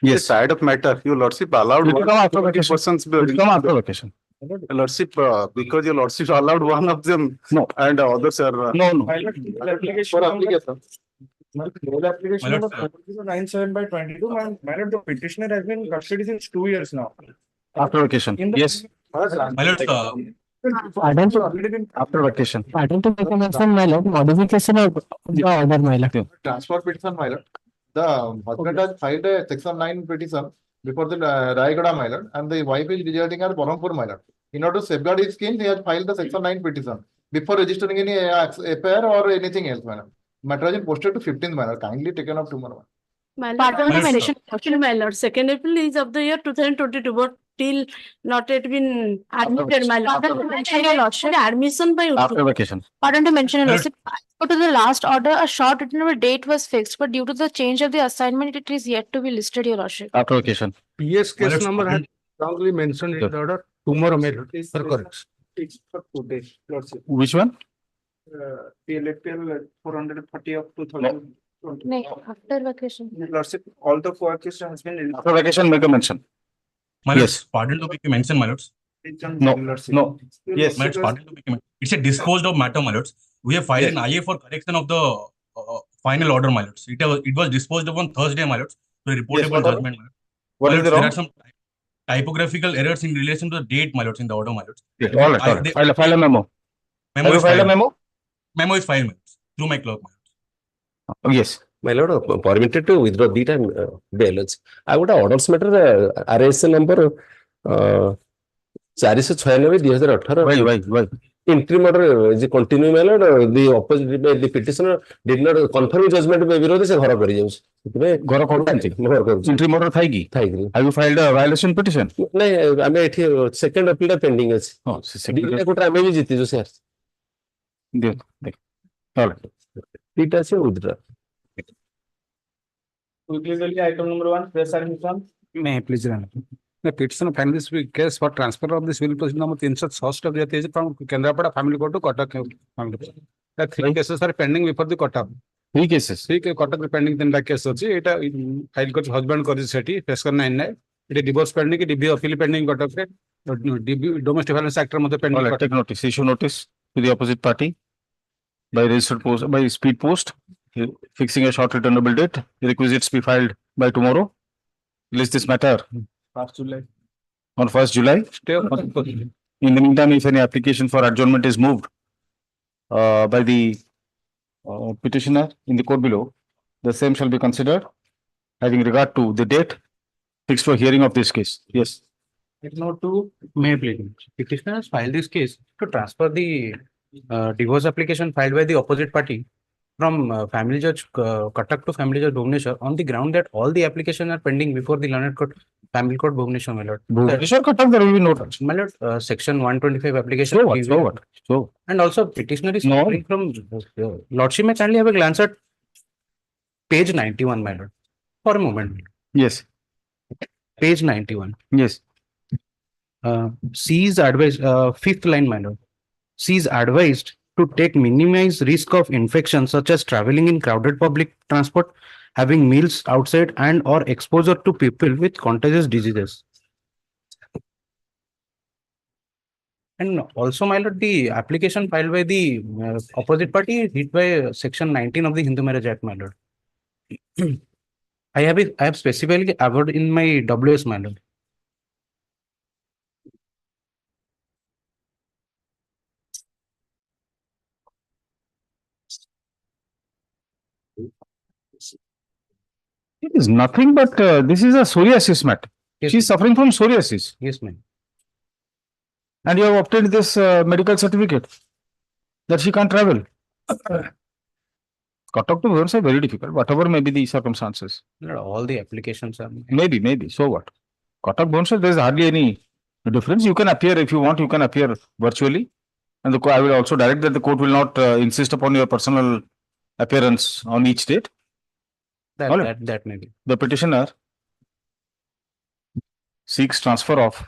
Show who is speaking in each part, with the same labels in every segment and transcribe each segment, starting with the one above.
Speaker 1: Yes. Side of matter, your lordship allowed
Speaker 2: It will come after vacation.
Speaker 1: persons.
Speaker 2: It will come after vacation.
Speaker 1: Lordship, because your lordship allowed one of them.
Speaker 2: No.
Speaker 1: And others are.
Speaker 2: No.
Speaker 1: For application.
Speaker 3: Application number 97/22. My lord, the petitioner has been in custody since 2 years now.
Speaker 2: After vacation. Yes.
Speaker 3: My lord,
Speaker 2: After vacation.
Speaker 4: Pardon to make a mention, my lord, modification of the order, my lord.
Speaker 5: Transport petition, my lord. The husband has filed a section 9 petition before the Raigada, my lord, and the wife is residing at Barampur, my lord. In order to safeguard his skin, he has filed the section 9 petition before registering any FIR or anything else, my lord. Matter has been posted to 15th, my lord. Kindly taken up tomorrow.
Speaker 6: Pardon to mention, my lord, 2nd April is of the year 2022, but till not yet been admitted, my lord. Admission by
Speaker 2: After vacation.
Speaker 4: Pardon to mention, lordship, but to the last order, a short written date was fixed, but due to the change of the assignment, it is yet to be listed, your lordship.
Speaker 2: After vacation.
Speaker 7: PS case
Speaker 3: Lordship,
Speaker 7: number has wrongly mentioned in the order. Tomorrow, my lord. Sir, correct.
Speaker 3: it's for 2 days, lordship.
Speaker 2: Which one?
Speaker 3: PLFPL 430 of 2020.
Speaker 4: No, after vacation.
Speaker 3: Lordship, all the co-accused has been.
Speaker 2: After vacation, make a mention.
Speaker 8: My lords, pardon to make a mention, my lords.
Speaker 2: No. No. Yes.
Speaker 8: My lords, pardon to make a mention. It's a disposed of matter, my lords. We have filed an IA for correction of the final order, my lords. It was disposed of on Thursday, my lords. So reportable judgment, my lords.
Speaker 2: What is the
Speaker 8: There
Speaker 2: wrong?
Speaker 8: are some typographical errors in relation to the date, my lords, in the order, my lords.
Speaker 2: Yes, all right, all right. File a memo.
Speaker 8: Memo
Speaker 2: Have you
Speaker 8: is
Speaker 2: filed a
Speaker 8: filed.
Speaker 2: memo?
Speaker 8: Memo is filed, my lords, through my clerk, my lords.
Speaker 2: Oh, yes.
Speaker 9: My lord, permitted to withdraw the time bailance. I would have orders matter RSA number 496/2018.
Speaker 2: Why?
Speaker 9: Interim order is continue, my lord. The opposite, the petitioner did not confirm judgment विरोध से घर कर जाऊँ.
Speaker 2: घर कौन Interim order Thai की? Have you filed a violation petition?
Speaker 9: नहीं, हमें इठी second appeal pending है.
Speaker 2: Oh, second.
Speaker 9: कोटा हमें भी जीती जो सर.
Speaker 2: देख. All right.
Speaker 9: It से withdraw.
Speaker 3: Item number 1, press admission.
Speaker 7: May I please run? The petition filed this case for transfer of the civil proceeding number 306 of the case from Kendrapada family court to Kotak family court. The 3 cases are pending before the Kotak.
Speaker 2: 3 cases.
Speaker 7: 3 Kotak pending 3 case ଅଛି ଏଟା file କରିଛି husband କରିଛି ସେଠି ଫେସ୍କର 99 ଏଠି divorce pending କି DV appeal pending କଟକରେ domestic violence act ର ମଧ୍ୟ
Speaker 2: All right,
Speaker 7: pending
Speaker 2: take notice. Issue notice to the opposite party by registered post, by speed post, fixing a short returnable date. Requisites be filed by tomorrow. List this matter
Speaker 3: 1st July.
Speaker 2: on 1st July. In the meantime, if any application for adjournment is moved by the petitioner in the court below, the same shall be considered having regard to the date fixed for hearing of this case. Yes.
Speaker 10: Note 2, may I please. Petitioner has filed this case to transfer the divorce application filed by the opposite party from family judge Cuttack to family judge Bhubaneswar on the ground that all the applications are pending before the learned court, family court Bhubaneswar, my lord.
Speaker 2: Bhubaneswar Cuttack, there will be no touch.
Speaker 10: My lord, section 125 application.
Speaker 2: So what?
Speaker 10: And also petitioner is
Speaker 2: No.
Speaker 10: suffering from lordship. May kindly have a glance at page 91, my lord. For a moment.
Speaker 2: Yes.
Speaker 10: Page 91.
Speaker 2: Yes.
Speaker 10: C is advised, 5th line, my lord. C is advised to take minimize risk of infection such as traveling in crowded public transport, having meals outside and or exposure to people with contagious diseases. And also, my lord, the application filed by the opposite party is hit by section 19 of the Hindu Marriage Act, my lord. I have specifically avoided in my WS, my lord.
Speaker 2: It is nothing but this is a psoriasis matter.
Speaker 10: Yes,
Speaker 2: She is suffering from psoriasis.
Speaker 10: yes, ma'am.
Speaker 2: And you have obtained this medical certificate that she can't travel. Cuttack to Bhubaneswar are very difficult, whatever may be the circumstances.
Speaker 10: Lord, all the applications are.
Speaker 2: Maybe. So what? Cuttack Bhubaneswar, there is hardly any difference. You can appear if you want, you can appear virtually. And I will also direct that the court will not insist upon your personal appearance on each date. All right.
Speaker 10: That may be.
Speaker 2: The petitioner seeks transfer of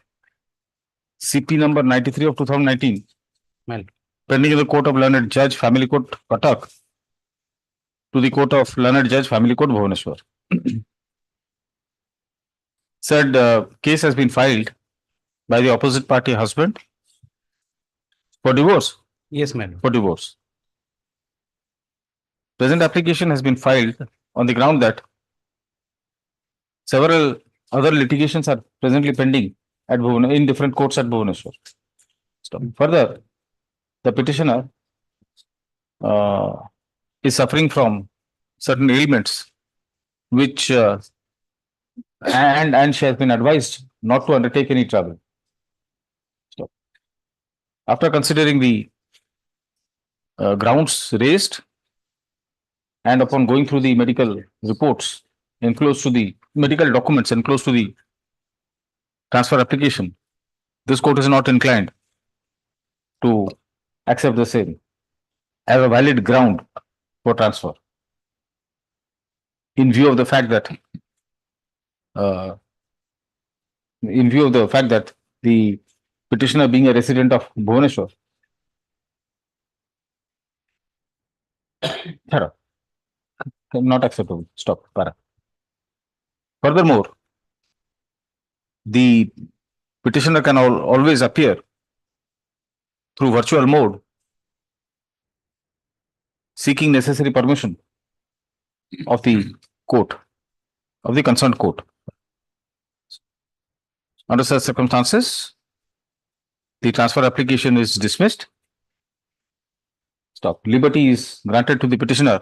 Speaker 2: CP number 93 of 2019
Speaker 10: Well,
Speaker 2: pending in the Court of Learned Judge, Family Court, Cuttack, to the Court of Learned Judge, Family Court, Bhubaneswar. said case has been filed by the opposite party husband for divorce,
Speaker 10: Yes, madam.
Speaker 2: for divorce. Present application has been filed on the ground that several other litigations are presently pending at in different courts at Bhubaneswar. Further, the petitioner is suffering from certain ailments which and she has been advised not to undertake any travel. After considering the grounds raised and upon going through the medical reports enclosed to the medical documents enclosed to the transfer application, this court is not inclined to accept the same as a valid ground for transfer. In view of the fact that the petitioner being a resident of Bhubaneswar, not acceptable. Stop. Para. Furthermore, the petitioner can always appear through virtual mode, seeking necessary permission of the court, of the concerned court. Under such circumstances, the transfer application is dismissed. Stop. Liberty is granted to the petitioner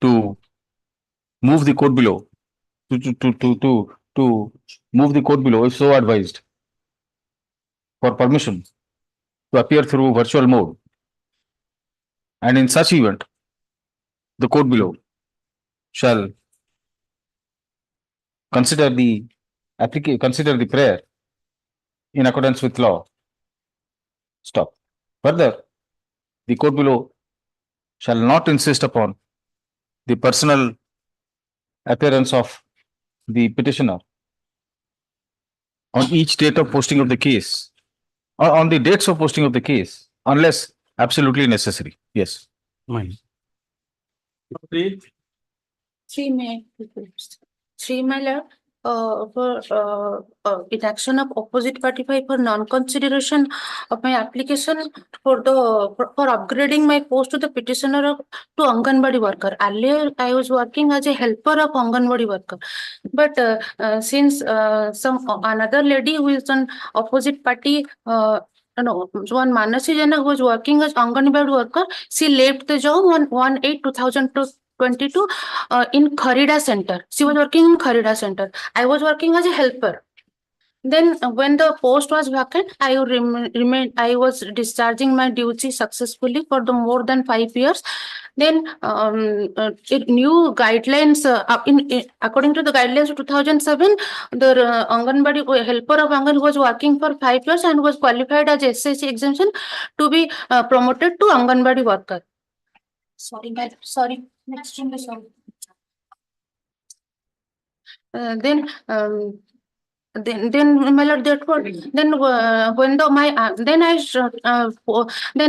Speaker 2: to move the court below, to move the court below if so advised, for permission to appear through virtual mode. And in such event, the court below shall consider the prayer in accordance with law. Stop. Further, the court below shall not insist upon the personal appearance of the petitioner on each date of posting of the case, or on the dates of posting of the case, unless absolutely necessary. Yes.
Speaker 10: Mine.
Speaker 6: Three, my lord, for inaction of opposite party for non-consideration of my application for upgrading my post to the petitioner to Anganwadi worker. Earlier, I was working as a helper of Anganwadi worker, but since another lady who is on opposite party, no, one Manasi Jana who was working as Anganwadi worker, she left the job on 1/8/2022 in Kharida Center. She was working in Kharida Center. I was working as a helper. Then when the post was vacant, I was discharging my duty successfully for the more than 5 years. Then new guidelines, according to the guidelines of 2007, the Anganwadi helper of Angan was working for 5 years and was qualified as SSC exemption to be promoted to Anganwadi worker. Sorry, extremely sorry. Then my lord, therefore, then when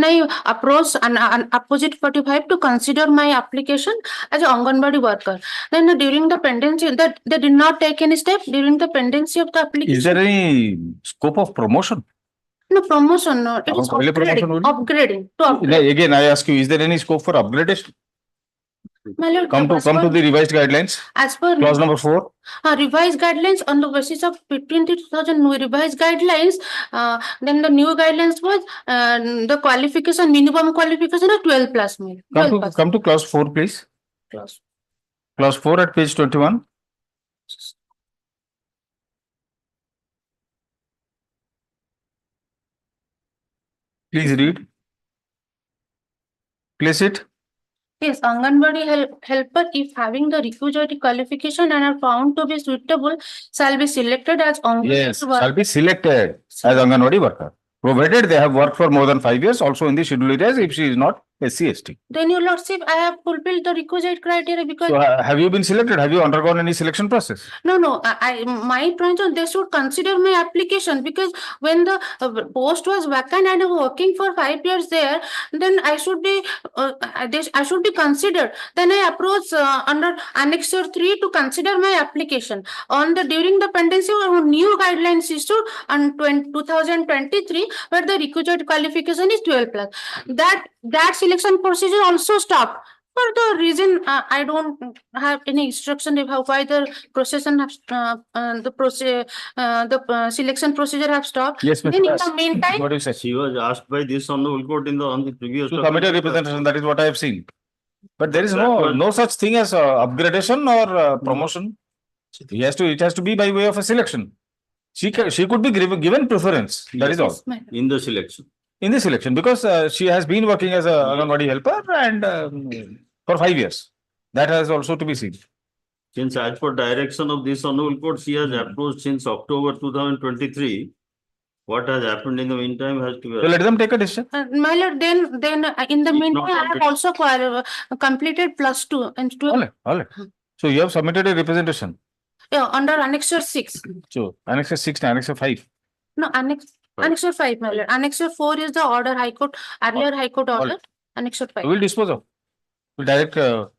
Speaker 6: I approached an opposite 45 to consider my application as an Anganwadi worker. Then during the pendency, that they did not take any step during the pendency of the application.
Speaker 2: Is there any scope of promotion?
Speaker 6: No promotion, no. It is upgrading.
Speaker 2: Again, I ask you, is there any scope for upgradation?
Speaker 6: My lord,
Speaker 2: Come to the revised guidelines.
Speaker 6: As per
Speaker 2: Clause number 4.
Speaker 6: Revised guidelines on the basis of 2000 revised guidelines. Then the new guidelines was the qualification, minimum qualification of 12 plus.
Speaker 2: Come to clause 4, please. Clause 4 at page 21. Please read. Place it.
Speaker 6: Yes, Anganwadi helper, if having the requisite qualification and are found to be suitable, shall be selected as Anganwadi
Speaker 2: Yes,
Speaker 6: worker.
Speaker 2: shall be selected as Anganwadi worker, provided they have worked for more than 5 years also in the scheduled areas. If she is not, SC/ST.
Speaker 6: Then your lordship, I have fulfilled the requisite criteria because
Speaker 2: So have you been selected? Have you undergone any selection process?
Speaker 6: no, my point is they should consider my application because when the post was vacant and I'm working for 5 years there, then I should be I should be considered. Then I approach under Annexure 3 to consider my application. During the pendency of new guidelines issued on 2023, where the requisite qualification is 12 plus. That selection procedure also stopped. For the reason I don't have any instruction about why the procession have selection procedure have stopped.
Speaker 2: Yes,
Speaker 6: Then
Speaker 2: Mr.
Speaker 6: in
Speaker 2: Das.
Speaker 6: the meantime,
Speaker 2: What do you say?
Speaker 1: She was asked by this Hon'Ble Court on the previous.
Speaker 2: To submit a representation, that is what I have seen. But there is
Speaker 1: That was-
Speaker 2: no such thing as upgradation or promotion. It has to be by way of a selection. She could be given preference, that is all,
Speaker 6: yes, ma'am.
Speaker 1: In the selection.
Speaker 2: in this election, because she has been working as a Anganwadi helper and for 5 years. That has also to be seen.
Speaker 1: Since as per direction of this Hon'Ble Court, she has approached since October 2023. What has happened in the meantime has to
Speaker 2: So
Speaker 1: be.
Speaker 2: let them take a decision.
Speaker 6: My lord, then in the
Speaker 1: If
Speaker 6: meantime,
Speaker 1: not
Speaker 6: I have also completed +2 and 12
Speaker 2: All right. So you have submitted a representation.
Speaker 6: under Annexure 6.
Speaker 2: So Annexure 6 and Annexure 5.
Speaker 6: No, Annexure 5, my lord. Annexure 4 is the order High Court, earlier High Court order. Annexure 5.
Speaker 2: We will dispose of. We'll direct, so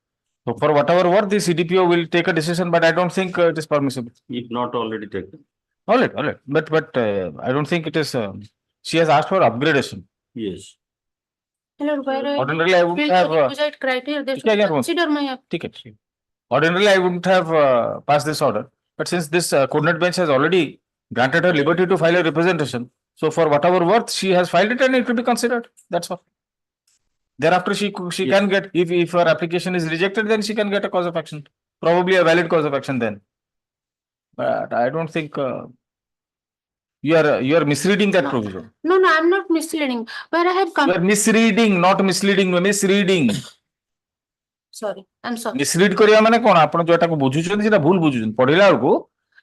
Speaker 2: for whatever work, the CDPO will take a decision, but I don't think it is permissible.
Speaker 1: If not already taken.
Speaker 2: All right. But I don't think it is, she has asked for upgradation.
Speaker 1: Yes.
Speaker 6: My lord, where I
Speaker 2: Ordinarily, I wouldn't
Speaker 6: fulfilled
Speaker 2: have,
Speaker 6: the requisite criteria, they should
Speaker 2: yeah,
Speaker 6: consider my
Speaker 2: ticket. Ordinarily, I wouldn't have passed this order. But since this coordinate bench has already granted her liberty to file a representation, so for whatever worth, she has filed it and it will be considered. That's all. Thereafter, she can get, if her application is rejected, then she can get a cause of action. Probably a valid cause of action then. But I don't think you are misreading that provision.
Speaker 6: No, I'm not misleading. Where I have
Speaker 2: You
Speaker 6: come,
Speaker 2: are misreading, not misleading, misreading.
Speaker 6: sorry, I'm sorry.
Speaker 2: ମିସରିଡ୍ କରିବା ମାନେ କଣ ଆପଣ ଯୋଉଟାକୁ ବୁଝୁଛନ୍ତି ସେଟା ଭୁଲ ବୁଝୁଛନ୍ତି ପଢିଲା ବେଳକୁ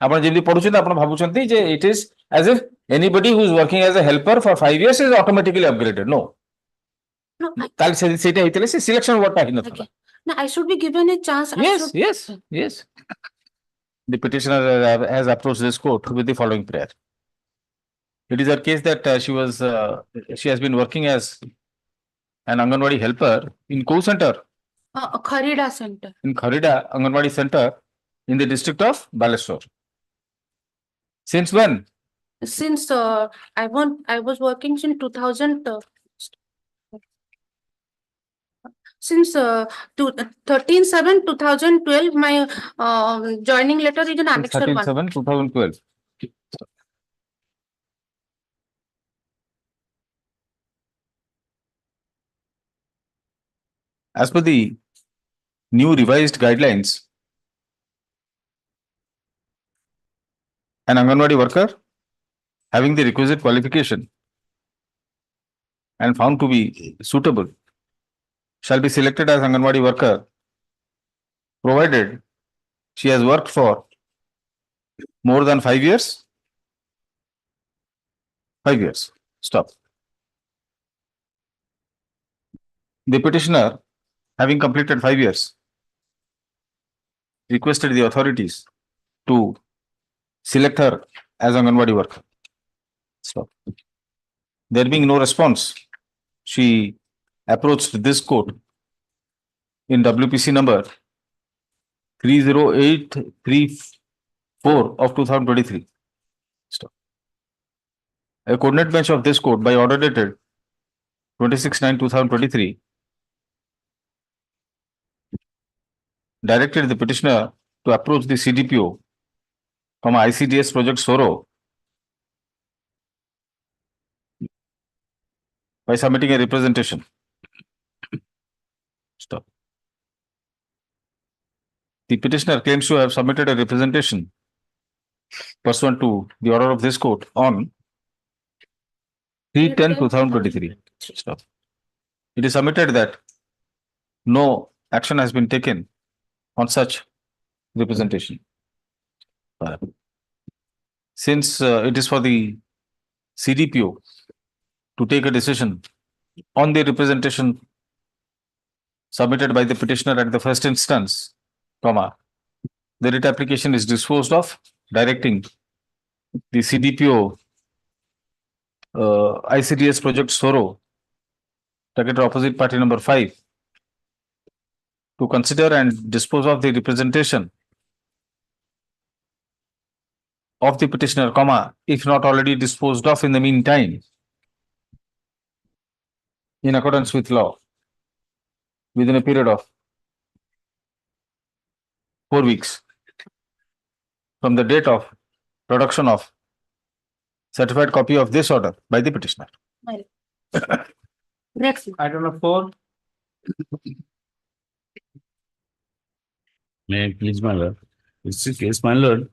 Speaker 2: ଆପଣ ଯେମିତି ପଢୁଛନ୍ତି ଆପଣ ଭାବୁଛନ୍ତି ଯେ it is as if anybody who is working as a helper for 5 years is automatically upgraded. No.
Speaker 6: No,
Speaker 2: ତାହେଲେ ସେଇଟା ହେଇଥିଲେ ସେ ସିଲେକ୍ସନ ୱାର୍ଡଟା ହେଇନଥିଲା.
Speaker 6: no, I should be given a chance. I should-
Speaker 2: Yes. The petitioner has approached this court with the following prayer. It is a case that she has been working as an Anganwadi helper in co-center.
Speaker 6: Kharida Center.
Speaker 2: In Kharida Anganwadi Center in the district of Baleshwar. Since when?
Speaker 6: Since I was working since 2000. Since 13/7/2012, my joining letter is in Annexure 1.
Speaker 2: 13/7/2012. As per the new revised guidelines, an Anganwadi worker having the requisite qualification and found to be suitable shall be selected as Anganwadi worker, provided she has worked for more than 5 years. 5 years. Stop. The petitioner, having completed 5 years, requested the authorities to select her as Anganwadi worker. Stop. There being no response, she approached this court in WPC number 30834 of 2023. Stop. A coordinate bench of this court by order dated 26/9/2023 directed the petitioner to approach the CDPO from ICDS project SORO by submitting a representation. Stop. The petitioner claims to have submitted a representation pursuant to the order of this court on 3/10/2023. Stop. It is submitted that no action has been taken on such representation. Since it is for the CDPO to take a decision on the representation submitted by the petitioner at the first instance, comma, the writ application is disposed of, directing the CDPO ICDS project Soro, target opposite party number 5, to consider and dispose of the representation of the petitioner, comma, if not already disposed of in the meantime, in accordance with law, within a period of 4 weeks from the date of production of certified copy of this order by the petitioner.
Speaker 6: Next.
Speaker 3: Item number 4.
Speaker 11: May I please, my lord? It's a case, my lord,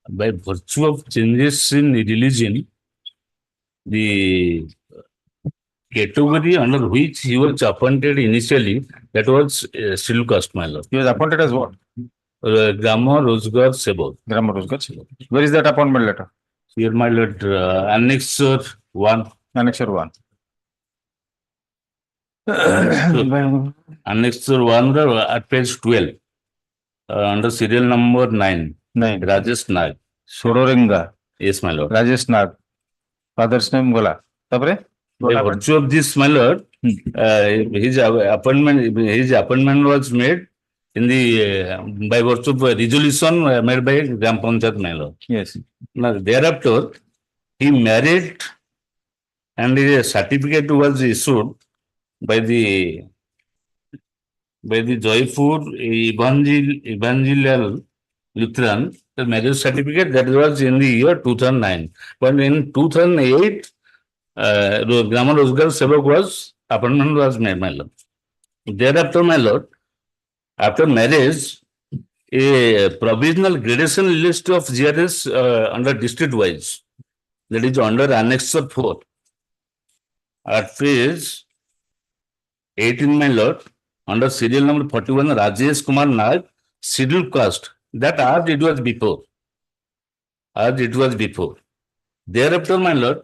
Speaker 11: by virtue of changes in religion, the category under which he was appointed initially, that was scheduled caste, my lord.
Speaker 2: He was appointed as what?
Speaker 11: Grama Rozgar Sebod.
Speaker 2: Grama Rozgar Sebod. Where is that appointment letter?
Speaker 11: Here, my lord, Annexure 1.
Speaker 2: Annexure 1.
Speaker 11: Annexure 1 at page 12. Under serial number 9.
Speaker 2: 9.
Speaker 11: Rajesh Nag.
Speaker 2: Sororenga.
Speaker 11: Yes, my lord.
Speaker 2: Rajesh Nag. Father's name Gola. Tapre?
Speaker 11: By virtue of this, my lord, his appointment was made in the by virtue of resolution made by Gram Panchayat, my lord.
Speaker 2: Yes.
Speaker 11: Now, thereafter, he married and a certificate was issued by the Joypur Evangelical Lutheran, the marriage certificate that was in the year 2009. But in 2008, Grama Rozgar Sevak was appointment was made, my lord. Thereafter, my lord, after marriage, a provisional gradation list of GRS under district wise, that is under Annexure 4, at page 18, my lord, under serial number 41, Rajesh Kumar Nag, scheduled caste, that as it was before. As it was before. Thereafter, my lord,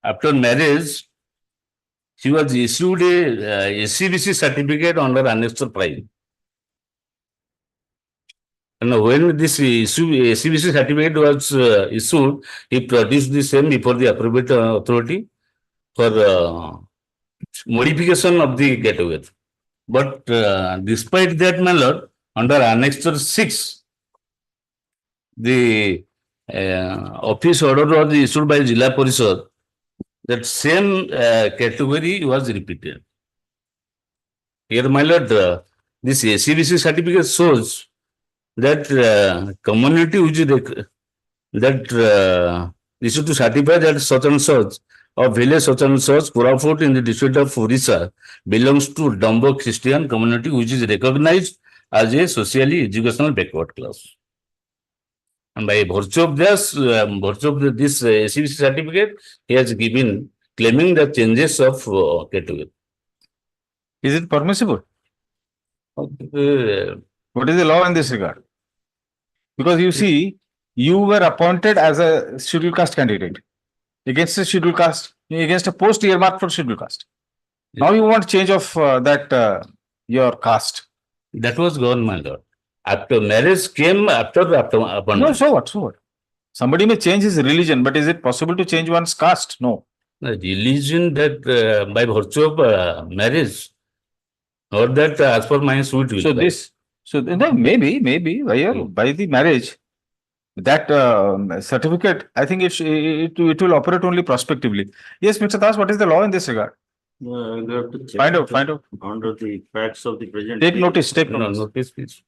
Speaker 11: after marriage, he was issued a SCBC certificate under Annexure 5. And when this SCBC certificate was issued, he produced the same before the appropriate authority for modification of the gateway. But despite that, my lord, under Annexure 6, the office order was issued by Jilla Parishad. That same category was repeated. Here, my lord, this SCBC certificate shows that community which that issued to certify that such and such of village such and such Purafort in the district of Orissa belongs to Dambo Christian community which is recognized as a socially educational backward class. And by virtue of this, this SCBC certificate, he has given claiming the changes of category.
Speaker 2: Is it permissible? What is the law in this regard? Because you see, you were appointed as a scheduled caste candidate against a scheduled caste, against a post earmarked for scheduled caste. Now you want change of your caste.
Speaker 11: That was gone, my lord. After marriage came after appointment.
Speaker 2: No, so what? So what? Somebody may change his religion, but is it possible to change one's caste? No.
Speaker 11: The religion that by virtue of marriage, or that as per my suit.
Speaker 2: So this, so no, maybe by the marriage, that certificate, I think it will operate only prospectively. Yes, Mr. Das, what is the law in this regard?
Speaker 1: You have to check
Speaker 2: Find out.
Speaker 1: under the facts of the present.
Speaker 2: Take notice,
Speaker 11: Notice, please.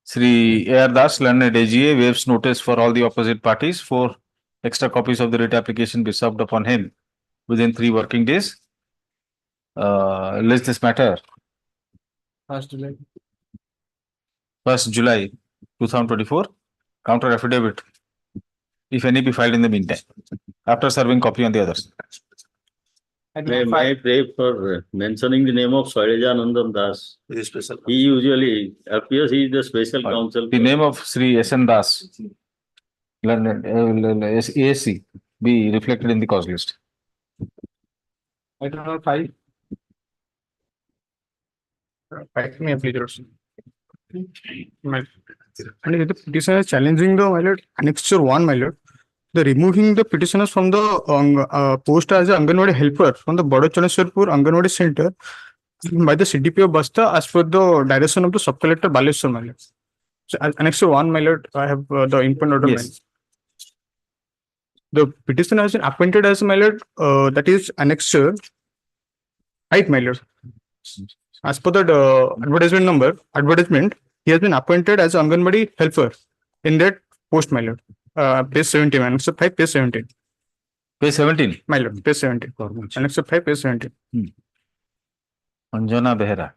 Speaker 2: Sri A.R. Das, learned AGA, waives notice for all the opposite parties. 4 extra copies of the writ application be served upon him within 3 working days. List this matter. 1st July 2024. Counter affidavit, if any, be filed in the meantime, after serving copy on the others.
Speaker 1: May I pray for mentioning the name of Shailajanandam Das. He usually appears, he is the special counsel.
Speaker 2: The name of Sri S.N. Das, learned ASC, be reflected in the cause list.
Speaker 3: Item number 5. me application. And if the petitioner is challenging the annexure 1, the removing the petitioners from the post as an Anganwadi helper from the Bado Chaneshwarpur Anganwadi Center by the CDPO Basta as per the direction of the sub-collector Baleshwar. So annexure 1, I have the input order.
Speaker 2: Yes.
Speaker 3: The petitioner has been appointed as that is annexure 8, As per the advertisement, he has been appointed as Anganwadi helper in that post, page 17, annexure 5, page 17.
Speaker 2: Page 17.
Speaker 3: Page 17. Annexure 5, page 17.
Speaker 2: Anjana Behera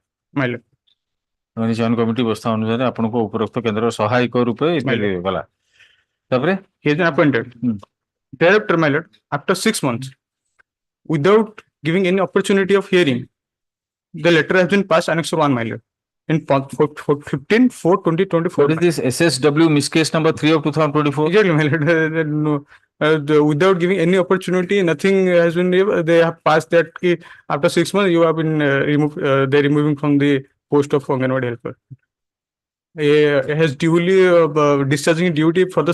Speaker 2: चयन committee व्यवस्था अनुसार आपको उपरोक्त केंद्र सहायक रूपे गला
Speaker 3: he has been appointed. Thereafter, after 6 months, without giving any opportunity of hearing, the letter has been passed annexure 1, in 15/4/2024.
Speaker 2: What is this SSW miscase number 3 of 2024?
Speaker 3: Exactly, no, without giving any opportunity, nothing has been. They have passed that after 6 months you have been removed. They removing from the post of Anganwadi helper. He has duly discharging duty for the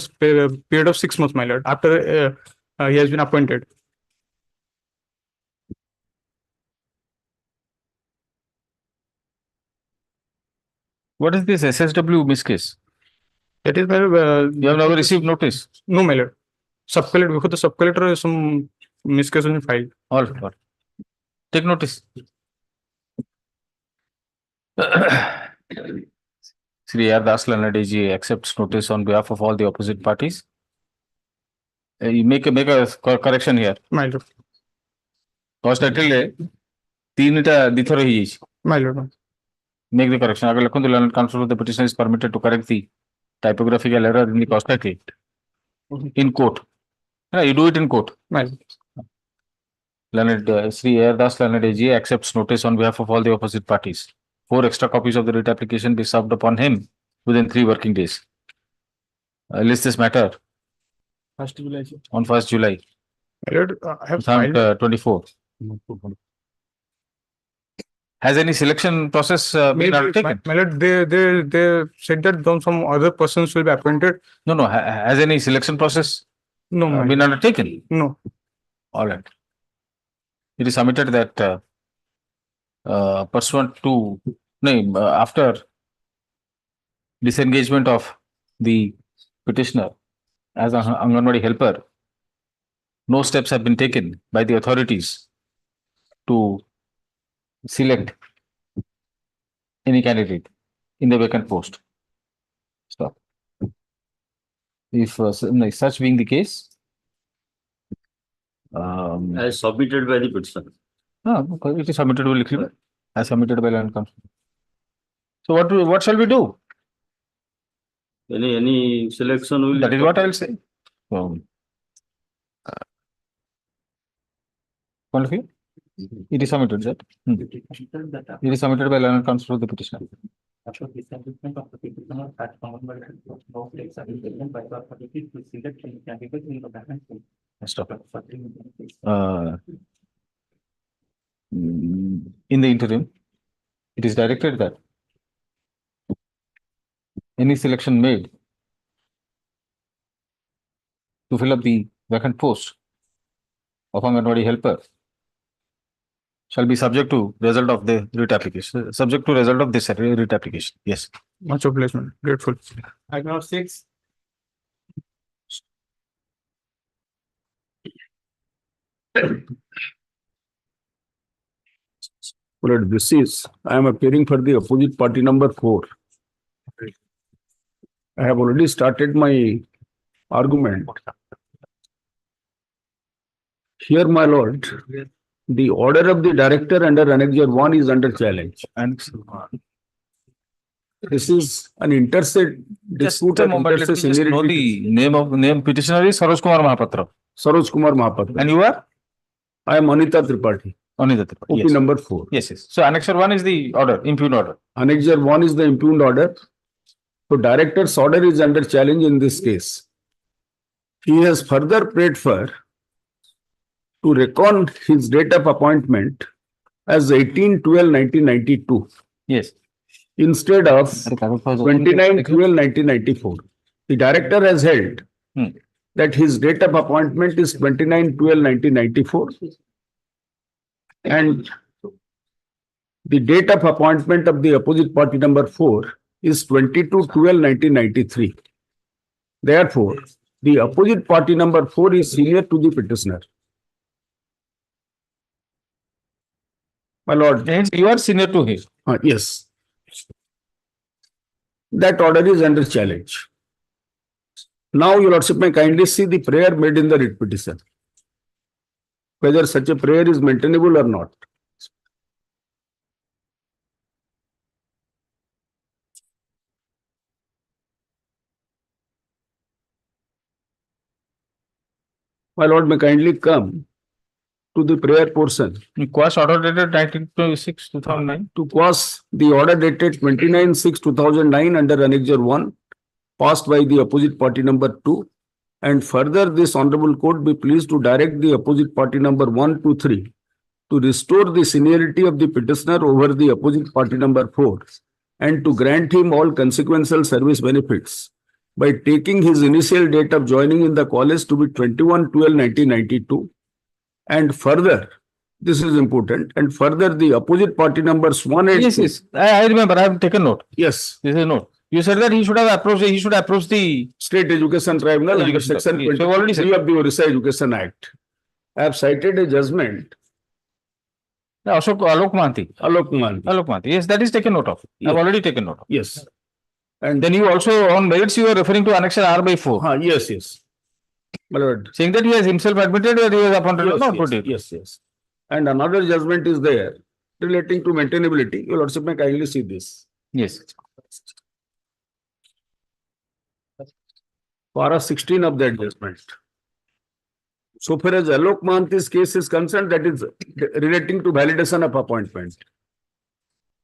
Speaker 3: period of 6 months, after he has been appointed.
Speaker 2: What is this SSW miscase?
Speaker 3: That is
Speaker 2: You have never received notice?
Speaker 3: No, sub-collector, before the sub-collector, some miscase has been filed.
Speaker 2: All. Take notice. Sri R. Das Leonard AG accepts notice on behalf of all the opposite parties. You make a correction here.
Speaker 3: My lord.
Speaker 2: Cost title 3 dithor hi jais.
Speaker 3: My lord.
Speaker 2: Make the correction. Agar the Leonard counsel of the petition is permitted to correct the typographical error in the cost title in court. You do it in court.
Speaker 3: My lord.
Speaker 2: Leonard Sri R. Das Leonard AG accepts notice on behalf of all the opposite parties. 4 extra copies of the writ application be served upon him within 3 working days. List this matter
Speaker 3: 1st July.
Speaker 2: On 1st July.
Speaker 3: My lord, I have filed
Speaker 2: 24. Has any selection process been undertaken?
Speaker 3: My lord, they said that some other persons will be appointed.
Speaker 2: No. Has any selection process
Speaker 3: No,
Speaker 2: been undertaken?
Speaker 3: No.
Speaker 2: All right. It is submitted that pursuant to after disengagement of the petitioner as an Anganwadi helper, no steps have been taken by the authorities to select any candidate in the vacant post. Stop. If such being the case,
Speaker 1: As submitted by the petitioner.
Speaker 2: it is submitted by as submitted by land council. So what shall we do?
Speaker 1: Any selection will.
Speaker 2: That is what I will say. It is submitted, right? It is submitted by land council of the petitioner. Stop. In the interim, it is directed that any selection made to fill up the vacant post of Anganwadi helper shall be subject to result of the writ application. Subject to result of this writ application. Yes.
Speaker 3: Much obliged, man. Grateful.
Speaker 10: Item 6.
Speaker 12: Well, this is, I am appearing for the opposite party number 4. I have already started my argument. Here, my lord, the order of the director under Annexure 1 is under challenge. This is an interstate dispute.
Speaker 2: Just a moment, let me just know the name petitioner is Saroj Kumar Mahapatra.
Speaker 12: Saroj Kumar Mahapatra.
Speaker 2: And you are?
Speaker 12: I am Anita Tripathi.
Speaker 2: Anita Tripathi.
Speaker 12: OP number 4.
Speaker 2: Yes. So Annexure 1 is the order, impugned order.
Speaker 12: Annexure 1 is the impugned order. So director's order is under challenge in this case. He has further prayed for to reckon his date of appointment as 18/12/1992.
Speaker 2: Yes.
Speaker 12: instead of 29/12/1994. The director has held that his date of appointment is 29/12/1994 and the date of appointment of the opposite party number 4 is 22/12/1993. Therefore, the opposite party number 4 is senior to the petitioner. My lord.
Speaker 2: Hence, you are senior to him.
Speaker 12: Yes. That order is under challenge. Now, your lordship may kindly see the prayer made in the writ petition. Whether such a prayer is maintainable or not. My lord may kindly come to the prayer portion.
Speaker 2: Quash order dated 1926/2009.
Speaker 12: To quash the order dated 29/6/2009 under Annexure 1 passed by the opposite party number 2, and further this honorable court be pleased to direct the opposite party number 1, 2, 3 to restore the seniority of the petitioner over the opposite party number 4 and to grant him all consequential service benefits by taking his initial date of joining in the college to be 21/12/1992. And further, this is important, and further the opposite party numbers 1 and 2.
Speaker 2: Yes. I remember, I have taken note.
Speaker 12: Yes.
Speaker 2: This is note. You said that he should approach the
Speaker 12: State Education Tribunal under section 23 of the Orissa Education Act. I have cited a judgment.
Speaker 2: Alok Mohanty.
Speaker 12: Alok Mohanty.
Speaker 2: Yes, that is taken note of. I have already taken note of.
Speaker 12: Yes.
Speaker 2: And then you also, on merits, you are referring to annexure R/4.
Speaker 12: Yes. My lord.
Speaker 2: Saying that he has himself admitted that he was appointed or not put it.
Speaker 12: Yes. And another judgment is there relating to maintainability. Your lordship may kindly see this.
Speaker 2: Yes.
Speaker 12: Para 16 of that judgment. So far as Alok Mohanty's case is concerned, that is relating to validation of appointment.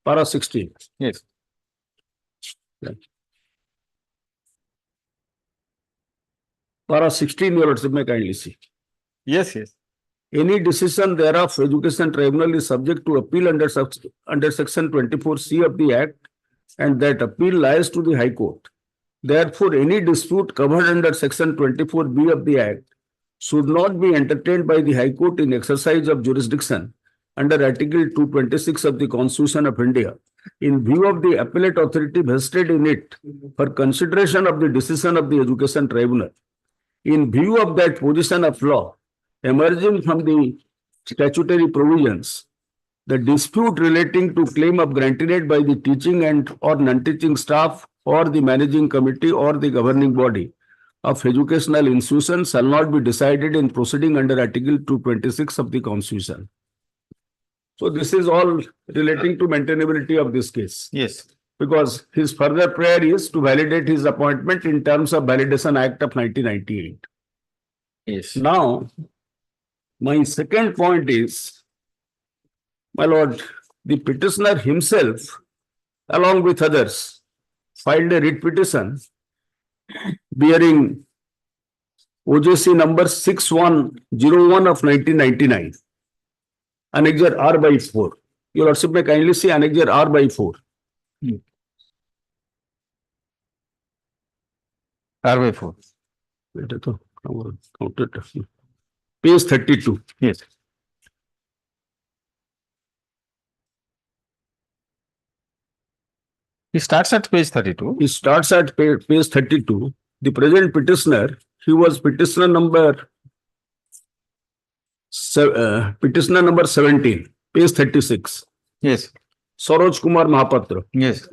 Speaker 12: Para 16.
Speaker 2: Yes.
Speaker 12: Para 16, your lordship may kindly see.
Speaker 2: Yes.
Speaker 12: Any decision thereof, Education Tribunal is subject to appeal under section 24C of the Act, and that appeal lies to the High Court. Therefore, any dispute covered under section 24B of the Act should not be entertained by the High Court in exercise of jurisdiction under Article 226 of the Constitution of India, in view of the appellate authority vested in it for consideration of the decision of the Education Tribunal. In view of that position of law emerging from the statutory provisions, the dispute relating to claim of granted by the teaching and or non-teaching staff or the managing committee or the governing body of educational institutions shall not be decided in proceeding under Article 226 of the Constitution. So this is all relating to maintainability of this case.
Speaker 2: Yes.
Speaker 12: Because his further prayer is to validate his appointment in terms of Validation Act of 1998.
Speaker 2: Yes.
Speaker 12: Now, my second point is, my lord, the petitioner himself, along with others, filed a writ petition bearing OJC number 6101 of 1999, Annexure R/4. Your lordship may kindly see Annexure R/4.
Speaker 2: R/4.
Speaker 12: Page 32.
Speaker 2: Yes. He starts at page 32.
Speaker 12: He starts at page 32. The present petitioner, he was petitioner number 17, page 36.
Speaker 2: Yes.
Speaker 12: Saroj Kumar Mahapatra.
Speaker 2: Yes.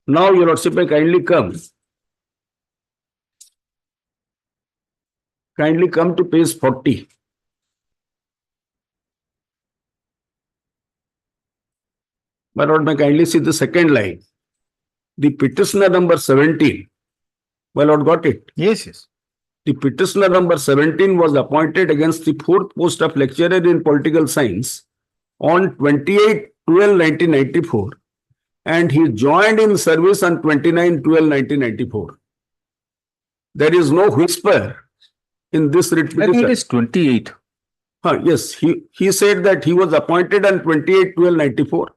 Speaker 12: Now, your lordship may kindly come. Kindly come to page 40. My lord, may kindly see the second line. The petitioner number 17. My lord, got it?
Speaker 2: Yes.
Speaker 12: The petitioner number 17 was appointed against the fourth post of lecturer in political science on 28/12/1994, and he joined in service on 29/12/1994. There is no whisper in this writ petition.
Speaker 2: I think it is 28.
Speaker 12: Yes, he said that he was appointed on 28/12/94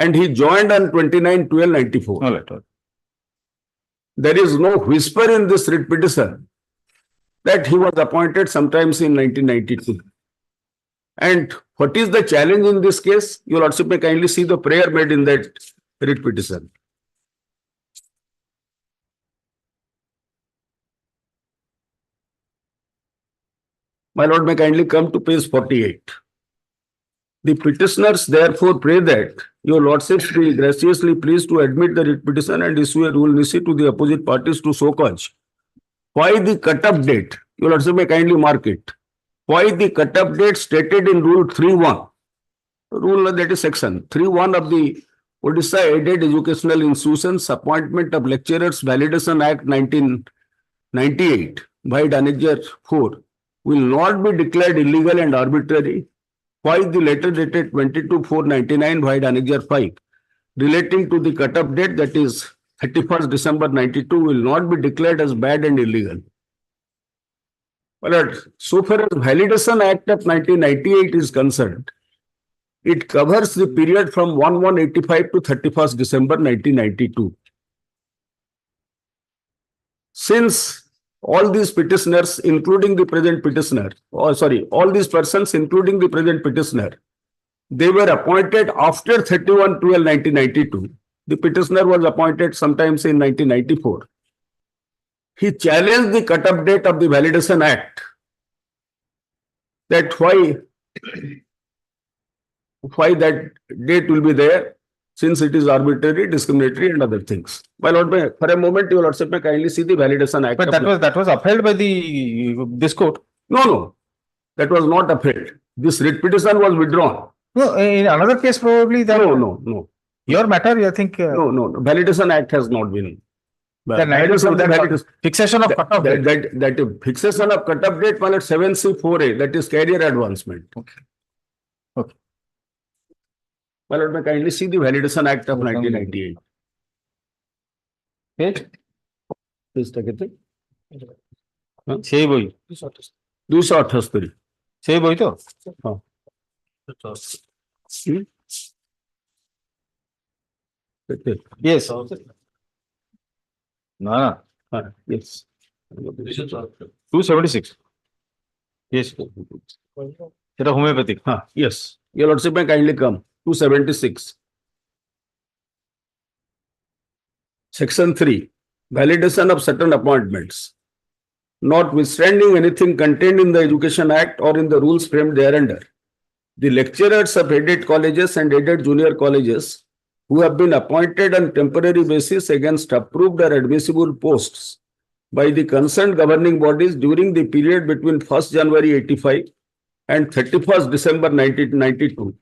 Speaker 12: and he joined on 29/12/94.
Speaker 2: All right.
Speaker 12: There is no whisper in this writ petition that he was appointed sometimes in 1992. And what is the challenge in this case? Your Lordship may kindly see the prayer made in that writ petition. My Lord may kindly come to page 48. The petitioners therefore pray that your Lordships be graciously pleased to admit the writ petition and issue a rule nisi to the opposite parties to so cause. Why the cut-up date? Your Lordship may kindly mark it. Why the cut-up date stated in Rule 3.1? Rule, that is section 3.1 of the Odisha Aided Educational Institutions Appointment of Lecturers Validation Act 1998 by Annexure 4 will not be declared illegal and arbitrary. Why the letter dated 22/4/99 by Annexure 5 relating to the cut-up date, that is 31st December 92, will not be declared as bad and illegal. But so far as Validation Act of 1998 is concerned, it covers the period from 1/1/85 to 31st December 1992. Since all these petitioners, including the present petitioner, all these persons, including the present petitioner, they were appointed after 31/12/1992. The petitioner was appointed sometimes in 1994. He challenged the cut-up date of the Validation Act. That why that date will be there, since it is arbitrary, discriminatory, and other things. My Lord, for a moment, your Lordship may kindly see the Validation Act.
Speaker 2: But that was upheld by this court.
Speaker 12: No, that was not upheld. This writ petition was withdrawn.
Speaker 2: No, in another case probably that.
Speaker 12: No.
Speaker 2: Your matter, I think.
Speaker 12: No. Validation Act has not been.
Speaker 2: Fixation of cut-off date.
Speaker 12: That fixation of cut-off date, 7C4A, that is career advancement.
Speaker 2: Okay.
Speaker 12: My Lord, may kindly see the Validation Act of 1998.
Speaker 2: Page?
Speaker 12: Please take it.
Speaker 2: সেই বই
Speaker 12: 278
Speaker 2: সেই বই তো yes না
Speaker 12: yes
Speaker 2: 276 yes সেটা homeopathic
Speaker 12: yes your Lordship may kindly come 276 section 3 validation of certain appointments. Notwithstanding anything contained in the Education Act or in the rules framed thereunder, the lecturers of aided colleges and aided junior colleges who have been appointed on temporary basis against approved or admissible posts by the concerned governing bodies during the period between 1st January 85 and 31st December 1992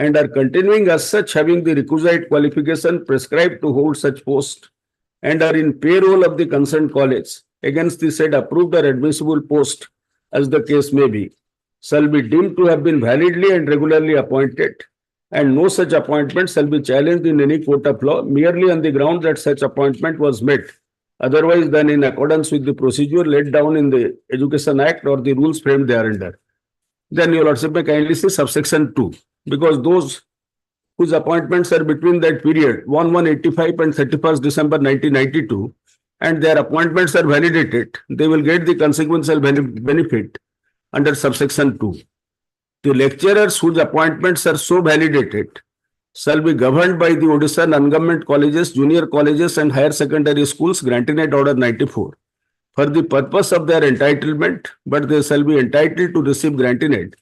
Speaker 12: and are continuing as such, having the requisite qualification prescribed to hold such post and are in payroll of the concerned college against the said approved or admissible post, as the case may be, shall be deemed to have been validly and regularly appointed, and no such appointment shall be challenged in any court of law merely on the ground that such appointment was made otherwise than in accordance with the procedure laid down in the Education Act or the rules framed thereunder. Then your Lordship may kindly see subsection 2, because those whose appointments are between that period 1/1/85 and 31st December 1992 and their appointments are validated, they will get the consequential benefit under subsection 2. The lecturers whose appointments are so validated shall be governed by the Odisha non-government colleges, junior colleges and higher secondary schools granted order 94 for the purpose of their entitlement, but they shall be entitled to receive granted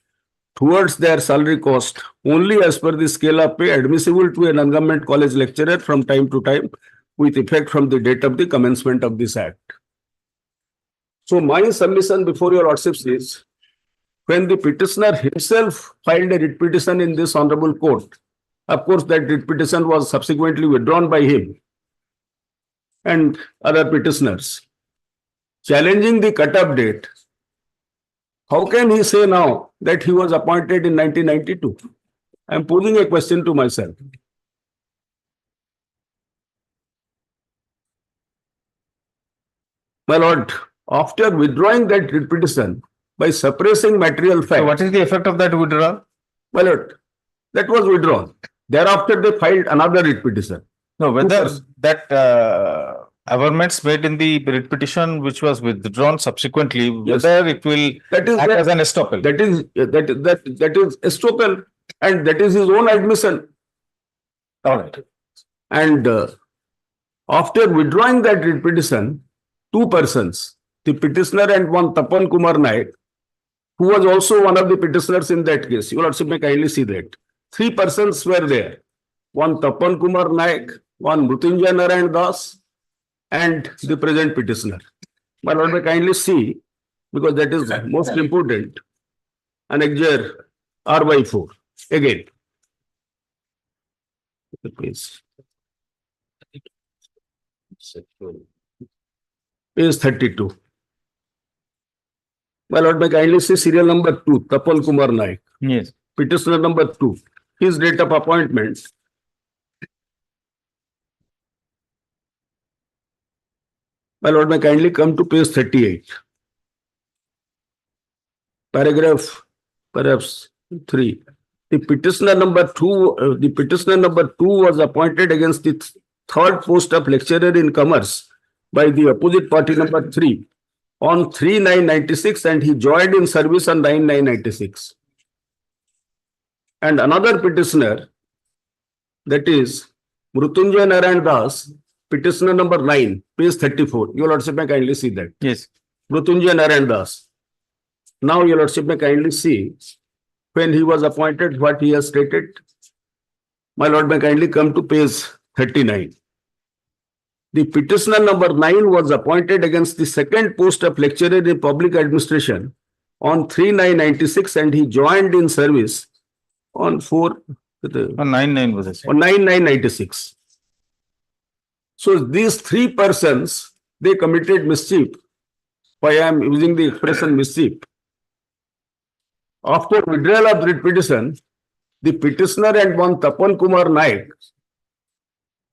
Speaker 12: towards their salary cost only as per the scale of pay admissible to a non-government college lecturer from time to time with effect from the date of the commencement of this act. So my submission before your Lordships is, when the petitioner himself filed a writ petition in this honorable court, of course that writ petition was subsequently withdrawn by him and other petitioners, challenging the cut-off date, how can he say now that he was appointed in 1992? I am posing a question to myself. My Lord, after withdrawing that writ petition by suppressing material facts.
Speaker 2: So what is the effect of that withdrawal?
Speaker 12: My Lord, that was withdrawn. Thereafter, they filed another writ petition.
Speaker 2: No, whether
Speaker 12: 2%.
Speaker 2: that amendments made in the writ petition which was withdrawn subsequently,
Speaker 12: Yes.
Speaker 2: whether it will
Speaker 12: That is
Speaker 2: act
Speaker 12: that-
Speaker 2: as an estoppel.
Speaker 12: That is estoppel, and that is his own admission.
Speaker 2: All right.
Speaker 12: And after withdrawing that writ petition, two persons, the petitioner and one Tapan Kumar Naik, who was also one of the petitioners in that case, you will also may kindly see that. Three persons were there. One Tapan Kumar Naik, one Mrutyunjay Narayan Das, and the present petitioner. My lord may kindly see, because that is most important. Annexure R/4. Again. Please. Page 32. My lord may kindly see serial number 2, Tapal Kumar Naik.
Speaker 2: Yes.
Speaker 12: Petitioner number 2. His date of appointment. My lord may kindly come to page 38. Paragraph perhaps 3. The petitioner number 2, was appointed against the third post of lecturer in commerce by the opposite party number 3 on 3/9/96, and he joined in service on 9/9/96. And another petitioner, that is Mrutyunjay Narayan Das, petitioner number 9, page 34. Your lordship may kindly see that.
Speaker 2: Yes.
Speaker 12: Mrutyunjay Narayan Das. Now your lordship may kindly see when he was appointed, what he has stated. My lord may kindly come to page 39. The petitioner number 9 was appointed against the second post of lecturer in public administration on 3/9/96, and he joined in service on
Speaker 2: 9/9 was it?
Speaker 12: on 9/9/96. So these three persons, they committed mischief. Why I am using the expression mischief. After withdrawal of writ petition, the petitioner and one Tapan Kumar Naik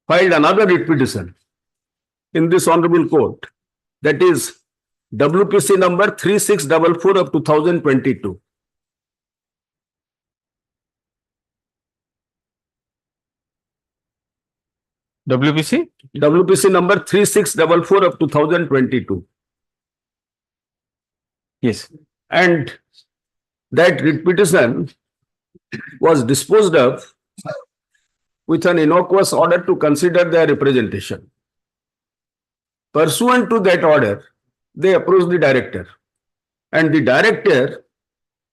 Speaker 12: filed another writ petition in this honorable court, that is WPC number 3644 of 2022. WPC number 3644 of 2022.
Speaker 2: Yes.
Speaker 12: And that writ petition was disposed of with an innocuous order to consider their representation. Pursuant to that order, they approached the director, and the director,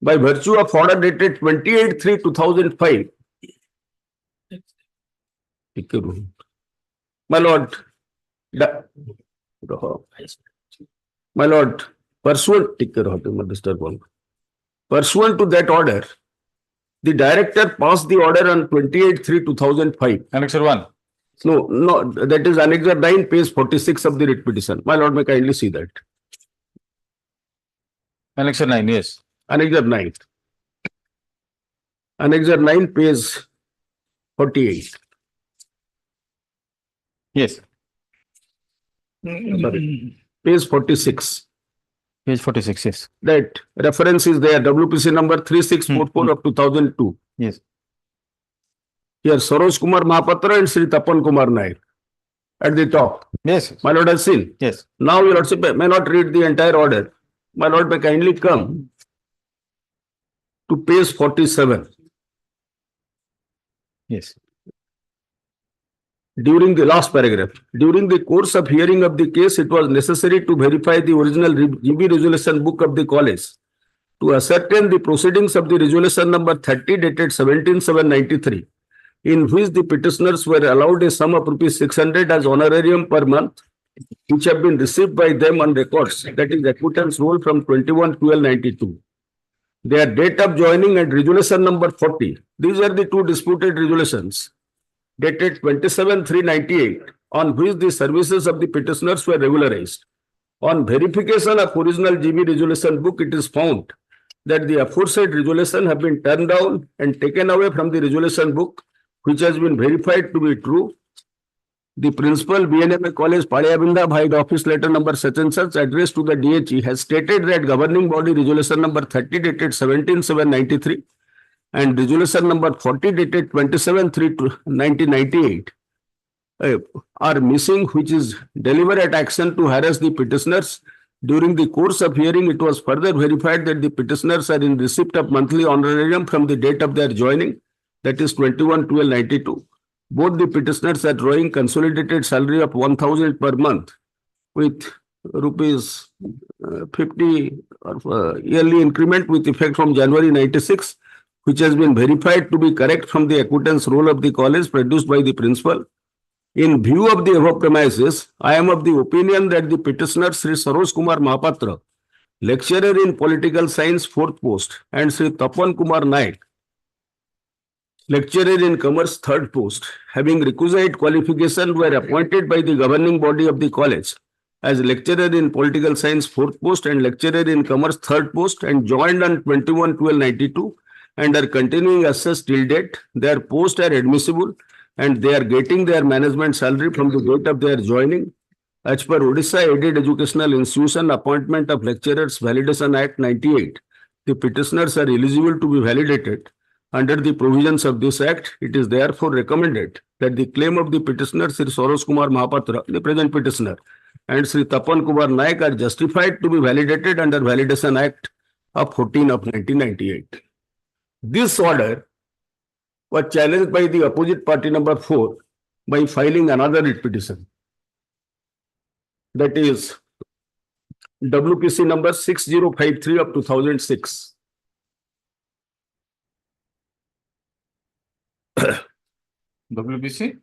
Speaker 12: by virtue of order dated 28/3/2005, my lord, pursuant to that order, the director passed the order on 28/3/2005.
Speaker 2: Annexure 1.
Speaker 12: No, that is Annexure 9, page 46 of the writ petition. My lord may kindly see that.
Speaker 2: Annexure 9, yes.
Speaker 12: Annexure 9. Annexure 9, page 48.
Speaker 2: Yes.
Speaker 12: Sorry. Page 46.
Speaker 2: Page 46, yes.
Speaker 12: That reference is there, WPC number 3644 of 2002.
Speaker 2: Yes.
Speaker 12: Here, Saroj Kumar Mahapatra and Sri Tapan Kumar Naik at the top.
Speaker 2: Yes.
Speaker 12: My lord has seen.
Speaker 2: Yes.
Speaker 12: Now your lordship may not read the entire order. My lord may kindly come to page 47.
Speaker 2: Yes.
Speaker 12: During the last paragraph, during the course of hearing of the case, it was necessary to verify the original GB resolution book of the college to ascertain the proceedings of the resolution number 30 dated 17/7/93, in which the petitioners were allowed a sum of ₹600 as honorarium per month, which have been received by them on records, that is acquittance roll from 21/12/92. Their date of joining and resolution number 40. These are the two disputed resolutions dated 27/3/98, on which the services of the petitioners were regularized. On verification of original GB resolution book, it is found that the aforesaid resolution have been turned down and taken away from the resolution book, which has been verified to be true. The principal BNMA College, Paliabinda, by the office letter number such and such addressed to the DHE, has stated that governing body resolution number 30 dated 17/7/93 and resolution number 40 dated 27/3/1998 are missing, which is deliberate action to harass the petitioners. During the course of hearing, it was further verified that the petitioners are in receipt of monthly honorarium from the date of their joining, that is 21/12/92. Both the petitioners are drawing consolidated salary of 1,000 per month with rupees 50 yearly increment with effect from January 96, which has been verified to be correct from the acquittance roll of the college produced by the principal. In view of the above premises, I am of the opinion that the petitioner Sri Saroj Kumar Mahapatra, lecturer in political science 4th post, and Sri Tapan Kumar Naik, lecturer in commerce 3rd post, having requisite qualification, were appointed by the governing body of the college as lecturer in political science 4th post and lecturer in commerce 3rd post, and joined on 21/12/92 and are continuing as such till date. Their posts are admissible and they are getting their management salary from the date of their joining. As per Odisha Aided Educational Institution Appointment of Lecturers Validation Act 98, the petitioners are eligible to be validated under the provisions of this act. It is therefore recommended that the claim of the petitioner Sri Saroj Kumar Mahapatra, the present petitioner, and Sri Tapan Kumar Naik are justified to be validated under Validation Act of 14 of 1998. This order was challenged by the opposite party number 4 by filing another writ petition, that is WPC number 6053 of 2006. WPC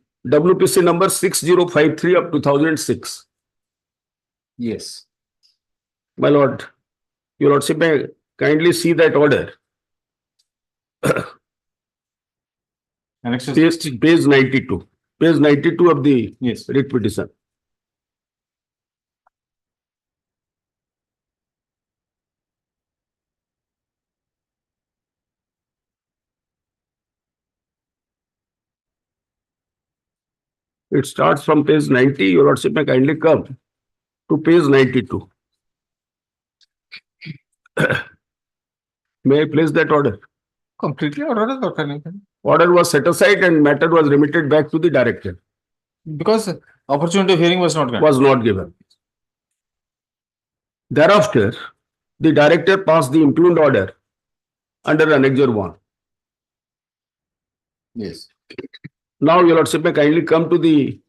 Speaker 12: number 6053 of 2006.
Speaker 2: Yes.
Speaker 12: My lord, your lordship may kindly see that order. Page 92. Page 92 of the writ petition. It starts from page 90. Your lordship may kindly come to page 92. May I place that order?
Speaker 2: Completely order.
Speaker 12: Order was set aside and matter was remitted back to the director.
Speaker 2: Because opportunity of hearing was not granted.
Speaker 12: Was not given. Thereafter, the director passed the impugned order under Annexure 1.
Speaker 2: Yes.
Speaker 12: Now, your lordship may kindly come to the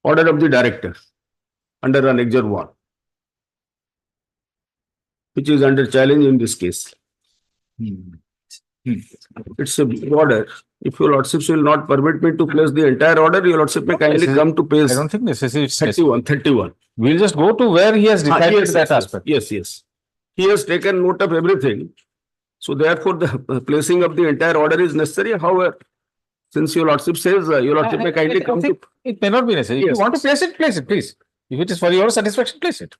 Speaker 12: order of the director under Annexure 1, which is under challenge in this case. It's a order. If your lordships will not permit me to place the entire order, your lordship may kindly come to page.
Speaker 2: I don't think necessary.
Speaker 12: 31.
Speaker 2: We'll just go to where he has decided that aspect.
Speaker 12: Yes. He has taken note of everything. So therefore, the placing of the entire order is necessary. However, since your lordship says, your lordship may kindly come to.
Speaker 2: It may not be necessary. If
Speaker 12: Yes.
Speaker 2: you want to place it, please. If it is for your satisfaction, place it.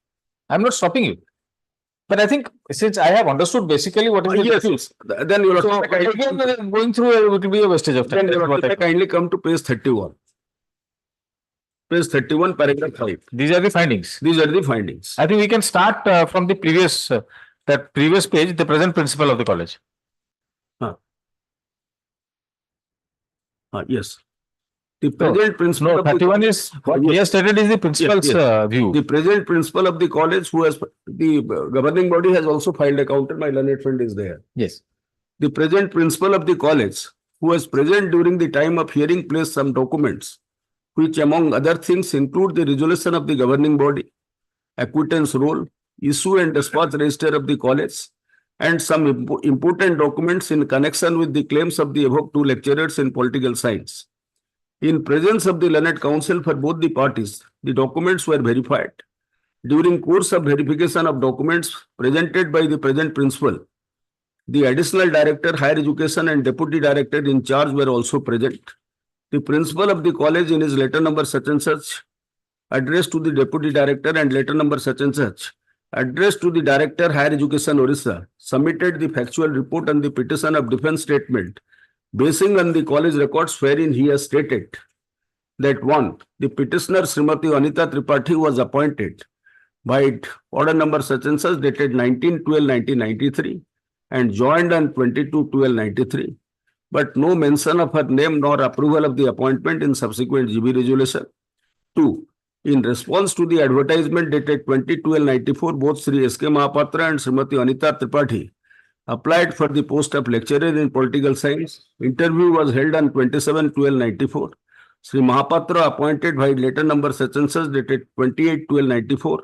Speaker 2: I'm not stopping you. But I think since I have understood basically what is the
Speaker 12: Yes. Then your
Speaker 2: so
Speaker 12: lordship may kindly
Speaker 2: again, going through it will be a wastage of time.
Speaker 12: Then your
Speaker 2: That's what
Speaker 12: lordship
Speaker 2: I
Speaker 12: may
Speaker 2: feel.
Speaker 12: kindly come to page 31. Page 31, paragraph 5.
Speaker 2: These are the findings.
Speaker 12: These are the findings.
Speaker 2: I think we can start from the previous that previous page, the present principal of the college.
Speaker 12: Yes. The present principal.
Speaker 2: No,
Speaker 12: of the
Speaker 2: 31 is what he has stated is the principal's view.
Speaker 12: The present principal of the college, who has the governing body, has also filed a counter. My learned friend is there.
Speaker 2: Yes.
Speaker 12: The present principal of the college, who was present during the time of hearing, placed some documents, which among other things include the resolution of the governing body, acquittance roll, issue and dispatch register of the college, and some important documents in connection with the claims of the above two lecturers in political science. In presence of the learned counsel for both the parties, the documents were verified. During course of verification of documents presented by the present principal, the additional director, higher education, and deputy director in charge were also present. The principal of the college, in his letter number such and such, addressed to the deputy director, and letter number such and such, addressed to the director, higher education, Orissa, submitted the factual report on the petition of defense statement, basing on the college records, wherein he has stated that 1. The petitioner Srimati Anita Tripathi was appointed by order number such and such dated 19/12/1993 and joined on 22/12/93, but no mention of her name nor approval of the appointment in subsequent GB resolution. 2. In response to the advertisement dated 20/12/94, both Sri S.K. Mahapatra and Srimati Anita Tripathi applied for the post of lecturer in political science. Interview was held on 27/12/94. Sri Mahapatra appointed by letter number such and such dated 28/12/94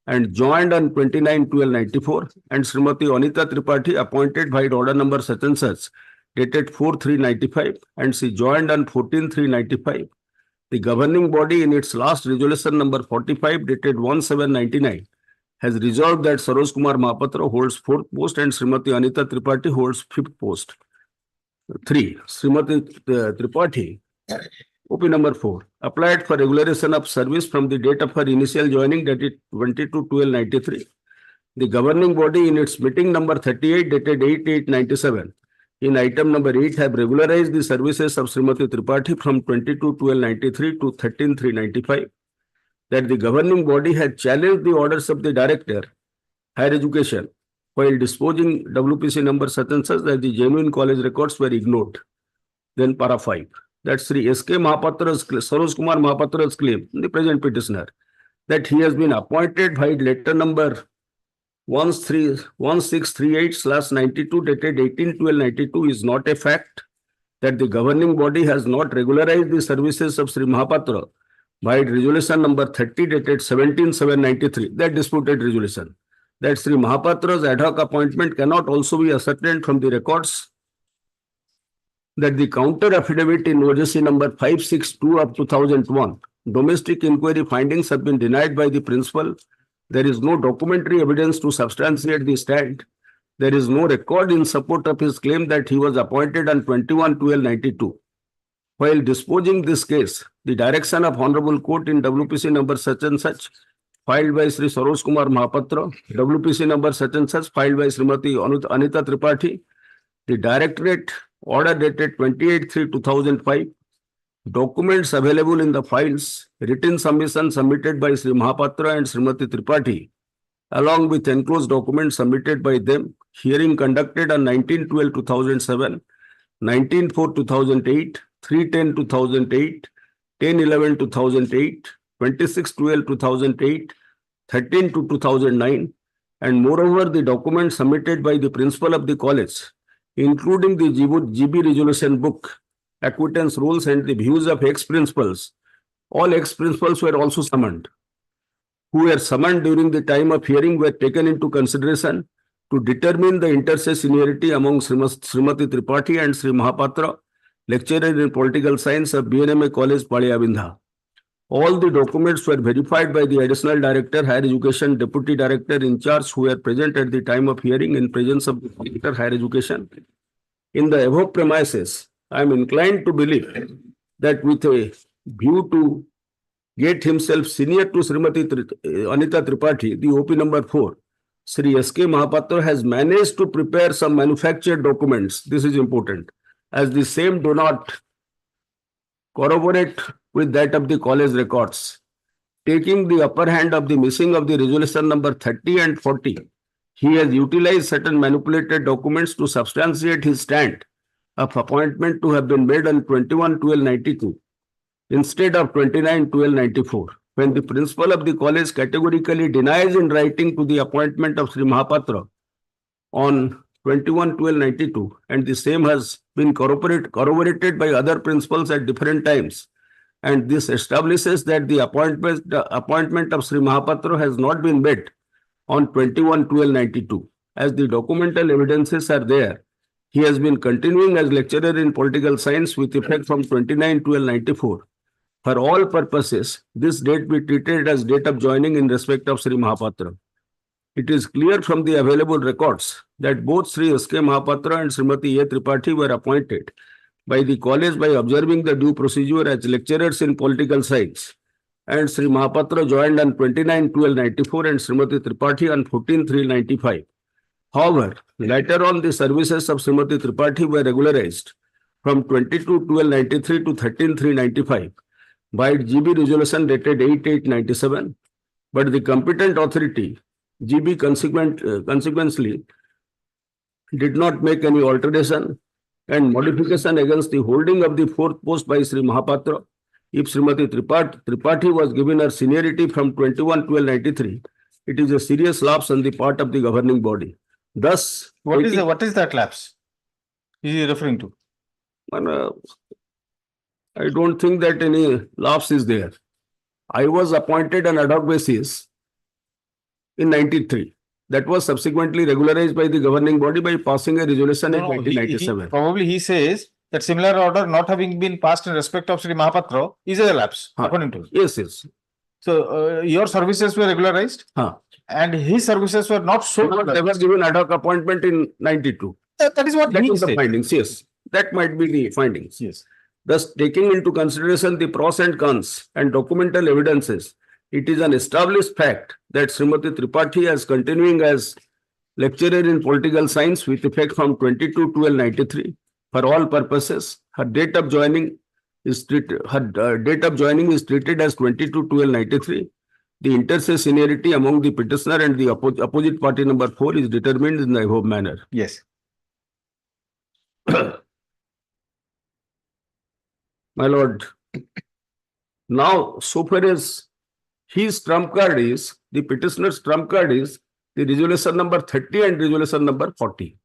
Speaker 12: and joined on 29/12/94, and Srimati Anita Tripathi appointed by order number such and such dated 4/3/95 and she joined on 14/3/95. The governing body in its last resolution number 45 dated 1/7/99 has resolved that Saroj Kumar Mahapatra holds 4th post and Srimati Anita Tripathi holds 5th post. 3. Srimati Tripathi, OP number 4, applied for regularization of service from the date of her initial joining, dated 22/12/93. The governing body in its meeting number 38 dated 8/8/97 in item number 8 have regularized the services of Srimati Tripathi from 22/12/93 to 13/3/95. That the governing body had challenged the orders of the director, higher education, while disposing WPC number such and such that the genuine college records were ignored. Then para 5. That Sri S.K. Mahapatra's, Saroj Kumar Mahapatra's claim, the present petitioner, that he has been appointed by letter number 1638/92 dated 18/12/92 is not a fact. That the governing body has not regularized the services of Sri Mahapatra by resolution number 30 dated 17/7/93, that disputed resolution. That Sri Mahapatra's ad hoc appointment cannot also be ascertained from the records. That the counter affidavit in OJC number 562 of 2001, domestic inquiry findings have been denied by the principal. There is no documentary evidence to substantiate the stand. There is no record in support of his claim that he was appointed on 21/12/92. While disposing this case, the direction of Honorable Court in WPC number such and such, filed by Sri Saroj Kumar Mahapatra, WPC number such and such, filed by Srimati Anita Tripathi, the Directorate order dated 28/3/2005, documents available in the files, written submission submitted by Sri Mahapatra and Srimati Tripathi, along with enclosed documents submitted by them, hearing conducted on 19/12/2007, 19/4/2008, 3/10/2008, 10/11/2008, 26/12/2008, 13/2009, and moreover the documents submitted by the principal of the college, including the GB resolution book, acquittance rules, and the views of ex-principals. All ex-principals were also summoned. Who were summoned during the time of hearing were taken into consideration to determine the intersectionality among Srimati Tripathi and Sri Mahapatra, lecturer in political science of BNMA College, Paliyabindha. All the documents were verified by the Additional Director, Higher Education, Deputy Director in charge, who were present at the time of hearing in presence of the Director, Higher Education. In the above premises, I am inclined to believe that with a view to get himself senior to Srimati Anita Tripathi, the OP number 4, Sri S.K. Mahapatra has managed to prepare some manufactured documents. This is important, as the same do not corroborate with that of the college records. Taking the upper hand of the missing of the resolution number 30 and 40, he has utilized certain manipulated documents to substantiate his stand of appointment to have been made on 21/12/92 instead of 29/12/94, when the principal of the college categorically denies in writing to the appointment of Sri Mahapatra on 21/12/92, and the same has been corroborated by other principals at different times. And this establishes that the appointment of Sri Mahapatra has not been made on 21/12/92. As the documental evidences are there, he has been continuing as lecturer in political science with effect from 29/12/94. For all purposes, this date be treated as date of joining in respect of Sri Mahapatra. It is clear from the available records that both Sri S.K. Mahapatra and Srimati A. Tripathi were appointed by the college by observing the due procedure as lecturers in political science, and Sri Mahapatra joined on 29/12/94 and Srimati Tripathi on 14/3/95. However, later on the services of Srimati Tripathi were regularized from 22/12/93 to 13/3/95 by GB resolution dated 8/8/97, but the competent authority, GB consequently did not make any alteration and modification against the holding of the fourth post by Sri Mahapatra. If Srimati Tripathi was given her seniority from 21/12/93, it is a serious lapse on the part of the governing body. Thus,
Speaker 2: What is that lapse? Is he referring to?
Speaker 12: I don't think that any lapse is there. I was appointed on ad hoc basis in 93. That was subsequently regularized by the governing body by passing a resolution in 1997.
Speaker 2: Probably he says that similar order not having been passed in respect of Sri Mahapatra is a lapse, according to him.
Speaker 12: Yes, yes.
Speaker 2: So your services were regularized and his services were not so.
Speaker 12: They were given ad hoc appointment in 92.
Speaker 2: That is what
Speaker 12: That
Speaker 2: he
Speaker 12: was the
Speaker 2: said.
Speaker 12: findings, yes. That might be the findings.
Speaker 2: Yes.
Speaker 12: Thus, taking into consideration the pros and cons and documental evidences, it is an established fact that Srimati Tripathi is continuing as lecturer in political science with effect from 22/12/93 for all purposes. Her date of joining is treated as 22/12/93. The inter-se seniority among the petitioner and the opposite party number 4 is determined in the above manner.
Speaker 2: Yes.
Speaker 12: My lord, now so far as his trump card is, the petitioner's trump card is the resolution number 30 and resolution number 40.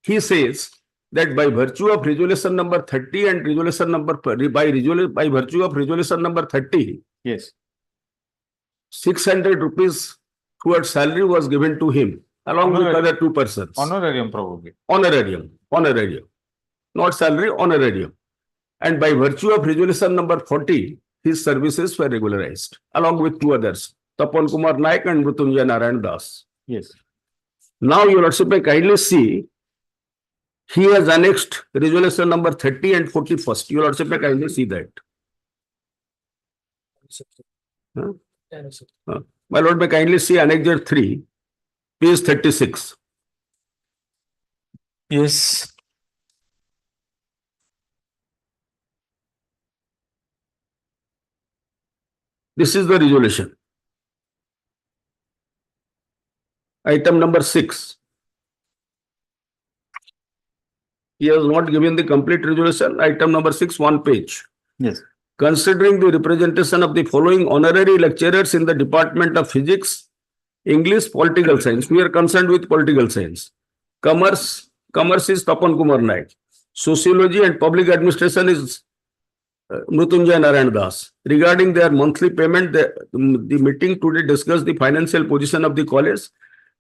Speaker 12: He says that by virtue of resolution number 30 and resolution number by virtue of resolution number 30,
Speaker 2: yes,
Speaker 12: 600 rupees towards salary was given to him along with other two persons.
Speaker 2: Honorarium probably.
Speaker 12: Honorarium, not salary, honorarium. And by virtue of resolution number 40, his services were regularized along with two others, Tapan Kumar Naik and Mrutyunjay Narayan Das.
Speaker 2: Yes.
Speaker 12: Now your lordship may kindly see, he has annexed resolution number 30 and 41st. Your lordship may kindly see that. My lord may kindly see annexure 3, page 36.
Speaker 2: Yes.
Speaker 12: This is the resolution. Item number 6. He has not given the complete resolution. Item number 6, 1 page.
Speaker 2: Yes.
Speaker 12: Considering the representation of the following honorary lecturers in the Department of Physics, English, Political Science. We are concerned with political science. Commerce is Tapan Kumar Naik. Sociology and Public Administration is Mrutyunjay Narayan Das. Regarding their monthly payment, the meeting today discussed the financial position of the college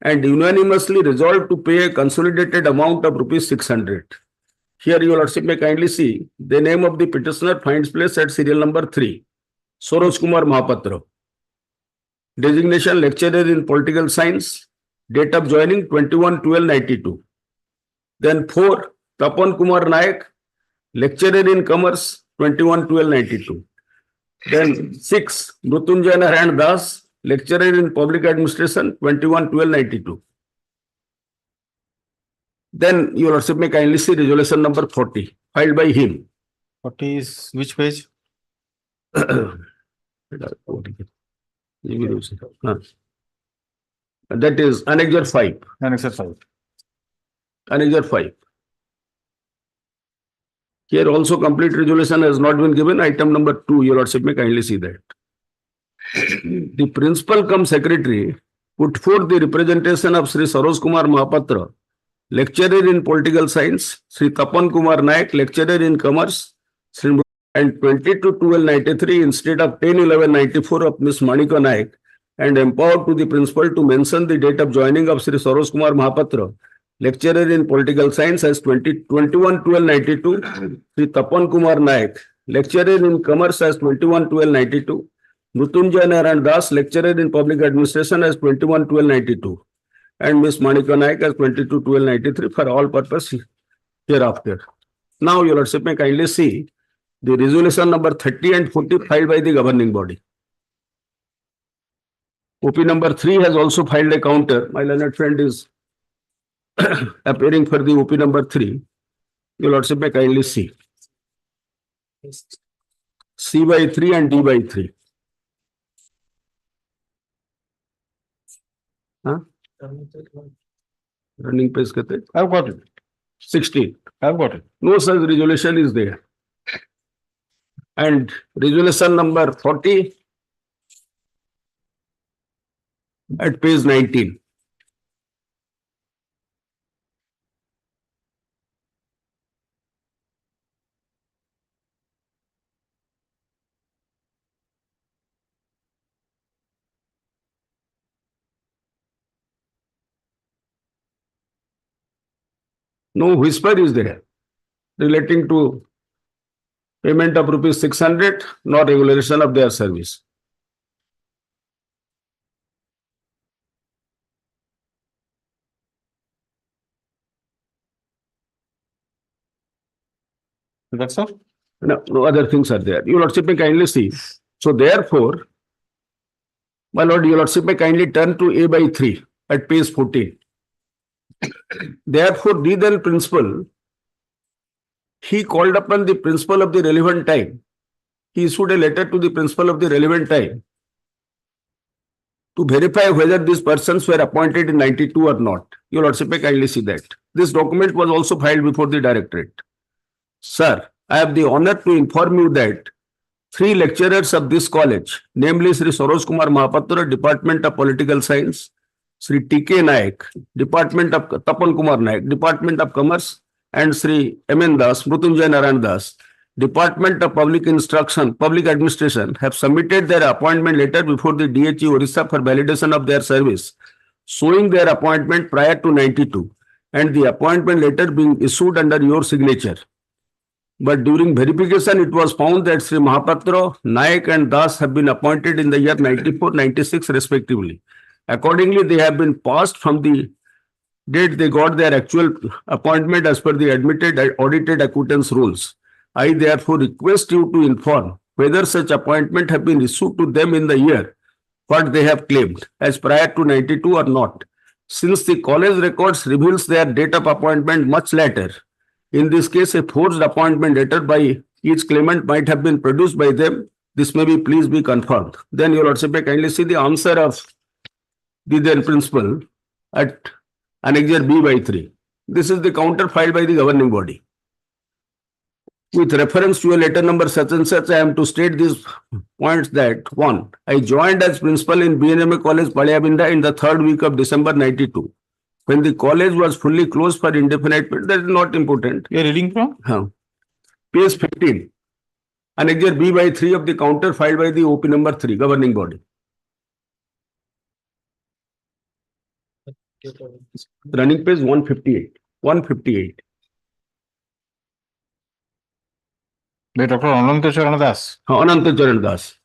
Speaker 12: and unanimously resolved to pay a consolidated amount of rupees 600. Here your lordship may kindly see the name of the petitioner finds place at serial number 3, Saroj Kumar Mahapatra. Designation lecturer in political science, date of joining 21/12/92. Then 4, Tapan Kumar Naik, lecturer in commerce 21/12/92. Then 6, Mrutyunjay Narayan Das, lecturer in public administration 21/12/92. Then your lordship may kindly see resolution number 40 filed by him.
Speaker 2: 40 is which page?
Speaker 12: That is annexure 5.
Speaker 2: Annexure 5.
Speaker 12: Annexure 5. Here also complete resolution has not been given. Item number 2, your lordship may kindly see that. The principal cum secretary put forth the representation of Sri Saroj Kumar Mahapatra, lecturer in political science, Sri Tapan Kumar Naik, lecturer in commerce, and 22/12/93 instead of 10/11/94 of Miss Manika Naik, and empowered to the principal to mention the date of joining of Sri Saroj Kumar Mahapatra, lecturer in political science as 21/12/92, Sri Tapan Kumar Naik, lecturer in commerce as 21/12/92, Mrutyunjay Narayan Das, lecturer in public administration as 21/12/92, and Miss Manika Naik as 22/12/93 for all purpose hereafter. Now your lordship may kindly see the resolution number 30 and 40 filed by the governing body. OP number 3 has also filed a counter. My learned friend is appearing for the OP number 3. Your lordship may kindly see. C/3 and D/3. Running page kete?
Speaker 2: I've got it.
Speaker 12: 16.
Speaker 2: I've got it.
Speaker 12: No such resolution is there. And resolution number 40 at page 19. No whisper is there relating to payment of rupees 600, nor regulation of their service.
Speaker 2: That's all.
Speaker 12: No, no other things are there. Your Lordship may kindly see. So therefore, my Lord, Your Lordship may kindly turn to A by 3 at page 14. Therefore, the then principal, he called upon the principal of the relevant time. He issued a letter to the principal of the relevant time to verify whether these persons were appointed in 92 or not. Your Lordship may kindly see that. This document was also filed before the directorate. Sir, I have the honor to inform you that 3 lecturers of this college, namely Sri Saroj Kumar Mahapatra, Department of Political Science, Sri T.K. Naik, Department of Tapan Kumar Naik, Department of Commerce, and Sri M.N. Das, Mrutyunjay Narayan Das, Department of Public Instruction, Public Administration, have submitted their appointment letter before the DHE Orissa for validation of their service, showing their appointment prior to 92, and the appointment letter being issued under your signature. But during verification, it was found that Sri Mahapatra, Naik and Das have been appointed in the year 94, 96 respectively. Accordingly, they have been passed from the date they got their actual appointment as per the admitted audited acquittance rules. I therefore request you to inform whether such appointment have been issued to them in the year what they have claimed as prior to 92 or not. Since the college records reveals their date of appointment much later, in this case, a forged appointment letter by each claimant might have been produced by them. This may be please be confirmed. Then Your Lordship may kindly see the answer of the then principal at Annexure B by 3. This is the counter filed by the governing body. With reference to a letter number such and such, I am to state these points that 1. I joined as principal in BNMA College, Palyabinda in the 3rd week of December 92. When the college was fully closed for indefinite period, that is not important.
Speaker 2: You are reading from?
Speaker 12: Page 15. Annexure B by 3 of the counter filed by the OP number 3, governing body. Running page 158. 158.
Speaker 2: By Dr. Ananta Charan Das.
Speaker 12: Ananta Charan Das.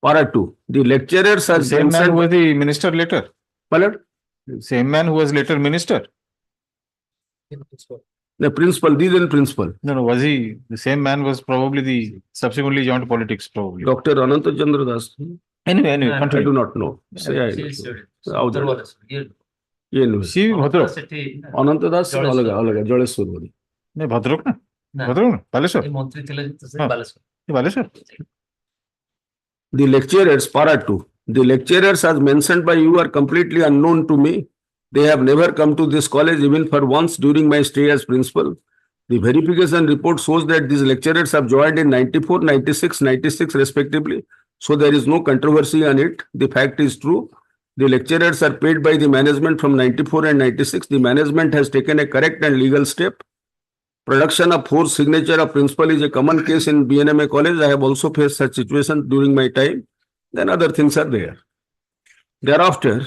Speaker 12: Para 2. The lecturers are
Speaker 2: Same man who was the minister later.
Speaker 12: Pardon?
Speaker 2: Same man who was later minister.
Speaker 12: The principal, the then principal.
Speaker 2: No, was he the same man? Was probably the subsequently joined politics, probably.
Speaker 12: Dr. Ananta Chandra Das.
Speaker 2: Anyway,
Speaker 12: I do not know. Say I know.
Speaker 2: See, Bhadrap.
Speaker 12: Ananta Das alaga Jaleshwar body.
Speaker 2: No, Bhadrap na. Bhadrap na. Baleshwar. Baleshwar.
Speaker 12: The lecturers, para 2. The lecturers as mentioned by you are completely unknown to me. They have never come to this college even for once during my stay as principal. The verification report shows that these lecturers have joined in 94, 96, 96 respectively. So there is no controversy on it. The fact is true. The lecturers are paid by the management from 94 and 96. The management has taken a correct and legal step. Production of forced signature of principal is a common case in BNMA college. I have also faced such situations during my time. Then other things are there. Thereafter,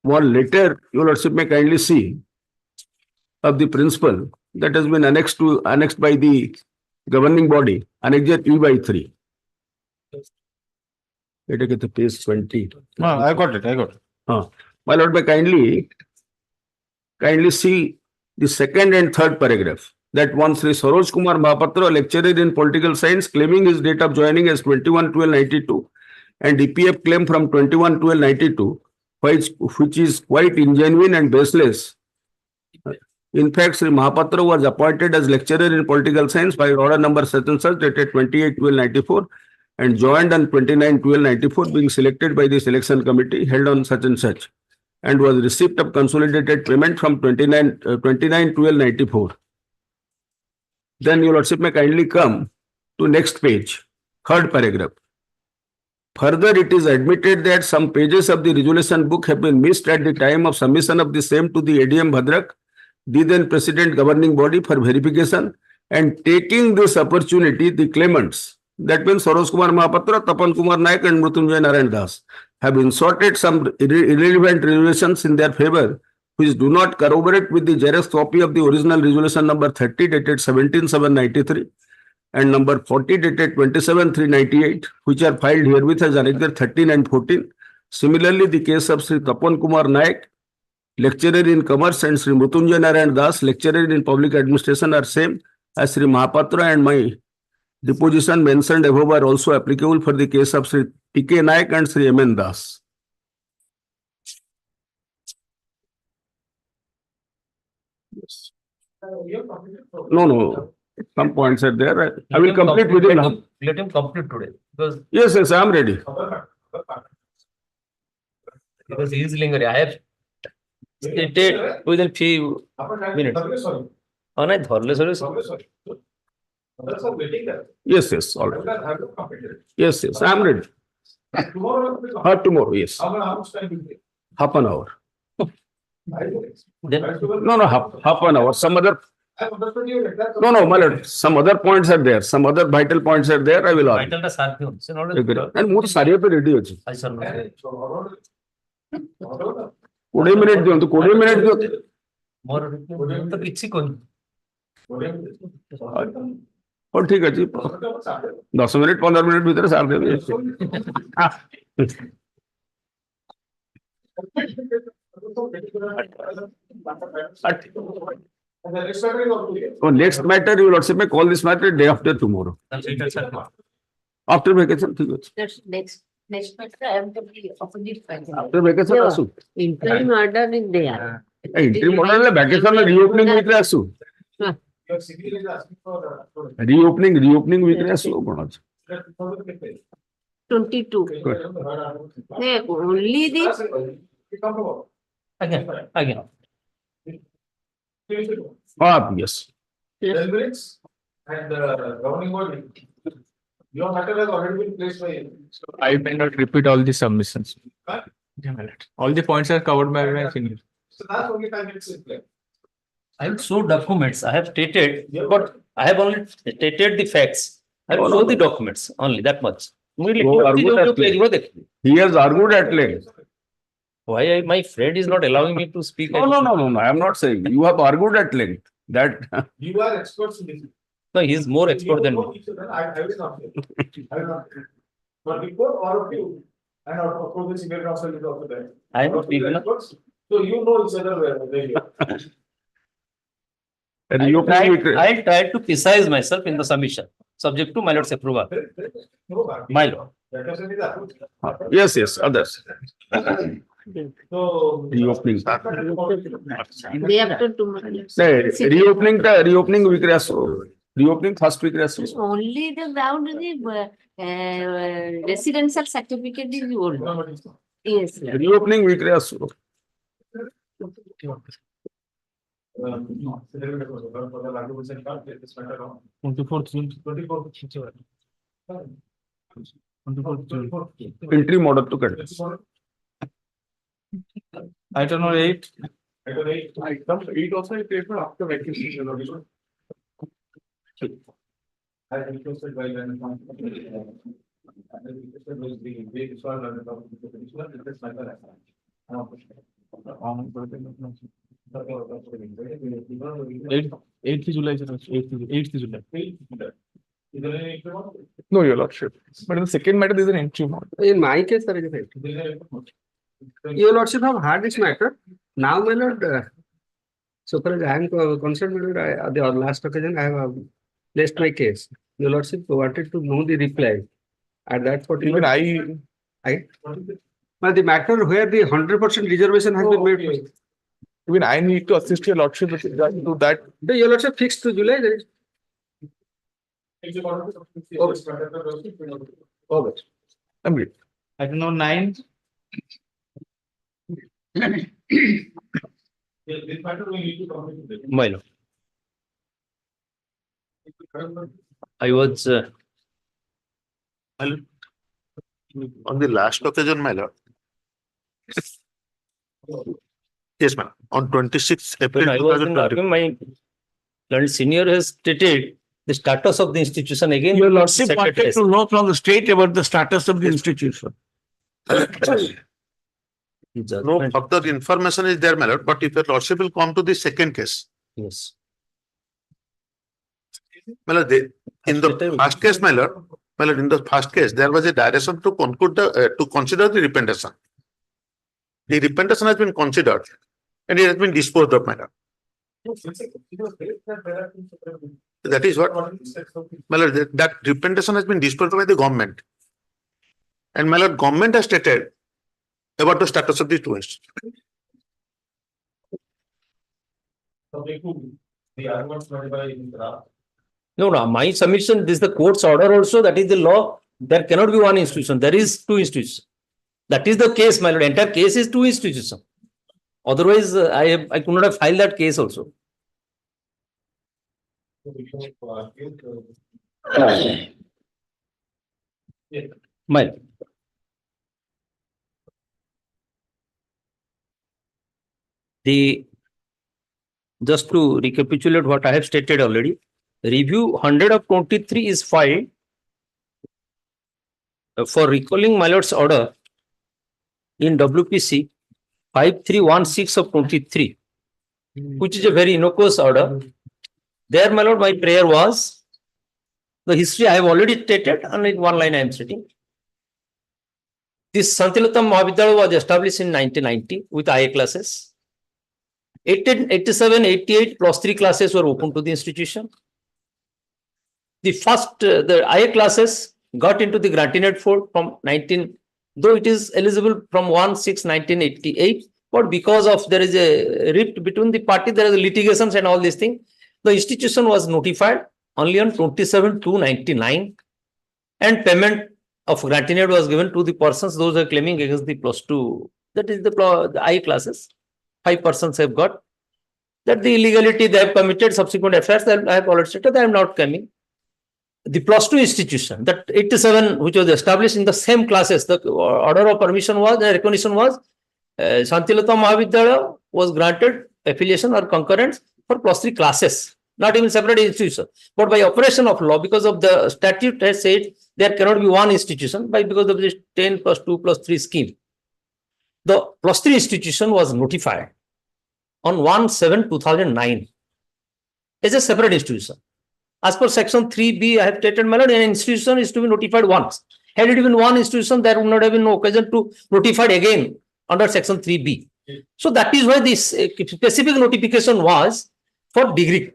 Speaker 12: one letter Your Lordship may kindly see of the principal that has been annexed by the governing body, Annexure E by 3. Let us get the page 20.
Speaker 2: I got it.
Speaker 12: My Lord may kindly see the 2nd and 3rd paragraph. That one Sri Saroj Kumar Mahapatra, lecturer in political science, claiming his date of joining as 21/12/92 and DPF claim from 21/12/92, which is quite ingenuine and baseless. In fact, Sri Mahapatra was appointed as lecturer in political science by order number such and such dated 28/12/94 and joined on 29/12/94, being selected by the selection committee held on such and such, and was receipt of consolidated payment from 29/12/94. Then your lordship may kindly come to next page, third paragraph. Further, it is admitted that some pages of the resolution book have been missed at the time of submission of the same to the ADM Bhadrak, the then president governing body, for verification, and taking this opportunity, the claimants, that means Sarosh Kumar Mahapatra, Tapan Kumar Naik and Mrutyunjay Narayan Das, have inserted some irrelevant resolutions in their favor, which do not corroborate with the Xerox copy of the original resolution number 30 dated 17/7/93 and number 40 dated 27/3/98, which are filed herewith as Annexure 13 and 14. Similarly, the case of Sri Tapan Kumar Naik, lecturer in commerce, and Sri Mrutyunjay Narayan Das, lecturer in public administration, are same as Sri Mahapatra, and my deposition mentioned above are also applicable for the case of Sri T.K. Naik and Sri M.N. Das. Yes. No. Some points are there. I will complete within.
Speaker 13: Let him complete today because
Speaker 12: Yes, I am ready.
Speaker 13: he is lingering. I have stated within few minutes. Oh, no, sorry.
Speaker 12: Yes, all right. Yes, I am ready. Tomorrow, yes. Half an hour. No, half an hour. Some other. No, my lord. Some other points are there. Some other vital points are there. I will ask.
Speaker 13: Vital sir
Speaker 12: And more sariya pe ready hochi. 20 minute diyo. To 20 minute diyo.
Speaker 13: More to kichhi koni.
Speaker 12: और ठीक है जी 10 minute 15 minute भीतर सार दे So next matter, you will also may call this matter day after tomorrow. After vacation, ठीक है.
Speaker 14: Next matter, I am to be opposite final.
Speaker 12: After vacation, asu.
Speaker 14: Interim order is there.
Speaker 12: Interim order le vacation le reopening week le asu. Reopening week le asu.
Speaker 14: 22. Only this.
Speaker 13: Again.
Speaker 12: Yes.
Speaker 5: 10 minutes and governing body. Your matter has already been placed by you.
Speaker 3: I may not repeat all the submissions. All the points are covered by my senior.
Speaker 5: So that's only 5 minutes in play.
Speaker 13: I have shown documents. I have stated, but I have only stated the facts. I have shown the documents only that much.
Speaker 12: He has argued at length.
Speaker 13: Why my friend is not allowing me to speak?
Speaker 12: No. I am not saying. You have argued at length. That
Speaker 5: You are experts in this.
Speaker 13: No, he is more expert than me.
Speaker 5: I will not say. But before all of you, and of course the senior counsel is also there.
Speaker 13: I am speaking.
Speaker 5: So you know each other where you are.
Speaker 13: I tried to precise myself in the submission, subject to my lord's approval. My lord.
Speaker 12: Yes, others.
Speaker 5: So
Speaker 12: Reopening.
Speaker 14: Day after tomorrow.
Speaker 12: Reopening week reopening first week
Speaker 14: Only the ground the residential certificate is old. Yes.
Speaker 12: Reopening week Interim order to cut.
Speaker 3: Item number 8.
Speaker 5: Item 8 also is paper after vacation. I requested by
Speaker 3: Eighth July. 8th July.
Speaker 5: No,
Speaker 3: your lordship. But in the second matter, there is an entry.
Speaker 15: In my case, there is a entry. Your lordship have heard this matter. Now, my lord, so far as I am concerned, my lord, the last occasion I have placed my case. Your lordship wanted to know the reply. At that particular, but the matter where the 100% reservation has been made.
Speaker 3: Even I need to assist your lordship to that.
Speaker 15: The your lordship fixed to July. Okay. Complete.
Speaker 11: Item number 9.
Speaker 13: My lord. I was
Speaker 16: On the last occasion, my lord. Yes, ma'am. On 26th April
Speaker 13: when I was in the
Speaker 16: 2020.
Speaker 13: argument, my learned senior has stated the status of the institution again.
Speaker 12: Your lordship
Speaker 13: set at
Speaker 12: wanted
Speaker 13: rest.
Speaker 12: to know from the state about the status of the institution.
Speaker 16: No further information is there, my lord, but if your lordship will come to the second case.
Speaker 13: Yes.
Speaker 16: My lord, in the first case, my lord, in the first case, there was a direction to conclude to consider the repentation. The repentation has been considered and it has been disposed of, my lord. That is what, my lord, that repentation has been disposed of by the government. And my lord, government has stated about the status of these two institutions.
Speaker 13: No, my submission, this is the court's order also, that is the law. There cannot be one institution, there is two institutions. That is the case, my lord. Entire case is two institutions. Otherwise, I could not have filed that case also. My lord. Just to recapitulate what I have stated already, review 100 of 23 is filed for recalling my lord's order in WPC 5316 of 23, which is a very innocuous order. There, my lord, my prayer was, the history I have already stated, and in one line I am stating. This Santilatam Mahavidyalaya was established in 1990 with IA classes. 1887, 88 plus 3 classes were open to the institution. The first, the IA classes got into the grantinate fold from 19, though it is eligible from 1/6/1988, but because of there is a rift between the party, there is litigations and all these things. The institution was notified only on 27/2/99, and payment of grantinate was given to the persons those are claiming against the +2. That is the IA classes. 5 persons have got that the illegality they have committed, subsequent affairs that I have already stated, they are not coming. The +2 institution, that 87, which was established in the same classes, the order of permission was, the recognition was, Santilata Mahavidyalaya was granted affiliation or concurrence for +3 classes, not even separate institution. But by operation of law, because of the statute has said there cannot be one institution, because of this 10 +2 +3 scheme. The +3 institution was notified on 1/7/2009 as a separate institution. As per section 3B, I have stated, my lord, an institution is to be notified once. Had it been one institution, there would not have been no occasion to notify again under section 3B. So that is why this specific notification was for degree,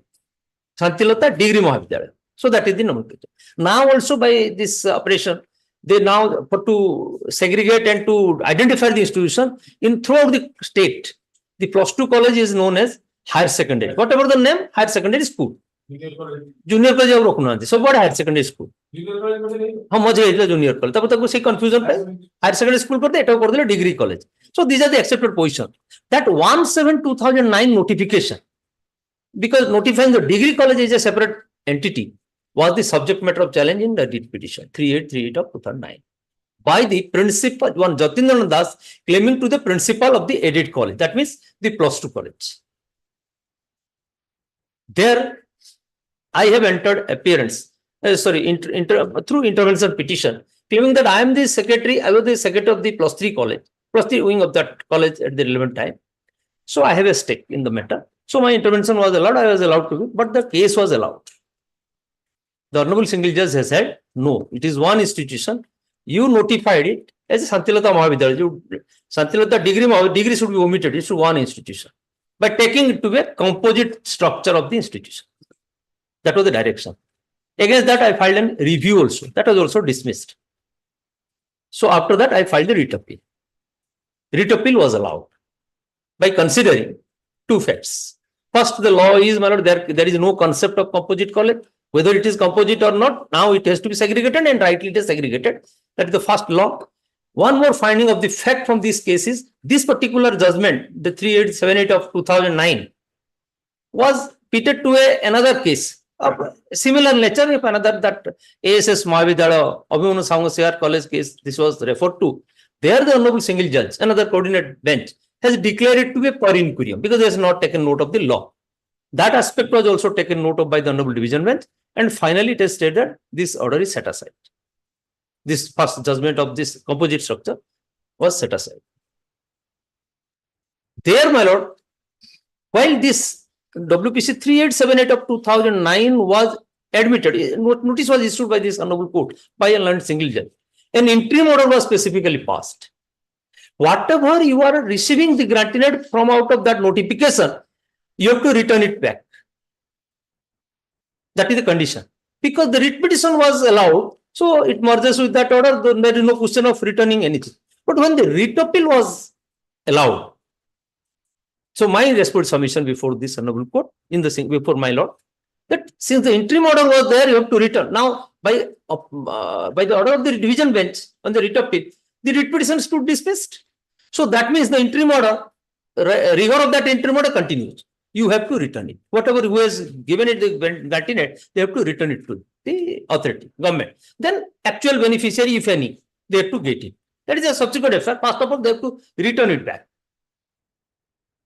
Speaker 13: Santilata Degree Mahavidyalaya. So that is the nomenclature. Now also by this operation, they now put to segregate and to identify the institution in throughout the state. The +2 college is known as higher secondary. Whatever the name, higher secondary school. Junior college अब रखना है. So what higher secondary school? हम मजे इधर junior college. तब तक वो से confusion पे higher secondary school कर दे, इटा कर दे degree college. So these are the accepted position. That 1/7/2009 notification, because notifying the degree college is a separate entity, was the subject matter of challenge in the writ petition 3838 of 2009 by the principal, one Jatindran Das, claiming to the principal of the aided college. That means the +2 college. There, I have entered appearance, through intervention petition, claiming that I am the secretary, I was the secretary of the +3 college, +3 wing of that college at the relevant time. So I have a stake in the matter. So my intervention was allowed, I was allowed to do, but the case was allowed. The Honorable Single Judge has said, no, it is one institution. You notified it as Santilata Mahavidyalaya. Santilata degree should be omitted. It should be one institution. By taking it to be a composite structure of the institution. That was the direction. Against that, I filed a review also. That was also dismissed. So after that, I filed the writ appeal. Writ appeal was allowed by considering two facts. First, the law is, my lord, there is no concept of composite college. Whether it is composite or not, now it has to be segregated and rightly it is segregated. That is the first law. One more finding of the fact from this case is this particular judgment, the 3878 of 2009, was pitted to another case of similar nature. If another that ASS Mahavidyalaya Abhimanyu Samaswar College case, this was referred to. There the Honorable Single Judge, another coordinate bench, has declared it to be a per inquirium because they has not taken note of the law. That aspect was also taken note of by the Honorable Division Bench, and finally it has stated that this order is set aside. This first judgment of this composite structure was set aside. There, my lord, while this WPC 3878 of 2009 was admitted, notice was issued by this Honorable Court by a learned single judge. An interim order was specifically passed. Whatever you are receiving the granted from out of that notification, you have to return it back. That is the condition. Because the writ petition was allowed, so it merges with that order, there is no question of returning anything. But when the writ appeal was allowed, so my response submission before this Honorable Court, in the before my lord, that since the interim order was there, you have to return. Now, by the order of the division bench on the writ appeal, the writ petition stood dismissed. So that means the interim order, rigor of that interim order continues. You have to return it. Whatever who has given it, the granted, they have to return it to the authority, government. Then actual beneficiary, if any, they have to get it. That is a subsequent affair. First of all, they have to return it back.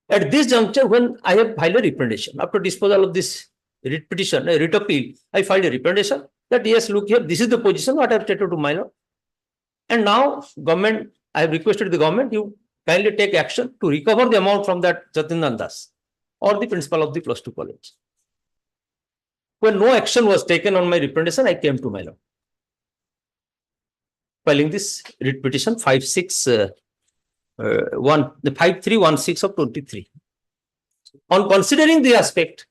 Speaker 13: At this juncture, when I have filed a representation, after disposal of this writ petition, a writ appeal, I filed a representation that yes, look here, this is the position what I have stated to my lord. And now, government, I have requested the government, you kindly take action to recover the amount from that Jatindan Das or the principal of the +2 college. When no action was taken on my representation, I came to my lord, filing this writ petition 5316 of 23. On considering the aspect,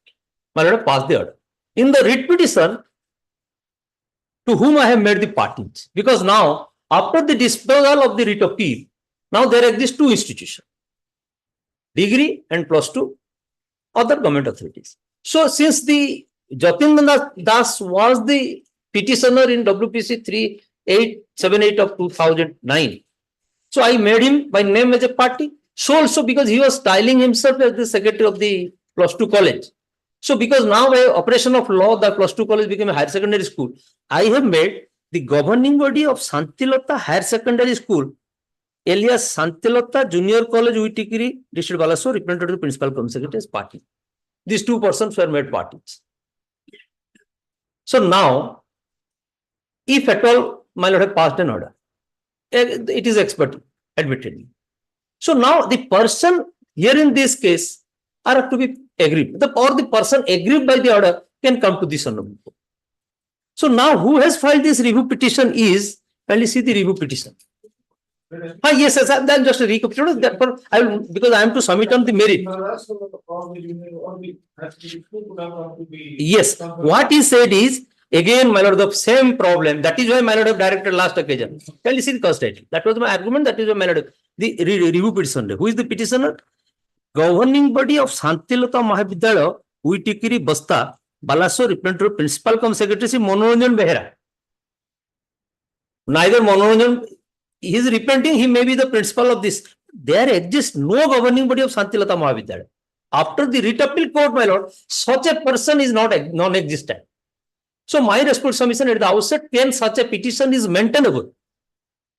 Speaker 13: my lord passed the order. In the writ petition, to whom I have made the parties, because now after the disposal of the writ appeal, now there exist two institutions, degree and +2 other government authorities. So since the Jatindan Das was the petitioner in WPC 3878 of 2009, so I made him by name as a party. So also because he was styling himself as the secretary of the +2 college. So because now by operation of law, the +2 college became a higher secondary school, I have made the governing body of Santilata Higher Secondary School, alias Santilata Junior College, Uitikiri, District Balasore, represented to the principal cum secretary as party. These two persons were made parties. So now, if at all, my lord have passed an order, it is expert, admittedly. So now the person here in this case are to be aggrieved, or the person aggrieved by the order can come to this Honorable Court. So now who has filed this review petition is, kindly see the review petition. Yes, then just a recapitulation. Therefore, I will, because I am to submit on the merit. Yes, what he said is, again, my lord, the same problem. That is why my lord have directed last occasion. Kindly see the first title. That was my argument. That is why my lord, the review petitioner. Who is the petitioner? Governing body of Santilata Mahavidyalaya, Uitikiri, Basta, Balasore, representative principal cum secretary, Manoranjan Behera. Neither Manoranjan, he is repenting, he may be the principal of this. There exists no governing body of Santilata Mahavidyalaya. After the writ appeal court, my lord, such a person is not non-existent. So my response submission at the outset, can such a petition is maintainable?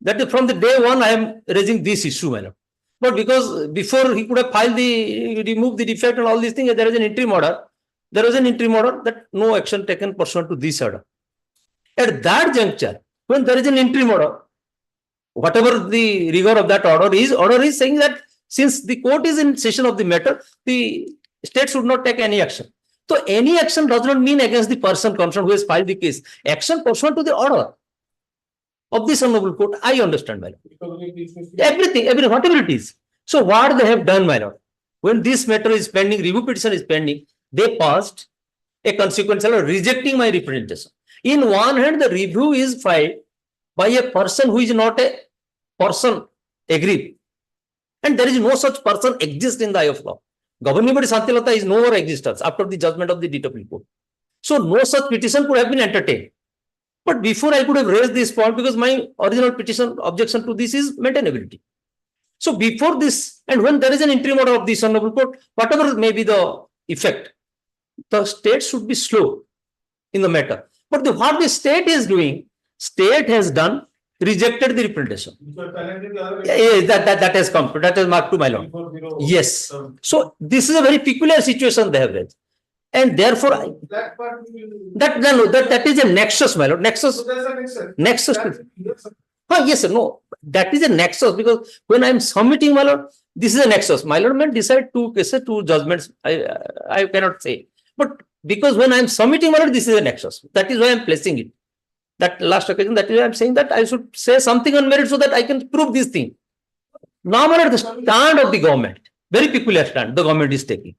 Speaker 13: That is from the day one I am raising this issue, my lord. But because before he could have filed the, remove the defect and all these things, there is an interim order. There was an interim order that no action taken pursuant to this order. At that juncture, when there is an interim order, whatever the rigor of that order is saying that since the court is in session of the matter, the state should not take any action. So any action does not mean against the person concerned who has filed the case. Action pursuant to the order of this Honorable Court, I understand, my lord. Everything, whatever it is. So what they have done, my lord, when this matter is pending, review petition is pending, they passed a consequential order rejecting my representation. In one hand, the review is filed by a person who is not a person aggrieved. And there is no such person exists in the eye of law. Governing body Santilata is no more existence after the judgment of the DW court. So no such petition could have been entertained. But before I could have raised this point, because my original petition objection to this is maintainability. So before this, and when there is an interim order of this Honorable Court, whatever may be the effect, the state should be slow in the matter. But what the state is doing, state has done, rejected the representation. That has come, that has marked to my lord. Yes. So this is a very peculiar situation they have raised. And therefore, that is a nexus, my lord. Nexus. Yes, sir. No, that is a nexus, because when I am submitting, my lord, this is a nexus. My lord may decide two cases, two judgments. I cannot say. But because when I am submitting, my lord, this is a nexus. That is why I am placing it. That last occasion, that is why I am saying that I should say something on merit so that I can prove this thing. Now, my lord, the stand of the government, very peculiar stand the government is taking.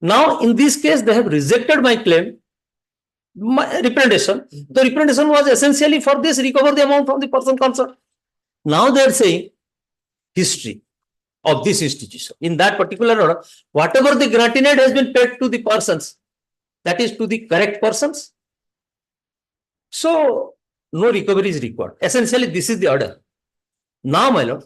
Speaker 13: Now, in this case, they have rejected my claim, my representation. The representation was essentially for this, recover the amount from the person concerned. Now they are saying history of this institution. In that particular order, whatever the grantinate has been paid to the persons, that is to the correct persons. So, no recovery is required. Essentially, this is the order. Now, my lord,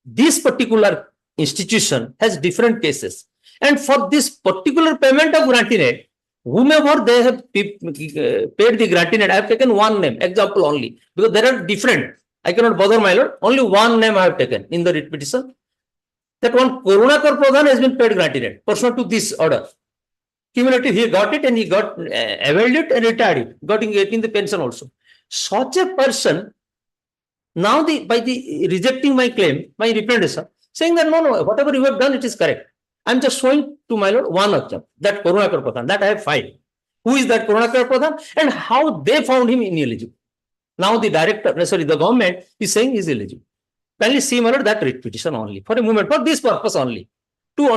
Speaker 13: this particular institution has different cases. And for this particular payment of grantinate, whomever they have paid the grantinate, I have taken one name, example only, because there are different. I cannot bother, my lord. Only one name I have taken in the writ petition. That one Karunakar Pradhan has been paid grantinate pursuant to this order. Cumulative, he got it and he got availed it and retired it, getting the pension also. Such a person, now by the rejecting my claim, my representation, saying that no, whatever you have done, it is correct. I am just showing to my lord one of them, that Karunakar Pradhan, that I have filed. Who is that Karunakar Pradhan and how they found him ineligible. Now the the government is saying he is eligible. Kindly see, my lord, that writ petition only, for a moment, for this purpose only. This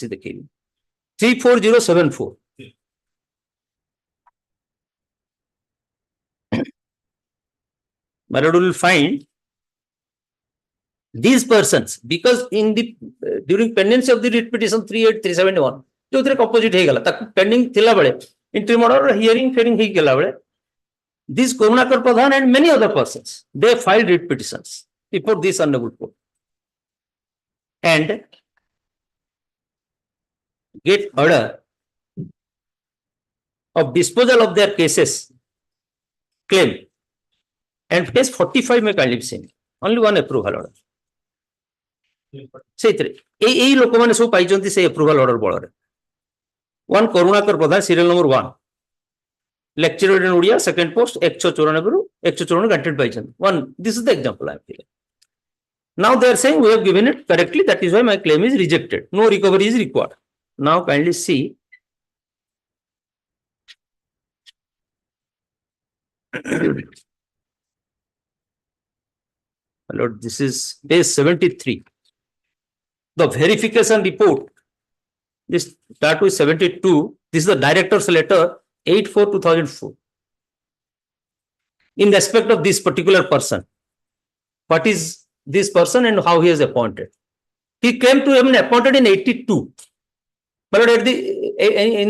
Speaker 13: is the case. 34074. My lord will find these persons, because in the during pendency of the writ petition 38371, जो तेरे opposite है गला, तक pending थिला बड़े, interim order hearing ही गला बड़े. This Karunakar Pradhan and many other persons, they filed writ petitions before this Honorable Court and get order of disposal of their cases, claim, and case 45 may kindly send only one approval order. এই ଲୋକମାନେ ସବୁ ପାଇଛନ୍ତି ସେ approval order ବଳରେ. One Karunakar Pradhan, serial number 1, lecturer in Odia, second post, 194 granted ପାଇଛନ୍ତି. One, this is the example I am feeling. Now they are saying we have given it correctly, that is why my claim is rejected. No recovery is required. Now kindly see. Lord, this is page 73. The verification report, this start with 72. This is the director's letter 8/4/2004. In respect of this particular person, what is this person and how he is appointed? He came to have been appointed in 82. But in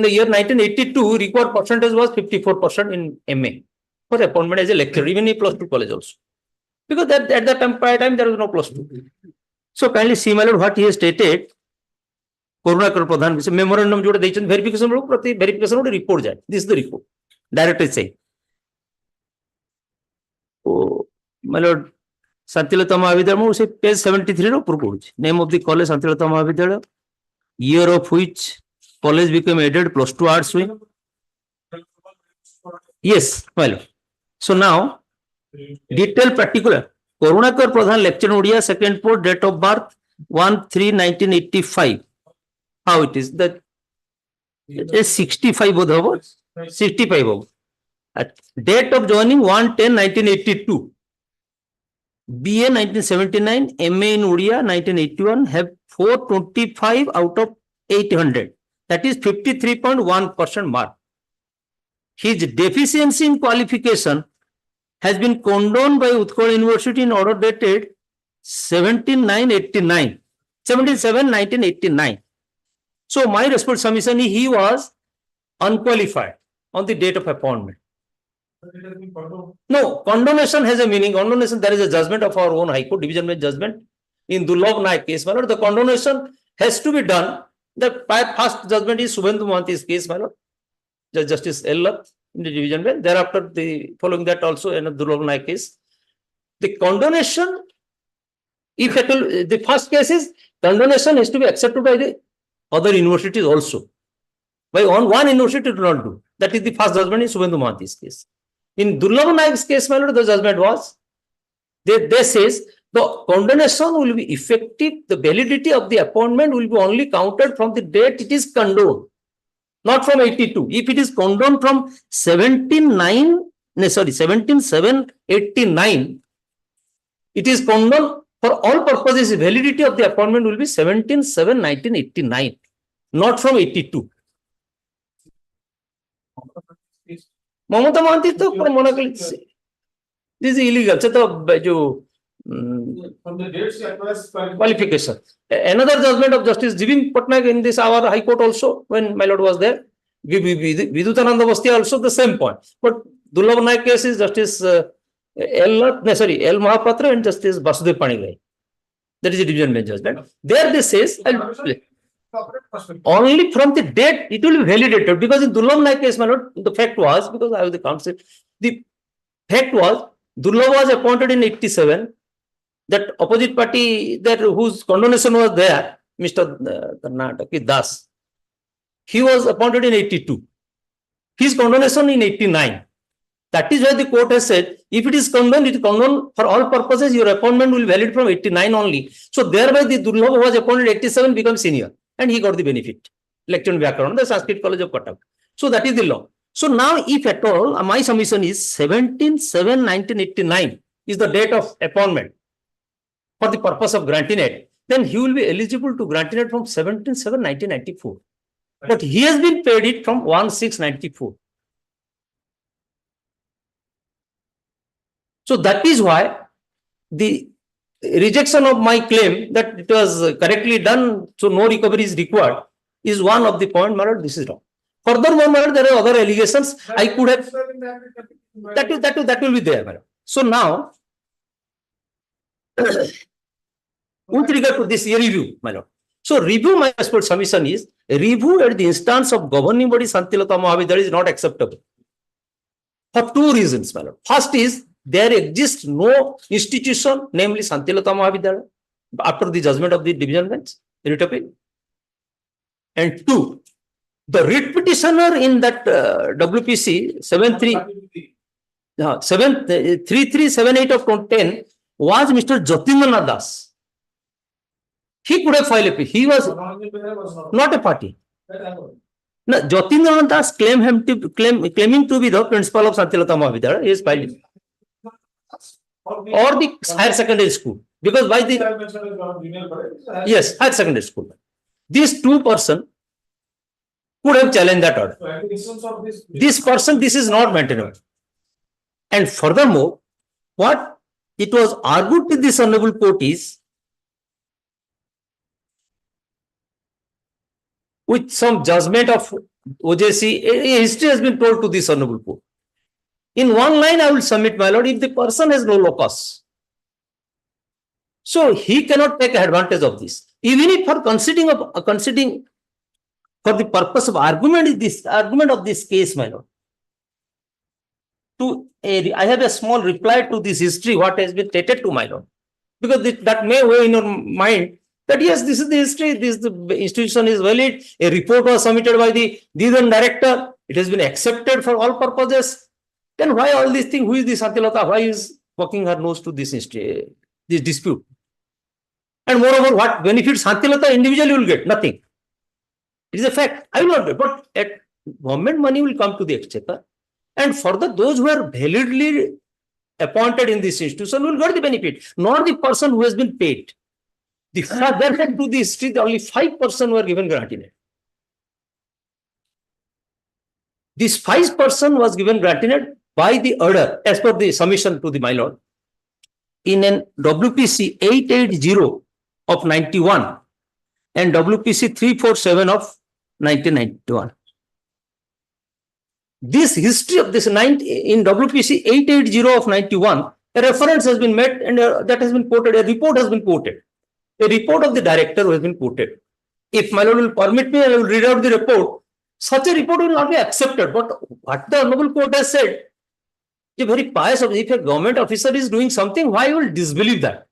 Speaker 13: the year 1982, required percentage was 54% in MA for appointment as a lecturer, even in +2 college also. Because at that time there was no +2. So kindly see, my lord, what he has stated. Karunakar Pradhan memorandum जोड़े देचन verification लोग प्रति verification लोग report जाए. This is the report. Director is saying. Oh, my lord, Santilata Mahavidyalaya उसे page 73 रो ऊपर name of the college Santilata Mahavidyalaya, year of which college became added +2 arts wing. Yes, my lord. So now, detail particular. Karunakar Pradhan, lecturer in Odia, second post, date of birth 1/3/1985. How it is that it is 65 over 65 over. Date of joining 1/10/1982. BA 1979, MA in Odia 1981, have 425 out of 800. That is 53.1% mark. His deficiency in qualification has been condoned by Utkal University in order dated 17/9/89, 17/7/1989. So my response submission is he was unqualified on the date of appointment. No, condonation has a meaning. Condonation, there is a judgment of our own High Court division bench judgment. In Dulabh Naik case, my lord, the condonation has to be done. The first judgment is Subhendu Mohanty's case, my lord. Justice L. Lath in the division bench. Thereafter, the following that also in a Dulabh Naik case. The condonation, if at all, the first case is condonation has to be accepted by the other universities also. By one university do not do. That is the first judgment in Subhendu Mohanty's case. In Dulabh Naik's case, my lord, the judgment was, they says the condonation will be effective, the validity of the appointment will be only counted from the date it is condoned, not from 82. If it is condoned from 17/7/89, it is condoned for all purposes, validity of the appointment will be 17/7/1989, not from 82. Mamata Mohanty to this is illegal. So qualification. Another judgment of Justice Jivin Patnaik in this our High Court also, when my lord was there. Vidutananda Basti also the same point. But Dulabh Naik case is Justice L. Mahapatra and Justice Basudev Panigai. That is a division bench judgment. There this says only from the date it will be validated, because in Dulabh Naik case, my lord, the fact was, because I have the concept, the fact was Dulabh was appointed in 87. That opposite party that whose condonation was there, Mr. Karnataki Das, he was appointed in 82. His condonation in 89. That is why the court has said, if it is condoned, it is condoned for all purposes, your appointment will be valid from 89 only. So thereby the Dulabh was appointed 87 becomes senior and he got the benefit. Lecture in Vyakaran, the Sanskrit College of Cuttack. So that is the law. So now if at all, my submission is 17/7/1989 is the date of appointment for the purpose of granting it, then he will be eligible to grant it from 17/7/1994. But he has been paid it from 1/6/94. So that is why the rejection of my claim that it was correctly done, so no recovery is required, is one of the point, my lord, this is wrong. Furthermore, my lord, there are other allegations I could have, that will be there, my lord. So now, with regard to this review, my lord. So review, my expert submission is, review at the instance of governing body Santilata Mahavidyalaya is not acceptable. For two reasons, my lord. First is, there exists no institution, namely Santilata Mahavidyalaya, after the judgment of the division bench, writ appeal. And two, the writ petitioner in that WPC 3378 of 2010 was Mr. Jatindranath Das. He could have filed a plea. He was not a party. No, Jatindranath Das claiming to be the principal of Santilata Mahavidyalaya. He is filed. Or the higher secondary school. Because by the yes, higher secondary school. These two persons could have challenged that order. This person, this is not maintainable. And furthermore, what it was argued with this honorable court is, with some judgment of OJC, a history has been told to this honorable court. In one line, I will submit, my lord, if the person has no locus, so he cannot take advantage of this. Even if for considering for the purpose of argument of this case, my lord, I have a small reply to this history, what has been stated to my lord, because that may weigh in your mind that yes, this is the history, the institution is valid, a report was submitted by the then director, it has been accepted for all purposes. Then why all these things? Who is this Santilata? Why is poking her nose to this history, this dispute? And moreover, what benefits Santilata individually will get? Nothing. It is a fact. I will not get, but at government money will come to the exchequer. And further, those who are validly appointed in this institution will get the benefit, not the person who has been paid. Therefore, to the history, only 5% were given grantinate. This 5% was given grantinate by the order, as per the submission to the my lord, in an WPC 880 of 91 and WPC 347 of 1991. This history of this in WPC 880 of 91, a reference has been made and that has been quoted, a report has been quoted. A report of the director who has been quoted. If my lord will permit me, I will read out the report. Such a report will not be accepted. But what the Honorable Court has said, a very pious of if a government officer is doing something, why you will disbelieve that?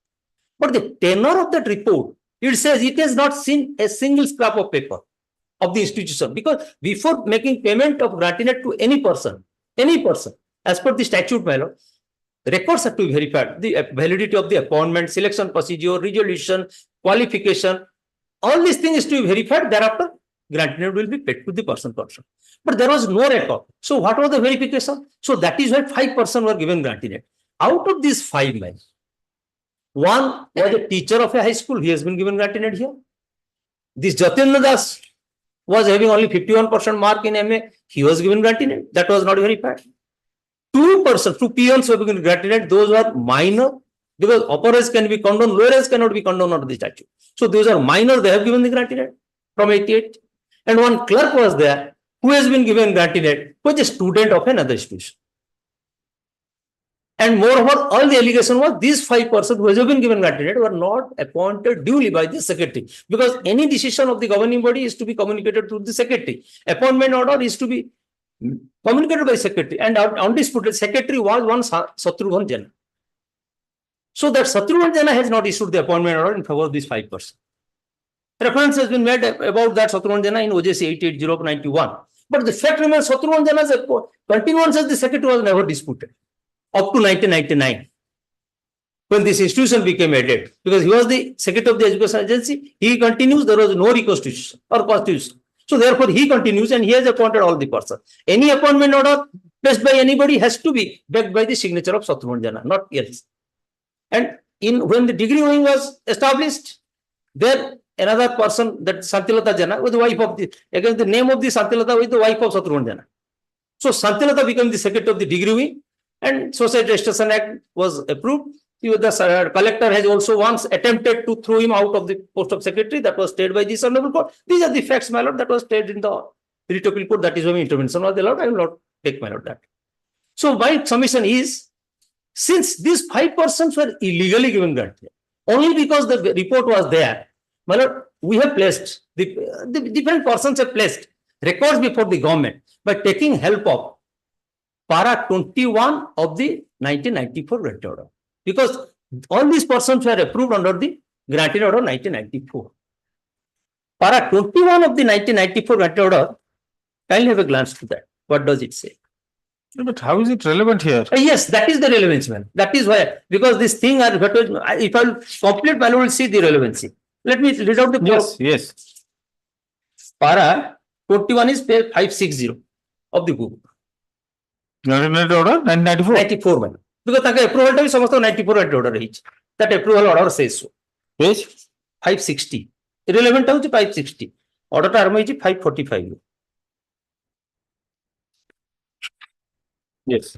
Speaker 13: But the tenor of that report, it says it has not seen a single scrap of paper of the institution, because before making payment of gratuity to any person, as per the statute, my lord, records have to be verified. The validity of the appointment, selection procedure, resolution, qualification, all these things is to be verified. Thereafter, gratuity will be paid to the person concerned. But there was no record. So what was the verification? So that is why 5% were given gratuity. Out of these 5 men, one was a teacher of a high school. He has been given gratuity here. This Jatendra Das was having only 51% mark in MA. He was given gratuity. That was not verified. 2 peons were given gratuity. Those were minor, because upper age can be condoned, lower age cannot be condoned under the statute. So those are minor. They have given the gratuity from 88. And one clerk was there who has been given gratuity, who is a student of another institution. And moreover, all the allegation was these 5% who have been given gratuity were not appointed duly by the secretary, because any decision of the governing body is to be communicated to the secretary. Appointment order is to be communicated by secretary, and undisputed secretary was one Shatrughan Jena. So that Shatrughan Jena has not issued the appointment order in favor of these 5%. Reference has been made about that Shatrughan Jena in OJC 880 of 91. But the fact remains Shatrughan Jena's continuance as the secretary was never disputed up to 1999, when this institution became added, because he was the secretary of the education agency. He continues. There was no reconstitution or constitution. So therefore, he continues and he has appointed all the persons. Any appointment order placed by anybody has to be backed by the signature of Shatrughan Jena, not else. And when the degree wing was established, then another person, that Santilata Jena, was the wife of against the name of the Santilata was the wife of Shatrughan Jena. So Santilata became the secretary of the degree wing, and Society Registration Act was approved. The collector has also once attempted to throw him out of the post of secretary. That was stayed by this Honorable Court. These are the facts, my lord, that was stayed in the writ appeal court. That is why intervention was allowed. I will not take, my lord, that. So my submission is, since these 5% were illegally given gratuity, only because the report was there, my lord, we have placed, the different persons have placed records before the government by taking help of para 21 of the 1994 gratuity order. Because all these persons were approved under the gratuity order 1994. Para 21 of the 1994 gratuity order, kindly have a glance to that. What does it say?
Speaker 2: But how is it relevant here?
Speaker 13: Yes, that is the relevance, man. That is why, because this thing, if I will complete, I will see the relevancy. Let me read out the
Speaker 2: Yes.
Speaker 13: Para 21 is page 560 of the book.
Speaker 2: Gratuity order 1994.
Speaker 13: 94 man. Because the approval time is almost 94 at order each. That approval order says so.
Speaker 2: Page
Speaker 13: 560. Irrelevant house 560. Order term is 545.
Speaker 2: Yes.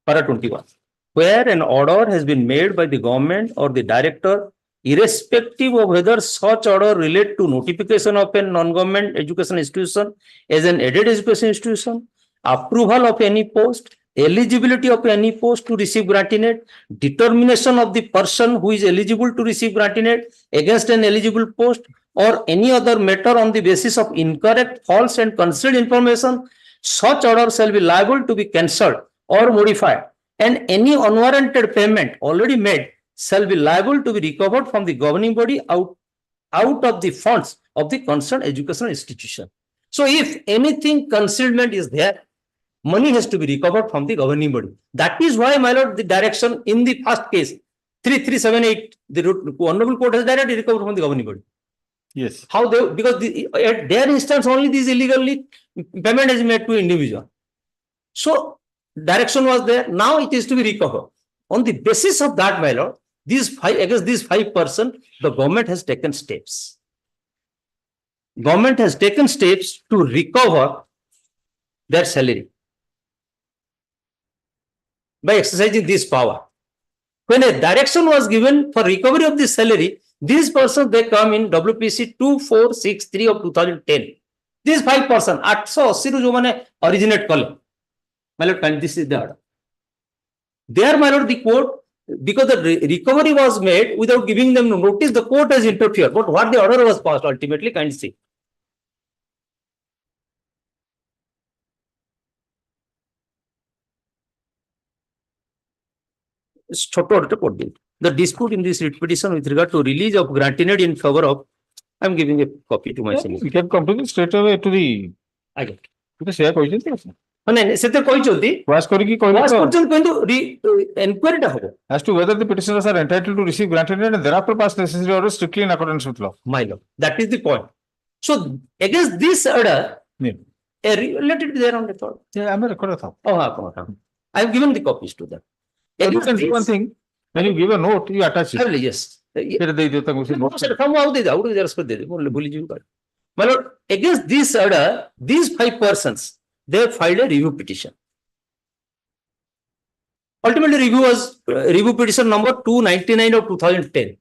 Speaker 13: Para 21. Where an order has been made by the government or the director, irrespective of whether such order relate to notification of a non-government education institution as an aided education institution, approval of any post, eligibility of any post to receive gratuity, determination of the person who is eligible to receive gratuity against an eligible post, or any other matter on the basis of incorrect, false and concealed information, such order shall be liable to be cancelled or modified, and any unwarranted payment already made shall be liable to be recovered from the governing body out of the funds of the concerned educational institution. So if anything concealment is there, money has to be recovered from the governing body. That is why, my lord, the direction in the first case, 3378, the Honorable Court has directly recovered from the governing body.
Speaker 2: Yes.
Speaker 13: How they, because at their instance only this illegally payment is made to individual. So direction was there. Now it is to be recovered. On the basis of that, my lord, against these 5%, the government has taken steps. Government has taken steps to recover their salary by exercising this power. When a direction was given for recovery of the salary, these persons, they come in WPC 2463 of 2010. These 5%, 880 ରୁ ଯୋଉମାନେ originate କଲେ, my lord, this is the order. There, my lord, the court, because the recovery was made without giving them notice, the court has interfered. But what the order was passed ultimately, kindly see. The dispute in this writ petition with regard to release of grantinate in favor of, I am giving a copy to my senior.
Speaker 2: You can come to the straight away to the.
Speaker 13: I get.
Speaker 2: To the share question.
Speaker 13: ସେଥିରେ କହିଛନ୍ତି
Speaker 2: Was କରିକି କହିଲେ
Speaker 13: was
Speaker 2: ତ
Speaker 13: କରିଛନ୍ତି କିନ୍ତୁ enquiry ଟା ହବ
Speaker 2: as to whether the petitioners are entitled to receive granted and thereafter pass necessary orders strictly in accordance with law.
Speaker 13: my lord, that is the point. So against this order,
Speaker 2: Yeah.
Speaker 13: let it be there on record.
Speaker 2: Yeah, I'm a record of.
Speaker 13: Oh, I have given the copies to them.
Speaker 2: You can do one thing. When you give a note, you attach it.
Speaker 13: I will, yes.
Speaker 2: फिर दे देता हूँ उसे note.
Speaker 13: My lord, against this order, these 5 persons, they have filed a review petition. Ultimately, review petition number 299 of 2010.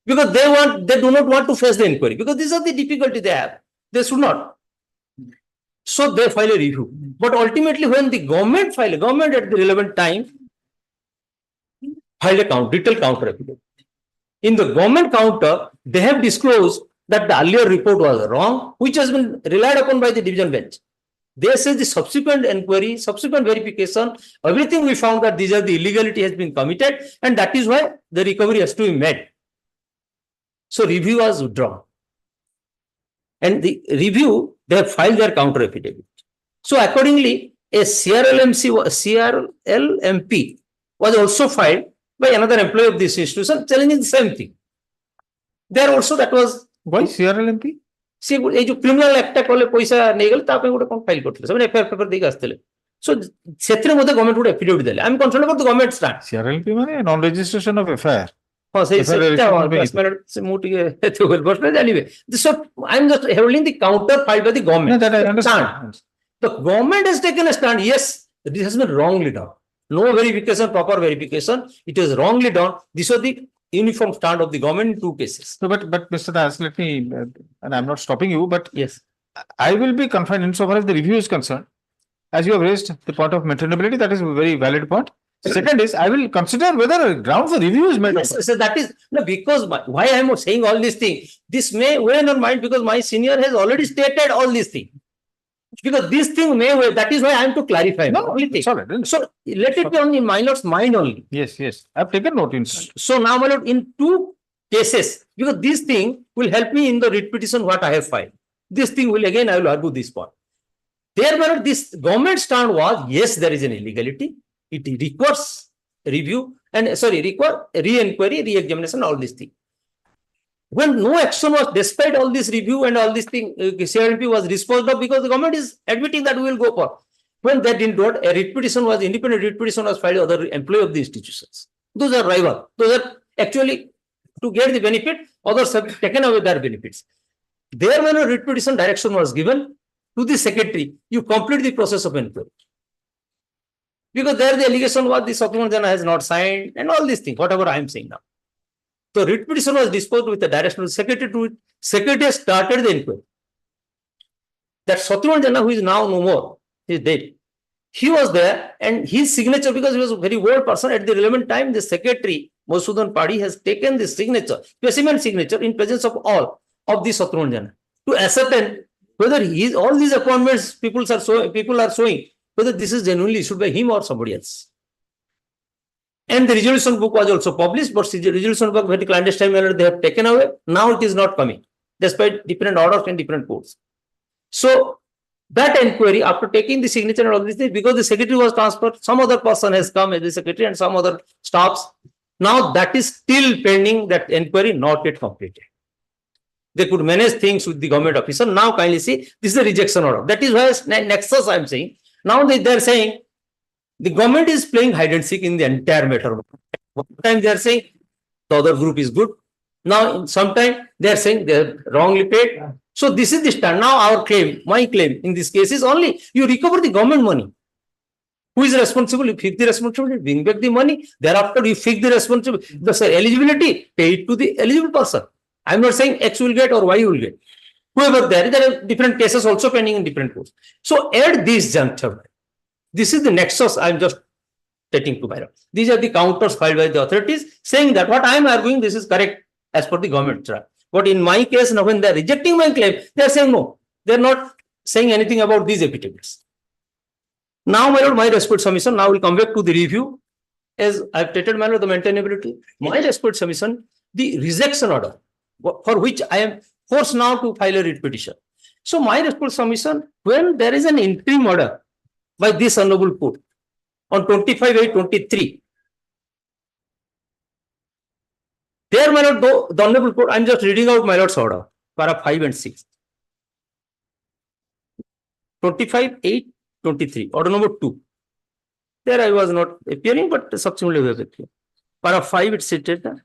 Speaker 13: Because they do not want to face the inquiry. Because these are the difficulty they have. They should not. So they file a review. But ultimately, when the government at the relevant time, filed a detailed counter affidavit. In the government counter, they have disclosed that the earlier report was wrong, which has been relied upon by the division bench. They say the subsequent inquiry, subsequent verification, everything we found that these are the illegality has been committed, and that is why the recovery has to be made. So review was withdrawn. And the review, they have filed their counter affidavit. So accordingly, a CRLMP was also filed by another employee of this institution, challenging the same thing. There also that was.
Speaker 2: Why CRLMP?
Speaker 13: See, a criminal act kale paisa negal ta apne gote kon file kortile semane FIR paper deiki astile. So setre mode government would affidavit dele. I am concerned about the government stand.
Speaker 2: CRLP mane non registration of FIR.
Speaker 13: Oh, say so I am just holding the counter filed by the government.
Speaker 2: No, that I understand.
Speaker 13: The government has taken a stand. Yes, this has been wrongly done. No verification, proper verification. It is wrongly done. These are the uniform stand of the government in 2 cases.
Speaker 2: So, but Mr. Das, let me, and I'm not stopping you, but
Speaker 13: yes,
Speaker 2: I will be confined insofar as the review is concerned. As you have raised the point of maintainability, that is a very valid point. Second is, I will consider whether a ground for review is made.
Speaker 13: Yes, so that is no, because why I am saying all these things. This may weigh in your mind because my senior has already stated all these things. Because this thing may weigh, that is why I am to clarify.
Speaker 2: No, it's all right.
Speaker 13: So let it be on the my lord's mind only.
Speaker 2: Yes, yes. I've taken note in.
Speaker 13: So now, my lord, in 2 cases, because this thing will help me in the writ petition what I have filed. This thing will again, I will argue this point. There, my lord, this government stand was, yes, there is an illegality. It requires review and require re-inquiry, re-examination, all these things. When no action was, despite all this review and all this thing, CRLP was disposed of because the government is admitting that we will go for. When that didn't do it, a writ petition was, independent writ petition was filed by other employee of the institutions. Those are rival. Those are actually to get the benefit, others have taken away their benefits. There, when a writ petition direction was given to the secretary, you complete the process of inquiry. Because there the allegation was the Satyamurthy Jana has not signed and all these things, whatever I am saying now. So writ petition was disposed with the direction of the secretary to it. Secretary has started the inquiry. That Satyamurthy Jana, who is now no more, he is dead. He was there and his signature, because he was a very old person, at the relevant time, the secretary, Madhusudan Padi, has taken the signature, specimen signature in presence of all of the Satyamurthy Jana to ascertain whether all these appointments people are showing, whether this is genuinely issued by him or somebody else. And the resolution book was also published, but the resolution book very clandestine manner they have taken away. Now it is not coming, despite different orders and different courts. So that inquiry, after taking the signature and all these things, because the secretary was transferred, some other person has come as the secretary and some other staffs. Now that is still pending, that inquiry not yet completed. They could manage things with the government officer. Now kindly see, this is a rejection order. That is why nexus I am saying. Now they are saying the government is playing hide and seek in the entire matter. One time they are saying the other group is good. Now sometime they are saying they are wrongly paid. So this is the stand. Now our claim, my claim in this case is only you recover the government money. Who is responsible? You fix the responsibility, bring back the money. Thereafter you fix the responsibility. The eligibility, pay it to the eligible person. I am not saying X will get or Y will get. whoever there are different cases also pending in different courts. So at this juncture, this is the nexus I'm just stating to my lord. These are the counters filed by the authorities saying that what I am arguing, this is correct as per the government draft. But in my case, now when they are rejecting my claim, they are saying no, they are not saying anything about these affidavits. Now, my lord, my respect submission, now we come back to the review. As I have stated, my lord, the maintainability. My respect submission, the rejection order, for which I am forced now to file a writ petition. So, my respect submission, when there is an interim order by this honorable court on 25/8/23, there, my lord, the honorable court, I am just reading out my lord's order, para 5 and 6. 25/8/23, order number 2. There I was not appearing, but subsequently we have appeared. Para 5, it stated that.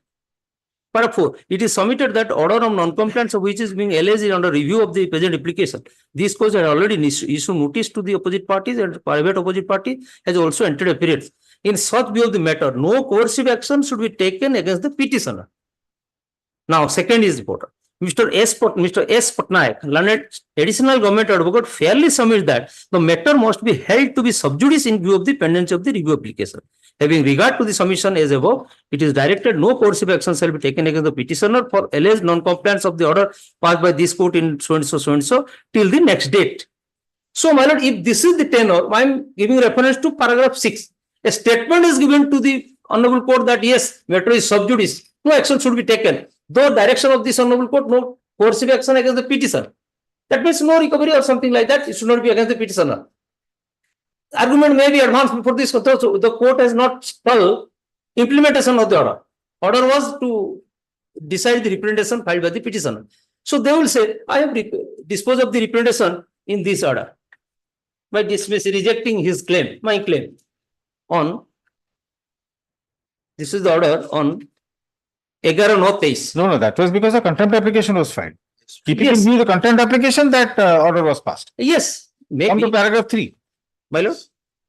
Speaker 13: Para 4, it is submitted that order of non-compliance of which is being alleged under review of the present application. This court had already issued notice to the opposite parties, and private opposite party has also entered appearance. In such view of the matter, no coercive action should be taken against the petitioner. Now, second is reporter. Mr. S. Patnaik, learned additional government advocate, fairly submits that the matter must be held to be sub judice in view of the pendency of the review application. Having regard to the submission as above, it is directed no coercive action shall be taken against the petitioner for alleged non-compliance of the order passed by this court in so and so till the next date. So, my lord, if this is the tenor, I am giving reference to paragraph 6. A statement is given to the honorable court that yes, matter is sub judice, no action should be taken. Though direction of this honorable court, no coercive action against the petitioner. That means no recovery or something like that. It should not be against the petitioner. Argument may be advanced before this. So the court has not stalled implementation of the order. Order was to decide the representation filed by the petitioner. So they will say, I have disposed of the representation in this order by rejecting his claim, my claim on. This is the order on 11/9/23.
Speaker 2: No, that was because the contempt application was filed. Keeping
Speaker 13: Yes.
Speaker 2: in view the contempt application, that order was passed.
Speaker 13: Yes, maybe.
Speaker 2: Come to paragraph 3.
Speaker 13: My lord.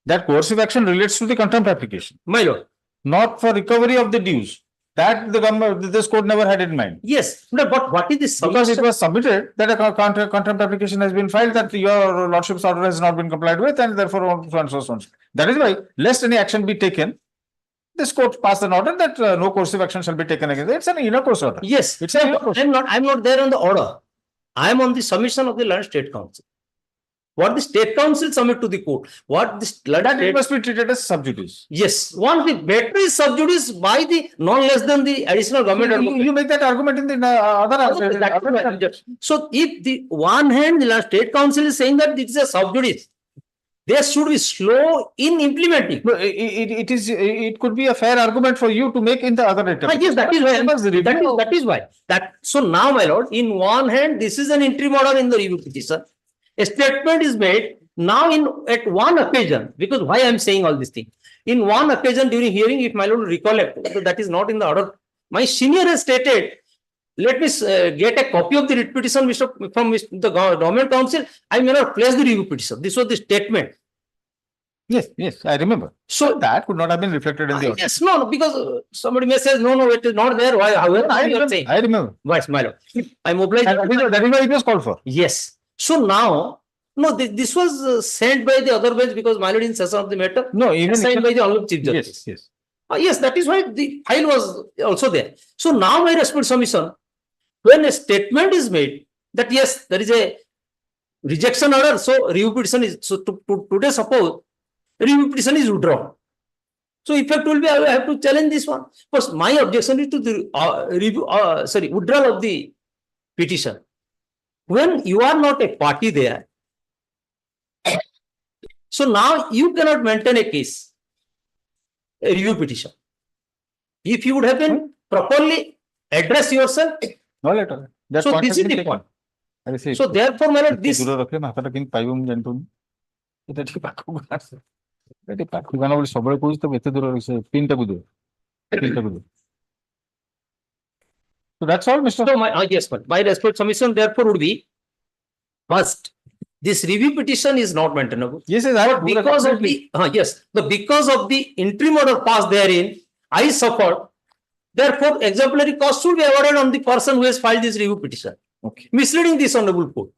Speaker 2: That coercive action relates to the contempt application.
Speaker 13: My lord.
Speaker 2: Not for recovery of the dues. That the government, this court never had in mind.
Speaker 13: Yes, no, but what is this?
Speaker 2: Because it was submitted that a contempt application has been filed, that your lordship's order has not been complied with, and therefore so and so so on. That is why, lest any action be taken, this court passed an order that no coercive action shall be taken against it. It's an inner course order.
Speaker 13: Yes,
Speaker 2: It's an inner course.
Speaker 13: I'm not there on the order. I am on the submission of the Land State Council. What the State Council submit to the court? What this
Speaker 2: That it must be treated as sub judice.
Speaker 13: Yes, once the matter is sub judice by the non less than the additional government.
Speaker 2: You make that argument in the other.
Speaker 13: So if the one hand the State Council is saying that this is a sub judice, they should be slow in implementing.
Speaker 2: No, it could be a fair argument for you to make in the other attempt.
Speaker 13: Yes, that is why. So now, my lord, in one hand, this is an interim order in the review petition. A statement is made now at one occasion, because why I am saying all this thing. In one occasion during hearing, if my lord recollect, that is not in the order. My senior has stated, let me get a copy of the writ petition from the government council. I may not place the review petition. This was the statement.
Speaker 2: Yes, I remember.
Speaker 13: So
Speaker 2: that could not have been reflected in the order.
Speaker 13: Yes, no, because somebody may say, no, it is not there. Why? However,
Speaker 2: I remember.
Speaker 13: Yes, my lord. I mobilized.
Speaker 2: That is why it was called for.
Speaker 13: Yes. So now, no, this was sent by the other bench because my lord in session of the matter.
Speaker 2: No, even
Speaker 13: signed by the Honorable Chief Justice.
Speaker 2: Yes.
Speaker 13: Yes, that is why the file was also there. So now my response submission, when a statement is made that yes, there is a rejection order, so review petition is, so today suppose review petition is withdrawn. So effect will be, I have to challenge this one. But my objection is to the withdrawal of the petition. When you are not a party there, so now you cannot maintain a case, a review petition. If you would have been properly address yourself.
Speaker 2: No letter.
Speaker 13: So this is the point. So therefore, my lord, this.
Speaker 2: So that's all, Mr.
Speaker 13: So yes, my respect submission therefore would be first, this review petition is not maintainable.
Speaker 2: Yes,
Speaker 13: because of the because of the interim order passed therein, I suffered. Therefore, exemplary cost should be awarded on the person who has filed this review petition.
Speaker 2: Okay.
Speaker 13: misleading this honorable court.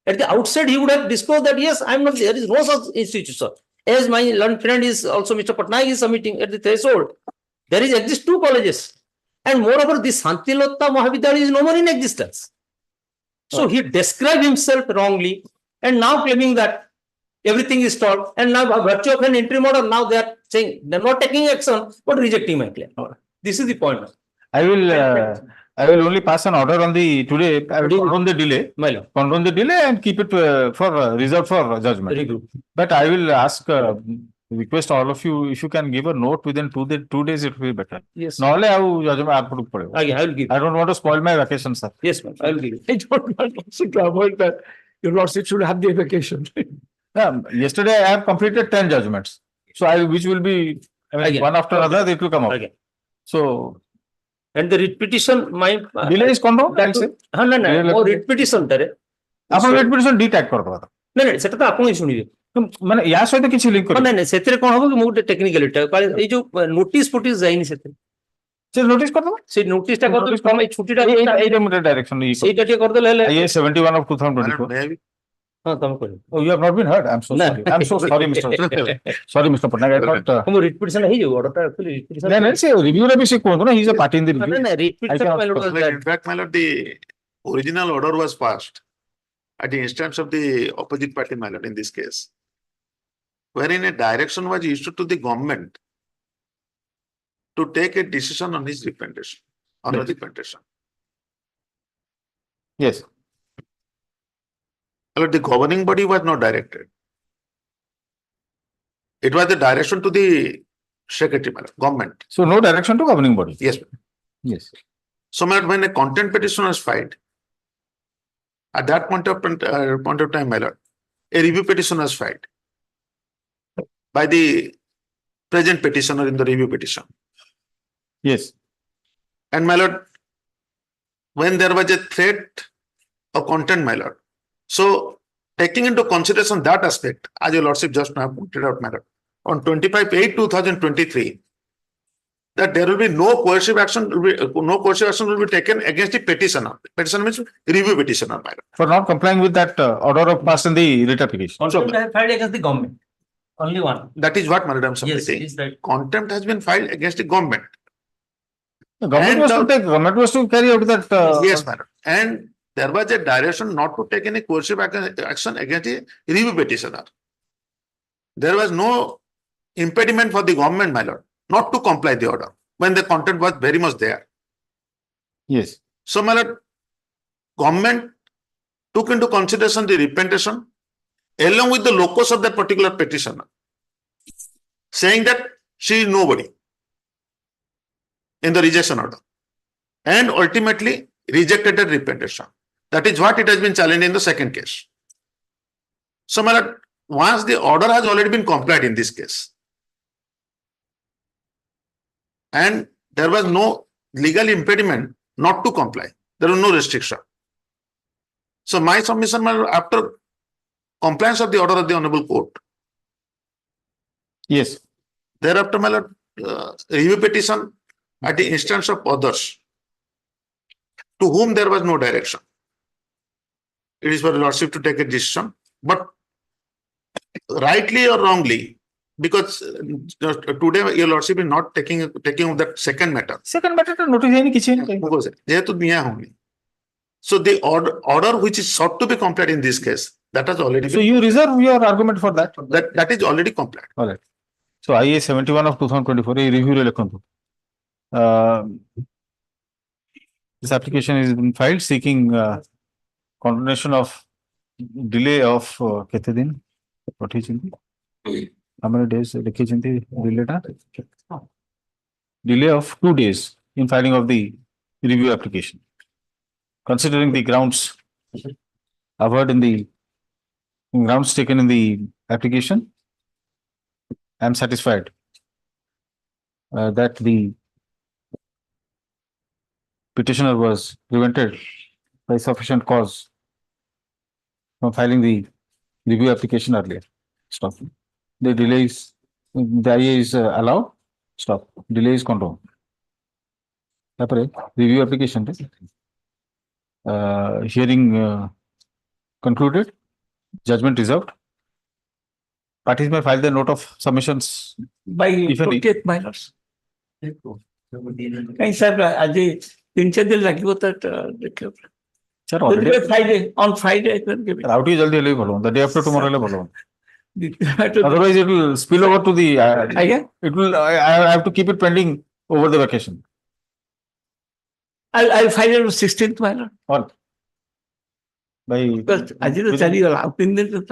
Speaker 13: At the outset, he would have disclosed that, yes, I am not, there is no such institution. As my learned friend is also Mr. Patnaik is submitting at the threshold, there exist 2 colleges. And moreover, this Santilotta Mahavidyalaya is no more in existence. So he described himself wrongly and now claiming that everything is stopped. And now by virtue of an interim order, now they are saying they are not taking action, but rejecting my claim. This is the point.
Speaker 2: I will only pass an order on the today. I will condone the delay. Condone the delay and keep it for reserved for judgment.
Speaker 13: Very good.
Speaker 2: But I will ask, request all of you, if you can give a note within 2 days, it will be better.
Speaker 13: Yes.
Speaker 2: No, I will give. I don't want to spoil my vacation, sir.
Speaker 13: Yes, ma'am. I will give.
Speaker 15: I don't want also to avoid that. Your lordship should have the vacation.
Speaker 2: Yesterday I have completed 10 judgments. So which will be, one after another, it will come up. So.
Speaker 13: And the writ petition, my
Speaker 2: delay is condoned.
Speaker 13: No, writ petition tare.
Speaker 2: ଆପଣ writ petition detach କରିଦେବା।
Speaker 13: ନାଇଁ ସେଟା ତ ଆପଣ ହିଁ ଶୁଣିବେ।
Speaker 2: ମାନେ ୟା ସହିତ କିଛି ଲିଙ୍କ କରିବ।
Speaker 13: ନାଇଁ ସେଥିରେ କଣ ହବ କି ମୁଁ ଗୋଟେ ଟେକ୍ନିକାଲିଟି ଏଇ ଯୋଉ ନୋଟିସ୍ ଫୋଟିସ୍ ଯାଇନି ସେଥିରେ।
Speaker 2: ସେ ନୋଟିସ୍ କରିଦେବା।
Speaker 13: ସେ ନୋଟିସ୍ ଟା କରିଦେବି ତମେ ଏଇ ଛୁଟିଟା
Speaker 2: ଏଇଟା ମୁଁ ଡାଇରେକ୍ସନ
Speaker 13: ସେଇଟା ଟିକେ କରିଦେଲେ ହେଲେ
Speaker 2: IA 71 of 2024।
Speaker 13: ହଁ ତମେ କହିବ।
Speaker 2: Oh, you have not been heard. I'm so sorry. I'm so sorry, Mr. Sorry, Mr. Patnaik. I thought.
Speaker 13: ମୁଁ writ petition ହେଇଯିବ ଅର୍ଡରଟା actually writ petition।
Speaker 2: ନାଇଁ ସେ review ରେ ବି ସେ କୁହନ୍ତୁ ନା, he is a party in the review।
Speaker 13: ନାଇଁ writ petition my lord was that।
Speaker 16: In fact, my lord, the original order was passed at the instance of the opposite party, my lord, in this case, wherein a direction was issued to the government to take a decision on his representation, on the representation.
Speaker 2: Yes.
Speaker 16: Well, the governing body was not directed. It was the direction to the secretary, my lord, government.
Speaker 2: So no direction to governing body.
Speaker 16: Yes.
Speaker 2: Yes.
Speaker 16: So, my lord, when a content petition was filed, at that point of time, my lord, a review petition was filed by the present petitioner in the review petition.
Speaker 2: Yes.
Speaker 16: And my lord, when there was a threat of content, my lord, so taking into consideration that aspect, as your lordship just now pointed out, my lord, on 25/8/2023, that there will be no coercive action will be taken against the petitioner. Petitioner means review petitioner, my lord.
Speaker 2: For not complying with that order of passing the writ application.
Speaker 13: Contempt has filed against the government. Only one.
Speaker 16: That is what, my lord, I am submitting.
Speaker 13: Yes, is that
Speaker 16: Contempt has been filed against the government.
Speaker 2: The government was to carry out that.
Speaker 16: Yes, madam. And there was a direction not to take any coercive action against a review petitioner. There was no impediment for the government, my lord, not to comply the order when the content was very much there.
Speaker 2: Yes.
Speaker 16: So, my lord, government took into consideration the representation along with the locus of that particular petitioner, saying that she is nobody in the rejection order, and ultimately rejected that representation. That is what it has been challenged in the second case. So, my lord, once the order has already been complied in this case, and there was no legal impediment not to comply, there was no restriction. So, my submission, my lord, after compliance of the order of the Honorable Court,
Speaker 2: yes,
Speaker 16: thereafter, my lord, review petition at the instance of others to whom there was no direction. It is for the lordship to take a decision, but rightly or wrongly, because today your lordship is not taking of that second matter.
Speaker 2: Second matter to notice any kitchen.
Speaker 16: So the order which is sought to be complied in this case, that has already
Speaker 2: So
Speaker 16: been,
Speaker 2: you reserve your argument for that.
Speaker 16: that is already complied.
Speaker 2: All right. So IA 71 of 2024 a review lekhantu. This application is been filed seeking continuation of delay of kete din pathichinti. How many days lekichinti delay ta? Delay of 2 days in filing of the review application. Considering the grounds averred in the grounds taken in the application, I am satisfied that the petitioner was prevented by sufficient cause from filing the review application earlier. Stop. The delays, the IA is allowed. Stop. Delay is condoned. Review application. Hearing concluded, judgment reserved. Parties may file the note of submissions.
Speaker 15: By
Speaker 2: If any.
Speaker 15: 20th, my lords. Kahin sir, aji 3-4 दिन लगी होता देखिए.
Speaker 2: Sir, already.
Speaker 15: Friday, on Friday I can give it.
Speaker 2: Rowdy jaldi le bolo. The day after tomorrow le bolo. Otherwise, it will spill over to the. It will. I have to keep it pending over the vacation.
Speaker 15: I'll file it on 16th, my lord.
Speaker 2: All. By.
Speaker 15: ଆଜି ତ ଚାଲିଗଲା ଆଉ 3 ଦିନ ତ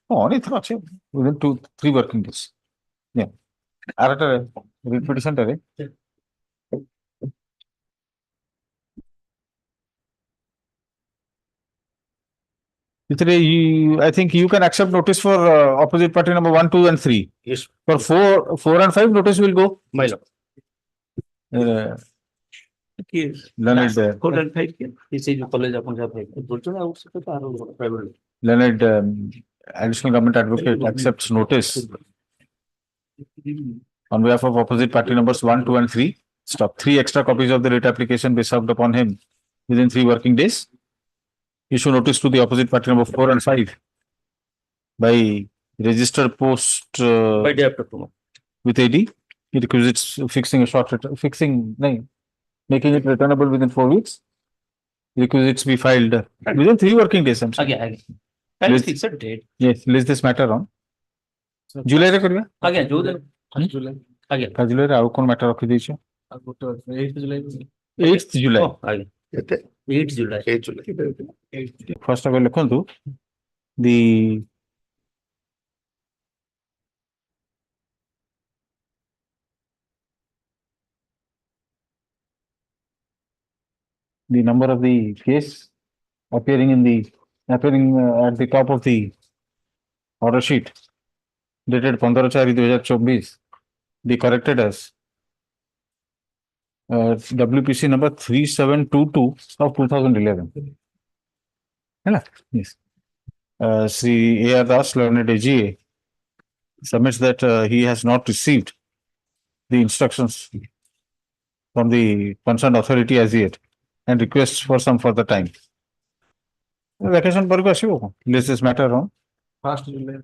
Speaker 2: only within 2-3 working days. Yeah. Arata repetition tere. I think you can accept notice for opposite party number 1, 2, and 3.
Speaker 13: Yes.
Speaker 2: For 4 and 5, notice will go.
Speaker 13: My lord.
Speaker 2: Leonard,
Speaker 15: 4 and 5 के.
Speaker 13: This is college upon private.
Speaker 2: Leonard, additional government advocate accepts notice on behalf of opposite party numbers 1, 2, and 3. Stop. 3 extra copies of the writ application be served upon him within 3 working days. Issue notice to the opposite party number 4 and 5 by registered post
Speaker 13: By day after tomorrow.
Speaker 2: with AD. It requisites fixing a short making it returnable within 4 weeks. Requisites be filed within 3 working days. I'm sorry.
Speaker 13: Again. Can fix a date.
Speaker 2: Yes, list this matter on. July re kariya.
Speaker 13: Again, July. Again.
Speaker 2: July re aru kon matter rakhi dechu.
Speaker 13: 8th July.
Speaker 2: 8th July.
Speaker 13: Oh, again. 8th July.
Speaker 16: 8 July.
Speaker 2: First of all, lekhantu the number of the case appearing at the top of the order sheet dated 15/4/2024 be corrected as WPC number 3722 of 2011. Yes. Sri A.R. Das, Learned AGA, submits that he has not received the instructions from the concerned authority as yet and requests for some further time. Vacation पर को आशिबो. List this matter on
Speaker 15: 1st July.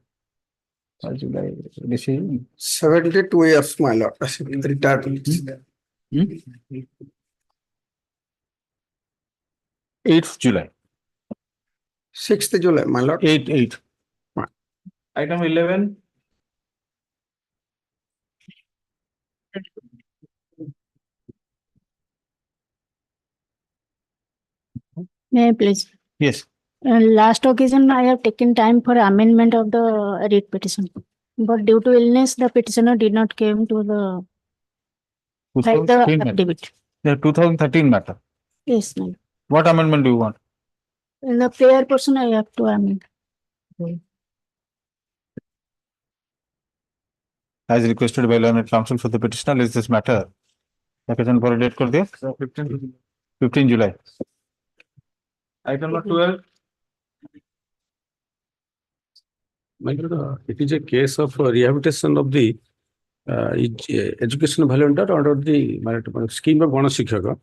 Speaker 2: July. Decision.
Speaker 15: 72 years, my lord. Retired.
Speaker 2: 8th July.
Speaker 15: 6th July, my lord.
Speaker 2: 8.
Speaker 15: Item 11.
Speaker 4: May I please?
Speaker 2: Yes.
Speaker 4: Last occasion, I have taken time for amendment of the writ petition. But due to illness, the petitioner did not came to the
Speaker 2: 2013 matter.
Speaker 4: affidavit.
Speaker 2: The 2013 matter.
Speaker 4: Yes, ma'am.
Speaker 2: What amendment do you want?
Speaker 4: In the prayer portion, I have to amend.
Speaker 2: As requested by learned counsel for the petitioner, is this matter vacation for a date कर दिया? 15 July.
Speaker 15: Item number 12. It is a case of rehabilitation of the education volunteer under the scheme of Gana Shikshaka.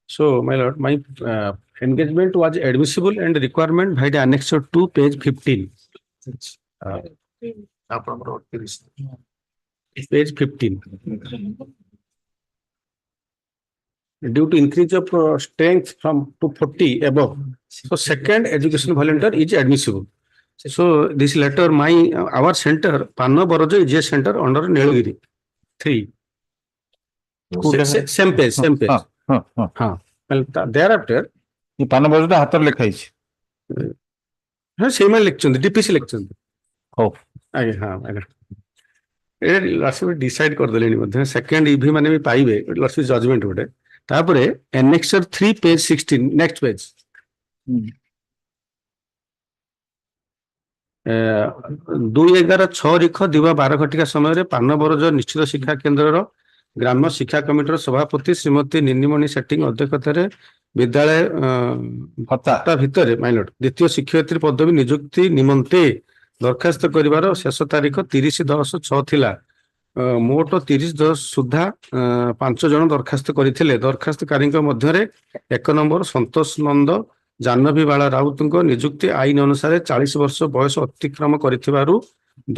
Speaker 15: So, my lord, my engagement was admissible and requirement by the annexure 2, page 15. Page 15. Due to increase of strength from 240 above. So, second education volunteer is admissible. So, this letter, our center, Panna Borojo is a center under Nilgiri. 3. Same page. Well, thereafter,
Speaker 2: ये पाना बरोदा हातर लेखा है.
Speaker 15: same election, the DPC election.
Speaker 2: Oh.
Speaker 15: Decide कर देलेनी मध्य second EV माने भी पाइबे loss judgement होटे तापरे annexure 3 page 16 next page 2-11-6 रिख दिवा 12 घटिका समय रे पान बरज निश्चित शिक्षा केंद्र ग्राम्य शिक्षा कमिटर सभापति श्रीमती निन्नीमणि सेटिंग अध्यक्षता रे विद्यालय भत्ता भितर माइलट द्वितीय शिक्षयित्री पदवी नियुक्ति निमंते दरखास्त करिवार शेष तारीख 30/10/6 थिला. मोट 30/10 सुधा 5 जन दरखास्त करथिले. दरखास्तकारी मध्य 1 नंबर संतोष नंद ଜାହ୍ନବୀ ବାଳା ରାଉତଙ୍କ ନିଯୁକ୍ତି ଆଇନ ଅନୁସାରେ 40 ବର୍ଷ ବୟସ ଅତିକ୍ରମ କରିଥିବାରୁ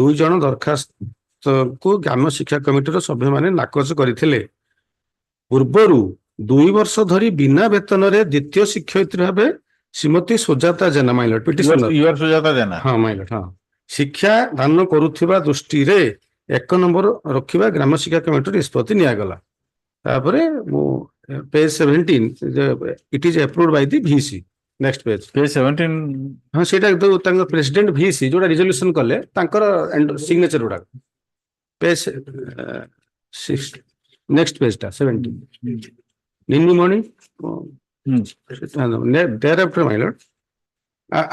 Speaker 15: 2 ଜଣ ଦରଖାସ୍ତକୁ ଗ୍ରାମ୍ୟ ଶିକ୍ଷା କମିଟିର ସଭ୍ୟମାନେ ନାକଚ କରିଥିଲେ। ପୂର୍ବରୁ 2 ବର୍ଷ ଧରି ବିନା ବେତନରେ ଦ୍ୱିତୀୟ ଶିକ୍ଷୟିତ୍ରୀ ଭାବେ ଶ୍ରୀମତୀ ସୁଜାତା ଜେନା ମାଇଲଟ ପିଟିସନର
Speaker 2: ୟୁଆର ସୁଜାତା ଜେନା
Speaker 15: ହଁ ମାଇଲଟ ହଁ ଶିକ୍ଷା ଦାନ କରୁଥିବା ଦୃଷ୍ଟିରେ 1 ନମ୍ବର ରଖିବା ଗ୍ରାମ୍ୟ ଶିକ୍ଷା କମିଟିର ନିଷ୍ପତ୍ତି ନିଆଗଲା। ତାପରେ ମୁଁ page 17 it is approved by the VC. Next page
Speaker 2: page 17
Speaker 15: ହଁ ସେଇଟା ତାଙ୍କ ପ୍ରେସିଡେଣ୍ଟ ଭିସି ଯୋଉଟା ରିଜଲ୍ୟୁସନ କଲେ ତାଙ୍କର ସିଗ୍ନେଚର ଗୁଡାକ ପେଜ next ପେଜଟା 17 ନିନିମଣି thereafter my lord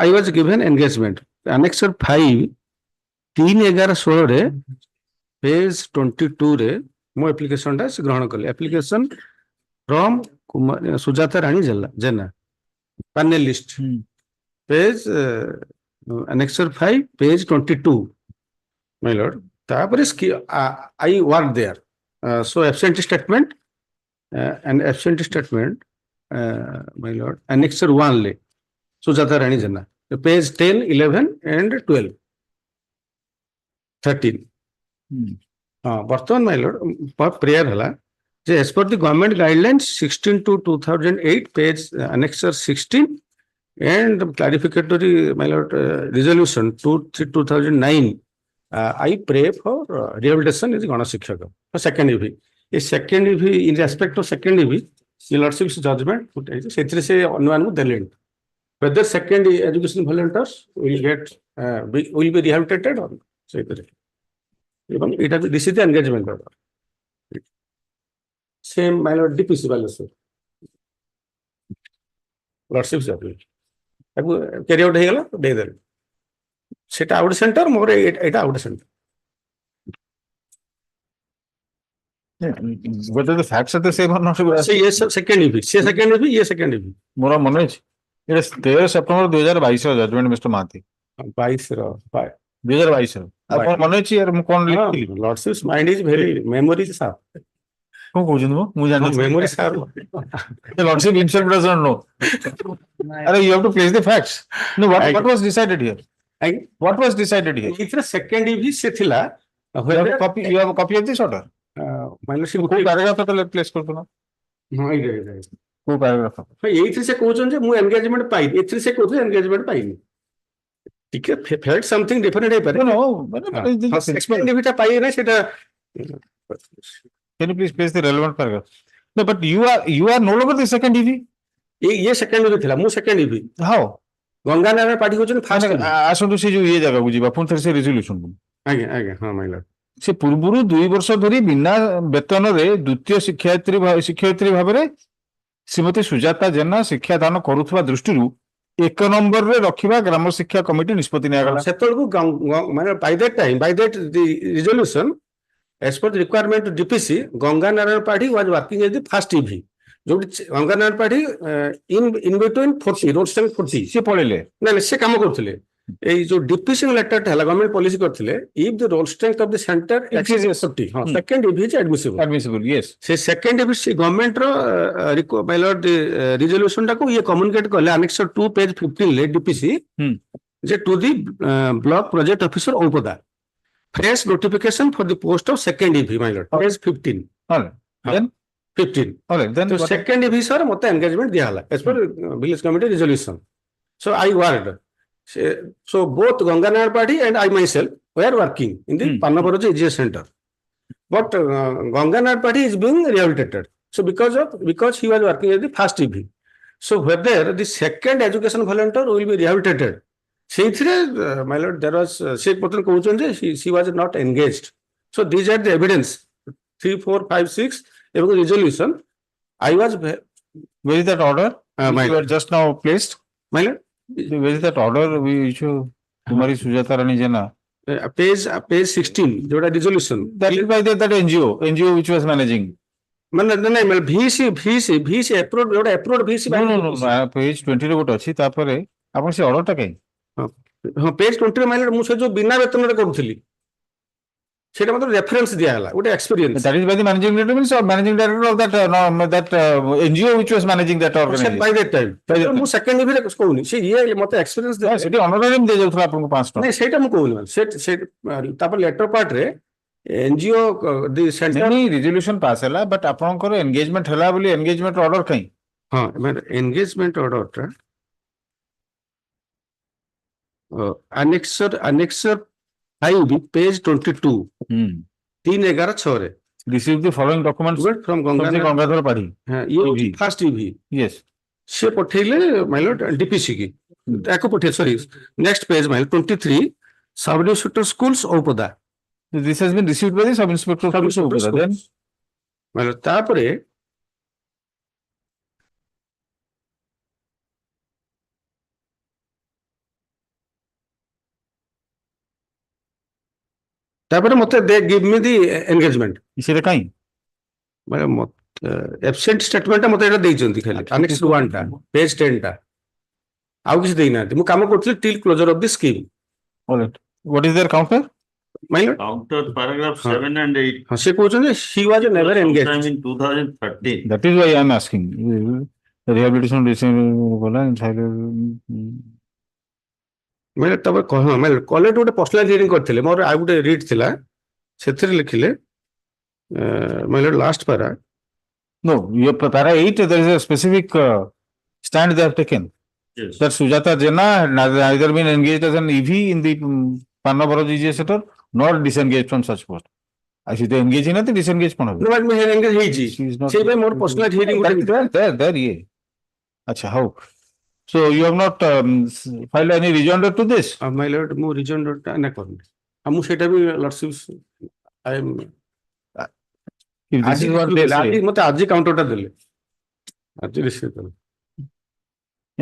Speaker 15: I was given engagement annexure 5 3/11/16 ରେ page 22 ରେ ମୋ application ଟା ସେ ଗ୍ରହଣ କଲେ application from Sujata Rani Jena panelist page annexure 5 page 22 my lord ତାପରେ I worked there so absent statement an absent statement my lord annexure 1 le Sujata Rani Jana page 10 11 and 12 13 Barton my lord prayer hala as per the government guidelines 16 to 2008 page annexure 16 and clarificatory my lord resolution 2009 I pray for rehabilitation is Gana Shikshaka for second EV a second EV in respect of second EV your lordship's judgment ସେଥିରେ ସେ ଅନୁମାନକୁ ଦେଲେଣି whether second education volunteers will get will be rehabilitated or ସେଇଥିରେ ଏବଂ ଏଇଟା this is the engagement order same my lord DPC Balasore lordship's judgment ତାକୁ carry out ହେଇଗଲା ଦେଇଦେଲେ ସେଟା ଆଉଟ ସେଣ୍ଟର ମୋର ଏଇଟା out centre
Speaker 2: whether the facts are the same or not
Speaker 15: ସେ ଇଏ ସେକେଣ୍ଡ ଇଭି ସେ ସେକେଣ୍ଡ ଇଭି ଇଏ ସେକେଣ୍ଡ ଇଭି
Speaker 2: ମୋର ମନେ ଅଛି ଏଇଟା 13 ସେପ୍ଟେମ୍ବର 2022 ର ଜଜମେଣ୍ଟ ମିଷ୍ଟର ମହାନ୍ତି
Speaker 15: 22 ର
Speaker 2: 2022 ର ଆପଣ ମନେ ଅଛି यार ମୁଁ କୋନ ଲେଖିଥିଲି
Speaker 15: lordship mind is very memory is sharp
Speaker 2: କଣ କହୁଛନ୍ତି ମୁଁ ଜାଣିନି
Speaker 15: memory sharp
Speaker 2: lordship himself doesn't know अरे you have to place the facts no what was decided here what was decided here
Speaker 15: ଏଇଥିରେ ସେକେଣ୍ଡ ଇଭି ସେ ଥିଲା
Speaker 2: you have a copy of this order
Speaker 15: ମାଇନରସିପ
Speaker 2: କୋଉ paragraph ତ place କରୁଛ ନା
Speaker 15: ହଁ
Speaker 2: କୋଉ ପ୍ୟାରାଗ୍ରାଫ
Speaker 15: ଏଇଥିରେ ସେ କହୁଛନ୍ତି ଯେ ମୁଁ ଏନଗେଜମେଣ୍ଟ ପାଇନି ଏଥିରେ ସେ କହୁଛନ୍ତି ଏନଗେଜମେଣ୍ଟ ପାଇନି ଟିକେ ଫେଲ୍ଟ ସମଥିଙ୍ଗ ଡିଫରେଣ୍ଟ ହେଇପାରେ ସେକେଣ୍ଡ ଇଭିଟା ପାଇ ନା ସେଟା
Speaker 2: can you please place the relevant paragraph no but you are no longer the second EV
Speaker 15: ये सेकेंड इवी थिला मु सेकेंड इवी
Speaker 2: how
Speaker 15: गंगानारायण पाठी होचन फास्ट
Speaker 2: आसंतु से जो ये जगह बुझिबा पुन थर से रेजोल्यूशन
Speaker 15: आगे आगे हां माइलर
Speaker 2: से पूर्वरु 2 वर्ष धरी बिना वेतन रे द्वितीय शिक्षयित्री भाबरे श्रीमती सुजाता जेना शिक्षा दान करूथबा दृष्टिरु 1 नंबर रे रखिबा ग्राम शिक्षा कमिटी निष्पत्ति निया गला
Speaker 15: सेतलकु माने by that resolution as per the requirement of DPC Ganganarayan पाठी was working as the first EV जो गंगानारायण पाठी in between 40 road strength 40
Speaker 2: से पळेले
Speaker 15: ना से काम करथले ए जो डीपीसी लेटर हला गवर्नमेंट पॉलिसी करथले if the road strength of the centre exceeds 50 हां second if is admissible
Speaker 2: yes
Speaker 15: say second if government रो माय लॉर्ड रिजोल्यूशन टा को ये कम्युनिकेट करले एनेक्सर 2 पेज 15 ले डीपीसी जे to the block project officer औपदा fresh notification for the post of second EV my lord page 15
Speaker 2: all then
Speaker 15: 15
Speaker 2: all right then
Speaker 15: so second EV sir mate engagement diya hala as per village committee resolution so I worked so both Ganganaar party and I myself were working in the Pannaporoje EGS center but Ganganaar party is being rehabilitated so because he was working as the first EV so whether the second education volunteer will be rehabilitated সেইথিরে my lord there was she পতন কହୁচন যে she was not engaged so these are the evidence 3 4 5 6 এবং resolution I was
Speaker 2: where is that order you are just now placed
Speaker 15: my lord
Speaker 2: where is that order we issue Kumari Sujata Rani Jena
Speaker 15: page 16 जोड़ा resolution
Speaker 2: that is by that NGO which was managing
Speaker 15: মানে না মানে VC approve जोड़ा approve VC
Speaker 2: no page 20 রে goat আছে তারপরে আপন সে অর্ডারটা কাই
Speaker 15: हाँ पेज 20 माइलर मु से जो बिना वेतन रे करूथली
Speaker 12: সেটা মাত্র রেফারেন্স দেয়া হলা ওটা experience
Speaker 2: That is by the managing director means or managing director of that NGO which was managing that organization.
Speaker 12: by that time ମୁଁ ସେକେଣ୍ଡ ଇଭିରେ କହୁନି ସେ ଇଏ ମତେ ଏକ୍ସପେରିଏନ୍ସ ଦେଲା
Speaker 2: ସେଠି honorarium ଦିଆଯାଉଥିଲା ଆପଣଙ୍କୁ 500 ଟଙ୍କା।
Speaker 12: ନାଇଁ ସେଇଟା ମୁଁ କହୁନି ସେ ତାପରେ ଲେଟର ପାର୍ଟରେ ଏନଜିଓ ଦି ସେଣ୍ଟର
Speaker 2: ରିଜଲ୍ୟୁସନ ପାସ୍ ହେଲା ବଟ୍ ଆପଣଙ୍କର ଏନଗେଜମେଣ୍ଟ ହେଲା ବୋଲି ଏନଗେଜମେଣ୍ଟ ଅର୍ଡର କାଇଁ?
Speaker 12: ହଁ ମାନେ ଏନଗେଜମେଣ୍ଟ ଅର୍ଡରଟା annexer 5 page 22 3/11/6 ରେ
Speaker 2: receive the following documents
Speaker 12: from
Speaker 2: Gangadhar Padhi.
Speaker 12: ହଁ ଇଏ ଫାଷ୍ଟ ଇଭି
Speaker 2: Yes.
Speaker 12: ସେ ପଠେଇଲେ ମାଇଲଟ ଡିପିସି କି ତାକୁ ପଠେଇ ସରି ନେକ୍ସଟ ପେଜ ମାଇଲ 23 ସବ ଇନ୍ସପେକ୍ଟର ସ୍କୁଲସ୍ ଔପଦା
Speaker 2: This has been received by the sub inspector of police over there. Then
Speaker 12: mile ତାପରେ ମତେ ଦେ ଗିଭ ମି ଦି ଏନଗେଜମେଣ୍ଟ
Speaker 2: ସେଟା କାଇଁ
Speaker 12: ମାନେ absent statement ଟା ମତେ ଏଟା ଦେଇଛନ୍ତି ଖାଲି annex 1 ଟା page 10 ଟା ଆଉ କିଛି ଦେଇନାହାନ୍ତି ମୁଁ କାମ କରୁଥିଲି till closure of the scheme.
Speaker 2: All right. What is their counter?
Speaker 1: Counter paragraph 7 and 8.
Speaker 12: ହଁ ସେ କହୁଛନ୍ତି she was never engaged.
Speaker 1: Sometime in 2013.
Speaker 2: That is why I am asking. Rehabilitation
Speaker 12: ମାନେ ତବେ ମାନେ କଲେକ୍ଟ ଗୋଟେ ପର୍ସନାଲ ରିଡିଂ କରିଥିଲେ ମୋର ଆଉ ଗୋଟେ ରିଡ୍ ଥିଲା ସେଥିରେ ଲେଖିଲେ ମାନେ ଲାଷ୍ଟ ପାରା
Speaker 2: No, your para 8 there is a specific stand they have taken.
Speaker 1: Yes.
Speaker 2: That Sujata Jena had neither been engaged as an EV in the Pannavara GGS sector nor disengaged from such post. I see they engage in it, disengage from it.
Speaker 12: no but me engage ହେଇଛି ସେଇ ପାଇଁ ମୋର personal reading
Speaker 2: there ye. Acha how? So you have not filed any rejoinder to this?
Speaker 12: my lord ମୁଁ rejoinder ଟା ନା କରିନି ଆଉ ମୁଁ ସେଟା ବି lordships I am
Speaker 2: If this is what they say.
Speaker 12: ଆଜି ମତେ ଆଜି କାଉଣ୍ଟରଟା ଦେଲେ ଆଜି ରିସିଭ୍ କଲେ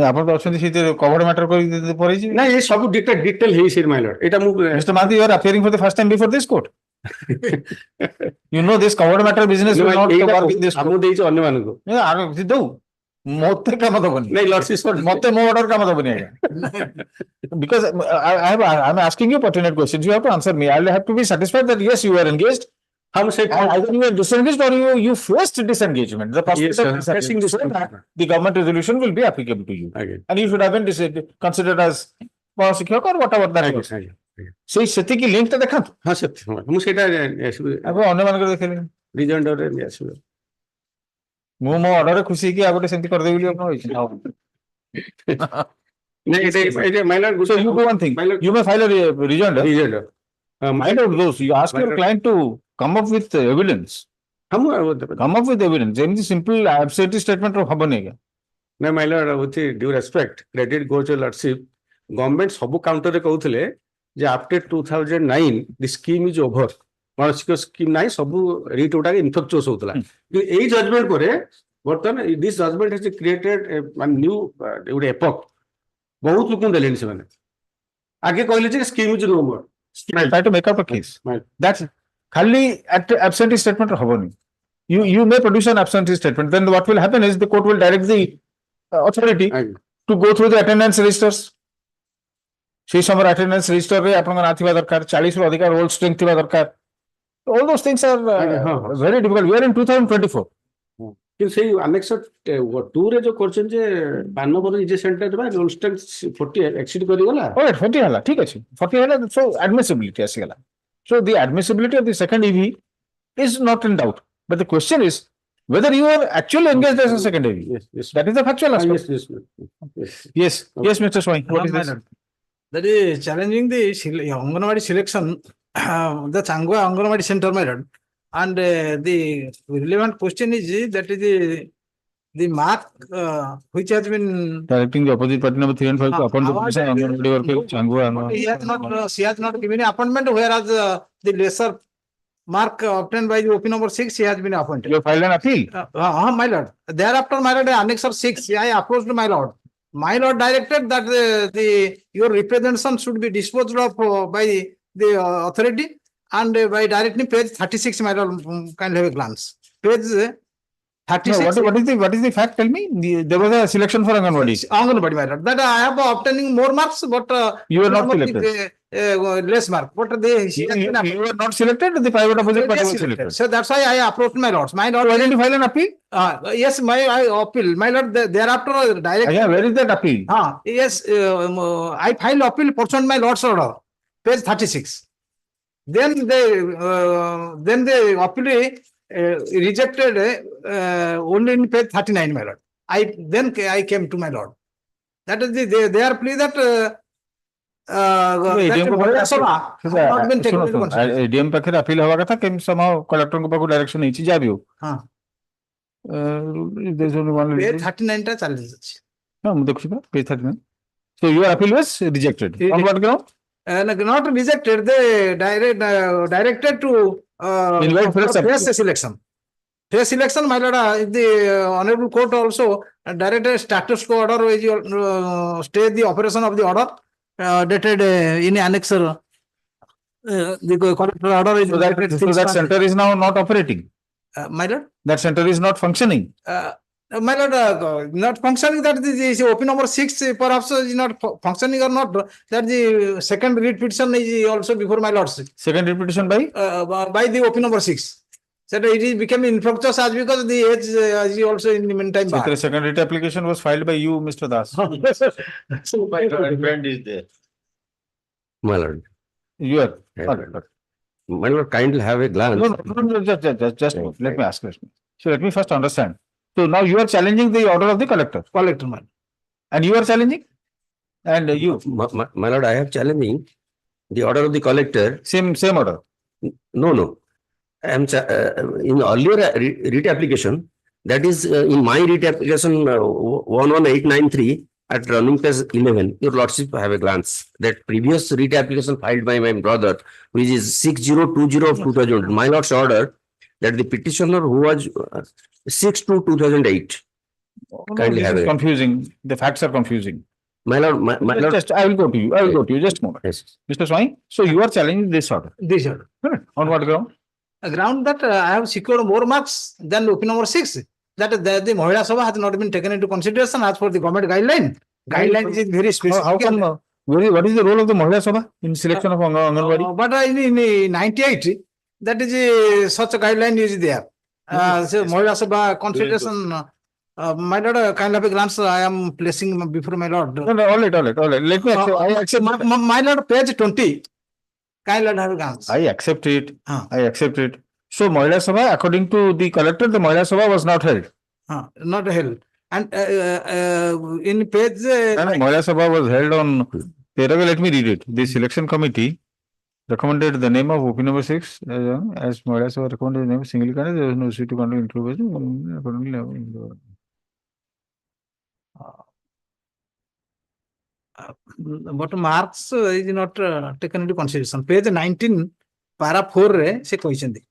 Speaker 2: ଆପଣ ତ ଅଛନ୍ତି ସେଇଥିରେ କଭର୍ଡ ମ୍ୟାଟର କରି ପରେଇଛି
Speaker 12: ନା ଏ ସବୁ ଡିଟେଲ ହେଇଛି my lord ଏଟା ମୁଁ
Speaker 2: Mr. Mahathi, you are appearing for the first time before this court. You know this covered matter business will not work in this
Speaker 12: ମୁଁ
Speaker 2: court.
Speaker 12: ଦେଇଛି ଅନ୍ୟମାନଙ୍କୁ
Speaker 2: ଦଉ ମତେ କାମ ଦବନି
Speaker 12: ନାଇଁ lordships
Speaker 2: ମତେ ମୋ ଅର୍ଡର କାମ ଦବନି ଆଜ୍ଞା because I'm asking you pertinent questions you have to answer me I'll have to be satisfied that yes you are engaged
Speaker 12: हम से
Speaker 2: either you are disengaged or you faced disengagement the
Speaker 12: Yes, sir. Facing
Speaker 2: disengagement the government resolution will be applicable to you and you should have been considered as ଶିକ୍ଷକ or whatever that was ସେଇ ସେତିକି link ଟା ଦେଖାନ୍ତୁ
Speaker 12: ହଁ ସତ୍ୟ ମୁଁ ସେଇଟା
Speaker 2: ଆପଣ ଅନ୍ୟମାନଙ୍କର ଦେଖେଇଲେ
Speaker 12: ରିଜଏଣ୍ଡରରେ ଆସିବ
Speaker 2: ମୁଁ ମୋ ଅର୍ଡରରେ ଖୁସି ହେଇକି ଆଉ ଗୋଟେ ସେମିତି କରିଦେବି ବୋଲି ଆପଣ କହିଛନ୍ତି
Speaker 12: ନାଇଁ ଏଇଟା my lord
Speaker 2: so you do one thing you may file a rejoinder mind out those you ask your client to come up with evidence come up with evidence ଯେମିତି simple absentee statement ହବନି ଆଜ୍ଞା
Speaker 12: ନା my lord with due respect credit goes to lordship government ସବୁ କାଉଣ୍ଟରରେ କହୁଥିଲେ ଯେ after 2009 the scheme is over ମାନସିକ scheme ନାହିଁ ସବୁ ରିଟ୍ ଗୁଡାକ ଇନଫେକ୍ଚୁଅସ୍ ହଉଥିଲା କିନ୍ତୁ ଏଇ ଜଜମେଣ୍ଟ ପରେ ବର୍ତ୍ତମାନ ଦିସ୍ ଜଜମେଣ୍ଟ ହାଜ କ୍ରିଏଟେଡ ମାନେ ନ୍ୟୁ ଗୋଟେ ଏପକ୍ ବହୁତ ଲୋକଙ୍କୁ ଦେଲେଣି ସେମାନେ ଆଗେ କହିଲେ ଯେ scheme is no more
Speaker 2: try to make up a case that's ଖାଲି absentee statement ହବନି you may produce an absentee statement then what will happen is the court will direct the authority to go through the attendance registers সেই সময় attendance register ରେ ଆପଣଙ୍କ ନାଁ ଥିବା ଦରକାର 40 ରୁ ଅଧିକ ରୋଲ ଷ୍ଟ୍ରେଙ୍ଗଥ ଥିବା ଦରକାର all those things are very difficult we are in 2024
Speaker 12: କିନ୍ତୁ ସେଇ ଆନେକ୍ସର 2 ରେ ଯୋଉ କରୁଛନ୍ତି ଯେ ପାନବର ଇଜେ ସେଣ୍ଟର ବା ରୋଲ ଷ୍ଟ୍ରେଙ୍ଗଥ 40 ଏକ୍ସିଡ୍ କରିଗଲା
Speaker 2: 40 ହେଲା ଠିକ ଅଛି 40 ହେଲା so admissibility ଆସିଗଲା so the admissibility of the second EV is not in doubt but the question is whether you are actually engaged as a second EV
Speaker 12: yes
Speaker 2: that is the factual aspect yes Mr. Swai what is this
Speaker 17: that is challenging the Anganwadi selection the Changwa Anganwadi center method and the relevant question is that is the mark which has been
Speaker 2: directing the opposite party number 3 and 5 to appoint the position Anganwadi worker Changwa
Speaker 17: she has not given any appointment whereas the lesser mark obtained by the OP number 6 she has been appointed
Speaker 2: you filed an appeal
Speaker 17: my lord thereafter my lord annexer 6 I approached my lord directed that your representation should be disposed of by the authority and by directing page 36 my lord kindly have a glance page 36
Speaker 2: no, what is the fact tell me there was a selection for Anganwadi
Speaker 17: my lord that I have obtaining more marks but
Speaker 2: you were not selected
Speaker 17: less mark. But they
Speaker 2: You were not selected, the private opposite party was selected.
Speaker 17: So that's why I approached my lords. My lord,
Speaker 2: So why did you file an appeal?
Speaker 17: yes, I appeal. My lord, thereafter direct.
Speaker 2: Yeah, where is that appeal?
Speaker 17: Yes, I filed appeal pursuant to my lord's order, page 36. Then the appeal rejected only in page 39, my lord. I came to my lord. That is their plea that not been taken into consideration.
Speaker 2: ADM पाखे appeal हवा का था कि somehow collector को पाको direction नहीं चाहिए भी हो. There's only one.
Speaker 17: Page 39 टा चल रही है.
Speaker 2: No, मुझे कुछ नहीं. Page 39. So your appeal was rejected. On what ground?
Speaker 17: Not rejected. They directed to
Speaker 2: invite
Speaker 17: fresh selection. Fresh selection, my lord, the honorable court also directed status quo order which stay the operation of the order dated in annexer. The collector order is
Speaker 2: so that center is now not operating.
Speaker 17: My lord,
Speaker 2: that center is not functioning.
Speaker 17: My lord, not functioning. That the OP number 6 perhaps is not functioning or not. That the second writ petition is also before my lord's.
Speaker 2: Second writ petition by
Speaker 17: the OP number 6. So it is becoming infructuous as because the age is also in the meantime.
Speaker 2: So the second writ application was filed by you, Mr. Das.
Speaker 1: So my friend is there.
Speaker 9: My lord.
Speaker 2: You are.
Speaker 9: My lord, kindly have a glance.
Speaker 2: No, just let me ask question. So let me first understand. So now you are challenging the order of the collector.
Speaker 17: Collector, man.
Speaker 2: And you are challenging? And you?
Speaker 9: My lord, I am challenging the order of the collector.
Speaker 2: Same order?
Speaker 9: No. I am in earlier writ application, that is in my writ application 11893 at running page 11, your lordship have a glance. That previous writ application filed by my brother, which is 6020 of 2000, my lord's order that the petitioner who was 6/2/2008.
Speaker 2: Kindly have it. Confusing. The facts are confusing.
Speaker 9: My lord, my lord.
Speaker 2: Just, I will go to you. I will go to you. Just a moment.
Speaker 9: Yes.
Speaker 2: Mr. Swami, so you are challenging this order.
Speaker 17: This order.
Speaker 2: On what ground?
Speaker 17: A ground that I have secured more marks than OP number 6. That the Mahila Sabha has not been taken into consideration as per the government guideline. Guideline is very specific.
Speaker 2: How come? What is the role of the Mahila Sabha in selection of Anganwadi?
Speaker 17: But in 98, that is such a guideline is there. So Mahila Sabha consideration. My lord, kind of a glance I am placing before my lord.
Speaker 2: No, all right. Let me accept. I accept.
Speaker 17: My lord, page 20. Kind of have a glance.
Speaker 2: I accept it. So Mahila Sabha, according to the collector, the Mahila Sabha was not held.
Speaker 17: Not held. And in page.
Speaker 2: Mahila Sabha was held on. Let me read it. The selection committee recommended the name of OP number 6 as Mahila Sabha recommended the name of single candidate. There was no seat to conduct inclusion.
Speaker 17: But marks is not taken into consideration. Page 19, para 4 re se କହିଛନ୍ତି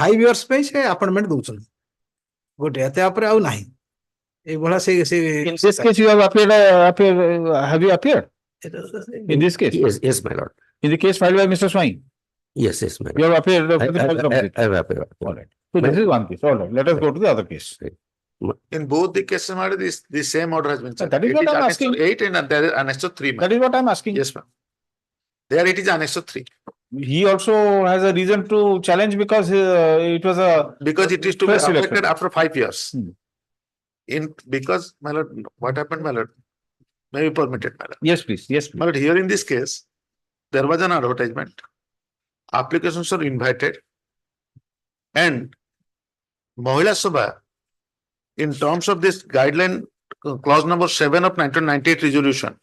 Speaker 17: 5 years पे से appointment ଦଉଛନ୍ତି गोटे एते आपरे आउ नाही ए भला से
Speaker 2: In this case you have appeared. Have you appeared? In this case?
Speaker 9: Yes, my lord.
Speaker 2: In the case filed by Mr. Swami?
Speaker 9: Yes, my lord.
Speaker 2: You have appeared.
Speaker 9: I have appeared.
Speaker 2: All right. So this is one case. All right. Let us go to the other case.
Speaker 16: In both the cases, the same order has been set.
Speaker 2: That is what I'm asking.
Speaker 16: 8 and there is Annexure 3.
Speaker 2: That is what I'm asking.
Speaker 16: Yes, ma'am. There it is Annexure 3.
Speaker 2: He also has a reason to challenge because it was a.
Speaker 16: Because it is to be affected after 5 years. Because, my lord, what happened, my lord? May be permitted, my lord.
Speaker 2: Yes, please.
Speaker 16: My lord, here in this case, there was an advertisement. Applications were invited. And Mahila Sabha, in terms of this guideline, clause number 7 of 1998 resolution,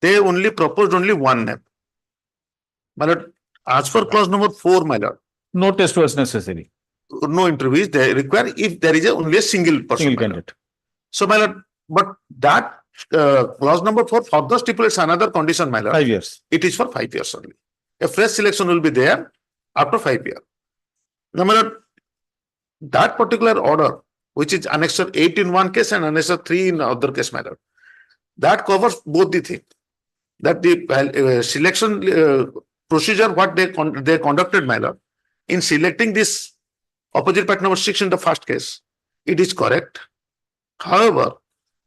Speaker 16: they only proposed only one name. My lord, as for clause number 4, my lord.
Speaker 2: No test was necessary.
Speaker 16: No interviews they require if there is only a single person.
Speaker 2: Single candidate.
Speaker 16: So, my lord, but that clause number 4 further stipulates another condition, my lord.
Speaker 2: 5 years.
Speaker 16: It is for 5 years only. A fresh selection will be there after 5 years. Now, my lord, that particular order, which is Annexure 8 in one case and Annexure 3 in other case, my lord, that covers both the thing. That the selection procedure, what they conducted, my lord, in selecting this opposite party number 6 in the first case, it is correct. However,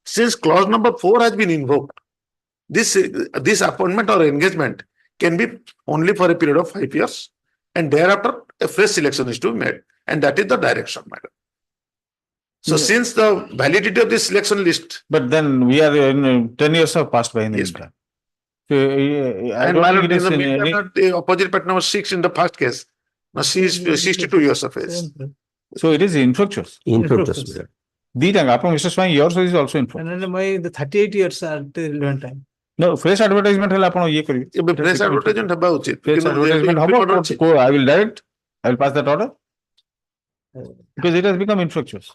Speaker 16: since clause number 4 has been invoked, this appointment or engagement can be only for a period of 5 years. And thereafter, a fresh selection is to be made. And that is the direction, madam. So
Speaker 2: Yeah.
Speaker 16: since the validity of this selection list,
Speaker 2: But then we are in 10 years have passed by in the
Speaker 16: Yes,
Speaker 2: meantime. So, I
Speaker 16: and
Speaker 2: don't
Speaker 16: my
Speaker 2: think
Speaker 16: lord,
Speaker 2: it
Speaker 16: in
Speaker 2: is
Speaker 16: the
Speaker 2: in
Speaker 16: meantime,
Speaker 2: any,
Speaker 16: not the opposite partner was 6 in the first case. Now she is 62 years of age.
Speaker 2: so it is infructuous.
Speaker 9: Infructuous, my lord.
Speaker 2: Mr. Swami, yours is also infructuous.
Speaker 17: And then my the 38 years at the relevant time.
Speaker 2: No, fresh advertisement hela ଆପଣ ଇଏ କରିବେ.
Speaker 16: ଏବେ fresh advertisement ହେବା ଉଚିତ.
Speaker 2: Fresh
Speaker 16: କିନ୍ତୁ
Speaker 2: advertisement
Speaker 16: ଯେହେତୁ
Speaker 2: ହବ,
Speaker 16: order ଅଛି,
Speaker 2: I will direct, I will pass that order. Because it has become infructuous.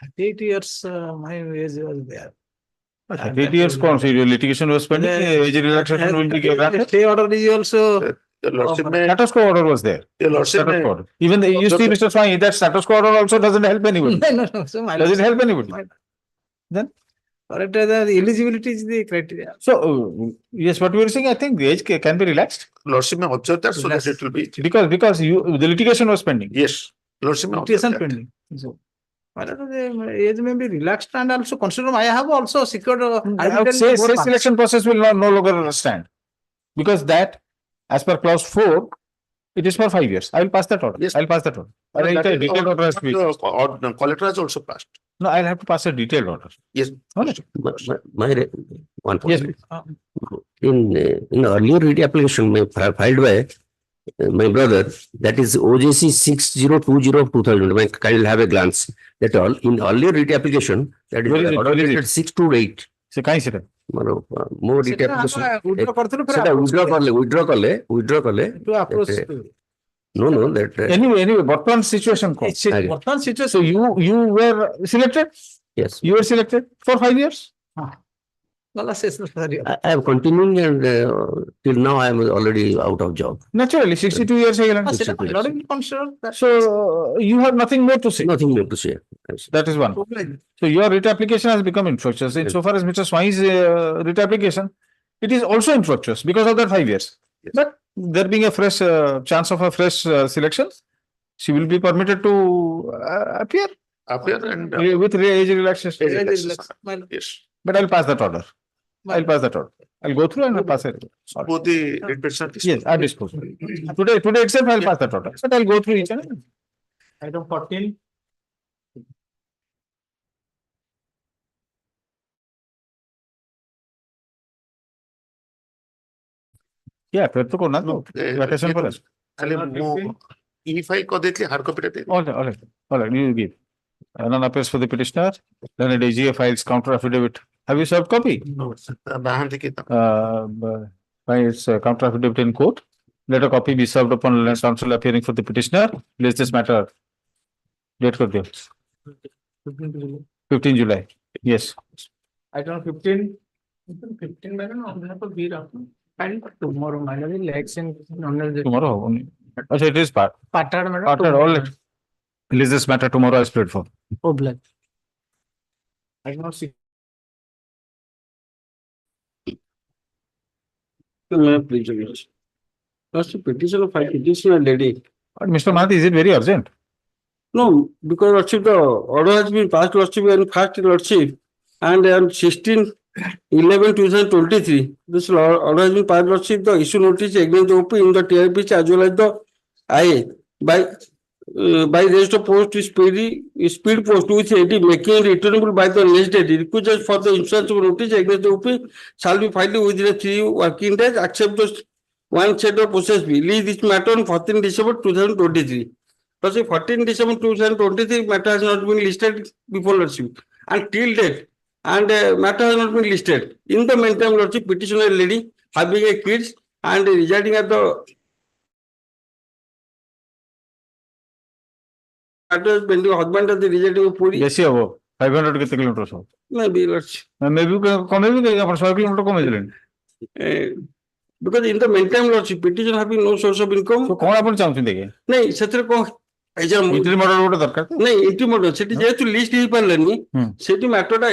Speaker 17: 38 years my age was there.
Speaker 2: 38 years कौन सी litigation was pending, age relaxation will be granted.
Speaker 17: Stay order is also.
Speaker 16: Your lordship may,
Speaker 2: Status quo order was there.
Speaker 16: your lordship
Speaker 2: Status
Speaker 16: may,
Speaker 2: quo order. Even the, you see, Mr. Swami, that status quo order also doesn't help anybody.
Speaker 17: No. So my
Speaker 2: Does it help anybody? Then?
Speaker 17: correct, the eligibility is the criteria.
Speaker 2: So, yes, what we were saying, I think the age can be relaxed.
Speaker 16: lordship may observe that so that it will be.
Speaker 2: Because the litigation was pending.
Speaker 16: Yes, lordship may observe
Speaker 17: Litigation
Speaker 16: that.
Speaker 17: pending. So, the age may be relaxed and also consider I have also secured.
Speaker 2: I would say selection process will no longer stand. Because that, as per clause 4, it is for 5 years. I will pass that order.
Speaker 16: Yes.
Speaker 2: I'll pass that order.
Speaker 16: And that is
Speaker 2: Detailed order has to be.
Speaker 16: the collector has also passed.
Speaker 2: No, I'll have to pass a detailed order.
Speaker 16: Yes.
Speaker 2: Alright.
Speaker 9: One point.
Speaker 2: Yes, please.
Speaker 9: In earlier read application filed by my brother, that is OJC 6020 of 2000. My kind will have a glance. That all in earlier read application, that is
Speaker 2: Where is it?
Speaker 9: order
Speaker 2: Where is
Speaker 9: dated
Speaker 2: it?
Speaker 9: 628.
Speaker 2: ସେ କାହିଁ ସେଟା?
Speaker 9: More read application. ସେଟା withdraw କଲେ.
Speaker 17: To approach.
Speaker 9: No, that.
Speaker 2: Anyway, ବର୍ତ୍ତମାନ situation କଣ?
Speaker 17: ବର୍ତ୍ତମାନ situation.
Speaker 2: So you were selected?
Speaker 9: Yes.
Speaker 2: You were selected for 5 years?
Speaker 9: I am continuing and till now I am already out of job.
Speaker 2: Naturally, 62 years ହେଇଗଲାଣି. So you have nothing more to say.
Speaker 9: Nothing more to say.
Speaker 2: That is one. So your writ application has become infructuous. Insofar as Mr. Swami's writ application, it is also infructuous because of that 5 years. But there being a fresh chance of a fresh selection, she will be permitted to appear
Speaker 16: And
Speaker 2: with age relaxation.
Speaker 16: yes.
Speaker 2: But I'll pass that order. I'll pass that order. I'll go through and I'll pass it. Sorry.
Speaker 16: Both the representation.
Speaker 2: Yes, I'll dispose. Today itself I'll pass that order. But I'll go through each and every.
Speaker 17: Item 14.
Speaker 2: Yeah, फिर तो करना तो vacation पर है.
Speaker 16: खाली ମୁଁ E5 କରିଦେଇଥିଲି hard copy ଟା ଦେଇ
Speaker 2: All right, you give. None appears for the petitioner. Then a DGA files counter affidavit. Have you served copy?
Speaker 16: ନାହାନ୍ତି କି
Speaker 2: By its counter affidavit in court. Let a copy be served upon counsel appearing for the petitioner. Place this matter. Date कर दियो. 15 July. Yes.
Speaker 17: Item 15. 15 मैंने ना हमने तो भी रखा. And tomorrow मैंने भी election.
Speaker 2: Tomorrow only. Okay, it is parted, all right. Release this matter tomorrow as prayed for.
Speaker 17: Oh, black. I cannot see.
Speaker 12: That's a petition of a petitioner lady.
Speaker 2: But Mr. Mahathi, is it very urgent?
Speaker 12: No, because Lordship, the order has been passed, Lordship, and first Lordship, and on 16/11/2023, this order has been passed, Lordship, the issue notice against the OP in the TRP as well as the IA by register post speed post with AD making returnable by the next day. Request for the insurance notice against the OP shall be filed within 3 working days, except the one set of process be. Leave this matter on 14 December 2023. But 14 December 2023 matter has not been listed before Lordship. And till date, and matter has not been listed. In the meantime, Lordship, petitioner lady having a kids and residing at the address pending husband of the residing of Puri.
Speaker 2: Yes, yeah, 500 कितने kilometre हो?
Speaker 12: Maybe Lordship.
Speaker 2: Maybe कम भी करेगा, पर 100 kilometre कम है
Speaker 12: because in the meantime, Lordship, petitioner having no source of income.
Speaker 2: So कौन अपन चाहते हैं देखे?
Speaker 12: नहीं, सत्र को
Speaker 2: इंट्री मॉडल वोट दरकार था?
Speaker 12: नहीं, इंट्री मॉडल सेठी जेतु लिस्ट ही पारलेनी सेठी मैटरटा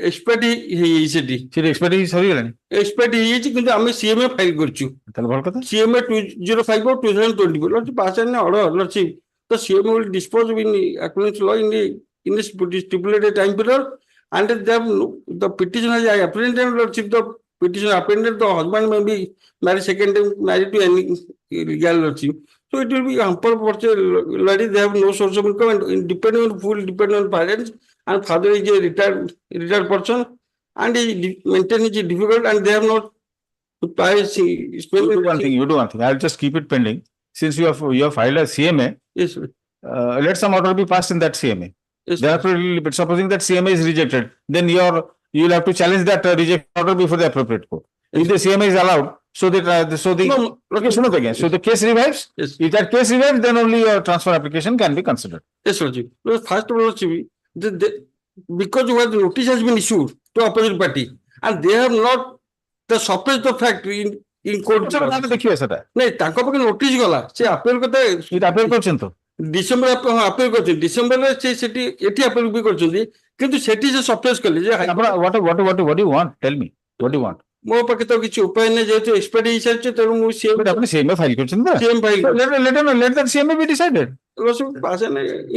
Speaker 12: एक्सपर्ट ही सेठी
Speaker 2: सेठी एक्सपर्ट ही सरी गलानी
Speaker 12: एक्सपर्ट ही किंतु आमे सीएमए फाइल करछु
Speaker 2: तले भल कथा
Speaker 12: सीएमए 2054 2024 लॉर्डशिप पास ने order lordship the CMA will dispose in the acknowledged law in the stipulated time period, and the petitioner has apprehended Lordship the petitioner appended, the husband may be married second time, married to any legal relative. So it will be ample for ladies, they have no source of income and depending on full dependent on parents, and father is a retired person and maintain is difficult and they have not to pay.
Speaker 2: You do one thing, you do one thing. I'll just keep it pending. Since you have filed a CMA,
Speaker 12: yes, sir.
Speaker 2: Let some order be passed in that CMA.
Speaker 12: Yes,
Speaker 2: Therefore, supposing that CMA is rejected, then you'll have to challenge that rejection order before the appropriate court. If the CMA is allowed, so the again. So the case revives.
Speaker 12: Yes.
Speaker 2: If that case revives, then only your transfer application can be considered.
Speaker 12: Yes, sir. First of all, because notice has been issued to opposite party and they have not the suppressed the fact in court.
Speaker 2: देखिए sir
Speaker 12: नहीं ताको पके notice गला से appeal करते
Speaker 2: ये appeal करछन तो
Speaker 12: December appeal करछन December रे से सेठी एठी अपील भी करछन किंतु सेठी से सप्रेस करले जे
Speaker 2: what do you want? Tell me. What do you want?
Speaker 12: मो पके तो किछ उपाय नै जेतु एक्सपर्ट हिसाब से तेरु मु सेम
Speaker 2: But अपने CMA फाइल करछन ना
Speaker 12: same file
Speaker 2: let that CMA be decided.
Speaker 12: pass in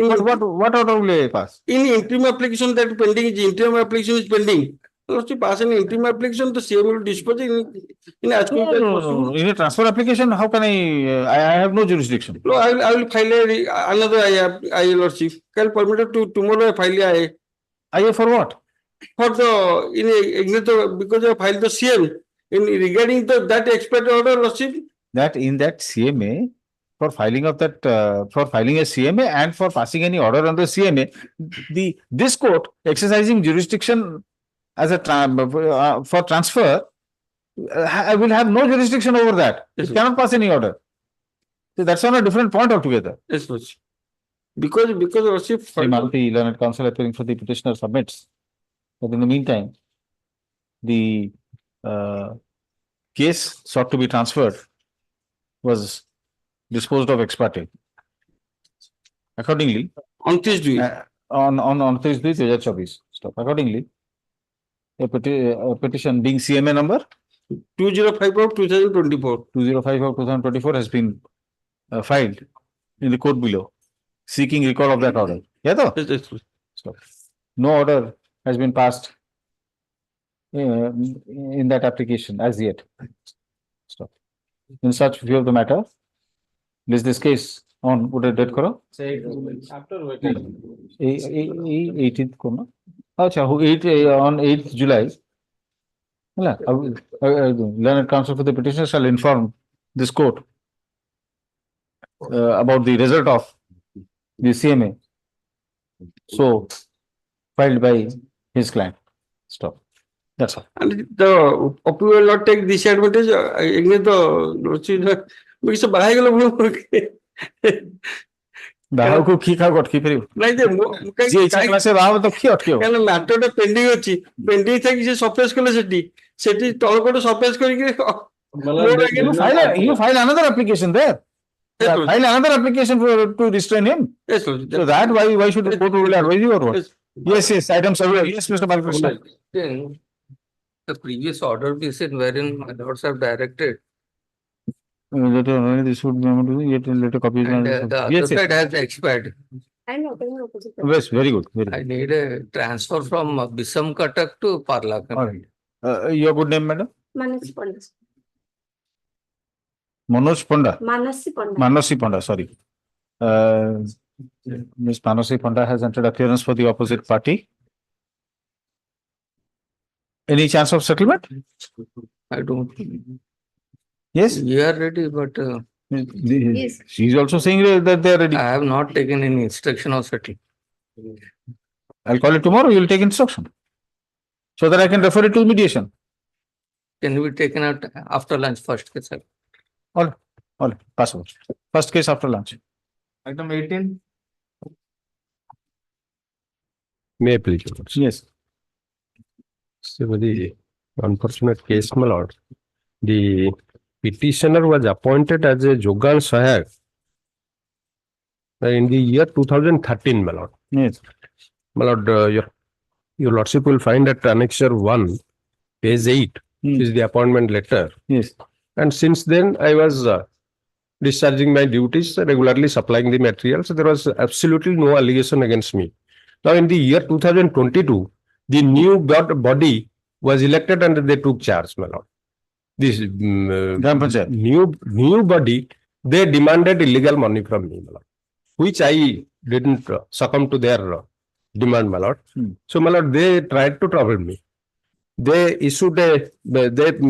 Speaker 2: What order will pass?
Speaker 12: In interim application that pending is interim application is pending. Pass an interim application, the CM will dispose in as quick as possible.
Speaker 2: In a transfer application, how can I have no jurisdiction.
Speaker 12: No, I will file another lordship. Can permitted to tomorrow I file
Speaker 2: IA for what?
Speaker 12: For the because I filed the CM in regarding that expert order lordship.
Speaker 2: That in that CMA for filing of that for filing a CMA and for passing any order under CMA, this court exercising jurisdiction as a for transfer will have no jurisdiction over that. It cannot pass any order. So that's on a different point altogether.
Speaker 12: Yes, lordship. Because lordship.
Speaker 2: The learned counsel appearing for the petitioner submits. But in the meantime, the case sought to be transferred was disposed of ex parte. Accordingly,
Speaker 12: on Tuesday,
Speaker 2: on Tuesday, 2024. Stop. Accordingly, a petition being CMA number
Speaker 12: 205 of 2024.
Speaker 2: 205 of 2024 has been filed in the court below, seeking recall of that order. Yeah, though?
Speaker 12: Yes.
Speaker 2: Stop. No order has been passed in that application as yet. Stop. In such view of the matter, list this case on what date karo?
Speaker 3: After
Speaker 2: 18th ko na? Acha, on 8th July. Learned counsel for the petitioner shall inform this court about the result of the CMA. So filed by his client. Stop. That's all.
Speaker 12: And the appeal will not take disadvantage.
Speaker 2: ବାହାକୁ को की का गट की फेरि
Speaker 12: नहीं जे
Speaker 2: जे इच्छा class बाहा तो की अटकियो
Speaker 12: कान मैटर टा पेंडिंग अछि पेंडिंग थाकि से सप्रेस करले सेठी तळ कोड सप्रेस करि के
Speaker 2: you file another application there. File another application to restrain him.
Speaker 12: Yes,
Speaker 2: so that why should the court will advise you or what? Yes, item 7. Yes, Mr. Balkrishna.
Speaker 18: The previous order decision wherein my lords have directed.
Speaker 2: This would be yet later copies.
Speaker 18: And the other side has expired.
Speaker 2: Yes, very good.
Speaker 18: I need a transfer from Bisam Katak to Parla.
Speaker 2: All right. Your good name, madam?
Speaker 14: Manasi Ponda.
Speaker 2: Manoj Ponda.
Speaker 14: Manasi Ponda.
Speaker 2: Manasi Ponda, sorry. Ms. Manasi Ponda has entered appearance for the opposite party. Any chance of settlement?
Speaker 18: I don't.
Speaker 2: Yes?
Speaker 18: We are ready, but
Speaker 14: Yes.
Speaker 2: She is also saying that they are ready.
Speaker 18: I have not taken any instruction of settling.
Speaker 2: I'll call it tomorrow. You will take instruction so that I can refer it to mediation.
Speaker 18: Can be taken out after lunch first case.
Speaker 2: All possible. First case after lunch.
Speaker 3: Item 18.
Speaker 19: May I please?
Speaker 2: Yes.
Speaker 19: So the unfortunate case, my lord, the petitioner was appointed as a Jogan Sahayak in the year 2013, my lord.
Speaker 2: Yes.
Speaker 19: My lord, your lordship will find at Annexure 1, page 8, is the appointment letter.
Speaker 2: Yes.
Speaker 19: And since then, I was discharging my duties, regularly supplying the materials. So there was absolutely no allegation against me. Now, in the year 2022, the new body was elected and they took charge, my lord. This new body, they demanded illegal money from me, my lord, which I didn't succumb to their demand, my lord. So, my lord, they tried to trouble me. They issued made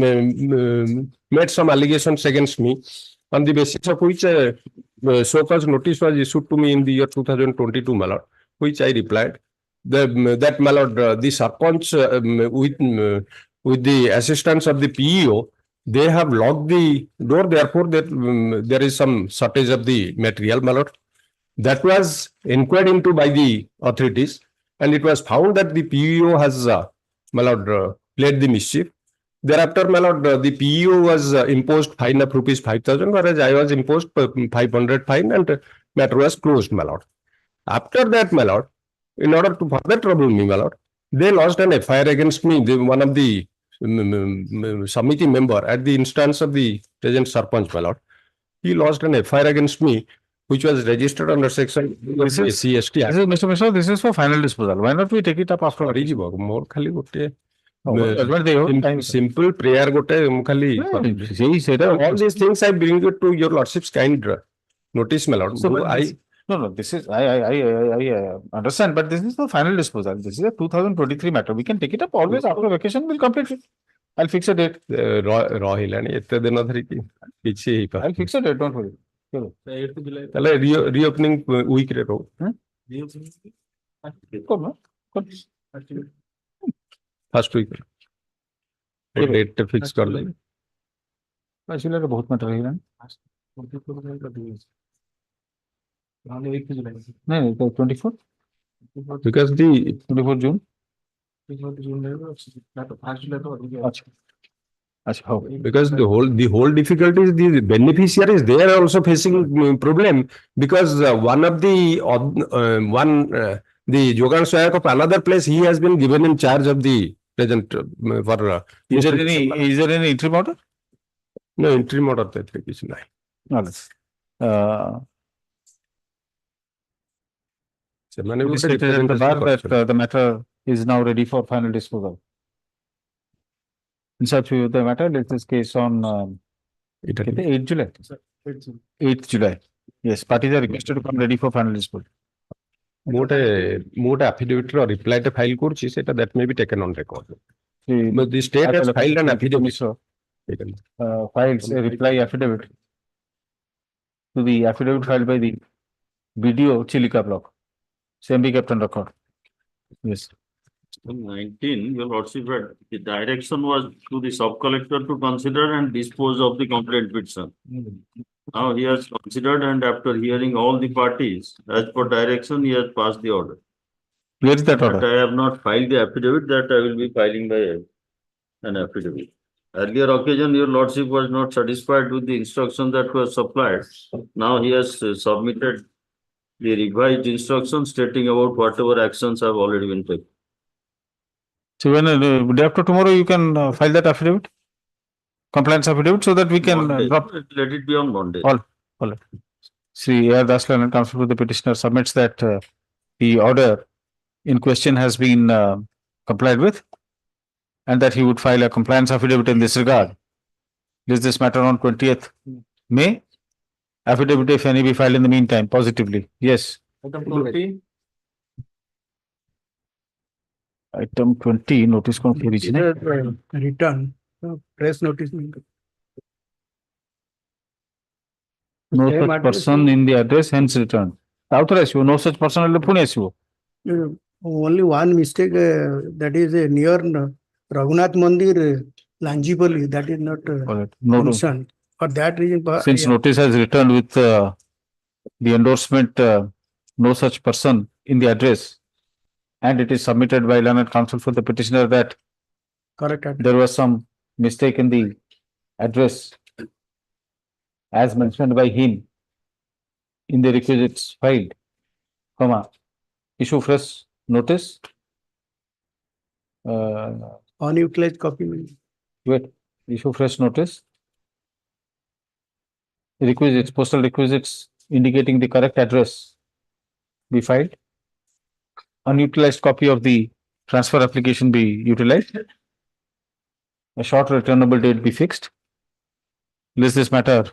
Speaker 19: some allegations against me, on the basis of which so-called notice was issued to me in the year 2022, my lord, which I replied. That, my lord, the Sarpanch with the assistance of the PEO, they have locked the door. Therefore, there is some shortage of the material, my lord. That was inquired into by the authorities, and it was found that the PEO has, my lord, played the mischief. Thereafter, my lord, the PEO was imposed fine of rupees 5,000, whereas I was imposed 500 fine, and matter was closed, my lord. After that, my lord, in order to further trouble me, my lord, they lodged an FIR against me. One of the Samiti member, at the instance of the present Sarpanch, my lord, he lodged an FIR against me, which was registered under section CST Act.
Speaker 2: Mr. Mishra, this is for final disposal. Why not we take it up after?
Speaker 19: More khali simple prayer all these things I bring it to your lordship's kind notice, my lord.
Speaker 2: So no, this is I understand, but this is the final disposal. This is a 2023 matter. We can take it up always after vacation. We'll complete it. I'll fix a date.
Speaker 19: I'll
Speaker 2: fix a date. Don't worry.
Speaker 19: Reopening week first week date fix कर देंगे.
Speaker 2: इसलिए तो बहुत matter है. नहीं 24
Speaker 19: because the
Speaker 2: 24 June.
Speaker 19: Because the whole difficulty is the beneficiaries, they are also facing problem, because one of the the Jogan Sayak of another place, he has been given in charge of the present for
Speaker 2: is there any interim order?
Speaker 19: No interim order that is
Speaker 2: the matter is now ready for final disposal. In such view, the matter, let this case on 8th July. 8th July. Yes, parties are requested to come ready for final disposal.
Speaker 19: Mote affidavit or reply to file court, that may be taken on record. But the state has filed an affidavit.
Speaker 2: Files a reply affidavit to the affidavit filed by the BDO Chilika block. Same be kept on record. Yes.
Speaker 1: 19, your lordship, the direction was to the sub-collector to consider and dispose of the complaint petition. Now he has considered, and after hearing all the parties, as per direction, he has passed the order.
Speaker 2: Where is that order?
Speaker 1: But I have not filed the affidavit, that I will be filing by an affidavit. Earlier occasion, your lordship was not satisfied with the instruction that was supplied. Now he has submitted the revised instruction stating about whatever actions have already been taken.
Speaker 2: So when day after tomorrow, you can file that affidavit, compliance affidavit, so that we can drop.
Speaker 1: Let it be on Monday.
Speaker 2: All right. Sri A.R. Daslan and counsel for the petitioner submits that the order in question has been complied with, and that he would file a compliance affidavit in this regard. Is this matter on 20th May? Affidavit, if any, be filed in the meantime positively. Yes. Item 20, notice
Speaker 15: return, press notice.
Speaker 2: No such person in the address, hence return. Authorized you, no such person in the Pune.
Speaker 15: Only one mistake, that is near Raghunath Mandir, Lanjipalli, that is not mentioned. For that reason,
Speaker 2: since notice has returned with the endorsement, no such person in the address, and it is submitted by learned counsel for the petitioner that there was some mistake in the address as mentioned by him in the requisites filed, issue fresh notice.
Speaker 15: Unutilized copy.
Speaker 2: Wait, issue fresh notice. Requisites, postal requisites indicating the correct address be filed. Unutilized copy of the transfer application be utilized. a short returnable date be fixed. List this matter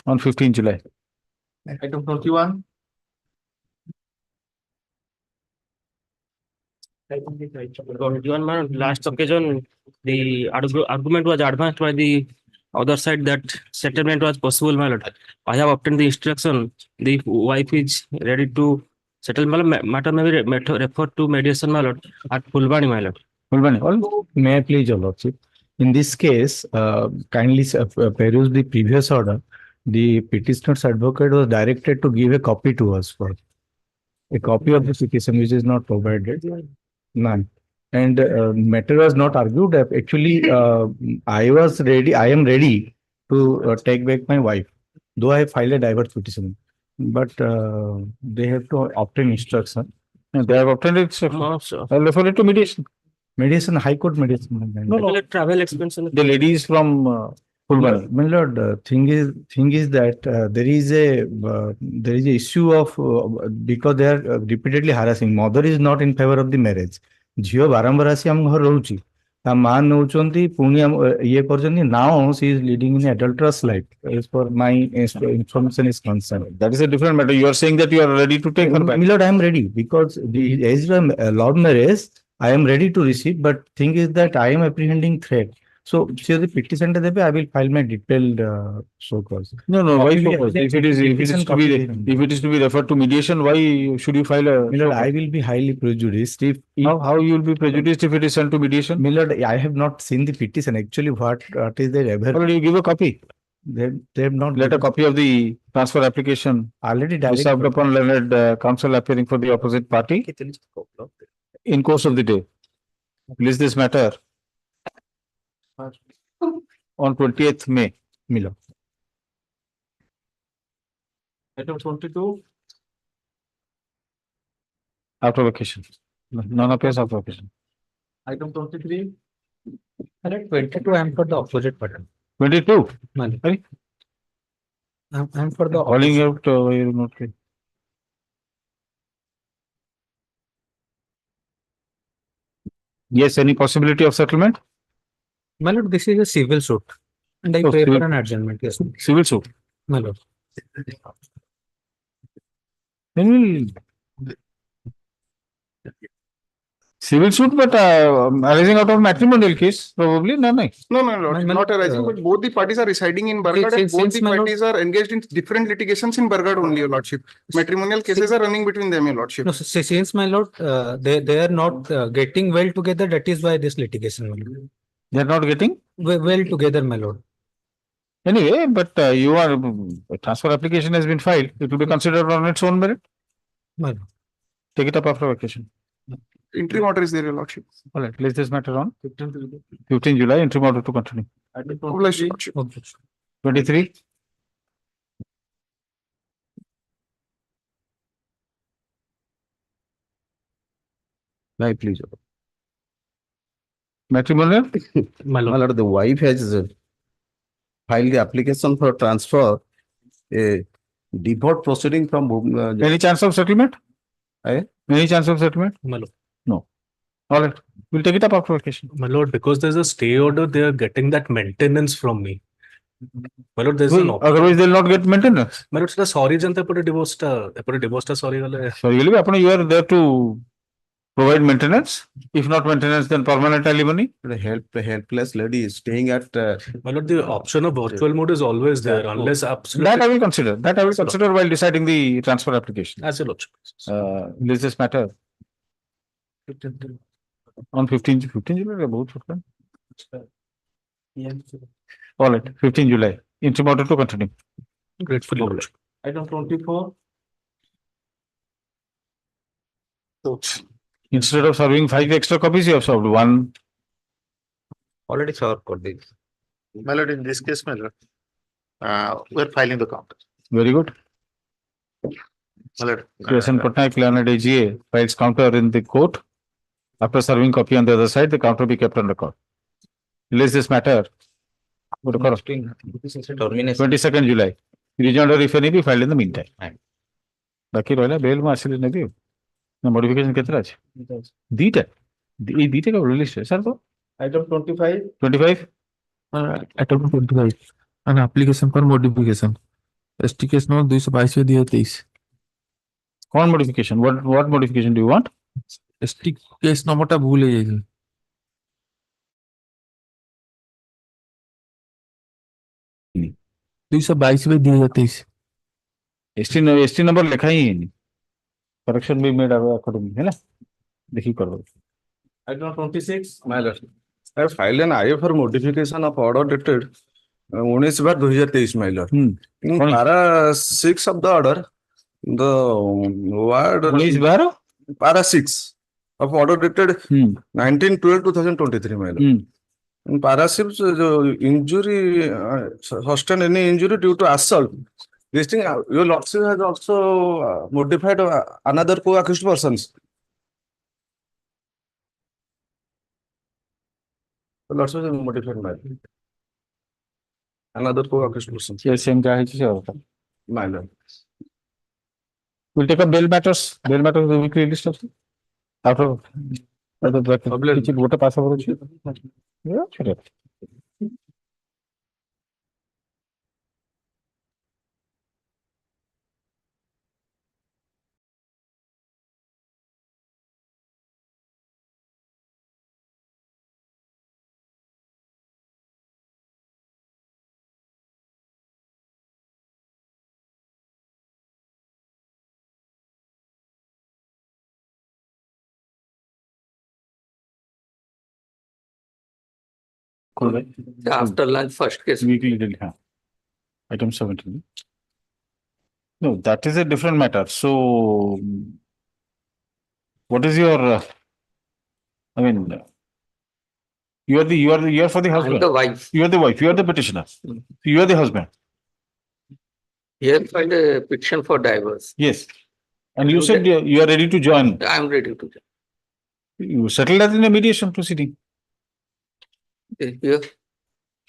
Speaker 2: on 15 July.
Speaker 5: Item 21.
Speaker 10: Last occasion, the argument was advanced by the other side that settlement was possible, my lord. I have obtained the instruction. The wife is ready to settle, my lord. Matter may be referred to mediation, my lord, at Fulbani, my lord.
Speaker 20: May I please, your lordship? In this case, kindly peruse the previous order. The petitioner's advocate was directed to give a copy to us for a copy of the petition, which is not provided. None. And matter was not argued. Actually, I am ready to take back my wife, though I filed a divorce petition. But they have to obtain instruction.
Speaker 2: They have obtained instruction. I'll refer it to mediation.
Speaker 20: Mediation, High Court mediation.
Speaker 10: No. Travel expense.
Speaker 2: The lady is from Fulbani.
Speaker 20: My lord, thing is that there is a issue of because they are repeatedly harassing. Mother is not in favor of the marriage. झियो बारंबार आसी हम घर रहउची ता मान नउचंती पुनी ये करजंती now she is leading in adulterous life as per my information is concerned.
Speaker 2: That is a different matter. You are saying that you are ready to take her back.
Speaker 20: My lord, I am ready because as a love marriage I am ready to receive, but thing is that I am apprehending threat. So, the petition I will file my detailed show cause.
Speaker 2: No. Why show cause? If it is to be referred to mediation, why should you file a?
Speaker 20: Milord, I will be highly prejudiced if
Speaker 2: how you will be prejudiced if it is sent to mediation?
Speaker 20: Milord, I have not seen the petition. Actually, what is there ever?
Speaker 2: Already you give a copy.
Speaker 20: They have not.
Speaker 2: Let a copy of the transfer application
Speaker 20: already
Speaker 2: served upon learned counsel appearing for the opposite party in course of the day. List this matter on 20th May.
Speaker 20: Milo.
Speaker 5: Item 22.
Speaker 2: After vacation. None appears after vacation.
Speaker 5: Item 23.
Speaker 10: 22, I am for the opposite button.
Speaker 2: 22?
Speaker 10: I am for the
Speaker 2: calling out you're not okay. Yes, any possibility of settlement?
Speaker 10: My lord, this is a civil suit. And I pray for an adjournment. Yes.
Speaker 2: Civil suit.
Speaker 10: My lord.
Speaker 2: Civil suit, but arising out of matrimonial case, probably. No,
Speaker 21: Lord, not arising, but both the parties are residing in Bargad and both the parties are engaged in different litigations in Bargad only, Your Lordship. Matrimonial cases are running between them, Your Lordship.
Speaker 10: No, since my lord, they are not getting well together, that is why this litigation, my lord.
Speaker 2: They are not getting?
Speaker 10: Well together, my lord.
Speaker 2: Anyway, but you are, a transfer application has been filed. It will be considered on its own merit.
Speaker 10: My lord.
Speaker 2: Take it up after vacation.
Speaker 21: Interim order is there, Your Lordship.
Speaker 2: All right, place this matter on 15 July, interim order to continue. 23.
Speaker 12: Right, please.
Speaker 2: Matrimonial?
Speaker 10: My
Speaker 12: lord, the wife has filed the application for transfer, a default proceeding from.
Speaker 2: Any chance of settlement? Any chance of settlement?
Speaker 10: My lord.
Speaker 2: No. All right, we'll take it up after vacation.
Speaker 22: My lord, because there's a stay order, they are getting that maintenance from me. My lord, there's an
Speaker 2: otherwise they'll not get maintenance.
Speaker 22: My lord, sorry, janta divorce sorry.
Speaker 2: So you are there to provide maintenance. If not maintenance, then permanent alimony.
Speaker 12: The helpless lady is staying at.
Speaker 22: My lord, the option of virtual mode is always there, unless absolutely.
Speaker 2: That I will consider. That I will consider while deciding the transfer application.
Speaker 22: As a lordship.
Speaker 2: Does this matter? On 15 July, about all right, 15 July. Interim order to continue.
Speaker 22: Gratefully, lordship.
Speaker 5: Item 24.
Speaker 2: Instead of serving 5 extra copies, you have served 1.
Speaker 9: Already served for this.
Speaker 16: My lord, in this case, my lord, we're filing the counter.
Speaker 2: Very good.
Speaker 16: My lord.
Speaker 2: Jason Patnaik, Leonard AGA, files counter in the court. After serving copy on the other side, the counter be kept on record. Release this matter. 22nd July. Rejoinder, if any, be filed in the meantime. Baki roila bail ma asili nahi. Na modification केतरा है? दीटे का release है sir तो Item 25.
Speaker 7: Item 25, an application for modification. ST case number 222/2023.
Speaker 2: What modification? What modification do you want?
Speaker 7: ST case number টা ভুল হয়ে গেছে। 222/2023।
Speaker 2: ST number लिखा ही है नहीं। Correction भी made accordingly, है ना? देखिए करो।
Speaker 12: Item 26, my lord. I have filed an IA for modification of order dated 19/2023, my lord. In para 6 of the order, the word para 6 of order dated 19/12/2023, my lord. In para 6, injury, sustain any injury due to assault. This thing, your lordship has also modified another co-accused persons. The lordship has modified my another co-accused persons.
Speaker 2: Yes, same guy.
Speaker 12: My lord.
Speaker 2: We'll take up bail matters. Bail matters will be clearly stuff. After the voter pass over. Yeah, sure.
Speaker 18: After lunch, first case.
Speaker 2: Weekly did have. Item 17. No, that is a different matter. So, what is your? I mean, you are for the husband.
Speaker 18: I'm the wife.
Speaker 2: You are the wife. You are the petitioner. You are the husband.
Speaker 18: Here filed a petition for divorce.
Speaker 2: Yes. And you said you are ready to join.
Speaker 18: I'm ready to join.
Speaker 2: You settled that in a mediation proceeding.
Speaker 18: Here,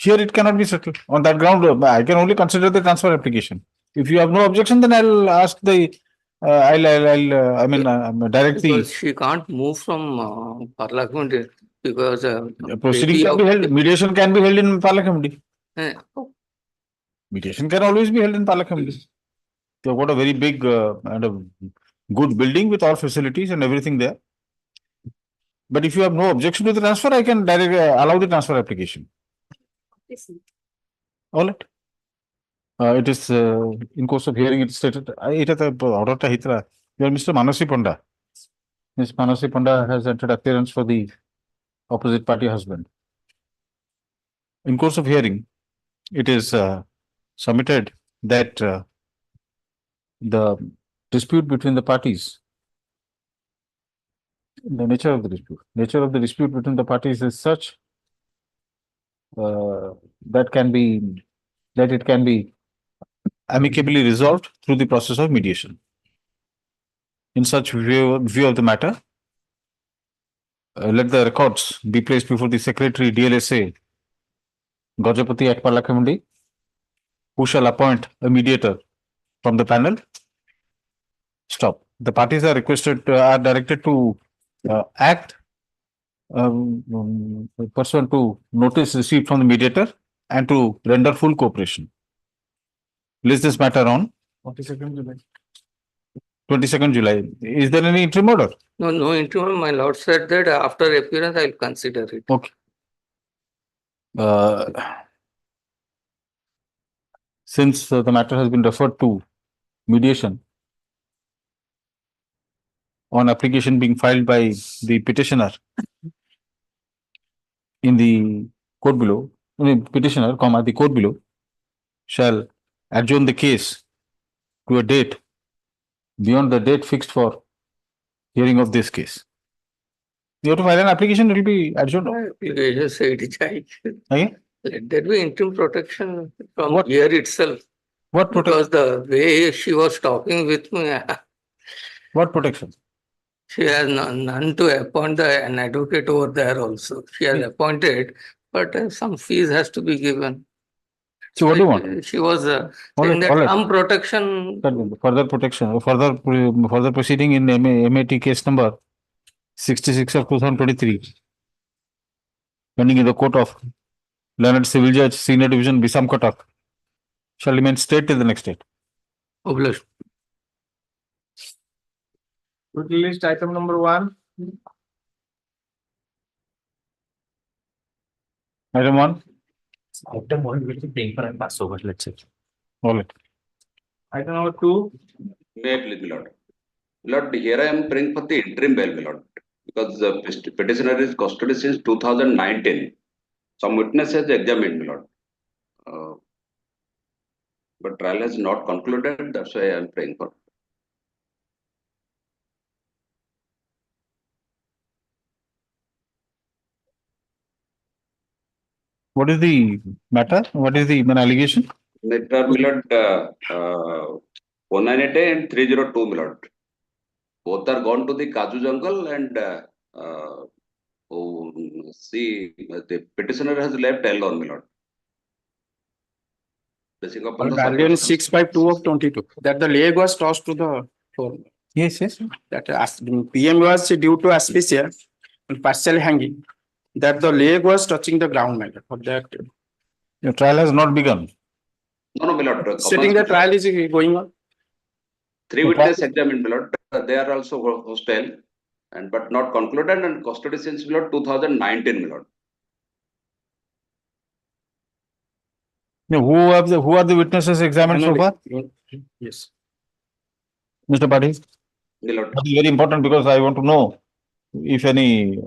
Speaker 2: Here it cannot be settled. On that ground, I can only consider the transfer application. If you have no objection, then I'll ask the, direct the.
Speaker 18: because she can't move from Parliament because
Speaker 2: Proceeding can be held, mediation can be held in Parliament. Mediation can always be held in Parliament. You've got a very big and a good building with all facilities and everything there. But if you have no objection to the transfer, I can directly allow the transfer application. All right. It is in course of hearing it stated. It is the order ta hitra. You are Mr. Manasi Panda. Ms. Manasi Panda has entered appearance for the opposite party husband. In course of hearing, it is submitted that the dispute between the parties, the nature of the dispute between the parties is such that it can be amicably resolved through the process of mediation. In such view of the matter, let the records be placed before the Secretary DLSA Gajapati at Parlakamundi, who shall appoint a mediator from the panel. Stop. The parties are directed to act pursuant to notice received from the mediator and to render full cooperation. List this matter on 22nd July. Is there any interim order?
Speaker 18: no interim. My lord said that after appearance, I'll consider it.
Speaker 2: Okay. Since the matter has been referred to mediation on application being filed by the petitioner in the court below, petitioner, the court below shall adjourn the case to a date beyond the date fixed for hearing of this case. You have to file an application, it will be adjourned. Okay?
Speaker 18: Let there be interim protection from here itself.
Speaker 2: What protection?
Speaker 18: Because the way she was talking with me,
Speaker 2: what protection?
Speaker 18: She has none to appoint an advocate over there also. She has appointed, but some fees has to be given.
Speaker 2: So what do you want?
Speaker 18: She was saying that some protection.
Speaker 2: Further protection, further proceeding in MAT case number 66 of 2023. pending in the court of Learned Civil Judge, Senior Division, Bisam Kotak, shall remain stayed till the next date.
Speaker 15: Obliged.
Speaker 21: List item number 1.
Speaker 2: Item 1.
Speaker 22: Item 1 will be paying for and pass over, let's say.
Speaker 2: All right.
Speaker 21: Item number 2.
Speaker 6: May I please, my lord? Lord, here I am praying for the interim bail, my lord, because the petitioner is custody since 2019. Some witness has examined, my lord. But trial has not concluded, that's why I am praying for.
Speaker 2: What is the matter? What is the allegation?
Speaker 6: Matter, my lord, 198 and 302, my lord. Both are gone to the Kaju jungle and see, the petitioner has left alone, my lord. Basing upon the
Speaker 15: Guardian
Speaker 6: circumstances.
Speaker 15: 652 of 22, that the leg was tossed to the floor.
Speaker 2: Yes, yes.
Speaker 15: That PM was due to asphyxia and partially hanging, that the leg was touching the ground, my lord. For that,
Speaker 2: Your trial has not begun.
Speaker 6: No, my lord.
Speaker 15: sitting the trial is going on.
Speaker 6: 3 witnesses examined, my lord. They are also hostile, and but not concluded and custody since, my lord, 2019, my lord.
Speaker 2: No, who are the witnesses examined so far?
Speaker 15: Yes.
Speaker 2: Mr. Patil?
Speaker 6: My lord.
Speaker 2: That is very important because I want to know if any,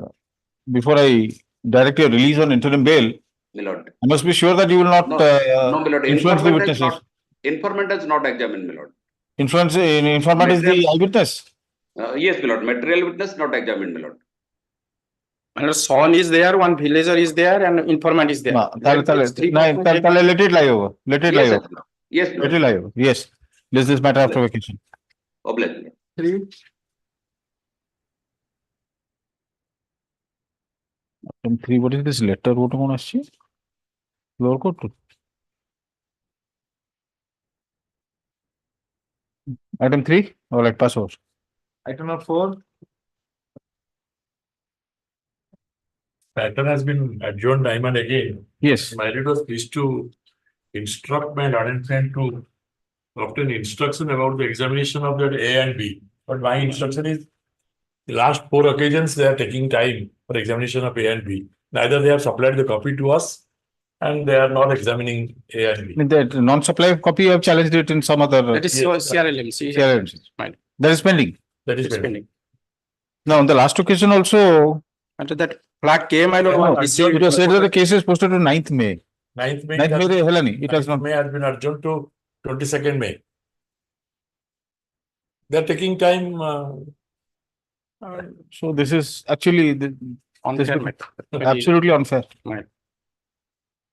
Speaker 2: before I direct your release on interim bail,
Speaker 6: My lord.
Speaker 2: I must be sure that you will not
Speaker 6: No, my lord.
Speaker 2: influence the witnesses.
Speaker 6: Informant has not examined, my lord.
Speaker 2: Informant is the eyewitness.
Speaker 6: Yes, my lord. Material witness not examined, my lord.
Speaker 15: And son is there, one villager is there, and informant is there.
Speaker 2: Let it lie over. Let it lie over.
Speaker 6: Yes,
Speaker 2: Let it lie over. Yes. Let's this matter after vacation.
Speaker 6: Obliged.
Speaker 21: 3.
Speaker 2: Item 3, what is this letter? What on আসছে? Lower court. Item 3, all right, pass over.
Speaker 21: Item number 4.
Speaker 22: Pattern has been adjourned time and again.
Speaker 2: Yes.
Speaker 22: My lord was pleased to instruct my learned friend to obtain instruction about the examination of that A and B. But my instruction is the last 4 occasions they are taking time for examination of A and B. Neither they have supplied the copy to us and they are not examining A and B.
Speaker 2: That non-supply of copy, you have challenged it in some other.
Speaker 15: That is CRLMC.
Speaker 2: CRLMC. That is pending.
Speaker 22: That is
Speaker 15: It's pending.
Speaker 2: Now, on the last occasion also.
Speaker 15: After that flag came, I don't know.
Speaker 2: It was said that the case is posted to 9th May.
Speaker 22: 9th May.
Speaker 2: 9th May, Helani. It has not.
Speaker 22: May has been adjourned to 22nd May. They are taking time.
Speaker 2: So this is actually absolutely unfair.
Speaker 15: Right.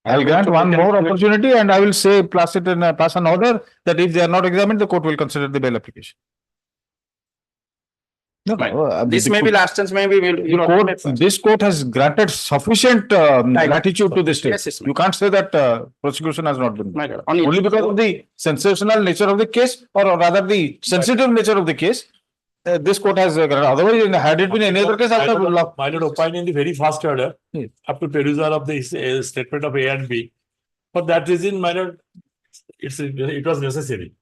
Speaker 2: I'll grant one more opportunity and I will say pass an order that if they are not examined, the court will consider the bail application. No,
Speaker 15: This may be last chance, maybe
Speaker 2: this court has granted sufficient latitude to the state.
Speaker 15: Yes,
Speaker 2: You can't say that prosecution has not been done.
Speaker 15: Only
Speaker 2: Only because of the sensational nature of the case, or rather the sensitive nature of the case. This court has granted. Otherwise, had it been any other case,
Speaker 22: My lord opined in the very first order after perusal of the statement of A and B. For that reason, my lord, it was necessary.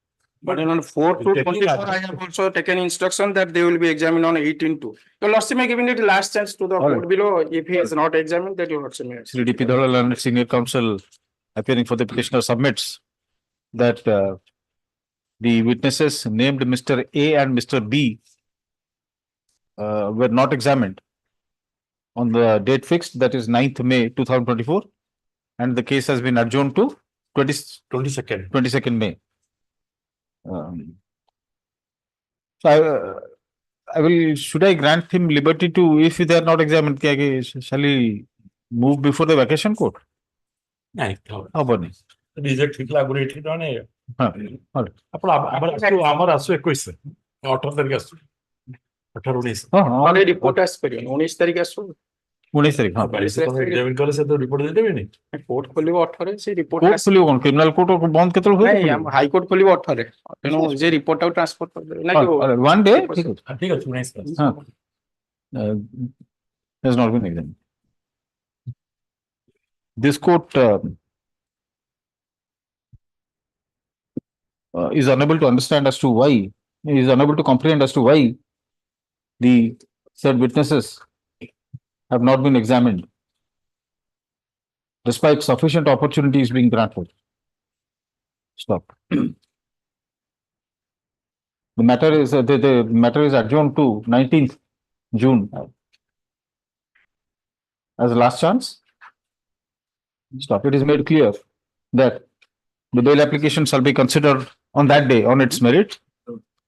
Speaker 15: But on 4 to 24, I have also taken instruction that they will be examined on 18 to. So Lordship may giving it last chance to the court below. If he is not examined, that your Lordship may.
Speaker 2: Sri D.P. Dhalal and Senior Counsel appearing for the petitioner submits that the witnesses named Mr. A and Mr. B were not examined on the date fixed, that is 9th May 2024, and the case has been adjourned to 22nd May. So should I grant him liberty to, if they are not examined, shall he move before the vacation court?
Speaker 22: No.
Speaker 2: How about it?
Speaker 22: Reject ঠিক লাগবে ঠিক না ଆପଣ ଆମର ଆସୁ 21 18 ତାରିଖ ଆସୁ 18 19
Speaker 15: report ଆସିପାରିବନି 19 ତାରିଖ ଆସୁ
Speaker 2: 19 ତାରିଖ
Speaker 22: ଏକ୍ସାମିନ କଲେ ସେ ତ ରିପୋର୍ଟ ଦେଇଦେବେନି
Speaker 15: କୋର୍ଟ ଖୋଲିବ 18 ସେ ରିପୋର୍ଟ
Speaker 2: କୋର୍ଟ ଖୋଲିବ କଣ କ୍ରିମିନାଲ କୋର୍ଟ ବନ୍ଦ କେତେବେଳେ ହୁଏ
Speaker 15: ନାଇଁ ଆମ ହାଇ କୋର୍ଟ ଖୋଲିବ 18 ତେଣୁ ଯେ ରିପୋର୍ଟ ଟାକୁ ଟ୍ରାନ୍ସଫର କରିଦେବେ ନା
Speaker 2: one day
Speaker 22: ଠିକ ଅଛି 19
Speaker 2: has not been examined. this court is unable to understand as to why, is unable to comprehend as to why the said witnesses have not been examined despite sufficient opportunities being granted. Stop. The matter is the matter is adjourned to 19th June as a last chance. Stop. It is made clear that the bail application shall be considered on that day on its merit,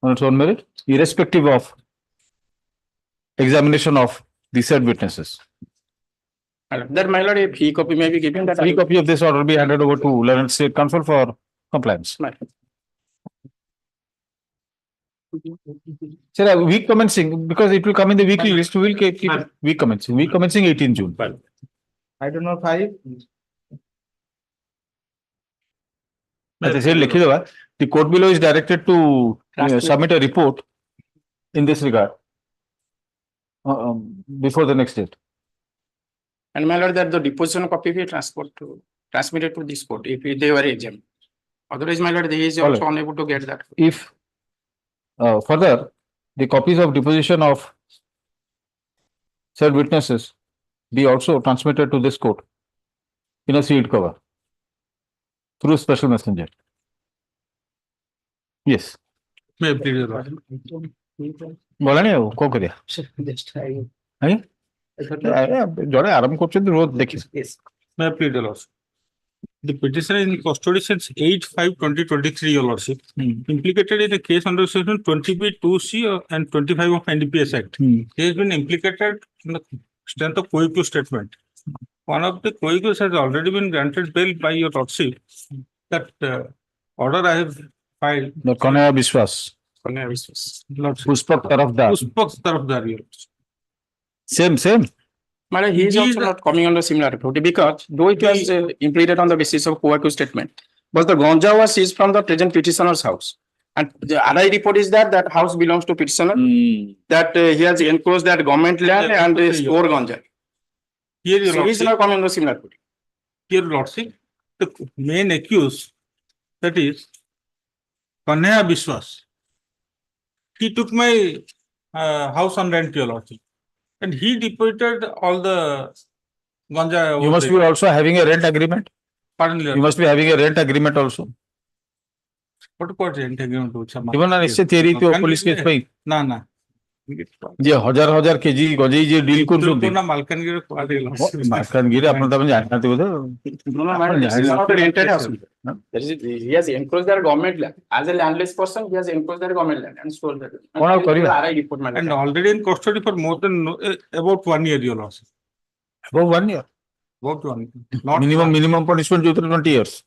Speaker 2: on its own merit, irrespective of examination of the said witnesses.
Speaker 10: That my lord, a free copy may be given. That
Speaker 2: Free copy of this order will be handed over to Learned State Council for compliance. Sir, week commencing, because it will come in the weekly list, we will keep it week commencing. Week commencing 18 June.
Speaker 17: I don't know, 5.
Speaker 2: As I said, the court below is directed to submit a report in this regard before the next date.
Speaker 10: And my lord, that the deposition copy be transmitted to this court if they were examined. Otherwise, my lord, he is also unable to get that.
Speaker 2: If further, the copies of deposition of said witnesses be also transmitted to this court in a sealed cover through special messenger. Yes.
Speaker 3: May I please, Your Lord?
Speaker 2: बोला नहीं वो को करिया हैं जोड़े आराम करते हैं रोज देखिए
Speaker 3: May I plead, Your Lordship? The petitioner is in custody since 8/5/2023, Your Lordship, implicated in a case under section 20B(2)(c) and 25 of NDPS Act. He has been implicated in the strength of co-accused statement. One of the co-accused has already been granted bail by Your Lordship. That order I have filed.
Speaker 2: The Kanaya Biswas. Puspak Tarafdar.
Speaker 3: Puspak Tarafdar, Your Lordship.
Speaker 2: Same.
Speaker 10: Madam, he is also not coming under similar report because though it was implemented on the basis of co-accused statement, but the ganja was seized from the present petitioner's house. And the RI report is that house belongs to petitioner, that he has enclosed that government land and store ganja.
Speaker 3: Here, Your
Speaker 10: So he is
Speaker 3: Lordship,
Speaker 10: not coming under similar report.
Speaker 3: Your Lordship, the main accused, that is Kanaya Biswas, he took my house on rent, Your Lordship. And he deposited all the ganja.
Speaker 2: You must be also having a rent agreement.
Speaker 3: Pardon,
Speaker 2: You must be having a rent agreement also.
Speaker 3: What rent agreement?
Speaker 2: Even an issue theory to police case pay.
Speaker 3: Na.
Speaker 2: जे हजार KG गंजाई जे deal करछोंती
Speaker 3: ना मालकानगिरी को आदि
Speaker 2: मालकानगिरी आपण तमे जानते हो
Speaker 10: No, madam, this is not a rented house. He has enclosed their government land. As a landless person, he has enclosed their government land and stole that.
Speaker 2: What are
Speaker 10: RI report, madam.
Speaker 3: and already in custody for more than about 1 year, Your Lordship.
Speaker 2: Above 1 year.
Speaker 3: About 1 year. Not
Speaker 2: minimum punishment is 20 years.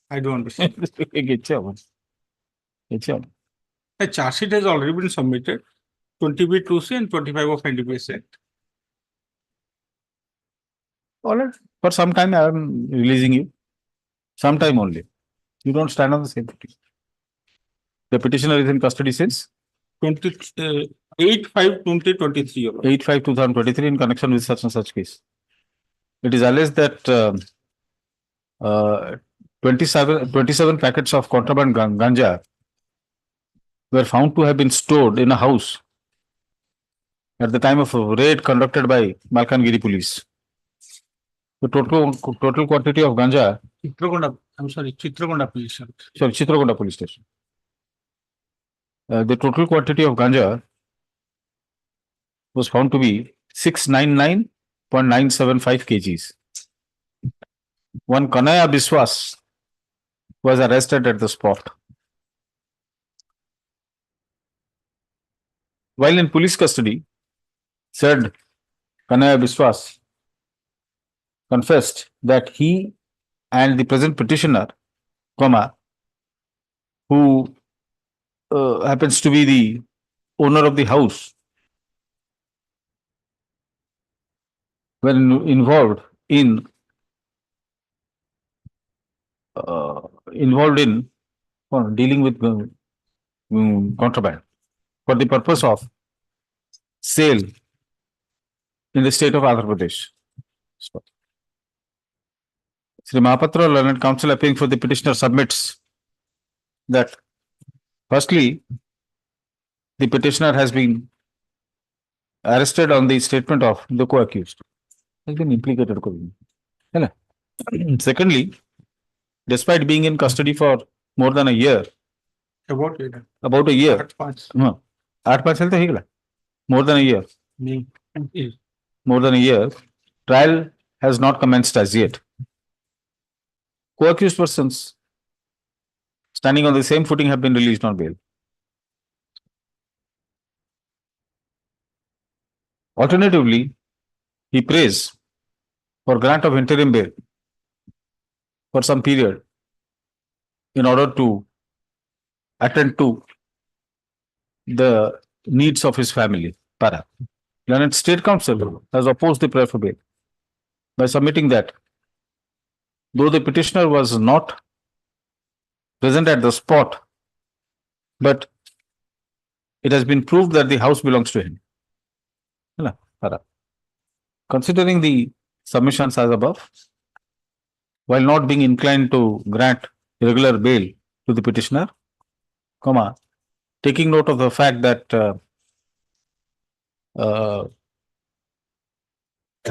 Speaker 3: I don't understand. A charge sheet has already been submitted. 20B(2)(c) and 25 of NDPS Act.
Speaker 2: All right. For some time I am releasing you. Some time only. You don't stand on the same footing. The petitioner is in custody since
Speaker 3: 8/5/2023.
Speaker 2: 8/5/2023 in connection with such and such case. It is alleged that 27 packets of contraband ganja were found to have been stored in a house at the time of a raid conducted by Malkangiri police. The total quantity of ganja.
Speaker 3: Chitrakonda police station.
Speaker 2: Sorry, Chitrakonda police station. The total quantity of ganja was found to be 699.975 kgs. One Kanaya Biswas was arrested at the spot. While in police custody, said Kanaya Biswas confessed that he and the present petitioner, who happens to be the owner of the house, were involved in dealing with contraband for the purpose of sale in the state of Andhra Pradesh. Sri Mahapatra, learned counsel appearing for the petitioner, submits that firstly, the petitioner has been arrested on the statement of the co-accused, has been implicated. Secondly, despite being in custody for more than a year,
Speaker 3: About it.
Speaker 2: about a year,
Speaker 3: 8
Speaker 2: साल तो ही गला, more than a year,
Speaker 3: months.
Speaker 2: more than a year, trial has not commenced as yet. Co-accused persons standing on the same footing have been released on bail. Alternatively, he prays for grant of interim bail for some period in order to attend to the needs of his family. Para. Learned State Council has opposed the prayer for bail by submitting that though the petitioner was not present at the spot, but it has been proved that the house belongs to him. Considering the submissions as above, while not being inclined to grant regular bail to the petitioner, taking note of the fact that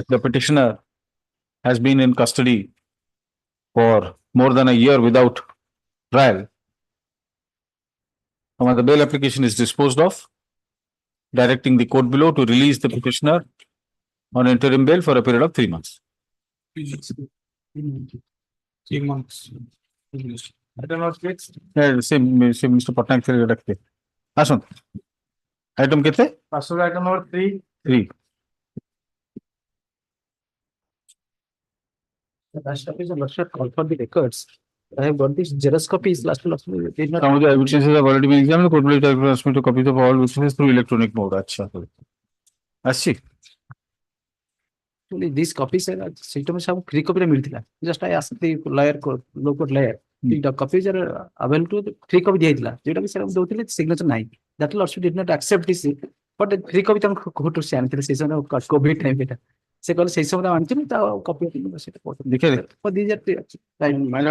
Speaker 2: the petitioner has been in custody for more than a year without trial, the bail application is disposed of, directing the court below to release the petitioner on interim bail for a period of 3 months.
Speaker 3: 3 months. I don't know what's
Speaker 2: Same Mr. Patnaik sir रखते. Asun. Item कितने?
Speaker 3: item number 3.
Speaker 2: 3.
Speaker 10: Last copy is a lecture call for the records. I have got these Xerox copies. Last
Speaker 2: Some of the evidences have already been examined. The court will take transmit to copies of all witnesses through electronic mode. अच्छा. अच्छी.
Speaker 10: These copies are free copy मिलती just I asked the lawyer low court lawyer the copies are available to free copy दिया था जेटा भी sir हम दो signature नहीं that also did not accept this but the free copy तम court से आने थे सेशन of COVID time बेटा से कल सेशन में आने थे तो copy
Speaker 2: दिखे
Speaker 10: but these are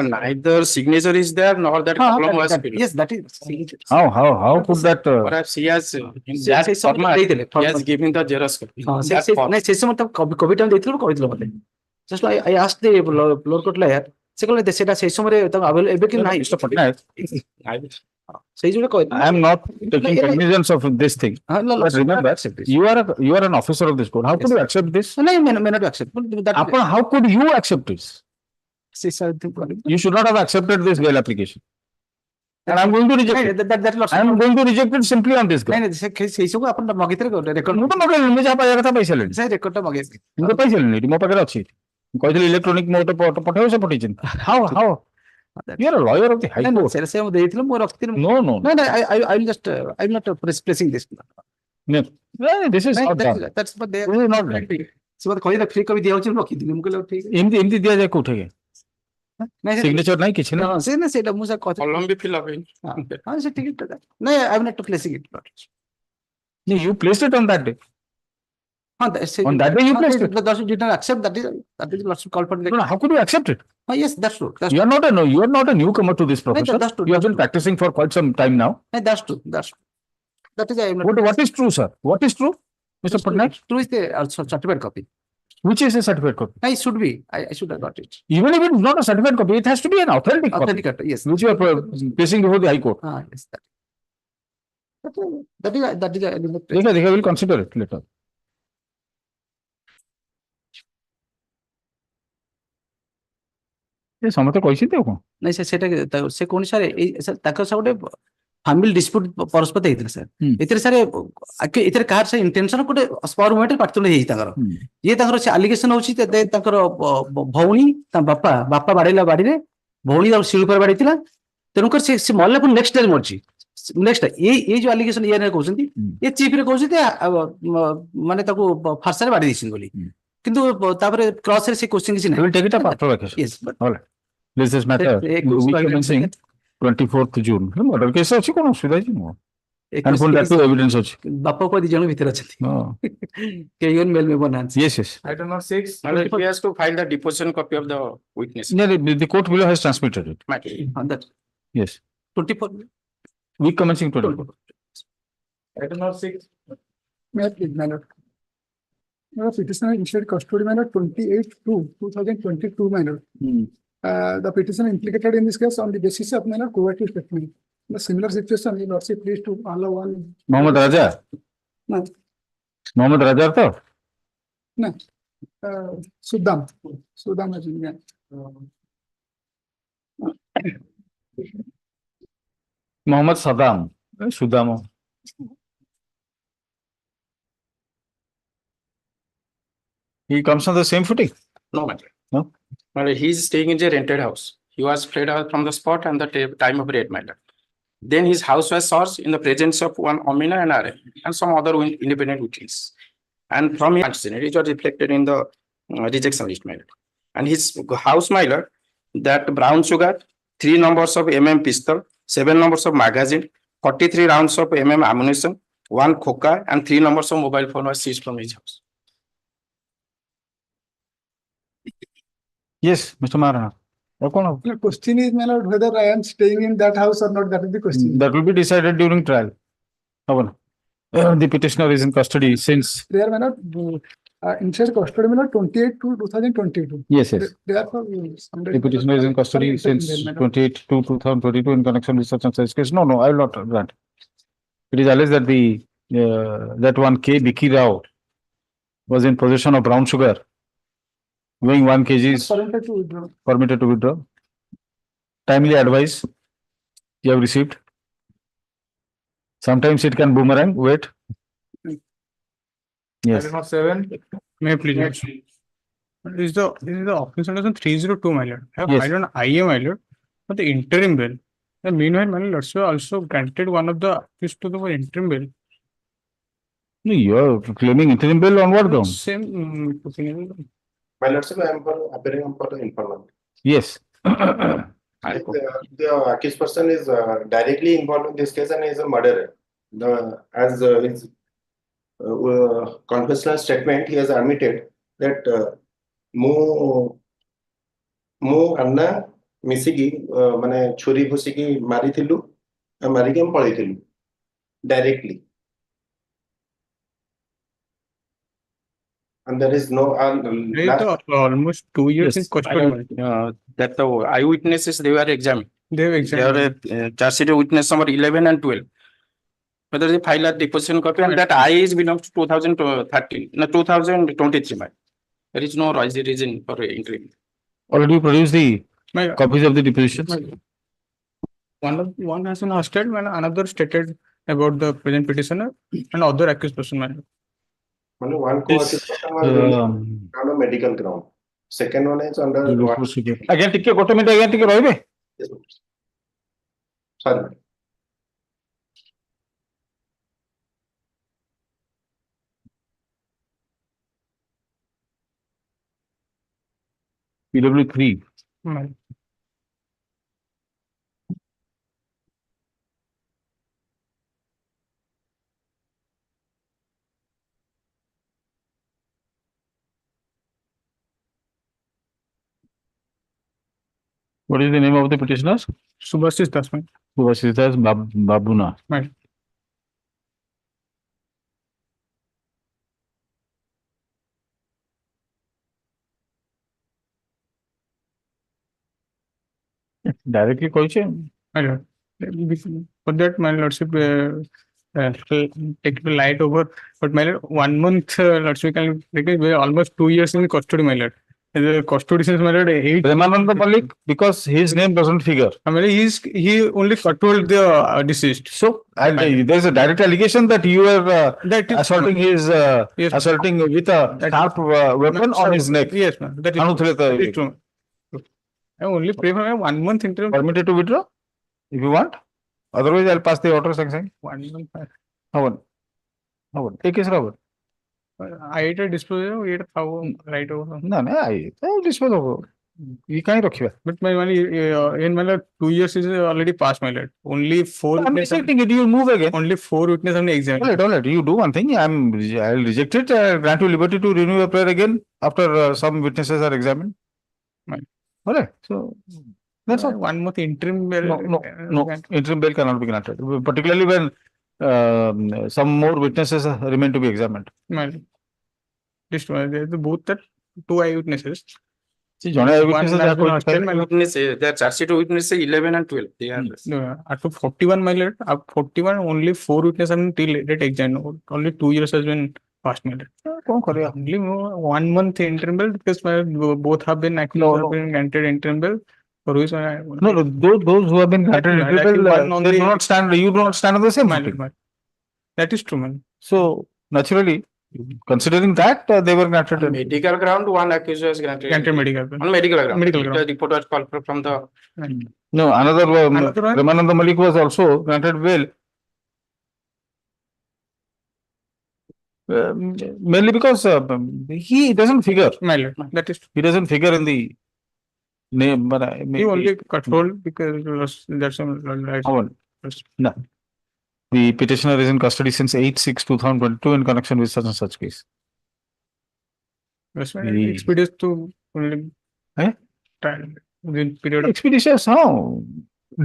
Speaker 3: neither signature is there nor that column was filled.
Speaker 10: yes that is signature.
Speaker 2: How could that
Speaker 3: Perhaps he has in that format he has given the Xerox copy.
Speaker 10: नहीं session में तब COVID time देते लो COVID लो मतलब just I asked the lower court lawyer से कल दे सेटा session में तब available एबे कि नहीं
Speaker 2: Mr. Patnaik,
Speaker 10: सही जो कोई
Speaker 2: I am not taking cognizance of this thing. But remember, you are an officer of this court. How could you accept this?
Speaker 10: No, may not accept. That
Speaker 2: how could you accept this? You should not have accepted this bail application. And I am going to reject it. I am going to reject it simply on this ground.
Speaker 10: नहीं सही को अपन मगेते record
Speaker 2: ମୁଁ ତ ମଗେଇଲି ମୁଁ ଯାହା ପାଇବା କଥା ପାଇସାରିଲିଣି
Speaker 10: से रेकॉर्ड टा मगे
Speaker 2: ମୁଁ ତ ପାଇସାରିଲିଣି ଏଠି ମୋ ପାଖରେ ଅଛି କହିଥିଲି ଇଲେକ୍ଟ୍ରୋନିକ ମୋଡ୍ ପଠେଇବ ସେ ପଠେଇଛନ୍ତି how you are a lawyer of the high court
Speaker 10: से हम ଦେଇଥିଲୁ ମୁଁ ରଖିଥିଲି
Speaker 2: no
Speaker 10: I will just I will not pressing this
Speaker 2: no this is not done
Speaker 10: that's but they
Speaker 2: this is not done
Speaker 10: से मत କହିଲା फ्री कभी दिया होची ରଖିଥିଲି ମୁଁ କହିଲି ठीक
Speaker 2: ଏମିତି ଦିଆଯାଏ କୋଉଠି सिग्नेचर नहीं किसी ने
Speaker 10: से ना सेटा ମୁଁ
Speaker 3: column भी fill up है
Speaker 10: हां से टिकट नहीं I am not placing it
Speaker 2: no you placed it on that day on that day you placed it
Speaker 10: that did not accept that is lots of call for
Speaker 2: no how could you accept it
Speaker 10: yes that's true
Speaker 2: you are not a newcomer to this profession you have been practicing for quite some time now
Speaker 10: that's true that is I am not
Speaker 2: what is true sir what is true Mr. Patnaik
Speaker 10: true is the certificate copy
Speaker 2: which is a certificate copy
Speaker 10: it should be I should have got it
Speaker 2: even if it is not a certificate copy it has to be an authentic
Speaker 10: copy yes
Speaker 2: which you are placing before the High Court
Speaker 10: yes that is
Speaker 2: they will consider it later ସମସ୍ତେ କହିଛନ୍ତି ଆଉ କଣ
Speaker 10: ନାଇଁ ସେଟା ସେ କୋଣ sir ତାଙ୍କର ସେ ଗୋଟେ ଫ୍ୟାମିଲି ଡିସ୍ପ୍ୟୁଟ ପରସ୍ପର ହେଇଥିଲା ସାର୍ ଏଥିରେ ସାର୍ ଏଥିରେ କାହାର ସେ ଇଣ୍ଟେନସନ ଗୋଟେ ସ୍ପର ମୋମେଣ୍ଟ ପାର୍ଟିକୁଲାର ହେଇଛି ତାଙ୍କର ଇଏ ତାଙ୍କର ସେ ଆଲିଗେସନ ହଉଛି ତାଙ୍କର ଭଉଣୀ ତା ବାପା ବାଡେଇଲା ବାଡିରେ ଭଉଣୀ ତାକୁ ଶିଳ ଉପରେ ବାଡେଇଥିଲା ତେଣୁକରି ସେ ମରିଲା ପରେ ନେକ୍ସଟ ଡେ ମରିଛି ନେକ୍ସଟ ଏଇ ଯୋଉ ଆଲିଗେସନ ଇଏ କହୁଛନ୍ତି ଏ ଚିଫ ରେ କହୁଛନ୍ତି ମାନେ ତାକୁ ଫାର୍ସାରେ ବାଡେଇ ଦେଇଛନ୍ତି ବୋଲି କିନ୍ତୁ ତାପରେ କ୍ରସ ରେ ସେ କୋଶ୍ଚିନ୍ କିଛି ନାହିଁ
Speaker 2: This is matter. We commencing 24th June. Murder case ଅଛି କଣ ଅସୁବିଧା ଅଛି And for that too evidence ଅଛି.
Speaker 15: ବାପା ପୁଅ ଦି ଜଣ ଭିତରେ ଅଛନ୍ତି କେହି ମେଲ୍ ମେମ୍ବର ନାହାନ୍ତି
Speaker 2: Yes, yes.
Speaker 3: Item number 6.
Speaker 10: He has to file the deposition copy of the witness.
Speaker 2: Yeah, the court below has transmitted it.
Speaker 15: that
Speaker 2: Yes.
Speaker 15: 24
Speaker 2: Week commencing 24.
Speaker 3: Item number 6.
Speaker 21: May I please, my lord? Petitioner initiated custody matter 28/2/2022, my lord. The petitioner implicated in this case on the basis of my lord cooperative statement. The similar situation, your lordship please to allow one.
Speaker 2: Mohammad Raja.
Speaker 21: No,
Speaker 2: Mohammad Raja to?
Speaker 21: no. Suddam as in, yeah.
Speaker 2: Mohammad Saddam. Sudam. He comes on the same footing?
Speaker 10: No matter.
Speaker 2: No?
Speaker 10: Well, he is staying in a rented house. He was fled out from the spot and the time of raid matter. Then his house was searched in the presence of one Omina and RM and some other independent witness. And from his it was reflected in the rejection list matter. And his house matter, that brown sugar, 3 numbers of pistol, 7 numbers of magazine, 43 rounds of ammunition, 1 khoka, and 3 numbers of mobile phone was seized from his house.
Speaker 2: Yes, Mr. Marana.
Speaker 21: The question is, my lord, whether I am staying in that house or not, that is the question.
Speaker 2: That will be decided during trial. The petitioner is in custody since.
Speaker 21: They are, my lord, initiated custody, my lord, 28/2/2022.
Speaker 2: Yes, yes.
Speaker 21: Therefore,
Speaker 2: The petitioner is in custody since 28/2/2022 in connection with such and such case. No, I will not grant. It is alleged that that one K. Biki Rao was in possession of brown sugar, weighing 1 kg is permitted to withdraw. Timely advice you have received. Sometimes it can boomerang. Wait. Yes.
Speaker 3: Item number 7. May I please? This is the offense under 302, my lord. I have filed an IA, my lord, for the interim bail. And meanwhile, my lord, also granted one of the accused to the interim bail.
Speaker 2: No, you are claiming interim bail on what ground?
Speaker 3: Same.
Speaker 8: My lord, sir, I am appearing for the informant.
Speaker 2: Yes.
Speaker 8: If the accused person is directly involved in this case and is a murderer. As his confessional statement, he has admitted that mu Anna misiki mane churi phusiki marithilu mariki am palaithilu directly. And there is no
Speaker 3: almost 2 years in custody.
Speaker 10: That the eyewitnesses, they were examined.
Speaker 3: They were examined.
Speaker 10: They are charge sheet witness number 11 and 12. Whether they file a deposition copy and that I is belongs to 2013, no 2023. There is no reason for interim.
Speaker 2: Already produced the copies of the depositions.
Speaker 3: One has been hosted when another stated about the present petitioner and other accused person.
Speaker 8: One co-accused person was on a medical ground. Second one is under.
Speaker 2: Again, take a minute. Again, take a right.
Speaker 8: Yes, sorry.
Speaker 2: PW3. What is the name of the petitioners?
Speaker 3: Subhashis Das.
Speaker 2: Subhashis Das Babuna.
Speaker 3: Right.
Speaker 2: Directly question.
Speaker 3: For that, my lordship take the light over. But my lord, 1 month lordship can take almost 2 years in custody, my lord. The custody since my lord 8.
Speaker 2: Premananda Malik, because his name doesn't figure.
Speaker 3: I mean, he only controlled the deceased.
Speaker 2: So there's a direct allegation that you are assaulting his assaulting with a sharp weapon on his neck.
Speaker 3: Yes, ma'am. That is true. I only pray for 1 month interim.
Speaker 2: Permitted to withdraw if you want. Otherwise, I'll pass the order saying.
Speaker 3: 1 month.
Speaker 2: How take his Robert.
Speaker 3: I dispose of right over.
Speaker 2: No, I dispose of. ये कहीं रखिए.
Speaker 3: But my money, in my lord, 2 years is already past, my lord. Only four.
Speaker 2: I'm rejecting it. You will move again.
Speaker 3: Only 4 witness on the exam.
Speaker 2: All right. You do one thing. I'll reject it. Grant you liberty to renew your prayer again after some witnesses are examined.
Speaker 3: Right.
Speaker 2: All right. So that's all.
Speaker 3: 1 month interim bail.
Speaker 2: No. Interim bail cannot be granted, particularly when some more witnesses remain to be examined.
Speaker 3: Right. Just both that 2 eyewitnesses.
Speaker 2: See, John, eyewitnesses
Speaker 3: One
Speaker 2: are
Speaker 3: has been
Speaker 2: going
Speaker 10: Witness, their charge sheet witness 11 and 12. They are
Speaker 3: up to 41, my lord. Up 41, only 4 witnesses until that exam. Only 2 years has been passed, my lord. Only 1 month interim bail because both have been been granted interim bail. For which
Speaker 2: no, those who have been granted interim bail, they do not stand. You do not stand on the same footing.
Speaker 3: That is true, man.
Speaker 2: So naturally, considering that they were granted.
Speaker 10: medical ground, one accused was granted.
Speaker 3: Medical ground.
Speaker 10: On medical ground.
Speaker 3: Medical ground.
Speaker 10: The report was called from the.
Speaker 2: No, another one,
Speaker 3: Another one?
Speaker 2: Ramananda Malik was also granted bail. Mainly because he doesn't figure.
Speaker 3: My lord, that is true.
Speaker 2: He doesn't figure in the name. But
Speaker 3: He only controlled because that's some.
Speaker 2: No. The petitioner is in custody since 8/6/2022 in connection with such and such case.
Speaker 3: Expeditious to only trial within period of
Speaker 2: Expeditious, how?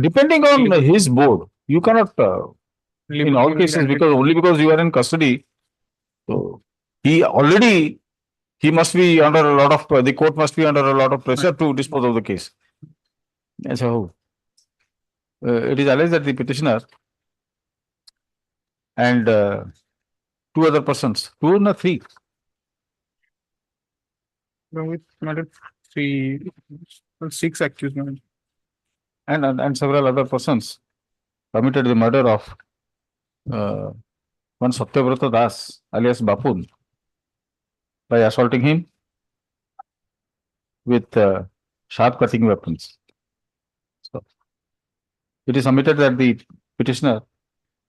Speaker 2: Depending on his board, you cannot, in all cases, only because you are in custody. So he must be under a lot of, the court must be under a lot of pressure to dispose of the case. So it is alleged that the petitioner and 2 other persons, 2 or 3,
Speaker 3: with matter 3 or 6 accused,
Speaker 2: and several other persons committed the murder of one Satyavrata Das alias Bapun by assaulting him with sharp cutting weapons. So it is submitted that the petitioner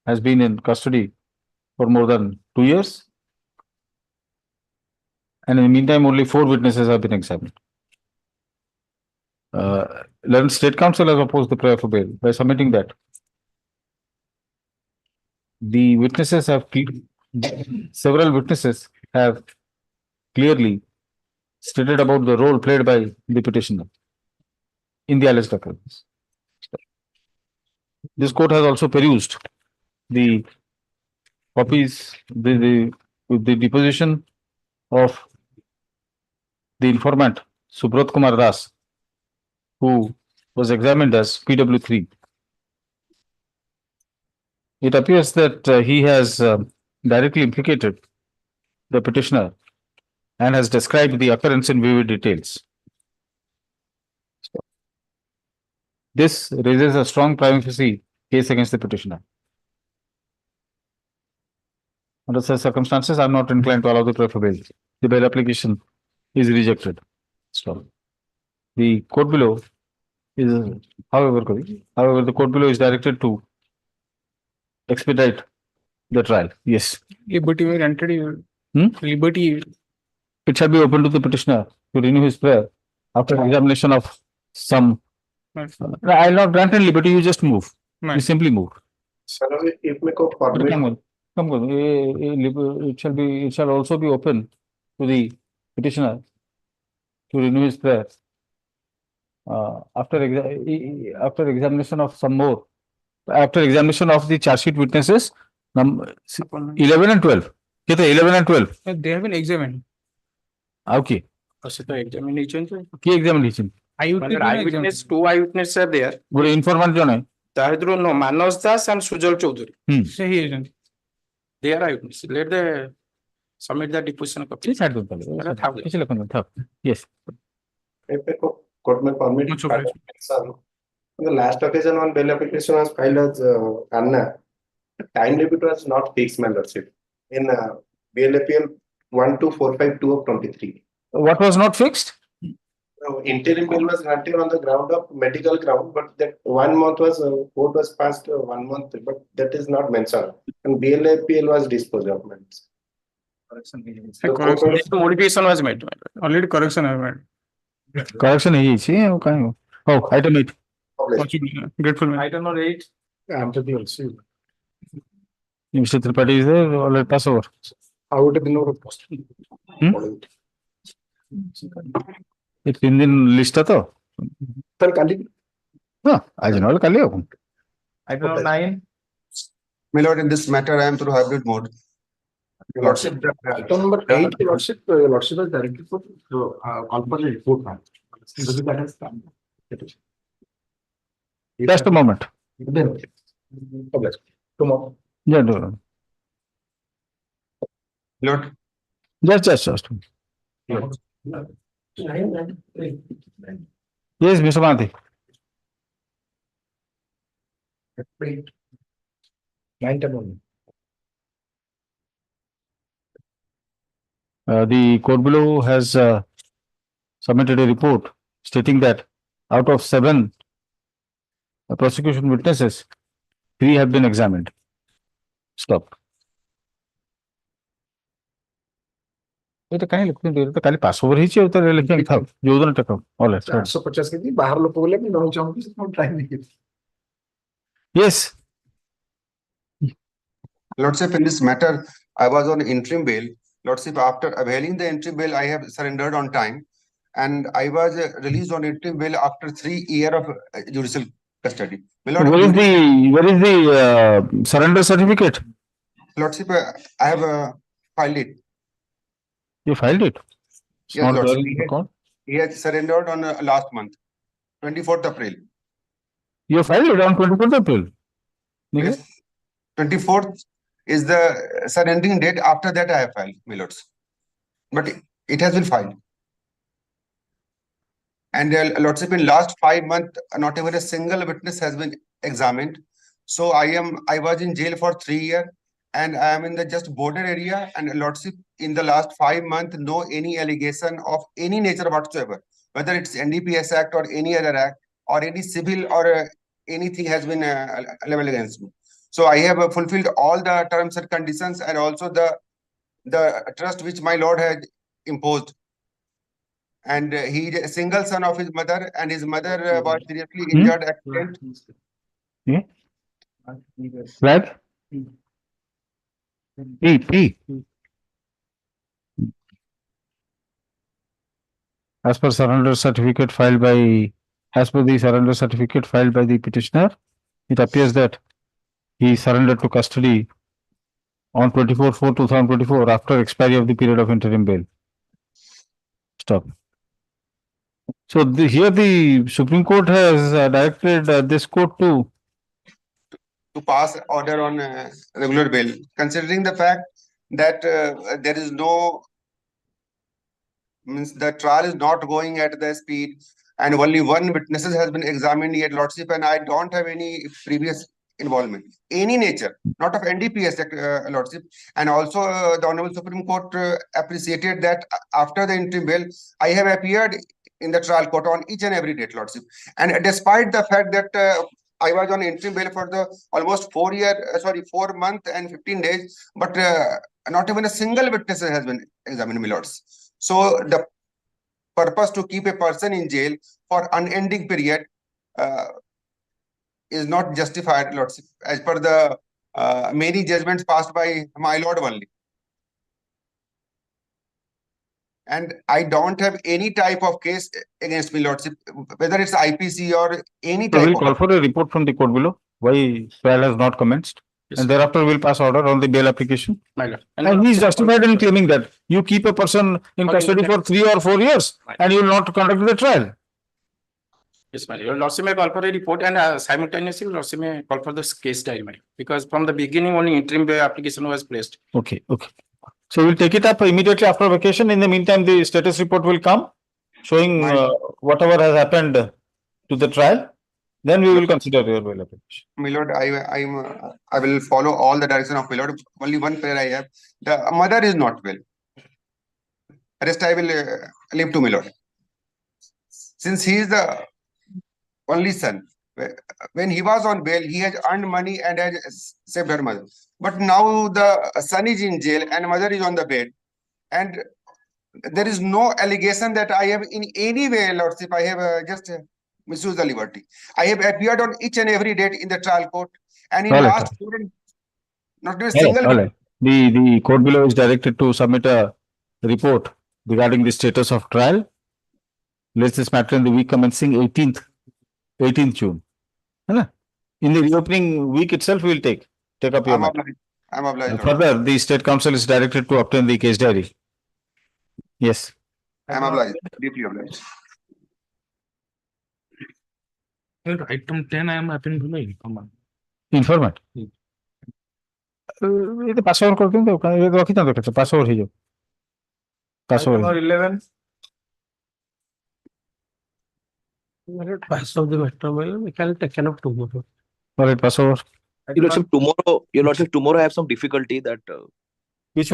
Speaker 2: has been in custody for more than 2 years, and in the meantime only 4 witnesses have been examined. Learned State Council has opposed the prayer for bail by submitting that the witnesses have several witnesses have clearly stated about the role played by the petitioner in the alleged occurrence. This court has also perused the copies, the deposition of the informant Subrat Kumar Das, who was examined as PW3. It appears that he has directly implicated the petitioner and has described the occurrence in vivid details. This raises a strong prima facie case against the petitioner. Under such circumstances, I am not inclined to allow the prayer for bail. The bail application is rejected. So, the court below is, however, the court below is directed to expedite the trial. Yes.
Speaker 3: liberty were granted. Liberty.
Speaker 2: It shall be open to the petitioner to renew his prayer after examination of some. I will not grant any liberty. You just move. You simply move.
Speaker 8: If we go forward.
Speaker 2: Come on. It shall also be open to the petitioner to renew his prayer after examination of some more. After examination of the charge sheet witnesses, 11 and 12. 11 and 12.
Speaker 3: They have been examined.
Speaker 2: Okay.
Speaker 10: Examination.
Speaker 2: Key examination.
Speaker 10: Eyewitness, 2 eyewitnesses are there.
Speaker 2: Good informant jane.
Speaker 10: Tahidru no Manos Das and Sujal Chaudhary.
Speaker 3: Sahi agent.
Speaker 10: They are eyewitnesses. Let the submit the deposition copy.
Speaker 2: Yes.
Speaker 8: If the court may permit, on the last occasion when bail application was filed as Anna, the time limit was not fixed, my lordship. In BLAPL 12452 of 23.
Speaker 2: What was not fixed?
Speaker 8: Interim bail was granted on the ground of medical ground, but that 1 month was court was passed 1 month, but that is not mentioned. And BLAPL was disposed of.
Speaker 10: Modification was made.
Speaker 3: Already correction I made.
Speaker 2: Correction ହେଇଯାଇଛି ଆଉ କାଇଁ ହଉ item 8
Speaker 3: Grateful man.
Speaker 15: Item number 8. I'm to the also.
Speaker 2: Mr. Tripathi is there, or let pass over.
Speaker 15: How would it be no post?
Speaker 2: ଏ 3 ଦିନ list ତ
Speaker 15: Sir, Kali.
Speaker 2: ହଁ ଆଜି ନହେଲେ କାଲି ଆଉ
Speaker 15: Item number 9.
Speaker 11: My lord, in this matter, I am through hybrid mode.
Speaker 15: Your Lordship, item number 8, Your Lordship is directed for call for the report. That is done.
Speaker 2: just a moment
Speaker 15: Tomorrow.
Speaker 2: yeah no.
Speaker 11: Lord,
Speaker 2: just yes Mr. Manthi. The court below has submitted a report stating that out of 7 prosecution witnesses, 3 have been examined. Stop. এটা କାହିଁ ଲେଖୁଛନ୍ତି ଏଟା ତ କାଲି pass over ହେଇଛି ଆଉ ତାର ଲେଖିବାକୁ ଥାଉ ଯୋଉଦିନ ଟେକ ଅଲ୍ ରାଇଟ୍
Speaker 15: 450 के बाहर लोग बोले कि नहीं चाहूंगी तो ट्राई नहीं की
Speaker 2: yes
Speaker 11: Lordship, in this matter, I was on interim bail. Lordship, after availing the interim bail, I have surrendered on time, and I was released on interim bail after 3 years of judicial custody. My lord,
Speaker 2: where is the surrender certificate?
Speaker 11: Lordship, I have filed it.
Speaker 2: You filed it? It's
Speaker 11: Yes,
Speaker 2: not
Speaker 11: Lordship.
Speaker 2: there in the court.
Speaker 11: He has surrendered on last month, 24th April.
Speaker 2: You filed it on 24th April.
Speaker 11: Yes. 24th is the surrendering date. After that, I have filed, my lords. But it has been filed. And Lordship, in last 5 months, not even a single witness has been examined. So I was in jail for 3 years, and I am in the just border area. And Lordship, in the last 5 months, no any allegation of any nature whatsoever, whether it's NDPS Act or any other act or any civil or anything has been leveled against me. So I have fulfilled all the terms and conditions, and also the trust which my lord had imposed. And he is a single son of his mother, and his mother was seriously injured accident.
Speaker 2: Yeah. Flag? P. As per the surrender certificate filed by the petitioner, it appears that he surrendered to custody on 24/4/2024 after expiry of the period of interim bail. Stop. So here the Supreme Court has directed this court to
Speaker 11: pass order on regular bail, considering the fact that there is no means the trial is not going at the speed, and only 1 witness has been examined yet, Lordship, and I don't have any previous involvement, any nature, not of NDPS Act, Lordship. And also the Honorable Supreme Court appreciated that after the interim bail, I have appeared in the trial court on each and every date, Lordship. And despite the fact that I was on interim bail for the almost 4 months and 15 days, but not even a single witness has been examined, my lords. So the purpose to keep a person in jail for unending period is not justified, Lordship, as per the many judgments passed by my lord only. And I don't have any type of case against me, Lordship, whether it's IPC or any type
Speaker 2: we'll call for a report from the court below why trial has not commenced. Yes, and thereafter we'll pass order on the bail application. And he is justified in claiming that you keep a person in custody for 3 or 4 years and you will not conduct the trial.
Speaker 10: Yes, my lord. Lordship may call for a report, and simultaneously Lordship may call for this case diary, because from the beginning only interim bail application was placed.
Speaker 2: Okay. So we'll take it up immediately after vacation. In the meantime, the status report will come showing whatever has happened to the trial. Then we will consider your bail application.
Speaker 11: My lord, I will follow all the direction of my lord. Only one prayer I have: the mother is not well. Rest I will leave to my lord. Since he is the only son, when he was on bail, he has earned money and has saved her mother. But now the son is in jail and mother is on the bed, and There is no allegation that I have in any way, Lordship, I have just misused the liberty. I have appeared on each and every date in the trial court, and in
Speaker 2: All right.
Speaker 11: last not a
Speaker 2: All
Speaker 11: single.
Speaker 2: right, all right. The court below is directed to submit a report regarding the status of trial. Let's this matter in the week commencing 18th June. Hai in the reopening week itself, we will take up your matter.
Speaker 11: I'm obliged.
Speaker 2: Further, the State Council is directed to obtain the case diary. Yes.
Speaker 11: I'm obliged. Deeply obliged.
Speaker 7: Item 10, I am happy to know.
Speaker 2: Informant. ये पास over कर दूं तो ये रखी था तो पास over ही जो पास over
Speaker 3: 11.
Speaker 10: Pass of the matter, we can take care of tomorrow.
Speaker 2: all right pass over
Speaker 4: Your Lordship, tomorrow I have some difficulty that.
Speaker 2: which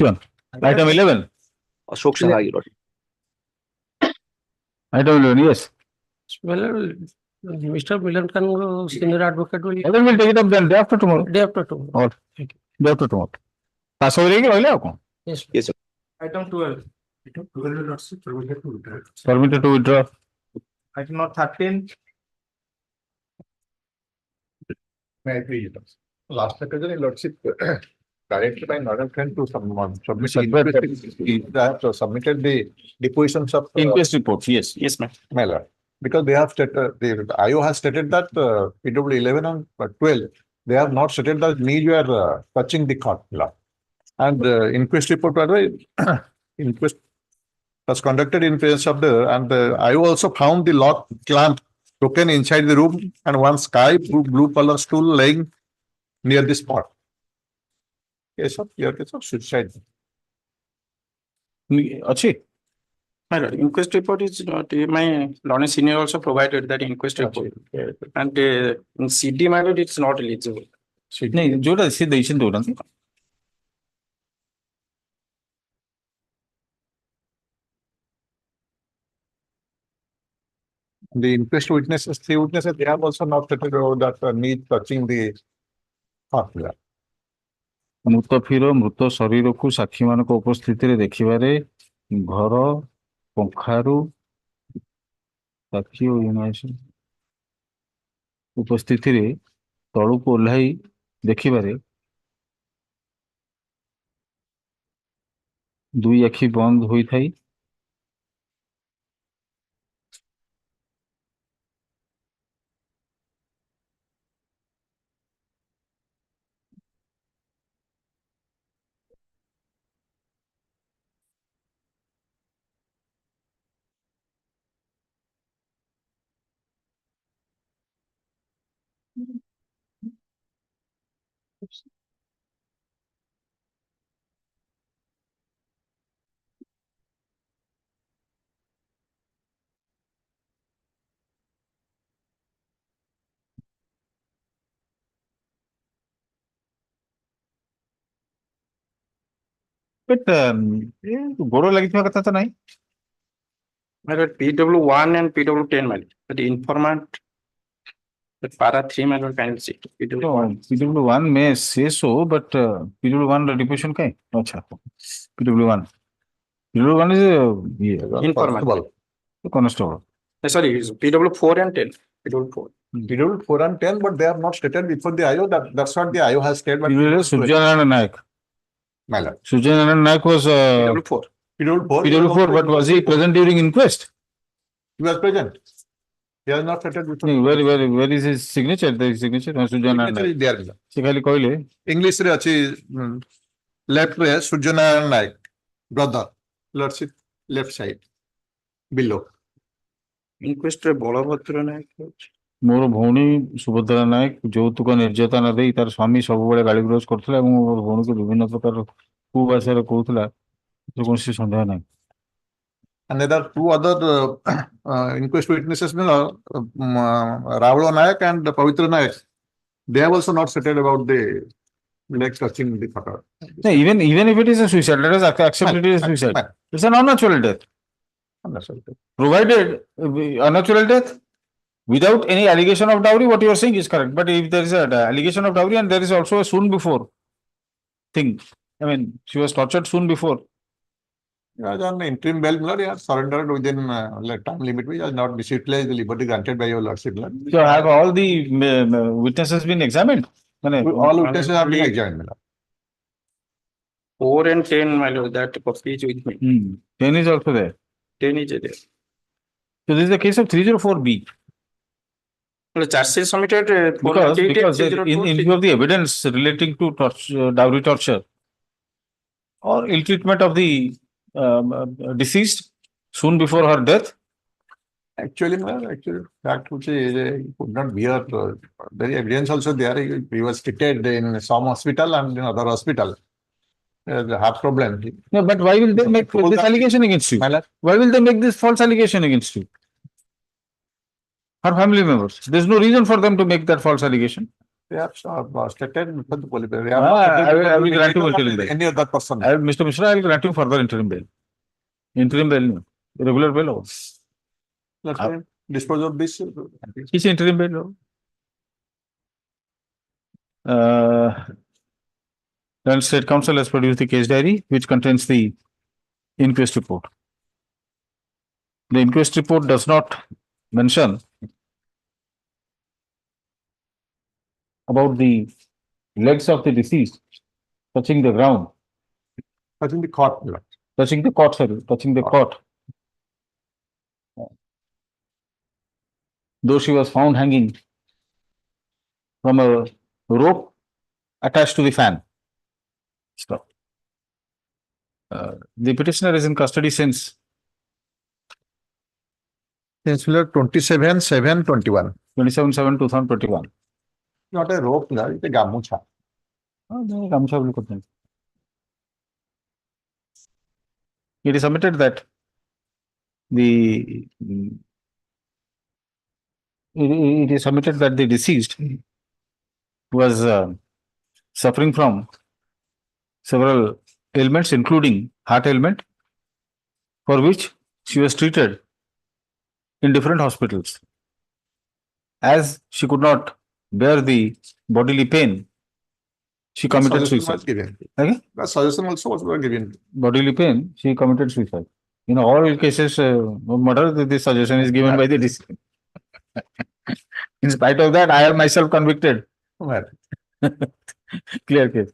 Speaker 2: one item 11
Speaker 4: Ashok Shah, Your Lordship.
Speaker 2: item 11 yes
Speaker 10: Well, Mr. Milan can go, senior advocate will.
Speaker 2: then we'll take it up then day after tomorrow
Speaker 10: Day after tomorrow.
Speaker 2: all right day after tomorrow pass over रहेगी वाले आपको
Speaker 10: Yes.
Speaker 4: Yes, sir.
Speaker 3: Item 12.
Speaker 2: permitted to withdraw
Speaker 3: Item not 13.
Speaker 5: May I please? Last occasion, Your Lordship, directed by Northern Trend to submitted the depositions of
Speaker 2: inquest reports yes
Speaker 5: ma'am. Because they have stated, the IO has stated that PW 11 and 12, they have not stated that need were touching the court law. And inquest report inquest was conducted in presence of and IO also found the lock clamp broken inside the room and one sky blue color stool laying near the spot. Case of suicide.
Speaker 2: अच्छी
Speaker 13: My lord, inquest report is not, my Lord Senior also provided that inquest report. And in CD, my lord, it's not eligible.
Speaker 2: नहीं जो ना सीधे इशन दो ना
Speaker 5: The inquest witnesses, three witnesses, they have also not stated that need touching the court law.
Speaker 2: ମୃତଫିର ମୃତ ଶରୀରକୁ ସାକ୍ଷୀମାନଙ୍କ ଉପସ୍ଥିତିରେ ଦେଖିବାରେ ଘର ପଙ୍ଖାରୁ ସାକ୍ଷୀ ଉପସ୍ଥିତିରେ ତଳକୁ ଓହ୍ଲାଇ ଦେଖିବାରେ ଦୁଇ ଆଖି ବନ୍ଦ ହୋଇଥାଏ but ଗୋଡ ଲାଗିଥିବା କଥା ତ ନାହିଁ
Speaker 13: My lord, PW1 and PW10, my lord. But the informant, the para 3, my lord, can see.
Speaker 2: PW1 may say so, but PW1 deposition का है अच्छा PW1 is a
Speaker 13: Informant.
Speaker 2: constable
Speaker 13: Sorry, it's PW4 and 10. PW4.
Speaker 5: PW4 and 10, but they have not stated before the IO that's what the IO has stated.
Speaker 2: Surjanarayan Naik.
Speaker 5: My lord.
Speaker 2: Surjanarayan Naik was
Speaker 13: PW4.
Speaker 2: PW4, but was he present during inquest?
Speaker 5: He was present. He has not stated before.
Speaker 2: Where is his signature? The signature Surjanarayan Naik.
Speaker 5: There.
Speaker 2: Se khali कहले
Speaker 5: English रे अछि left रे Surjanarayan Naik, brother, lordship, left side, below.
Speaker 13: Inquest रे बलभद्र नायक
Speaker 2: ମୋର ଭଉଣୀ ସୁଭଦ୍ରା ନାୟକ ଯୌତୁକ ନିର୍ଯାତନା ନ ଦେଇ ତାର ସ୍ୱାମୀ ସବୁବେଳେ ଗାଳିଗୁଲଜ କରୁଥିଲା ଏବଂ ମୋର ଭଉଣୀକୁ ବିଭିନ୍ନ ପ୍ରକାର କୁଭାଷାରେ କହୁଥିଲା କୌଣସି ସନ୍ଦେହ ନାହିଁ
Speaker 5: And there are two other inquest witnesses, Ravalo Nayak and Pavitra Nayak. They have also not stated about the leg touching the photo.
Speaker 2: even if it is a suicide, let us accept it is a suicide. It's an unnatural death. Provided unnatural death without any allegation of dowry, what you are saying is correct. But if there is an allegation of dowry and there is also a soon before thing, I mean, she was tortured soon before.
Speaker 14: On interim bail, my lord, he has surrendered within like time limit, which has not misutilized the liberty granted by your lordship. My lord.
Speaker 2: So have all the witnesses been examined?
Speaker 14: All witnesses have been examined, my lord.
Speaker 13: 4 and 10, my lord, that copy is with me.
Speaker 2: 10 is also there.
Speaker 13: 10 is there.
Speaker 2: So this is the case of 304B.
Speaker 13: The charge is submitted
Speaker 2: Because in view of the evidence relating to dowry torture or ill treatment of the deceased soon before her death.
Speaker 14: Actually, fact which could not bear. There is evidence also there. He was treated in some hospital and in other hospital. The heart problem.
Speaker 2: No, but why will they make this allegation against you? Why will they make this false allegation against you? Her family members. There's no reason for them to make that false allegation.
Speaker 14: They have stated before the police.
Speaker 2: I will grant you interim bail.
Speaker 14: Any other person.
Speaker 2: Mr. Mishra, I will grant you further interim bail. Interim bail, no. Regular bail.
Speaker 14: Let's dispose of this.
Speaker 2: It's interim bail. Then State Council has produced the case diary, which contains the inquest report. The inquest report does not mention about the legs of the deceased touching the ground.
Speaker 14: Touching the cot.
Speaker 2: Touching the cot, sorry. Touching the cot. Though she was found hanging from a rope attached to the fan. Stop. The petitioner is in custody since
Speaker 14: 27/7/21.
Speaker 2: 27/7/2021.
Speaker 14: Not a rope, it's a gamucha.
Speaker 2: It is submitted that the deceased was suffering from several ailments, including heart ailment, for which she was treated in different hospitals. As she could not bear the bodily pain, she committed suicide.
Speaker 14: Okay? The suggestion also was given.
Speaker 2: Bodily pain, she committed suicide. In all cases, murder, this suggestion is given by the deceased. In spite of that, I have myself convicted.
Speaker 14: Well.
Speaker 2: Clear case.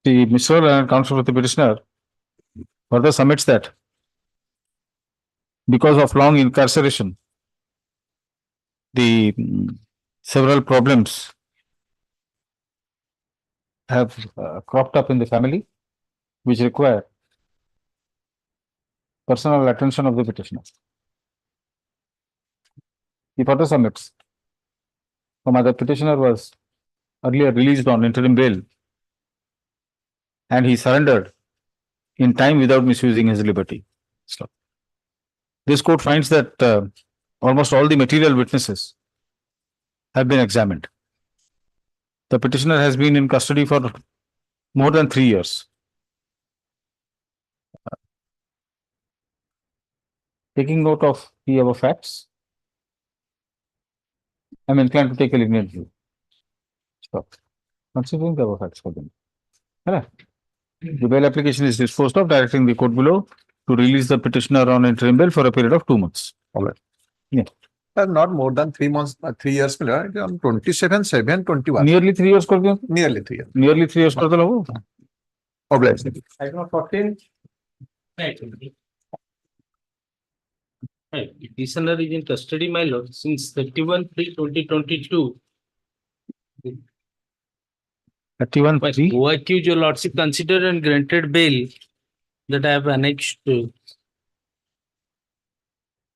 Speaker 2: The Mr. and counsel for the petitioner further submits that because of long incarceration, the several problems have cropped up in the family, which require personal attention of the petitioner. He further submits, the petitioner was earlier released on interim bail and he surrendered in time without misusing his liberty. Stop. This court finds that almost all the material witnesses have been examined. The petitioner has been in custody for more than 3 years. Taking note of the above facts, I am inclined to take a lenient view. Stop. Considering the above facts for them. The bail application is disposed of, directing the court below to release the petitioner on interim bail for a period of 2 months.
Speaker 14: All right.
Speaker 2: Yeah.
Speaker 14: Not more than 3 months, 3 years. On 27/7/21.
Speaker 2: Nearly 3 years.
Speaker 14: Nearly 3 years.
Speaker 2: Nearly 3 years.
Speaker 14: Obviously.
Speaker 10: Item 14. Petitioner is in custody, my lord, since 31/3/2022.
Speaker 2: 31/3.
Speaker 10: Who accused your lordship considered and granted bail that I have annexed to.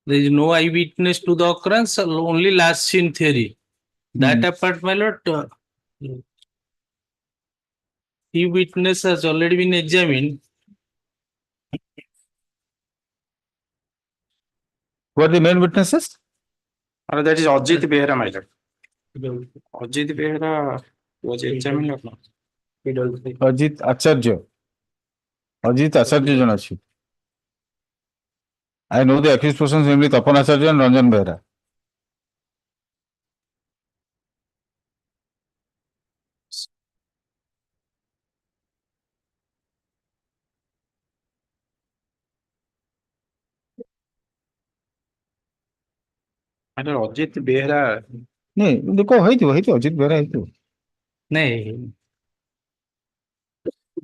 Speaker 10: There is no eyewitness to the occurrence, only last scene theory. That apart, my lord, the witness has already been examined.
Speaker 2: Who are the main witnesses?
Speaker 13: That is Ajit Behra, my lord. Ajit Behra was examined or not?
Speaker 2: Ajit Acharya. Ajit Acharya Janachi. I know the accused persons, namely Tapan Acharya and Ranjan Behra.
Speaker 13: Ajit Behera
Speaker 2: नहीं देखो ହେଇଥିବ ଅଜିତ ବେହେରା ହେଇଥିବ।
Speaker 13: नहीं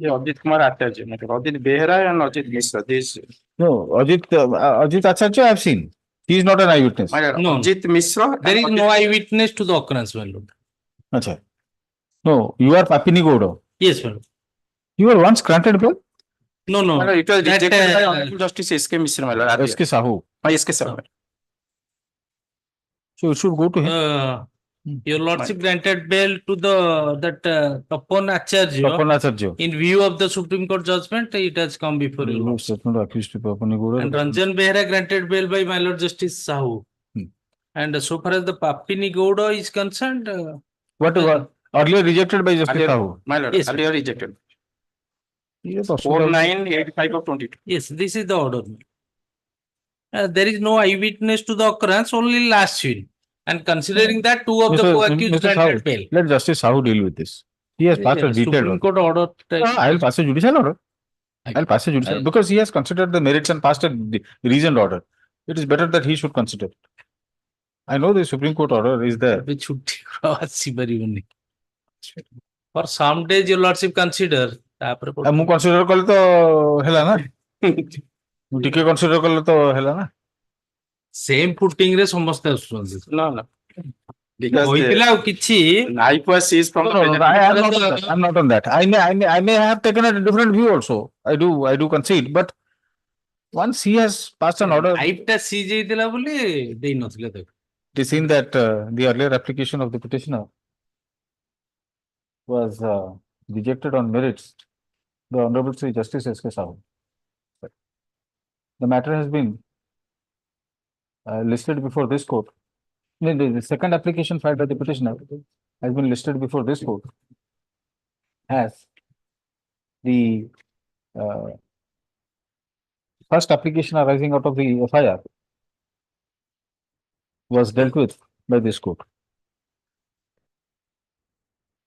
Speaker 13: ये अजित कुमार आचार्य मतलब Ajit Behera and Ajit Mishra this
Speaker 2: No, Ajit Acharya I have seen. He is not an eyewitness.
Speaker 13: No. Ajit Mishra
Speaker 10: There
Speaker 13: and
Speaker 10: is no eyewitness to the occurrence, my lord.
Speaker 2: Acha. No, you are Papini Gowda.
Speaker 10: Yes, my lord.
Speaker 2: You were once granted bail?
Speaker 10: No, no.
Speaker 13: it was
Speaker 10: That,
Speaker 13: rejected by Honorable Justice S.K. Mishra my lord
Speaker 2: SK Sahu.
Speaker 13: S.K. Sahu
Speaker 2: So you should go to him.
Speaker 10: Your lordship granted bail to the that Tapan Acharya. In view of the Supreme Court judgment, it has come before your lordship.
Speaker 2: Statement accused to Papini Gowda.
Speaker 10: And Ranjan Behra granted bail by my lord Justice Sahu. And so far as the Papini Gowda is concerned,
Speaker 2: What was earlier rejected by Justice Sahu?
Speaker 13: my lord
Speaker 10: Yes,
Speaker 13: earlier rejected
Speaker 2: Yes,
Speaker 13: 4985 of 22
Speaker 10: yes, this is the order. There is no eyewitness to the occurrence, only last scene. And considering that two of the co-accused
Speaker 2: Mr.
Speaker 10: granted
Speaker 2: Sahu,
Speaker 10: bail.
Speaker 2: let Justice Sahu deal with this. He has passed a detailed
Speaker 10: Supreme Court order.
Speaker 2: I will pass a judicial order. I'll pass a judicial because he has considered the merits and passed a reasoned order. It is better that he should consider it. I know the Supreme Court order is there.
Speaker 10: Which should for some days your lordship consider.
Speaker 2: ମୁଁ consider କଲେ ତ ହେଲା ନା ମୁଁ ଟିକେ consider କଲେ ତ ହେଲା ନା
Speaker 10: Same footing ରେ ସମସ୍ତେ ଆସୁଛନ୍ତି
Speaker 13: no
Speaker 10: କହିଥିଲା ଆଉ କିଛି
Speaker 13: knife was seized from
Speaker 2: No, I'm not on that. I may have taken a different view also. I do concede, but once he has passed an order,
Speaker 10: knife ଟା seize ହେଇଥିଲା ବୋଲି ଦେଇ ନଥିଲେ ତାକୁ.
Speaker 2: it is seen that the earlier application of the petitioner was rejected on merits. The Honorable Sri Justice S.K. Sahu. The matter has been listed before this court. The second application filed by the petitioner has been listed before this court as the first application arising out of the FIR was dealt with by this court.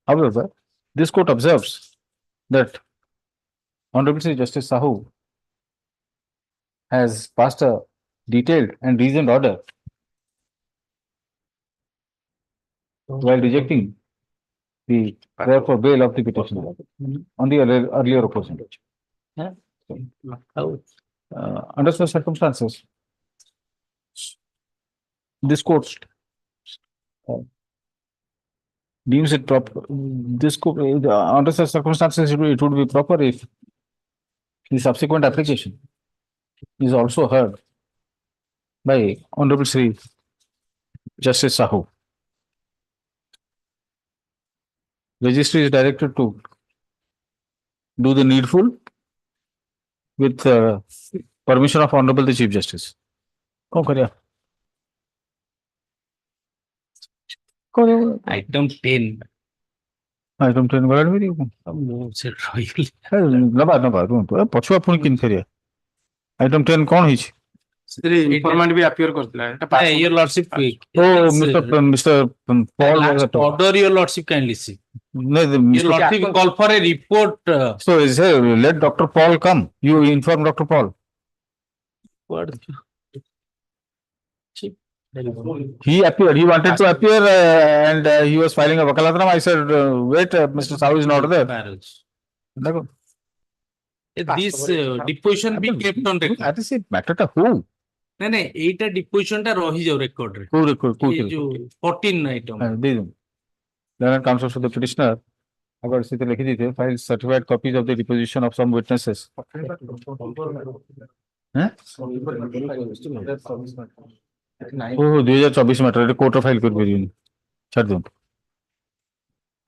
Speaker 2: However, this court observes that Honorable Sri Justice Sahu has passed a detailed and reasoned order while rejecting the therefore bail of the petitioner on the earlier occasion. Under such circumstances, this court deems it proper. This court, under such circumstances, it would be proper if the subsequent application is also heard by Honorable Sri Justice Sahu. Registry is directed to do the needful with permission of Honorable the Chief Justice. कौन करेगा?
Speaker 10: Item 10.
Speaker 2: Item 10 गलत भी नहीं नबा पछुआ पुणी किन फेरिया Item 10 कौन हिच
Speaker 13: informant भी appear Kartala
Speaker 10: Your lordship quick.
Speaker 2: Oh, Mr. Paul
Speaker 10: Order your lordship kindly see.
Speaker 2: No,
Speaker 10: Your lordship call for a report.
Speaker 2: So is let Dr. Paul come. You inform Dr. Paul. He appeared. He wanted to appear and he was filing a vakalatram. I said, wait, Mr. Sahu is not there.
Speaker 10: This deposition be kept on record.
Speaker 2: That is it. Matter to who?
Speaker 10: नहीं नहीं एटा deposition टा रही जाओ record रे ये जो 14 item
Speaker 2: दे दूं Learned counsel for the petitioner अगर स्थिति लिखी दी थी file certified copies of the deposition of some witnesses हैं ओह 2024 मैटर कोर्ट फाइल कर भेजिए छाड़ दूं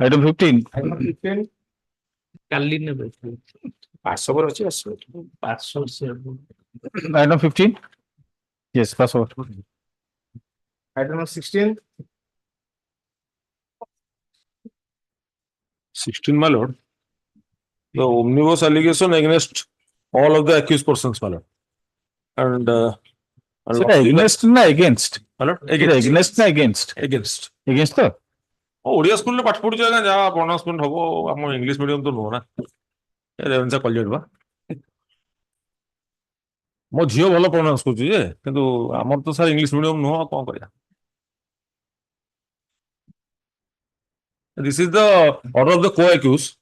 Speaker 2: Item 15
Speaker 10: काली ने बैठे
Speaker 13: 500 पर अछि
Speaker 10: 500 से
Speaker 2: Item 15 Yes, pass over.
Speaker 5: Item 16.
Speaker 12: 16, my lord. The omnibus allegation against all of the accused persons, my lord. And
Speaker 2: So against na against?
Speaker 12: My lord,
Speaker 2: against na against?
Speaker 12: Against.
Speaker 2: Against the?
Speaker 12: Odia school में पाठ पढ़ु जागा जा pronouncement हबो हम English medium तो no ना Ravenshaw college बा मो झियो भलो प्रोनाउंस करछु जे किंतु हमर तो सर इंग्लिश मीडियम नो कोन करिया
Speaker 1: This is the order of the co-accused.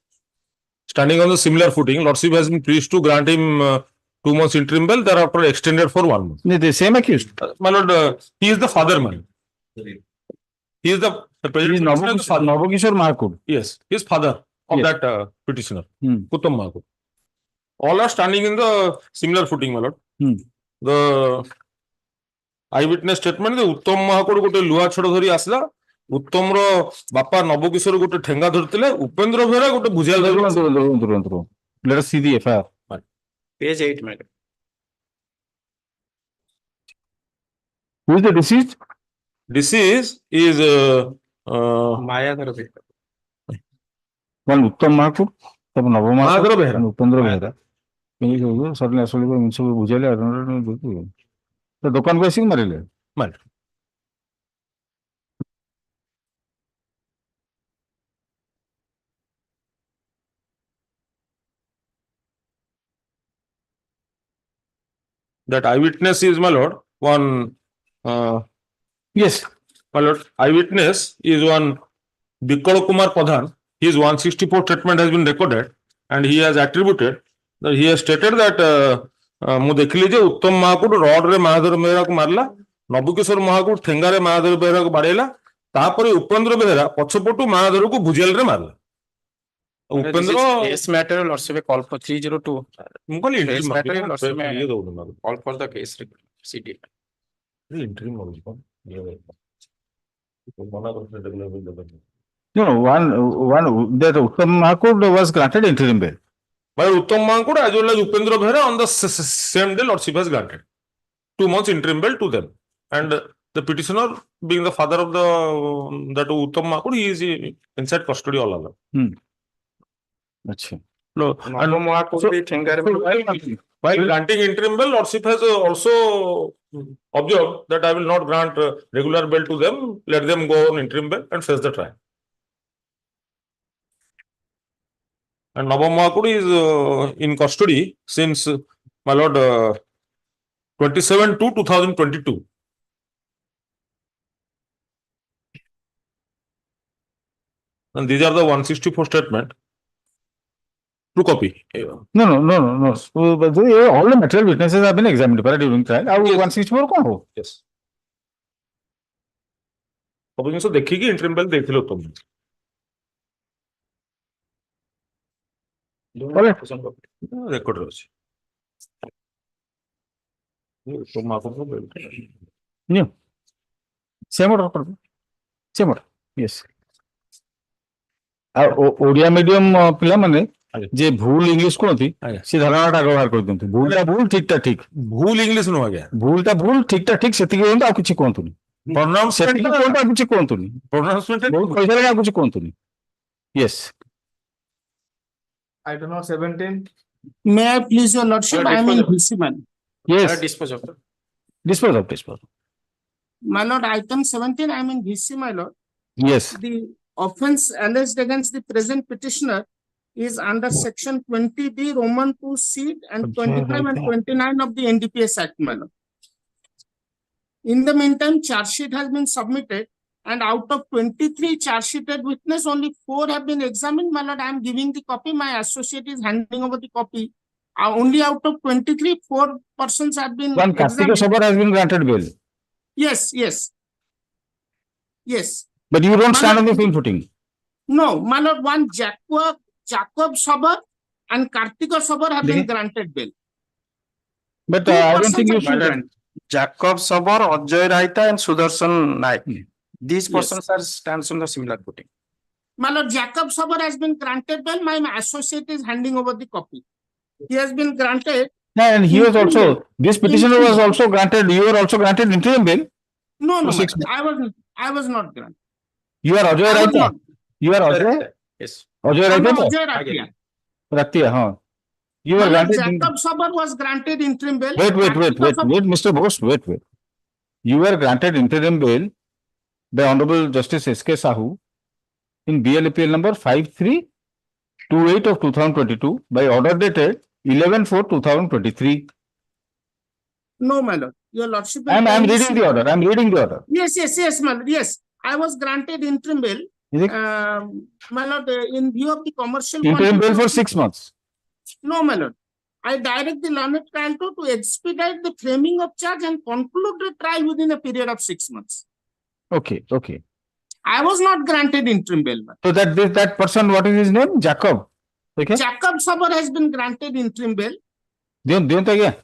Speaker 1: Standing on the similar footing, Lordship has been pleased to grant him 2 months interim bail, thereafter extended for 1 month.
Speaker 2: The same accused.
Speaker 1: My lord, he is the father, man. He is the president.
Speaker 2: Navakishore Mahakur.
Speaker 1: Yes, he is father of
Speaker 2: Yes.
Speaker 1: that petitioner, Uttam Mahakur. All are standing in the similar footing, my lord. The eyewitness statement, the Uttam Mahakur gote luha chhod dhari asla. Uttam ro bapa Navakishore gote thenga dhortile. Upendra Behera gote bhujal dhari.
Speaker 2: Let us see the FIR.
Speaker 13: Page 8, madam.
Speaker 2: Who is the deceased?
Speaker 1: Deceased is
Speaker 13: Maya Behera.
Speaker 2: One Uttam Mahakur, तब नव
Speaker 1: Mahadra Behera.
Speaker 2: Upendra Behera. Can you suddenly actually bujale? I don't know. The dukan ko ऐसे मारे ले.
Speaker 1: That eyewitness is, my lord, one.
Speaker 2: Yes,
Speaker 1: my lord. Eyewitness is one Bikal Kumar Pradhan. His 164 statement has been recorded, and he has attributed that he has stated that ମୁଁ ଦେଖିଲି ଯେ ଉତ୍ତମ ମହାକୁଡ଼ ରଡରେ ମହାଧର ବେହେରାକୁ ମାରିଲା, ନବକିଶୋର ମହାକୁଡ଼ ଠେଙ୍ଗାରେ ମହାଧର ବେହେରାକୁ ବାଡେଇଲା, ତାପରେ ଉପେନ୍ଦ୍ର ବେହେରା ପଛପଟୁ ମହାଧରକୁ ଭୁଜାଲରେ ମାରିଲା। Upendra
Speaker 13: Case matter, lordship call for 302.
Speaker 1: ମୁଁ କହିଲି
Speaker 13: Case matter, lordship
Speaker 1: ଇଏ ଦଉନି ମାରୁ।
Speaker 13: call for the case CD.
Speaker 1: Interim ମାରୁଛି କଣ? ମନା କରୁଥିଲେ ଡେଭଲପମେଣ୍ଟ ଦେବେନି।
Speaker 2: No, that Uttam Mahakur was granted interim bail.
Speaker 1: By Uttam Mahakur as well as Upendra Behera on the same day, Lordship has granted 2 months interim bail to them. And the petitioner, being the father of that Uttam Mahakur, he is inside custody all along.
Speaker 2: Achha.
Speaker 1: No, and while granting interim bail, Lordship has also observed that I will not grant regular bail to them. Let them go on interim bail and face the trial. And Nava Mahakur is in custody since, my lord, 27/2/2022. And these are the 164 statement. True copy.
Speaker 2: No. So, but all the material witnesses have been examined during trial. How 164 कौन हो?
Speaker 1: Yes. सब जिनिस देखिकी interim bail देखिलो तुम। Record रही। तो माफ करो bail.
Speaker 2: New. Same order. Same order. Yes. Odia medium पिला माने जे भूल इंग्लिश कोन थी से धारणाटा व्यवहार कर दंतु भूलटा भूल ठीकटा ठीक
Speaker 1: भूल इंग्लिश न हो गया
Speaker 2: भूलटा भूल ठीकटा ठीक सेति कोन आ कुछ कोंतुनी प्रोनाउंसमेंट कोन आ कुछ कोंतुनी
Speaker 1: प्रोनाउंसमेंट
Speaker 2: बहुत पैसा लगा कुछ कोंतुनी yes
Speaker 3: I don't know, 17.
Speaker 19: May I please your lordship, I am in VC man.
Speaker 2: Yes.
Speaker 13: Dispose of.
Speaker 2: Dispose of.
Speaker 19: My lord, item 17, I am in VC, my lord.
Speaker 2: Yes.
Speaker 19: The offense alleged against the present petitioner is under section 20B Roman 2 C and 25 and 29 of the NDPS Act, my lord. In the meantime, charge sheet has been submitted, and out of 23 charge sheeted witness, only 4 have been examined. My lord, I am giving the copy. My associate is handing over the copy. Only out of 23, 4 persons have been
Speaker 2: One Kartika Sabar has been granted bail.
Speaker 19: Yes.
Speaker 2: But you don't stand on the same footing.
Speaker 19: No, my lord, one Jacob Sabar and Kartika Sabar have been granted bail.
Speaker 2: But I don't think you
Speaker 13: should. Jacob Sabar, Ajay Raita, and Sudarshan Naik. These persons are stands on the similar footing.
Speaker 19: My lord, Jacob Sabar has been granted bail. My associate is handing over the copy. He has been granted.
Speaker 2: And he was also, this petitioner was also granted, you were also granted interim bail?
Speaker 19: No, I was not granted.
Speaker 2: You are Ajay Raita? You are Ajay?
Speaker 13: Yes.
Speaker 2: Ajay Raita?
Speaker 19: Ajay
Speaker 2: Ratia, huh? You were granted.
Speaker 19: Jacob Sabar was granted interim bail.
Speaker 2: Wait, Mr. Bose, wait. You were granted interim bail by Honorable Justice S.K. Sahu in BLAPL number 5328 of 2022 by order dated 11/4/2023.
Speaker 19: No, my lord. Your lordship.
Speaker 2: I'm reading the order.
Speaker 19: Yes, my lord. Yes. I was granted interim bail My lord, in view of the commercial.
Speaker 2: Interim bail for
Speaker 19: quantity-
Speaker 2: 6 months.
Speaker 19: No, my lord. I direct the learned trial to expedite the framing of charge and conclude the trial within a period of 6 months.
Speaker 2: Okay, okay.
Speaker 19: I was not granted interim bail.
Speaker 2: So that person, what is his name? Jacob. Okay.
Speaker 19: Jacob Sabar has been granted interim bail.
Speaker 2: Don't again.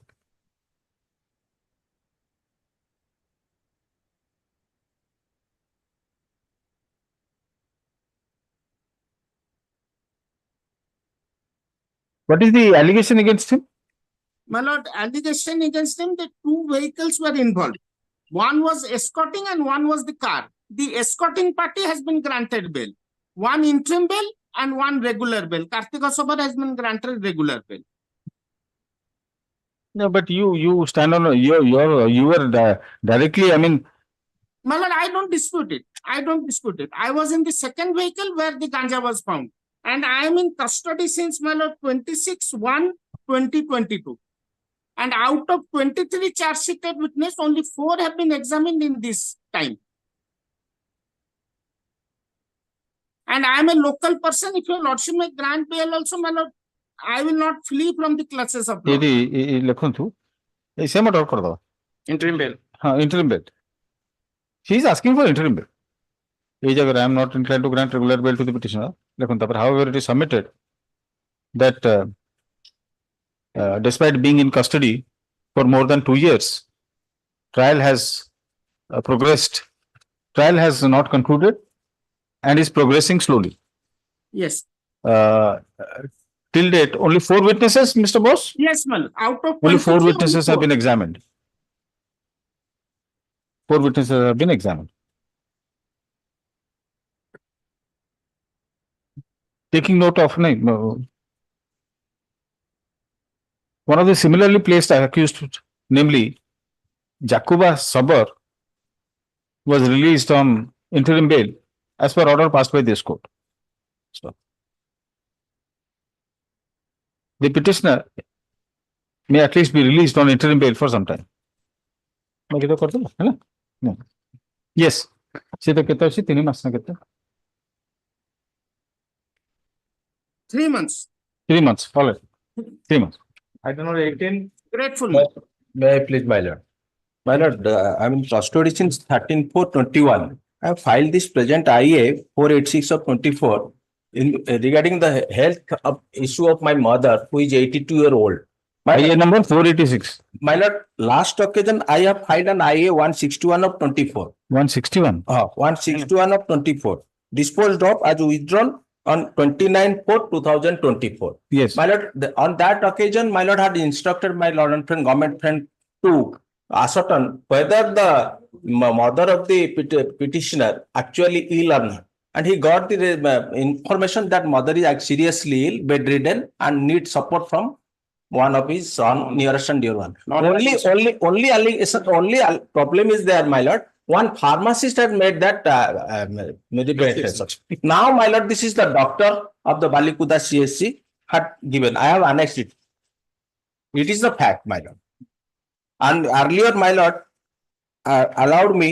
Speaker 2: What is the allegation against him?
Speaker 19: My lord, allegation against him that 2 vehicles were involved. One was escorting and one was the car. The escorting party has been granted bail. 1 interim bail and 1 regular bail. Kartika Sabar has been granted regular bail.
Speaker 2: No, but you stand on you were directly. I mean,
Speaker 19: My lord, I don't dispute it. I don't dispute it. I was in the second vehicle where the ganja was found. And I am in custody since, my lord, 26/1/2022. And out of 23 charge sheeted witness, only 4 have been examined in this time. And I am a local person. If your lordship may grant bail also, my lord, I will not flee from the clutches of law.
Speaker 2: लिखନ୍ତୁ ए same order कर दो
Speaker 13: Interim bail.
Speaker 2: हाँ interim bail. He is asking for interim bail. ये जगह I am not inclined to grant regular bail to the petitioner. लिखନ୍ତୁ तापर however it is submitted that despite being in custody for more than 2 years, trial has progressed. Trial has not concluded and is progressing slowly.
Speaker 19: Yes.
Speaker 2: Till date, only 4 witnesses, Mr. Bose?
Speaker 19: Yes, my lord. Out of
Speaker 2: Only 4
Speaker 19: 23,
Speaker 2: witnesses
Speaker 19: only
Speaker 2: have been examined. 4 witnesses have been examined. Taking note of no, one of the similarly placed accused, namely Jacoba Sabar, was released on interim bail as per order passed by this court. So, the petitioner may at least be released on interim bail for some time. Yes. See the ketta 3 months na ketta.
Speaker 19: 3 months.
Speaker 2: 3 months. All right. 3 months.
Speaker 10: Item number 18.
Speaker 19: Grateful.
Speaker 10: May I please, my lord? My lord, I'm in custody since 13/4/21. I have filed this present IA 486 of 24 in regarding the health issue of my mother, who is 82-year-old.
Speaker 2: IA number 486.
Speaker 10: My lord, last occasion I have filed an IA 161 of 24.
Speaker 2: 161.
Speaker 10: 161 of 24. Disposed of as withdrawn on 29/4/2024.
Speaker 2: Yes.
Speaker 10: My lord, on that occasion, my lord had instructed my lord and friend, government friend, to ascertain whether the mother of the petitioner actually ill or not. And he got the information that mother is seriously ill, bedridden, and needs support from one of his son, nearest and dear one. Only problem is there, my lord. One pharmacist had made that medication. Now, my lord, this is the doctor of the Balikuda CSC had given. I have annexed it. It is the fact, my lord. And earlier, my lord, allowed me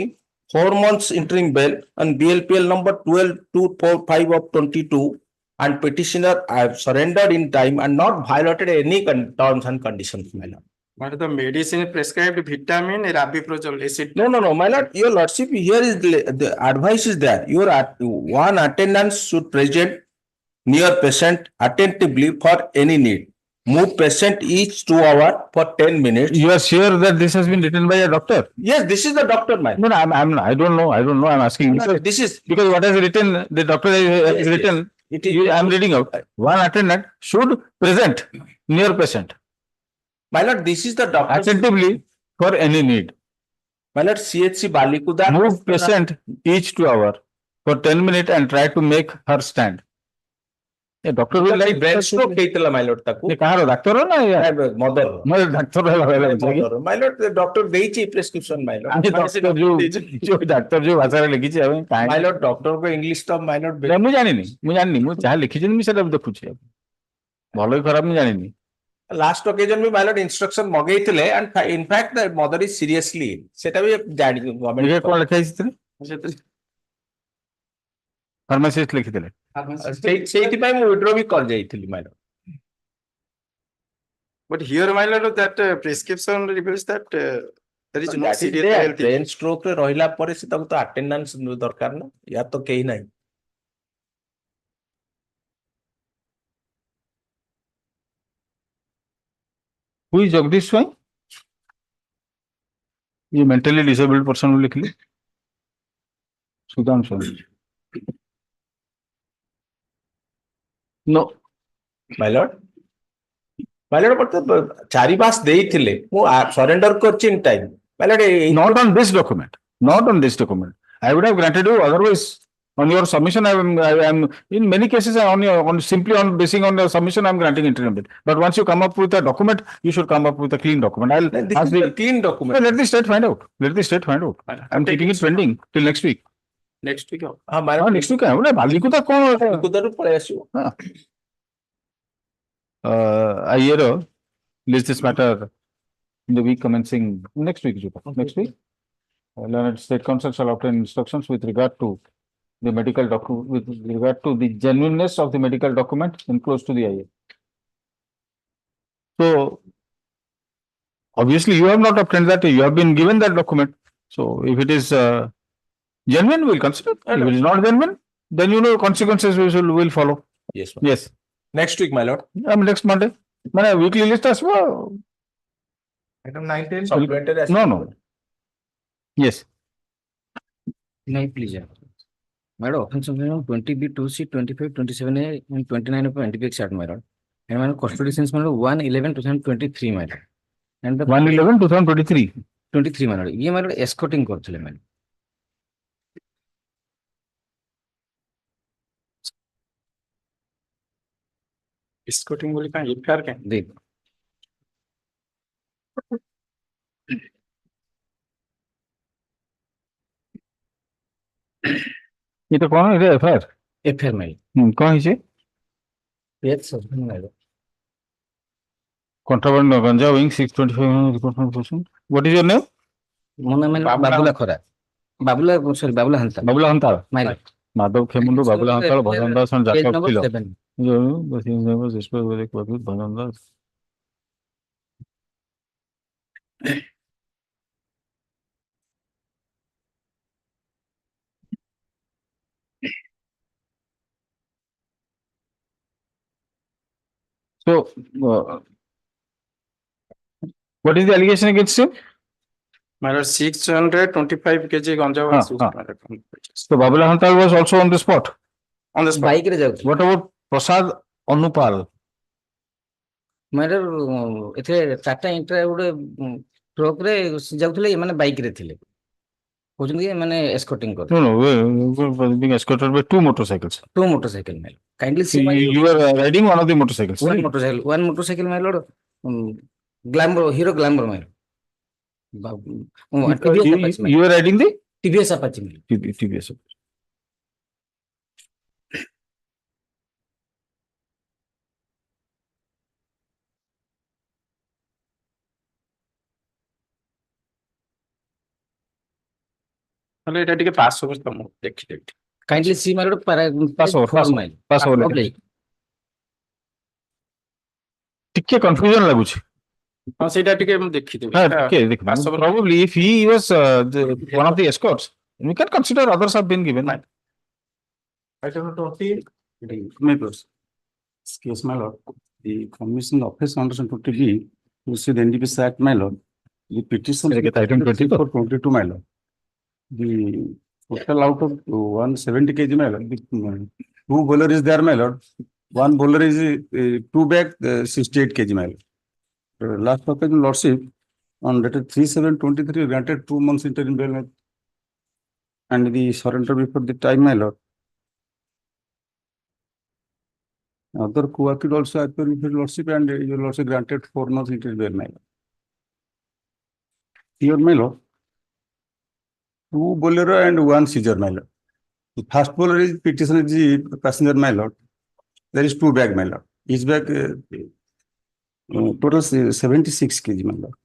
Speaker 10: 4 months interim bail on BLPL number 12245 of 22, and petitioner I have surrendered in time and not violated any terms and conditions, my lord.
Speaker 13: But the medicine prescribed vitamin Rabiprazole acid.
Speaker 10: No, my lord, your lordship, here is the advice is there. Your one attendance should present near patient attentively for any need. Move patient each 2 hours for 10 minutes.
Speaker 2: You are sure that this has been written by a doctor?
Speaker 10: Yes, this is the doctor, man.
Speaker 2: No, I don't know. I'm asking.
Speaker 10: No, this is
Speaker 2: because what has written, the doctor has written. I'm reading out. One attendant should present near patient.
Speaker 10: My lord, this is the doctor.
Speaker 2: Attentively for any need.
Speaker 10: My lord, CHC Balikuda.
Speaker 2: Move patient each 2 hours for 10 minutes and try to make her stand. A doctor will like
Speaker 10: brain stroke ହେଇଥିଲା, my lord, ତାକୁ.
Speaker 2: କାହାର ଡାକ୍ତର ନା
Speaker 10: mother
Speaker 2: doctor
Speaker 10: my lord, the doctor ଦେଇଛି prescription, my lord.
Speaker 2: ଯୋଉ ଡାକ୍ତର ଯୋଉ ଭାଷାରେ ଲେଖିଛି ଆମେ
Speaker 10: my lord, doctor ko English ତ my lord
Speaker 2: ମୁଁ ଜାଣିନି ମୁଁ ଯାହା ଲେଖିଛନ୍ତି ମୁଁ ସେଟା ଦେଖୁଛି ଭଲ କି ଖରାପ ମୁଁ ଜାଣିନି।
Speaker 10: Last occasion B my lord instruction ମଗେଇଥିଲେ, and in fact the mother is seriously ill. ସେଟା ବି ଜାଣି ଗଭର୍ଣ୍ଣମେଣ୍ଟ
Speaker 2: କଣ ଲେଖା ହେଇଛି? Pharmacist লিখিଥିଲେ
Speaker 13: ସେଇଥିପାଇଁ ମୁଁ withdraw ବି କରି ଯାଇଥିଲି my lord. But here my lord that prescription reveals that there is no serious health
Speaker 9: brain stroke ରେ ରହିଲା ପରେ ସେ ତାକୁ ତ ଆଟେଣ୍ଡାନ୍ସ ଦରକାର ନା ୟା ତ କେହି ନାହିଁ
Speaker 2: Who is Jagdish Swai? ये mentally disabled person को लिखली सुदाम स्वामी
Speaker 9: नो my lord but 4 मास ଦେଇଥିଲେ ମୁଁ ସରେଣ୍ଡର କରିଛି in time my lord
Speaker 2: not on this document I would have granted you otherwise on your submission I am in many cases on simply on basing on the submission I am granting interim bid but once you come up with a document you should come up with a clean document I'll ask the
Speaker 9: clean document
Speaker 2: let the state find out I'm keeping it pending till next week
Speaker 13: next week
Speaker 2: next week है बालिकुदा कौन
Speaker 9: ବାଲିକୁଦାରୁ ପଳେଇ ଆସିବ
Speaker 2: I hear list this matter in the week commencing next week Learned State Council shall obtain instructions with regard to the medical document with regard to the genuineness of the medical document enclosed to the IA. So obviously you have not obtained that, you have been given that document. So if it is genuine, we'll consider. If it is not genuine, then you know consequences will follow.
Speaker 9: Yes.
Speaker 2: Yes.
Speaker 9: Next week, my lord.
Speaker 2: Next Monday. My weekly list as well.
Speaker 9: Item 19. Supplementary.
Speaker 2: No. Yes.
Speaker 10: No, please. Madam, offense of 20B, 2C, 25, 27A, and 29 of NDPX Act, madam. And madam, custody since madam 1/11/2023, madam. And the
Speaker 2: 1/11/2023.
Speaker 10: 23, madam. ये madam escorting करते madam.
Speaker 13: escorting बोली कहाँ FIR क्या
Speaker 10: देख
Speaker 2: ये तो कौन है
Speaker 10: FIR में
Speaker 2: कौन है
Speaker 10: yes sir madam.
Speaker 2: Contraband ganja wing 625 report person. What is your name?
Speaker 10: My name is Babula Khora. Babula Hanta. My lord.
Speaker 2: Madhav Khemundu, Babula Hanta, Bhajan Das and
Speaker 10: Page
Speaker 2: Jacob
Speaker 10: number
Speaker 2: Philo.
Speaker 10: 7.
Speaker 2: Bhajan Das. So, what is the allegation against him?
Speaker 13: My lord, 625 kg ganja was used.
Speaker 2: So, Babula Hantal was also on the spot.
Speaker 13: On the spot.
Speaker 10: Bike रे जाऊ
Speaker 2: What about Prasad Anupal?
Speaker 10: Madam एथे Tata intra गुडे truck रे जाउथले माने bike रे थिले कहउछन कि माने एस्कॉर्टिंग कर
Speaker 2: No, being escorted by two motorcycles.
Speaker 10: Two motorcycle madam. Kindly see
Speaker 2: You were riding one of the motorcycles.
Speaker 10: one motorcycle my lord. Glamour hero glamour my lord.
Speaker 2: You were riding the
Speaker 10: TVS Apache.
Speaker 2: TVS.
Speaker 13: मतलब এটা ଟିକେ pass over ତ ମୁଁ ଦେଖିଦେବି
Speaker 10: Kindly see my lord
Speaker 2: pass over ଟିକେ confusion ଲାଗୁଛି
Speaker 13: ହଁ ସେଇଟା ଟିକେ ମୁଁ ଦେଖିଦେବି
Speaker 2: probably if he was one of the escorts we can consider others have been given.
Speaker 13: Item 20 case my lord, the commission office under 20B received the NDPS Act my lord, the petition
Speaker 2: item 20
Speaker 13: for 22 my lord. The total out of 170 kg my lord, the two bowler is there my lord, one bowler is 2 bag 68 kg my lord. Last occasion lordship on dated 3/7/23 granted 2 months interim bail and the surrender before the time my lord. Other co-acted also appeared with lordship and your lordship granted 4 months interim bail my lord. Here my lord, 2 bolero and 1 seizure my lord. The first bowler is petition is the passenger my lord. There is 2 bag my lord. Each bag total 76 kg my lord.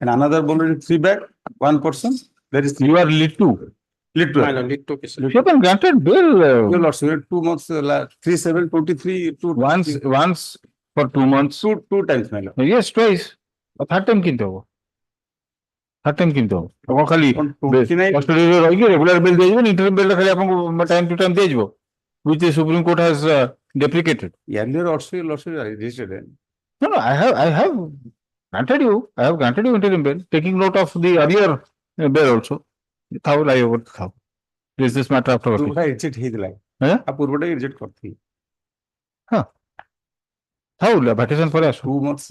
Speaker 13: And another bowler is 3 bag, 1 person. There is
Speaker 2: you are lead 2.
Speaker 1: Lit
Speaker 10: My lord, lit case.
Speaker 2: You have been granted bail.
Speaker 13: Your lordship, 2 months, 3/7/23,
Speaker 2: Once for 2 months.
Speaker 13: two times, my lord.
Speaker 2: Yes, twice. But third time किंतु हो? Third time किंतु हो? वो खाली custody रे रही regular bail दे जिबो, interim bail खाली आपको time to time दे जिबो, which the Supreme Court has deprecated.
Speaker 13: Earlier also, your lordship registered.
Speaker 2: No, I have granted you. I have granted you interim bail, taking note of the earlier bail also. How lie over how? Is this matter after?
Speaker 13: पूर्वटा reject ହେଇଥିଲା।
Speaker 2: हाँ?
Speaker 13: पूर्वटा reject करथि।
Speaker 2: हाँ। How vacation for us?
Speaker 13: 2 months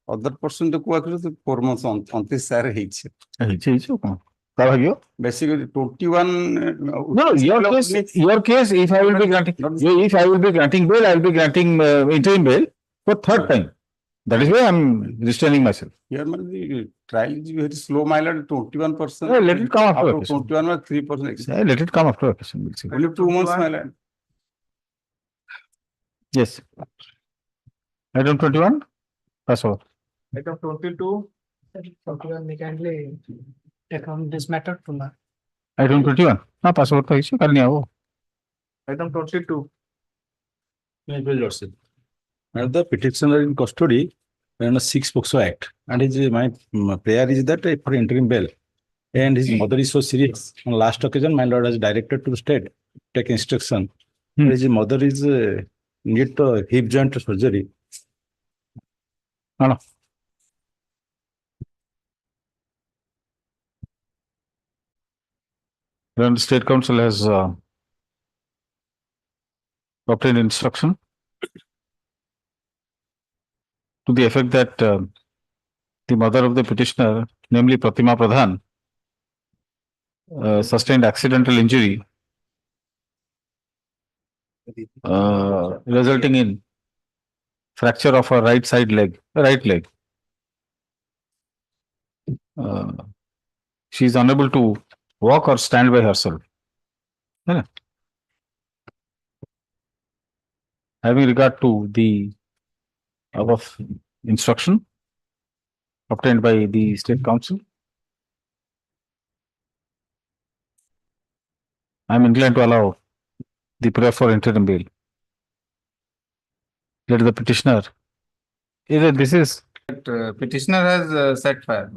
Speaker 13: other person to को 4 months 29 सारे ହେଇଛି।
Speaker 2: ହେଇଛି କଣ? ତା ଭାଗ୍ୟ?
Speaker 13: Basically 21
Speaker 2: No, your case, if I will be granting bail, I will be granting interim bail for third time. That is why I am restraining myself.
Speaker 13: Here, the trial is very slow, my lord, 21%.
Speaker 2: Let it come after vacation.
Speaker 13: 21 or 3%.
Speaker 2: Let it come after vacation. We'll see.
Speaker 13: Only 2 months, my lord.
Speaker 2: Yes. Item 21, pass over.
Speaker 17: Item 22, 21 we kindly take on this matter to now.
Speaker 2: Item 21, हाँ pass over तो इसे करनी है वो.
Speaker 17: Item 22.
Speaker 10: My lordship. Now the petitioner in custody under 6 POCSO Act, and my prayer is that for interim bail, and his mother is so serious. On last occasion, my lord has directed to the state take instruction. His mother is need the hip joint surgery.
Speaker 2: No. Then the State Council has obtained instruction to the effect that the mother of the petitioner, namely Pratima Pradhan, sustained accidental injury resulting in fracture of her right leg. She is unable to walk or stand by herself. Having regard to the above instruction obtained by the State Council, I am inclined to allow the prayer for interim bail. Let the petitioner. This is.
Speaker 3: Petitioner has set fire.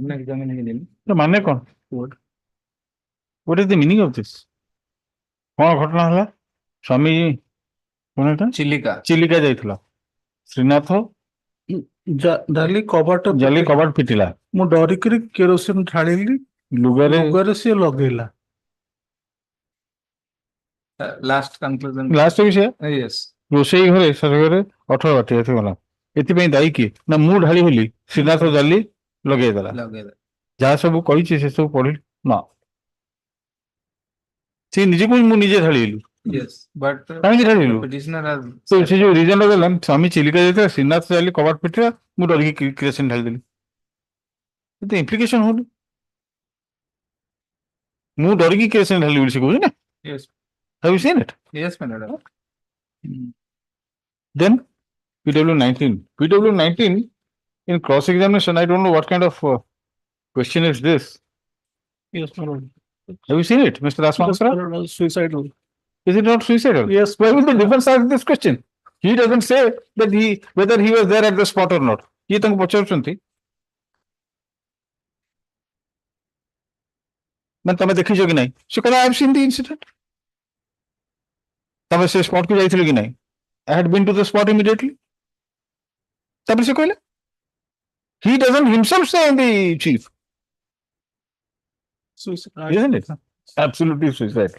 Speaker 2: The माने कौन? What is the meaning of this? कौन घटना हला? स्वामी कौन था? चिलिका जाइथला. श्रीनाथ
Speaker 16: जाली कबाट
Speaker 2: पिटिला.
Speaker 16: मु डरिकरी kerosene ढाळिली लुगारे से लगेला.
Speaker 3: Last conclusion.
Speaker 2: Last विषय?
Speaker 3: Yes.
Speaker 2: रोषेई घरे सरघरे 18 बाटी एथि गला. एति पई दाई की ना मु ढाली होली श्रीनाथ जाली लगे दला. जहाँ सब कही से सब पढ़ी ना से निजे को मु निजे ढाली.
Speaker 3: Yes, but petitioner has.
Speaker 2: So से जो रीजन लगला स्वामी चिलिका जाइता श्रीनाथ जाली कबाट पिटिला मु डरी की क्रिएशन ढाली देली. तो इंप्लिकेशन होली मु डरी की क्रिएशन ढाली बोली से कहू ना.
Speaker 3: Yes.
Speaker 2: Have you seen it?
Speaker 3: Yes, my lord.
Speaker 2: Then PW19 in cross examination, I don't know what kind of question is this.
Speaker 16: Yes, my lord.
Speaker 2: Have you seen it, Mr. Asman?
Speaker 16: Suicidal.
Speaker 2: Is it not suicidal?
Speaker 16: Yes.
Speaker 2: Why will the defense ask this question? He doesn't say that whether he was there at the spot or not. ये तंग पचारुचंती. मैं तमे देखी जो कि नहीं. So can I have seen the incident? तमे से spot को जाइथिले कि नहीं? I had been to the spot immediately. तब से कहले. He doesn't himself say in the chief.
Speaker 16: Suicide.
Speaker 2: Isn't it? Absolutely suicide.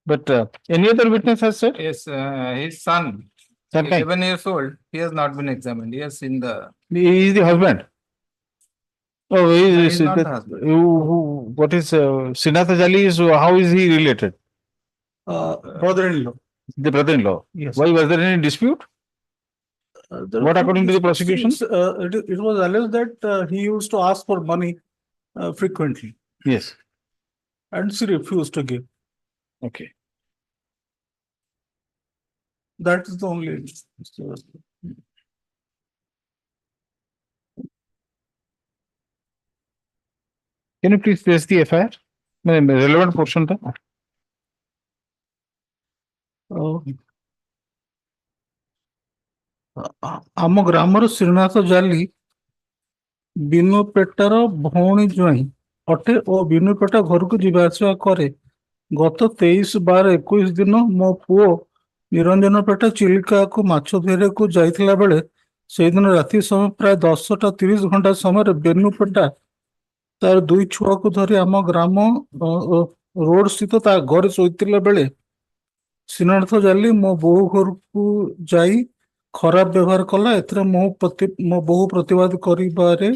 Speaker 2: But any other witness has said?
Speaker 3: Yes, his son, 11 years old, he has not been examined. He has seen the.
Speaker 2: He is the husband. Oh,
Speaker 15: He
Speaker 2: is
Speaker 15: is not
Speaker 2: that,
Speaker 15: the husband.
Speaker 2: what is Srinath Jali is, how is he related?
Speaker 16: Brother-in-law.
Speaker 2: The brother-in-law.
Speaker 16: Yes.
Speaker 2: Why was there any dispute? What according to the prosecution?
Speaker 16: It was alleged that he used to ask for money frequently,
Speaker 2: Yes.
Speaker 16: and she refused to give.
Speaker 2: Okay.
Speaker 16: That is the only.
Speaker 2: Can you please place the FIR? Relevant portion tha?
Speaker 16: ଆମ ଗ୍ରାମର ଶ୍ରୀନାଥ ଜାଲି ବିନୁ ପେଟାର ଭଉଣୀ ଜ୍ୱାଇଁ ଅଟେ ଓ ବିନୁ ପେଟା ଘରକୁ ଯିବା ଆସିବା କରେ। ଗତ 23/12/21 ଦିନ ମୋ ପୁଅ ନିରଞ୍ଜନ ପେଟା ଚିଲିକାକୁ ମାଛ ଧରିବାକୁ ଯାଇଥିଲା ବେଳେ ସେଇଦିନ ରାତି ସମୟ ପ୍ରାୟ 10:30 ସମୟରେ ବେନୁ ପେଟା ତାର ଦୁଇ ଛୁଆକୁ ଧରି ଆମ ଗ୍ରାମ ରୋଡ ସ୍ଥିତ ତା ଘରେ ଶୋଇଥିଲା ବେଳେ ଶ୍ରୀନାଥ ଜାଲି ମୋ ବୋହୂ ଘରକୁ ଯାଇ ଖରାପ ବ୍ୟବହାର କଲା। ଏଥିରେ ମୋ ବୋହୂ ପ୍ରତିବାଦ କରିବାରେ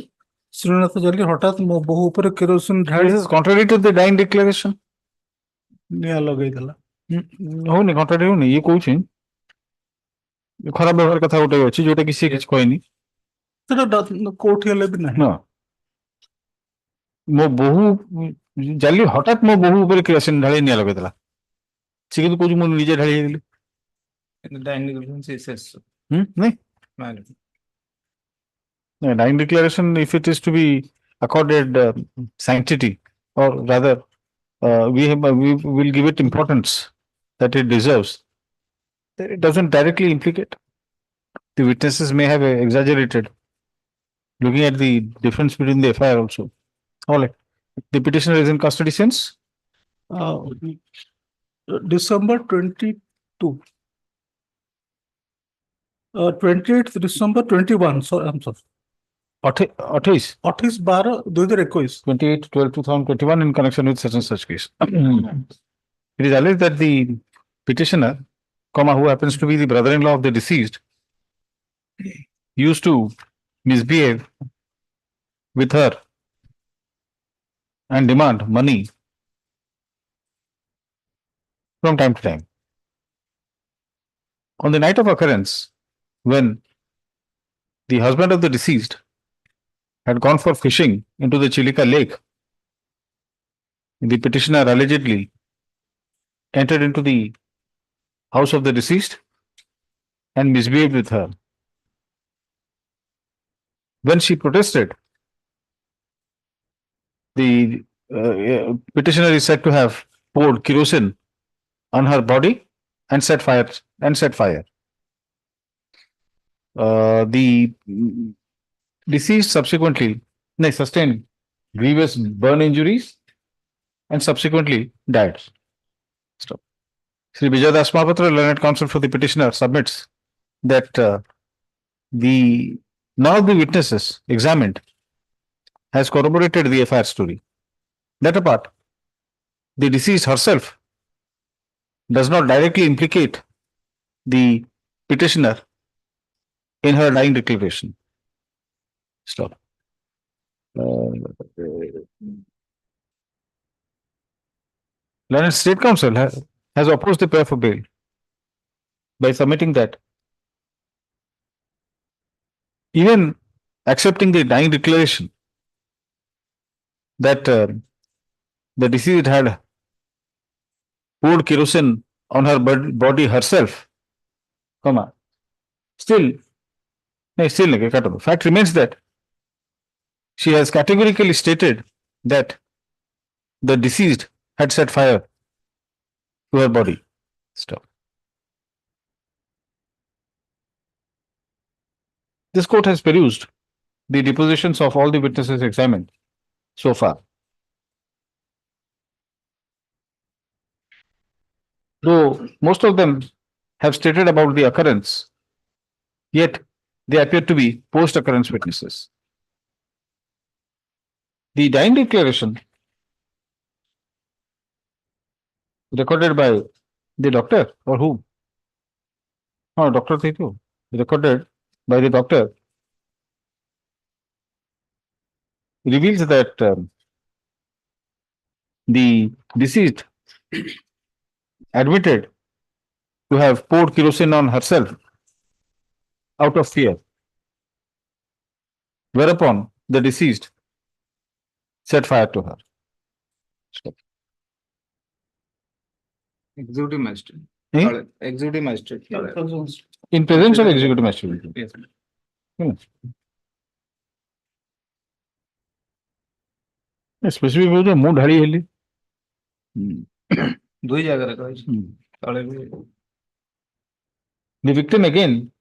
Speaker 16: ଶ୍ରୀନାଥ ଜାଲି ହଠାତ୍ ମୋ ବୋହୂ ଉପରେ କେରୋସିନ ଢାଳି
Speaker 2: This is contrary to the dying declaration.
Speaker 16: ନିଆଁ ଲଗେଇଦେଲା।
Speaker 2: ହଉନି, contrary ହଉନି, ଇଏ କହୁଛି ଖରାପ ବ୍ୟବହାର କଥା ଗୋଟେ ଅଛି ଯୋଉଟା କି ସିଏ କିଛି କହିନି।
Speaker 16: ସେଟା କୋଉଠି ହେଲେ ବି ନାହିଁ।
Speaker 2: ମୋ ବୋହୂ ଜାଲି ହଠାତ୍ ମୋ ବୋହୂ ଉପରେ କେରୋସିନ ଢାଳି ନିଆଁ ଲଗେଇଦେଲା। ସେ କିନ୍ତୁ କହୁଛି ମୁଁ ନିଜେ ଢାଳି ଦେଇଥିଲି। Dying declaration, if it is to be accorded sanctity, or rather, we will give it importance that it deserves, then it doesn't directly implicate. The witnesses may have exaggerated, looking at the difference between the FIR also. All right. The petitioner is in custody since
Speaker 16: December 22. 28th December 21. Sorry, I'm sorry.
Speaker 2: 28
Speaker 16: 28/12/2021.
Speaker 2: 28/12/2021 in connection with such and such case. It is alleged that the petitioner, who happens to be the brother-in-law of the deceased, used to misbehave with her and demand money from time to time. On the night of occurrence, when the husband of the deceased had gone for fishing into the Chilika lake, the petitioner allegedly entered into the house of the deceased and misbehaved with her. When she protested, the petitioner is said to have poured kerosene on her body and set fire. The deceased subsequently sustained grievous burn injuries and subsequently died. Stop. Sri Vijay Das Mahapatra, learned counsel for the petitioner, submits that none of the witnesses examined has corroborated the FIR story. That apart, the deceased herself does not directly implicate the petitioner in her dying declaration. Stop. Learned State Counsel has opposed the prayer for bail by submitting that even accepting the dying declaration that the deceased had poured kerosene on her body herself, still, fact remains that she has categorically stated that the deceased had set fire to her body. Stop. This court has perused the depositions of all the witnesses examined so far. Though most of them have stated about the occurrence, yet they appear to be post-occurrence witnesses. The dying declaration recorded by the doctor or who? Oh, Dr. Thitu. Recorded by the doctor reveals that the deceased admitted to have poured kerosene on herself out of fear, whereupon the deceased set fire to her.
Speaker 3: Executive magistrate.
Speaker 2: Eh?
Speaker 3: Executive magistrate.
Speaker 2: In presence of executive magistrate.
Speaker 3: Yes.
Speaker 2: Specific କହୁଛ ମୁଁ ଢାଳି ହେଲି
Speaker 3: ଦୁଇ ଜାଗାରେ କହିଛି ତଳେ ବି
Speaker 2: The victim again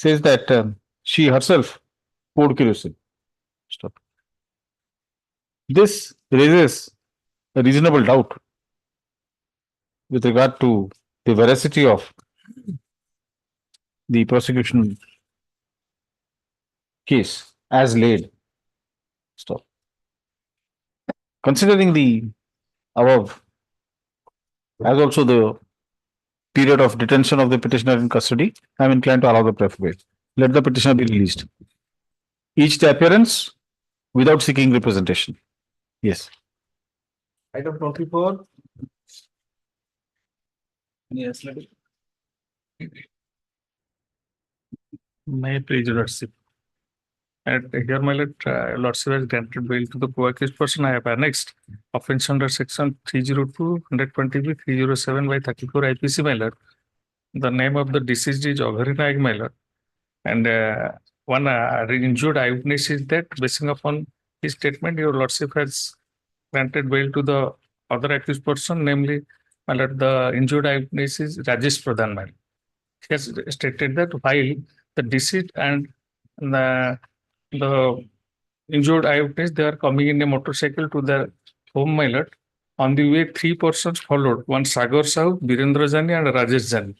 Speaker 2: says that she herself poured kerosene. Stop. This raises a reasonable doubt with regard to the veracity of the prosecution case as laid. Stop. Considering the above, as also the period of detention of the petitioner in custody, I am inclined to allow the proof bail. Let the petitioner be released. Each day appearance without seeking representation. Yes.
Speaker 3: Item 24. Yes, let it.
Speaker 18: May please, Lordship. And here, my Lordship has granted bail to the co-accused person. I have annexed offense under section 302, 120B, 307 by 34 IPC, my Lord. The name of the deceased is Aghari Naik, my Lord. And one injured eyewitness is that, basing upon his statement, your Lordship has granted bail to the other accused person, namely, my Lord, the injured eyewitness is Rajesh Pradhan, my Lord. He has stated that while the deceased and the injured eyewitness, they are coming in a motorcycle to their home, my Lord. On the way, 3 persons followed, one Sagar Sahu, Birendra Jani and Rajesh Jani,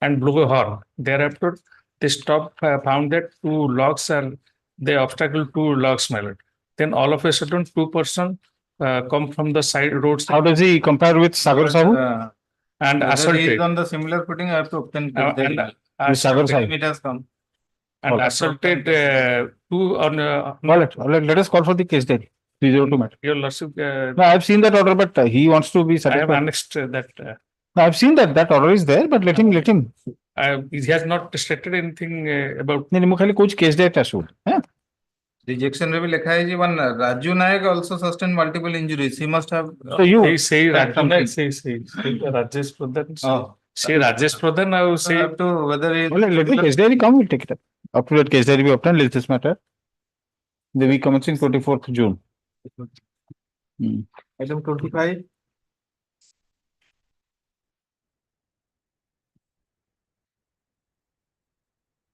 Speaker 18: and blew a horn. Thereafter, they stopped, found that 2 logs are, they obstacle 2 logs, my Lord. Then all of a sudden, 2 persons come from the side roads.
Speaker 2: How does he compare with Sagar Sahu?
Speaker 18: And
Speaker 3: Whether he
Speaker 18: assaulted.
Speaker 3: is on the similar footing, I have to obtain.
Speaker 2: With Sagar Sahu.
Speaker 3: It has come.
Speaker 18: And assaulted 2 on.
Speaker 2: Let us call for the case diary. 302 matter.
Speaker 18: Your Lordship.
Speaker 2: No, I have seen that order, but he wants to be
Speaker 18: I
Speaker 2: satisfied.
Speaker 18: have annexed that.
Speaker 2: No, I have seen that order is there, but let him.
Speaker 18: He has not stated anything about.
Speaker 2: नहीं मुझे खाली कुछ case date assured.
Speaker 3: Rejection रे भी लिखा है जी one Raju Naik also sustained multiple injuries. He must have.
Speaker 2: So you
Speaker 18: say Raju Naik, say Rajesh Pradhan.
Speaker 3: Oh.
Speaker 18: Say Rajesh Pradhan. I will say
Speaker 3: to whether he.
Speaker 2: Let the case diary come. We'll take it up. Up to that case diary be obtained. Let this matter. The week commencing 24th June.
Speaker 3: Item 25.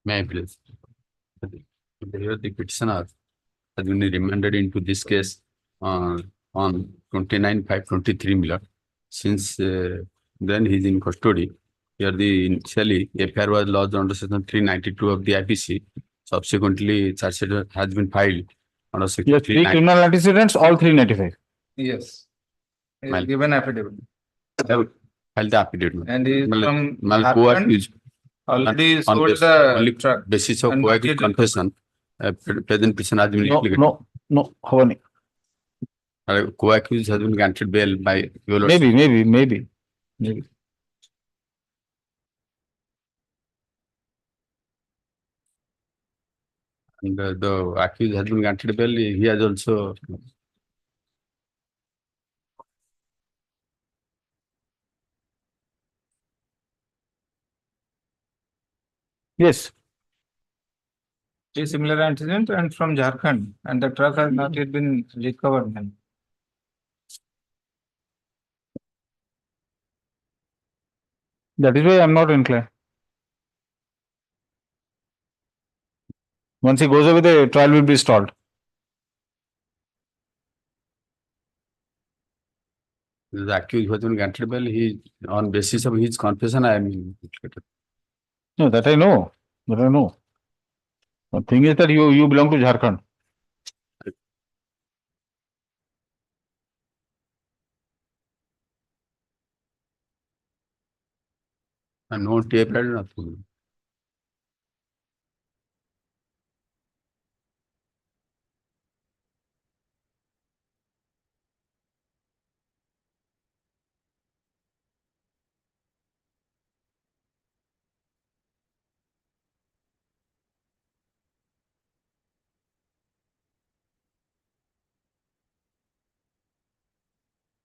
Speaker 20: May I please? Here the petitioner has been remanded into this case on 29/5/23, Miller. Since then he is in custody. Here the initially FIR was lodged under section 392 of the IPC. Subsequently, charge sheet has been filed under section
Speaker 2: Yes, 3 criminal antecedents, all 395.
Speaker 3: Yes. He has given affidavit.
Speaker 20: Filed the affidavit.
Speaker 3: And he is from
Speaker 20: co-accused.
Speaker 3: already
Speaker 20: on
Speaker 3: sold
Speaker 20: basis-
Speaker 3: the
Speaker 20: only
Speaker 3: truck.
Speaker 20: basis of
Speaker 3: and
Speaker 20: co-accused
Speaker 3: marketed.
Speaker 20: confession. Present petition has been implicated.
Speaker 2: No, Havani.
Speaker 20: Co-accused has been granted bail by your Lordship.
Speaker 2: Maybe.
Speaker 20: And the accused has been granted bail. He has also
Speaker 2: Yes.
Speaker 3: A similar antecedent and from Jharkhand, and the truck has not yet been recovered.
Speaker 2: That is why I am not inclined. Once he goes away, the trial will be stalled.
Speaker 20: the accused has been granted bail. He on basis of his confession, I am implicated.
Speaker 2: No, that I know. The thing is that you belong to Jharkhand.
Speaker 20: And no tape read, nothing.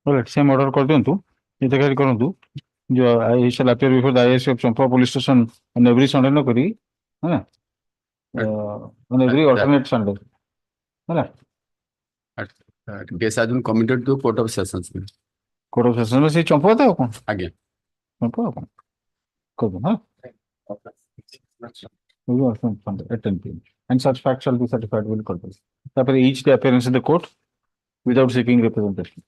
Speaker 2: Alright, same order कर दियंतु ये तक करंतु जो I shall appear before the ISP of Champua police station on every Sunday no करी है ना on every alternate Sunday है ना
Speaker 20: Case has been committed to Court of Sessions में
Speaker 2: Court of Session में से चंपा था कौन
Speaker 20: आगे
Speaker 2: चंपा कौन कर दो हाँ we are from Sunday at 10 p.m. and such fact shall be certified will कर दो तापर each day appearance in the court without seeking representation.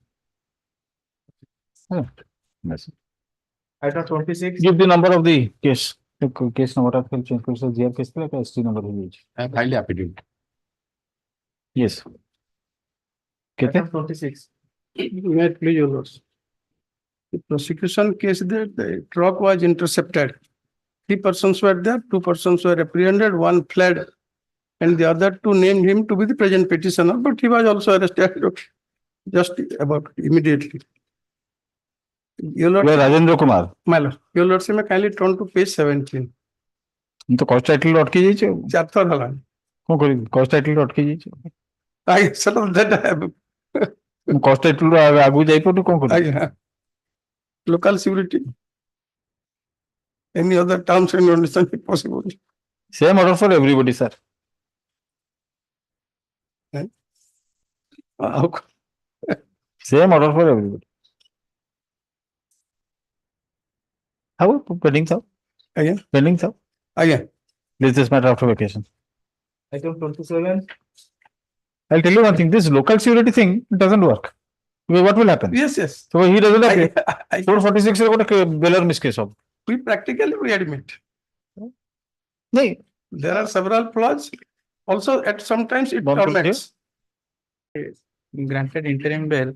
Speaker 2: Yes.
Speaker 3: Item 26.
Speaker 2: Give the number of the case. The case number of the change case GR case like ST number है
Speaker 20: I have filed the affidavit.
Speaker 2: Yes. कितने?
Speaker 3: Item 26.
Speaker 15: May I please, your lords. The prosecution case that the truck was intercepted. 3 persons were there, 2 persons were apprehended, 1 fled, and the other 2 named him to be the present petitioner, but he was also arrested just about immediately. Your lord,
Speaker 2: Rajendra Kumar.
Speaker 15: my lord, your lord, may kindly turn to page 17.
Speaker 2: तो cause title अटकी जाइए
Speaker 15: चार थर हला
Speaker 2: कौन करी cause title अटकी जाइए
Speaker 15: आई सर दैट
Speaker 2: कॉस्ट टाइटल आगु जाई पर कौन करी
Speaker 15: local security. Any other terms and conditions if possible.
Speaker 2: Same order for everybody, sir. Same order for everybody. How pending, sir?
Speaker 15: Again?
Speaker 2: Pending, sir?
Speaker 15: Again.
Speaker 2: Let's this matter after vacation.
Speaker 3: Item 27.
Speaker 2: I'll tell you one thing. This local security thing doesn't work. What will happen?
Speaker 15: Yes, yes.
Speaker 2: So he doesn't appear. 446 is got a bailor miss case of.
Speaker 15: We practically we admit.
Speaker 2: No.
Speaker 15: There are several flaws. Also, at sometimes it torments.
Speaker 3: Granted interim bail.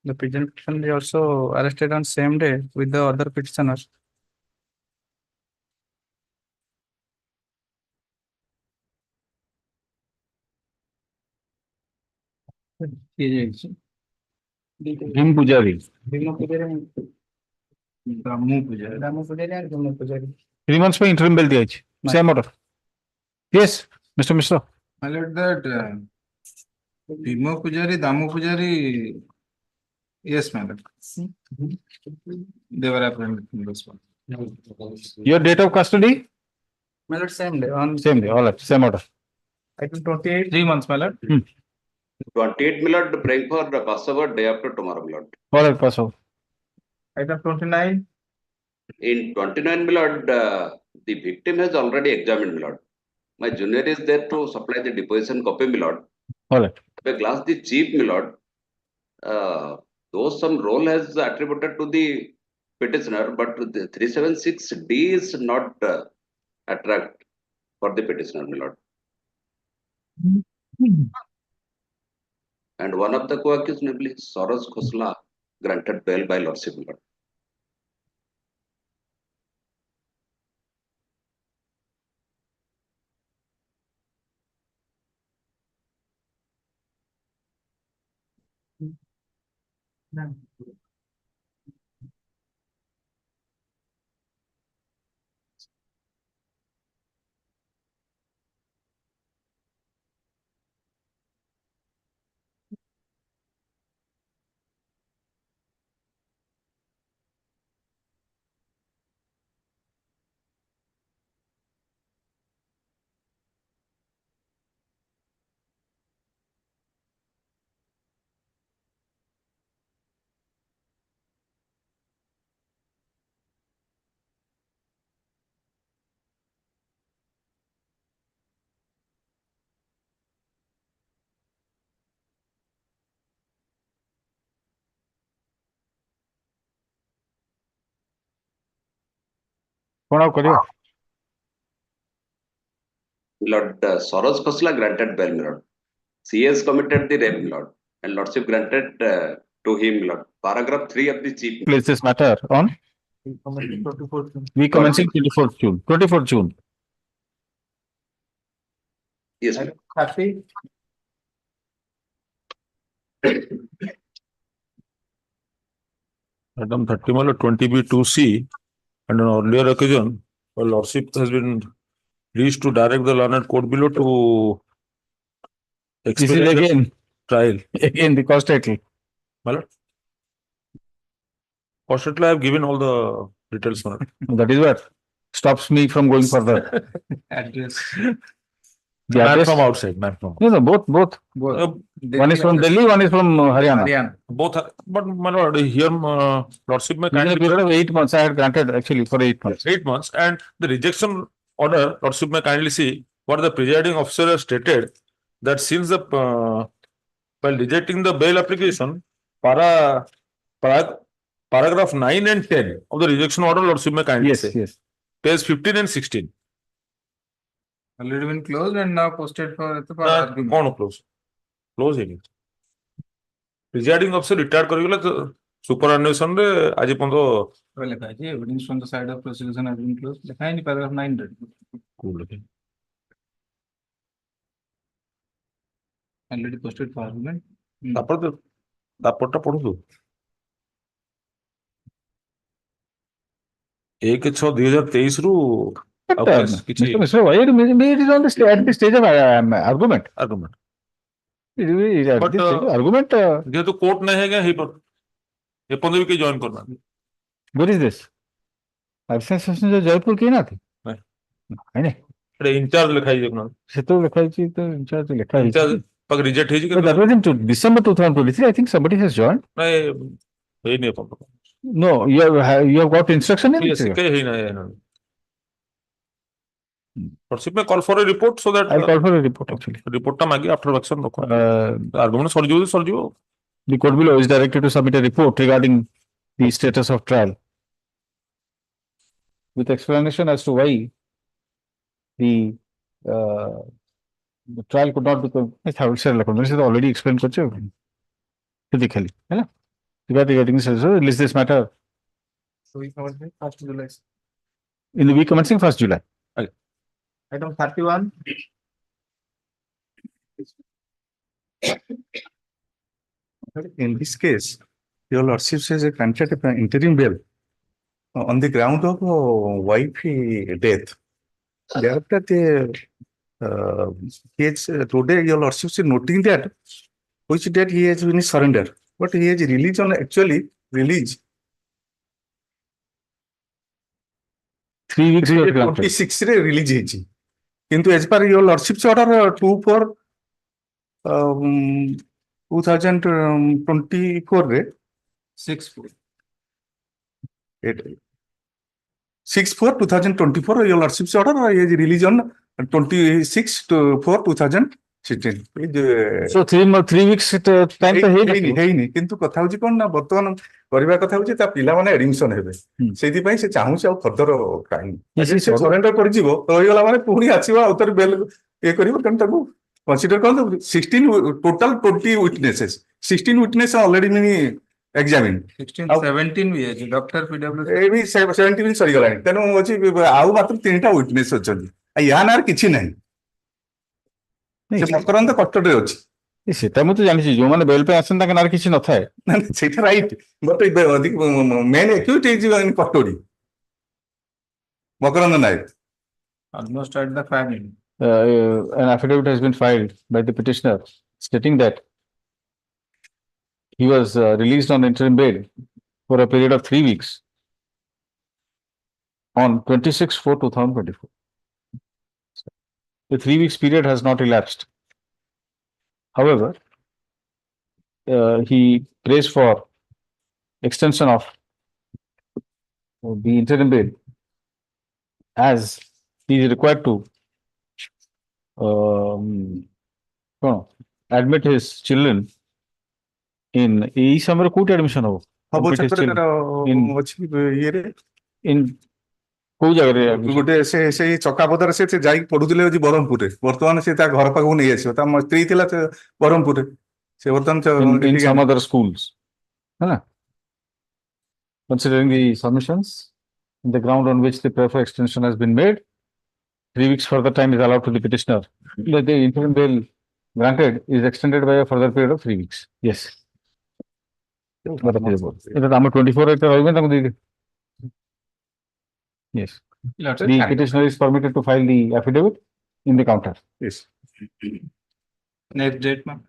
Speaker 3: The petitioner is also arrested on same day with the other petitioners.
Speaker 2: Bhim Pujari. 3 months for interim bail दिया Same order. Yes, Mr. Mishra.
Speaker 6: My lord, that Bhima Pujari, Damu Pujari, yes, my lord. They were apprehended in this one.
Speaker 2: Your date of custody?
Speaker 3: My lord, same day. On
Speaker 2: Same day, all right, same order.
Speaker 3: Item 28. 3 months, my lord.
Speaker 22: 28 Milord, praying for the Passover day after tomorrow, Milord.
Speaker 2: All right, Passover.
Speaker 3: Item 29.
Speaker 22: In 29 Milord, the victim has already examined, Milord. My junior is there to supply the deposition copy, Milord.
Speaker 2: All right.
Speaker 22: The glass the chief, Milord, though some role has attributed to the petitioner, but the 376D is not attract for the petitioner, Milord. And one of the co-accused, namely Soros Khosla, granted bail by Lordship, Milord. Milord, Soros Khosla granted bail, Milord. He has committed the rape, Milord, and Lordship granted to him, Milord. Paragraph 3 of the chief.
Speaker 2: Place this matter on? We commencing 24th June. 24th June.
Speaker 22: Yes.
Speaker 3: Happy.
Speaker 1: Item 30, 20B2C, and on earlier occasion, Lordship has been pleased to direct the learned court below to
Speaker 2: This is
Speaker 1: expedite the
Speaker 2: again
Speaker 1: trial.
Speaker 2: Again the cost title.
Speaker 1: My lord? Fortunately, I have given all the details, my lord.
Speaker 2: That is what stops me from going further.
Speaker 6: Address.
Speaker 2: The
Speaker 1: Man
Speaker 2: address-
Speaker 1: from outside, man from.
Speaker 2: No, both. One is from Delhi, one is from Haryana.
Speaker 1: Both are, but my lord, here, lordship may
Speaker 2: Within a
Speaker 1: kindly.
Speaker 2: period of 8 months, I had granted actually for 8 months.
Speaker 1: 8 months, and the rejection order, lordship may kindly see what the presiding officer has stated, that since the while rejecting the bail application, paragraph 9 and 10 of the rejection order, lordship may kindly say.
Speaker 2: Yes.
Speaker 1: Page 15 and 16.
Speaker 6: Already been closed and now posted for argument.
Speaker 1: कौन close? Close ହେଇନି. Presiding officer retired କରିଗଲେ ତ superannuation ରେ ଆଜି ପର୍ଯ୍ୟନ୍ତ
Speaker 6: ଲେଖା ଅଛି evidence from the side of prosecution has been closed. ଲେଖା ହେଇନି paragraph 9 ରେ. Already posted for argument.
Speaker 1: ତାପରଟା ପଢୁଛୁ. 1/6/2023 ରୁ
Speaker 2: Mr. Mishra, why are you making it on the at the stage of argument?
Speaker 1: Argument.
Speaker 2: It is at
Speaker 1: But,
Speaker 2: this stage of argument.
Speaker 1: ଯେହେତୁ court ନାହିଁ ଆଜ୍ଞା ହେଇପାରୁ ଏପର୍ଯ୍ୟନ୍ତ ବି କେହି ଜଏନ୍ କରୁନାହାନ୍ତି.
Speaker 2: Where is this? Absence session जो जयपुर की ना थी?
Speaker 1: नहीं.
Speaker 2: नहीं.
Speaker 1: ଏଟା ଇନଚାର୍ଜ ଲେଖା ହେଇଛି ଦେଖୁନାହାନ୍ତି.
Speaker 2: से तो लिखा है तो इंचार्ज लिखा है.
Speaker 1: ଇନଚାର୍ଜ ପାଖ ରିଜେକ୍ଟ ହେଇଛି
Speaker 2: But that was in December 2023. I think somebody has joined.
Speaker 1: ନାଇଁ ହେଇନି ଏପର୍ଯ୍ୟନ୍ତ.
Speaker 2: No, you have got instruction in
Speaker 1: Yes,
Speaker 2: it.
Speaker 1: କେହି ହେଇନାହିଁ. Lordship may call for a report so that
Speaker 2: I'll call for a report actually.
Speaker 1: report ଟା ମାଗି after action ରଖ. Argument ସରିଯିବ.
Speaker 2: The court below is directed to submit a report regarding the status of trial with explanation as to why the trial could not become. I would say already explained करचे. Physically, है ना? Regarding this matter.
Speaker 6: So we covered the 1st July.
Speaker 2: In the week commencing 1st July.
Speaker 6: Item 31. In this case, your lordship says a granted interim bail on the ground of wife death. Thereafter, today your lordship is noting that which date he has been surrendered, but he has released on actually released
Speaker 2: 3 weeks
Speaker 6: 26 रे release ହେଇଛି. କିନ୍ତୁ as per your lordship's order 2/4/2024 ରେ 6/4/2024 your lordship's order is released on 26/4/2016.
Speaker 2: So 3 weeks time ତ
Speaker 6: ହେଇନି କିନ୍ତୁ କଥା ହଉଛି କଣ ନା ବର୍ତ୍ତମାନ କରିବା କଥା ହଉଛି ତା ପିଲାମାନେ admission ହେବେ ସେଇଥିପାଇଁ ସେ ଚାହୁଁଛି ଆଉ ଫର୍ଦର ଟାଇମ୍ ସେ ସରେଣ୍ଡର କରିଯିବ ରହିଗଲା ମାନେ ପୁଣି ଆସିବ ଆଉ ଥରେ ବେଲ୍ ଇଏ କରିବ ତେଣୁ ତାକୁ କନସିଡର କରନ୍ତୁ 16 ଟୋଟାଲ 20 ୱିଟନେସେସ୍ 16 ୱିଟନେସ୍ ଅଲରେଡି ମିନି ଏକ୍ସାମିନ୍ 17 ବି ଅଛି ଡକ୍ଟର ପିଡବ୍ଲ୍ୟୁ ଏ ବି 17 ବି ସରିଗଲାଣି ତେଣୁ ଅଛି ଆଉ ମାତ୍ର 3ଟା ୱିଟନେସ୍ ଅଛନ୍ତି ୟା ନାଁରେ କିଛି ନାହିଁ ସେ ମକରନ୍ଦ କଷ୍ଟଡିରେ ଅଛି
Speaker 2: ସେଟା ମୁଁ ତ ଜାଣିଛି ଯୋଉମାନେ ବେଲ୍ ପାଇଁ ଆସନ୍ତି ତାଙ୍କ ନାଁରେ କିଛି ନଥାଏ
Speaker 6: ସେଇଟା ରାଇଟ୍ ବଟ୍ ମେନ୍ ଏକ୍ୟୁଟ୍ ହେଇଛି custody Makarand Nayak almost at the family.
Speaker 2: An affidavit has been filed by the petitioner stating that he was released on interim bail for a period of 3 weeks on 26/4/2024. The 3 weeks period has not elapsed. However, he prays for extension of the interim bail as he is required to admit his children in each summer court admission of in କୋଉ ଜାଗାରେ
Speaker 6: ଗୋଟେ ସେଇ ଚକାପଦାରେ ସେ ଯାଇକି ପଢୁଥିଲେ ହଉଛି ବ୍ରହ୍ମପୁରରେ ବର୍ତ୍ତମାନ ସେ ତା ଘର ପାଖକୁ ନେଇ ଆସିବ ତା ସ୍ତ୍ରୀ ଥିଲା ବ୍ରହ୍ମପୁରରେ ସେ ବର୍ତ୍ତମାନ
Speaker 2: in some other schools ହେଲା considering the submissions the ground on which the prayer for extension has been made 3 weeks further time is allowed to the petitioner. The interim bail granted is extended by a further period of 3 weeks. Yes. এটা আমার 24 একটা রইবে তাকে দিয়ে Yes. The petitioner is permitted to file the affidavit in the counter.
Speaker 6: Yes. Next date, ma'am.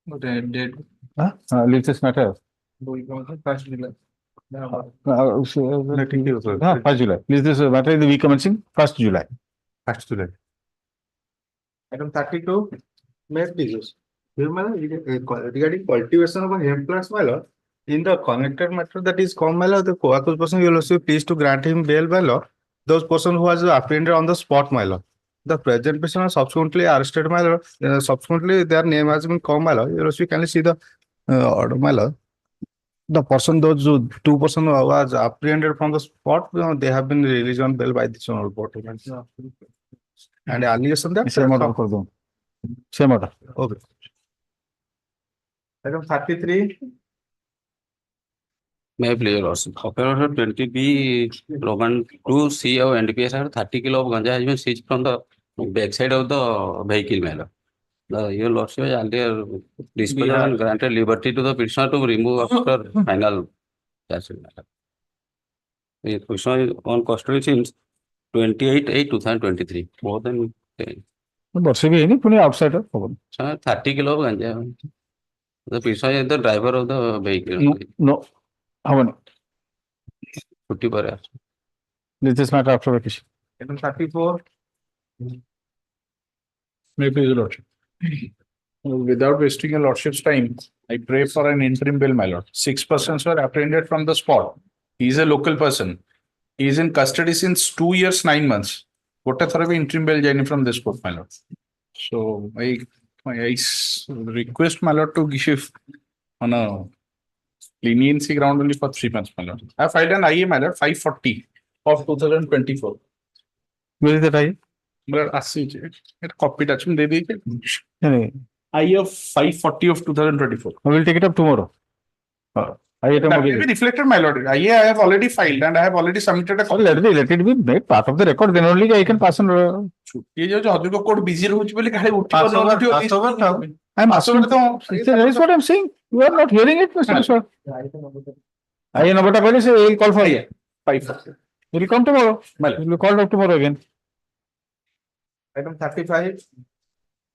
Speaker 6: What date?
Speaker 2: Leave this matter.
Speaker 6: 1st July.
Speaker 2: 1st July. Is this matter in the week commencing 1st July?
Speaker 6: 1st July.
Speaker 3: Item 32, may I please? Regarding cultivation of a hemp plants, my lord, in the connected matter that is called, my lord, the co-accused person will also be pleased to grant him bail, my lord. Those person who was apprehended on the spot, my lord. The present person are subsequently arrested, my lord. Subsequently, their name has been called, my lord. You also can see the order, my lord. The person, those 2 person who was apprehended from the spot, they have been released on bail by this honorable court. And allegation that
Speaker 2: Same order for them. Same order.
Speaker 3: Okay. Item 33.
Speaker 20: May I please also. Operator 20B Roman 2C of NDPS are 30 kilo of ganja has been seized from the backside of the vehicle matter. Your lordship has earlier disposed and granted liberty to the petitioner to remove after final judgment matter. The petitioner is on custody since 28/8/2023. More than
Speaker 2: ବର୍ଷେ ବି ହେଇନି ପୁଣି outside of
Speaker 20: 30 kilo of ganja. The petitioner is the driver of the vehicle.
Speaker 2: No, ହବନି.
Speaker 20: छुट्टी पर है.
Speaker 2: This is matter after vacation.
Speaker 3: Item 34.
Speaker 14: May please, your lordship. Without wasting your lordship's time, I pray for an interim bail, my lord. 6 persons were apprehended from the spot. He is a local person. He is in custody since 2 years, 9 months. What a thorough interim bail journey from this court, my lord. So I request my lord to give on a leniency ground only for 3 months, my lord. I filed an IA, my lord, 540 of 2024.
Speaker 2: Where is that IA?
Speaker 14: My lord, it copied actually, they did it. IA of 540 of 2024.
Speaker 2: I will take it up tomorrow.
Speaker 14: That will be reflected, my lord. IA I have already filed and I have already submitted a copy.
Speaker 2: Let it be made part of the record. Then only I can pass on.
Speaker 14: ये जो हजूर code busy रहुची बोले काहे उठी
Speaker 2: I'm asking. That is what I'm saying. You are not hearing it, Mr. Mishra. I know what I will say. He'll call for you.
Speaker 14: 540.
Speaker 2: He'll come tomorrow. We'll call up tomorrow again.
Speaker 3: Item 35.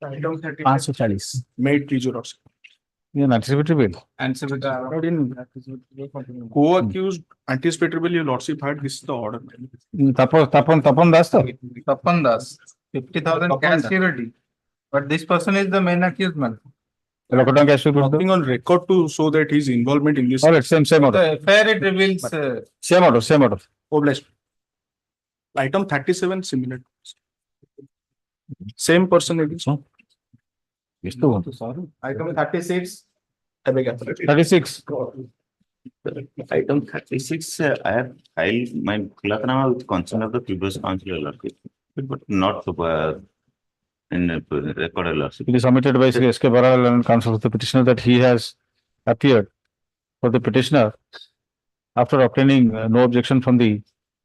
Speaker 3: Item 35.
Speaker 2: 540.
Speaker 14: Made please, your lordship.
Speaker 2: Yeah, anticipatory bail.
Speaker 14: Co-accused anticipatory bail, your lordship had this is the order.
Speaker 2: Tapan Das.
Speaker 3: Tapan Das, 50,000 cash security. But this person is the main accused man.
Speaker 14: Nothing on record to show that his involvement in this.
Speaker 2: All right, same order.
Speaker 3: The FIR it reveals.
Speaker 2: Same order.
Speaker 14: Obliged. Item 37 similar. Same person it is.
Speaker 3: Item 36.
Speaker 2: 36.
Speaker 8: Item 36, I have filed my Kulakanama with consent of the previous councillor, but not in record lordship.
Speaker 2: It is submitted by Sri S.K. Baral and counsel of the petitioner that he has appeared for the petitioner after obtaining no objection from the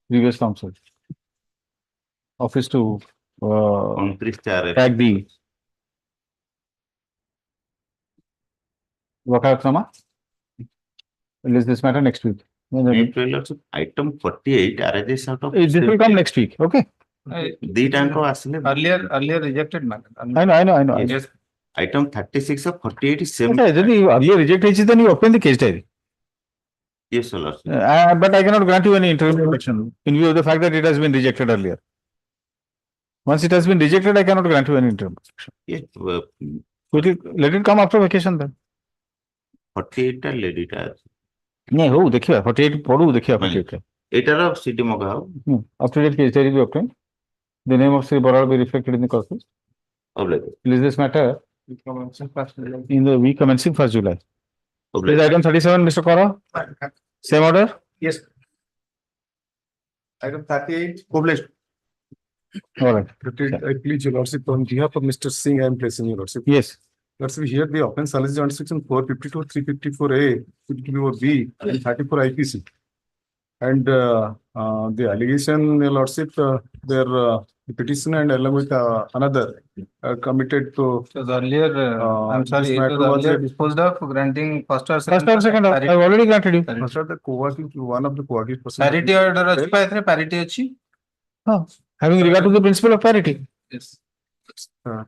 Speaker 2: previous counsel. Office to tag the Wakaratnama. Release this matter next week.
Speaker 8: Item 48 arises out of.
Speaker 2: This will come next week, okay?
Speaker 3: Earlier rejected matter.
Speaker 2: I know.
Speaker 3: Yes.
Speaker 8: Item 36 of 48 is same.
Speaker 2: Okay, then you earlier rejected, then you open the case diary.
Speaker 8: Yes, sir.
Speaker 2: But I cannot grant you any interim objection in view of the fact that it has been rejected earlier. Once it has been rejected, I cannot grant you any interim objection.
Speaker 8: Yes.
Speaker 2: Let it come after vacation then.
Speaker 8: 48 let it as.
Speaker 2: नहीं हो देखिए 48 पढ़ू देखिए 48
Speaker 8: एटर city मगा हो
Speaker 2: up to date case diary be obtained. The name of Sri Baral be reflected in the corpus. Release this matter in the week commencing 1st July. Please item 37, Mr. Kora. Same order.
Speaker 3: Yes. Item 38. Published.
Speaker 2: All right.
Speaker 6: I plead your lordship on behalf of Mr. Singh. I am placing your lordship.
Speaker 2: Yes.
Speaker 6: Lordship, here the offence alleged under section 452, 354A, 354B, and 34 IPC. And the allegation, your lordship, the petitioner and along with another committed to.
Speaker 3: So earlier, I'm sorry, it was earlier disposed of granting first or second.
Speaker 2: First or second, I have already granted you.
Speaker 6: First the co-accused, one of the co-accused person.
Speaker 3: Parity order ଅଛି pa ଏଥିରେ parity ଅଛି?
Speaker 2: Having regard to the principle of parity.
Speaker 3: Yes.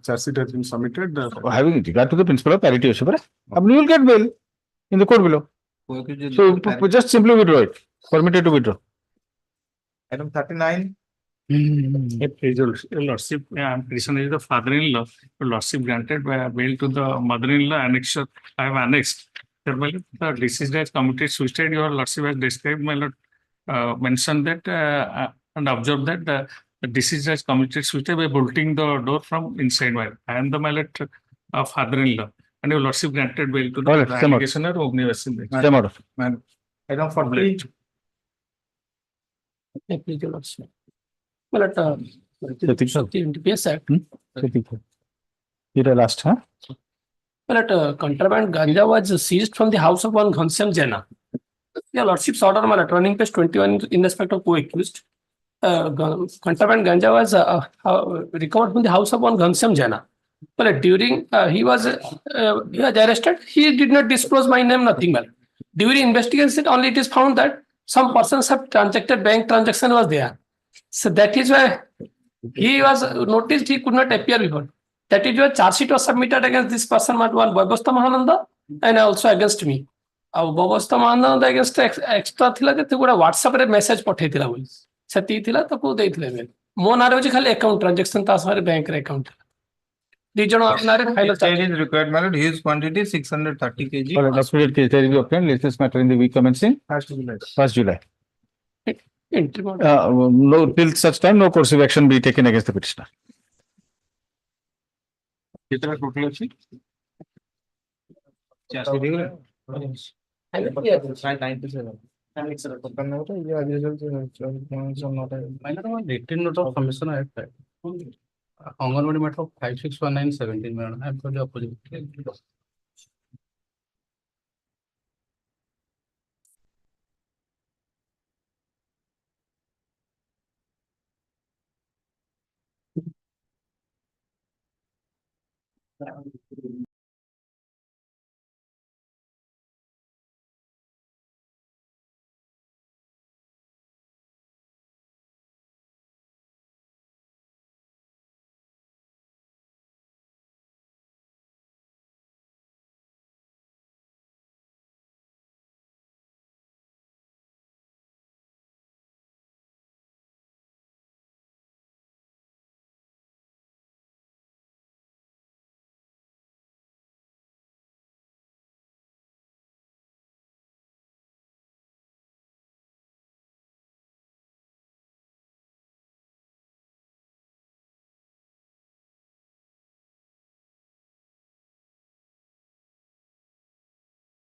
Speaker 6: Charge sheet has been submitted.
Speaker 2: Having regard to the principle of parity, you will get bail in the court below. So just simply withdraw it, permitted to withdraw.
Speaker 5: Item 39.
Speaker 18: Your lordship, petitioner is the father-in-law. Your lordship granted bail to the mother-in-law annexure. I have annexed. Thereby, the deceased has committed suicide. Your lordship has described, my lord, mentioned that and observed that the deceased has committed suicide by bolting the door from inside. I am the, my lord, father-in-law, and your lordship granted bail to the
Speaker 2: All right, same order.
Speaker 18: allegation of omnibus.
Speaker 2: Same order.
Speaker 5: Item 40.
Speaker 15: Please, your lordship. Well, at the NDPS Act.
Speaker 2: Last, huh?
Speaker 15: Well, at contraband ganja was seized from the house of one Ghanshyam Jaina. Your lordship's order, my lord, running page 21 in respect of co-accused. Contraband ganja was recovered from the house of one Ghanshyam Jaina. Well, during he was arrested, he did not disclose my name, nothing. Well, during investigation, only it is found that some persons have transacted bank transaction was there. So that is why he was noticed he could not appear before. That is why charge sheet was submitted against this person, one Babastha Mahananda, and also against me. Babastha Mahananda against extra thila je te goda WhatsApp re message pathaythila boli. Seti thila taku deithile me. Mo nare hoji khali account transaction ta samare bank re account.
Speaker 3: There is required, my lord. His quantity 630 kg.
Speaker 2: All right, updated case, there will be obtained. Let this matter in the week commencing 1st July. No, till such time, no course of action be taken against the petitioner.
Speaker 3: कितना total अछि?
Speaker 10: 18 note of commission I have tried. Hon'Ble matter of 561917, madam. I am for the opposite.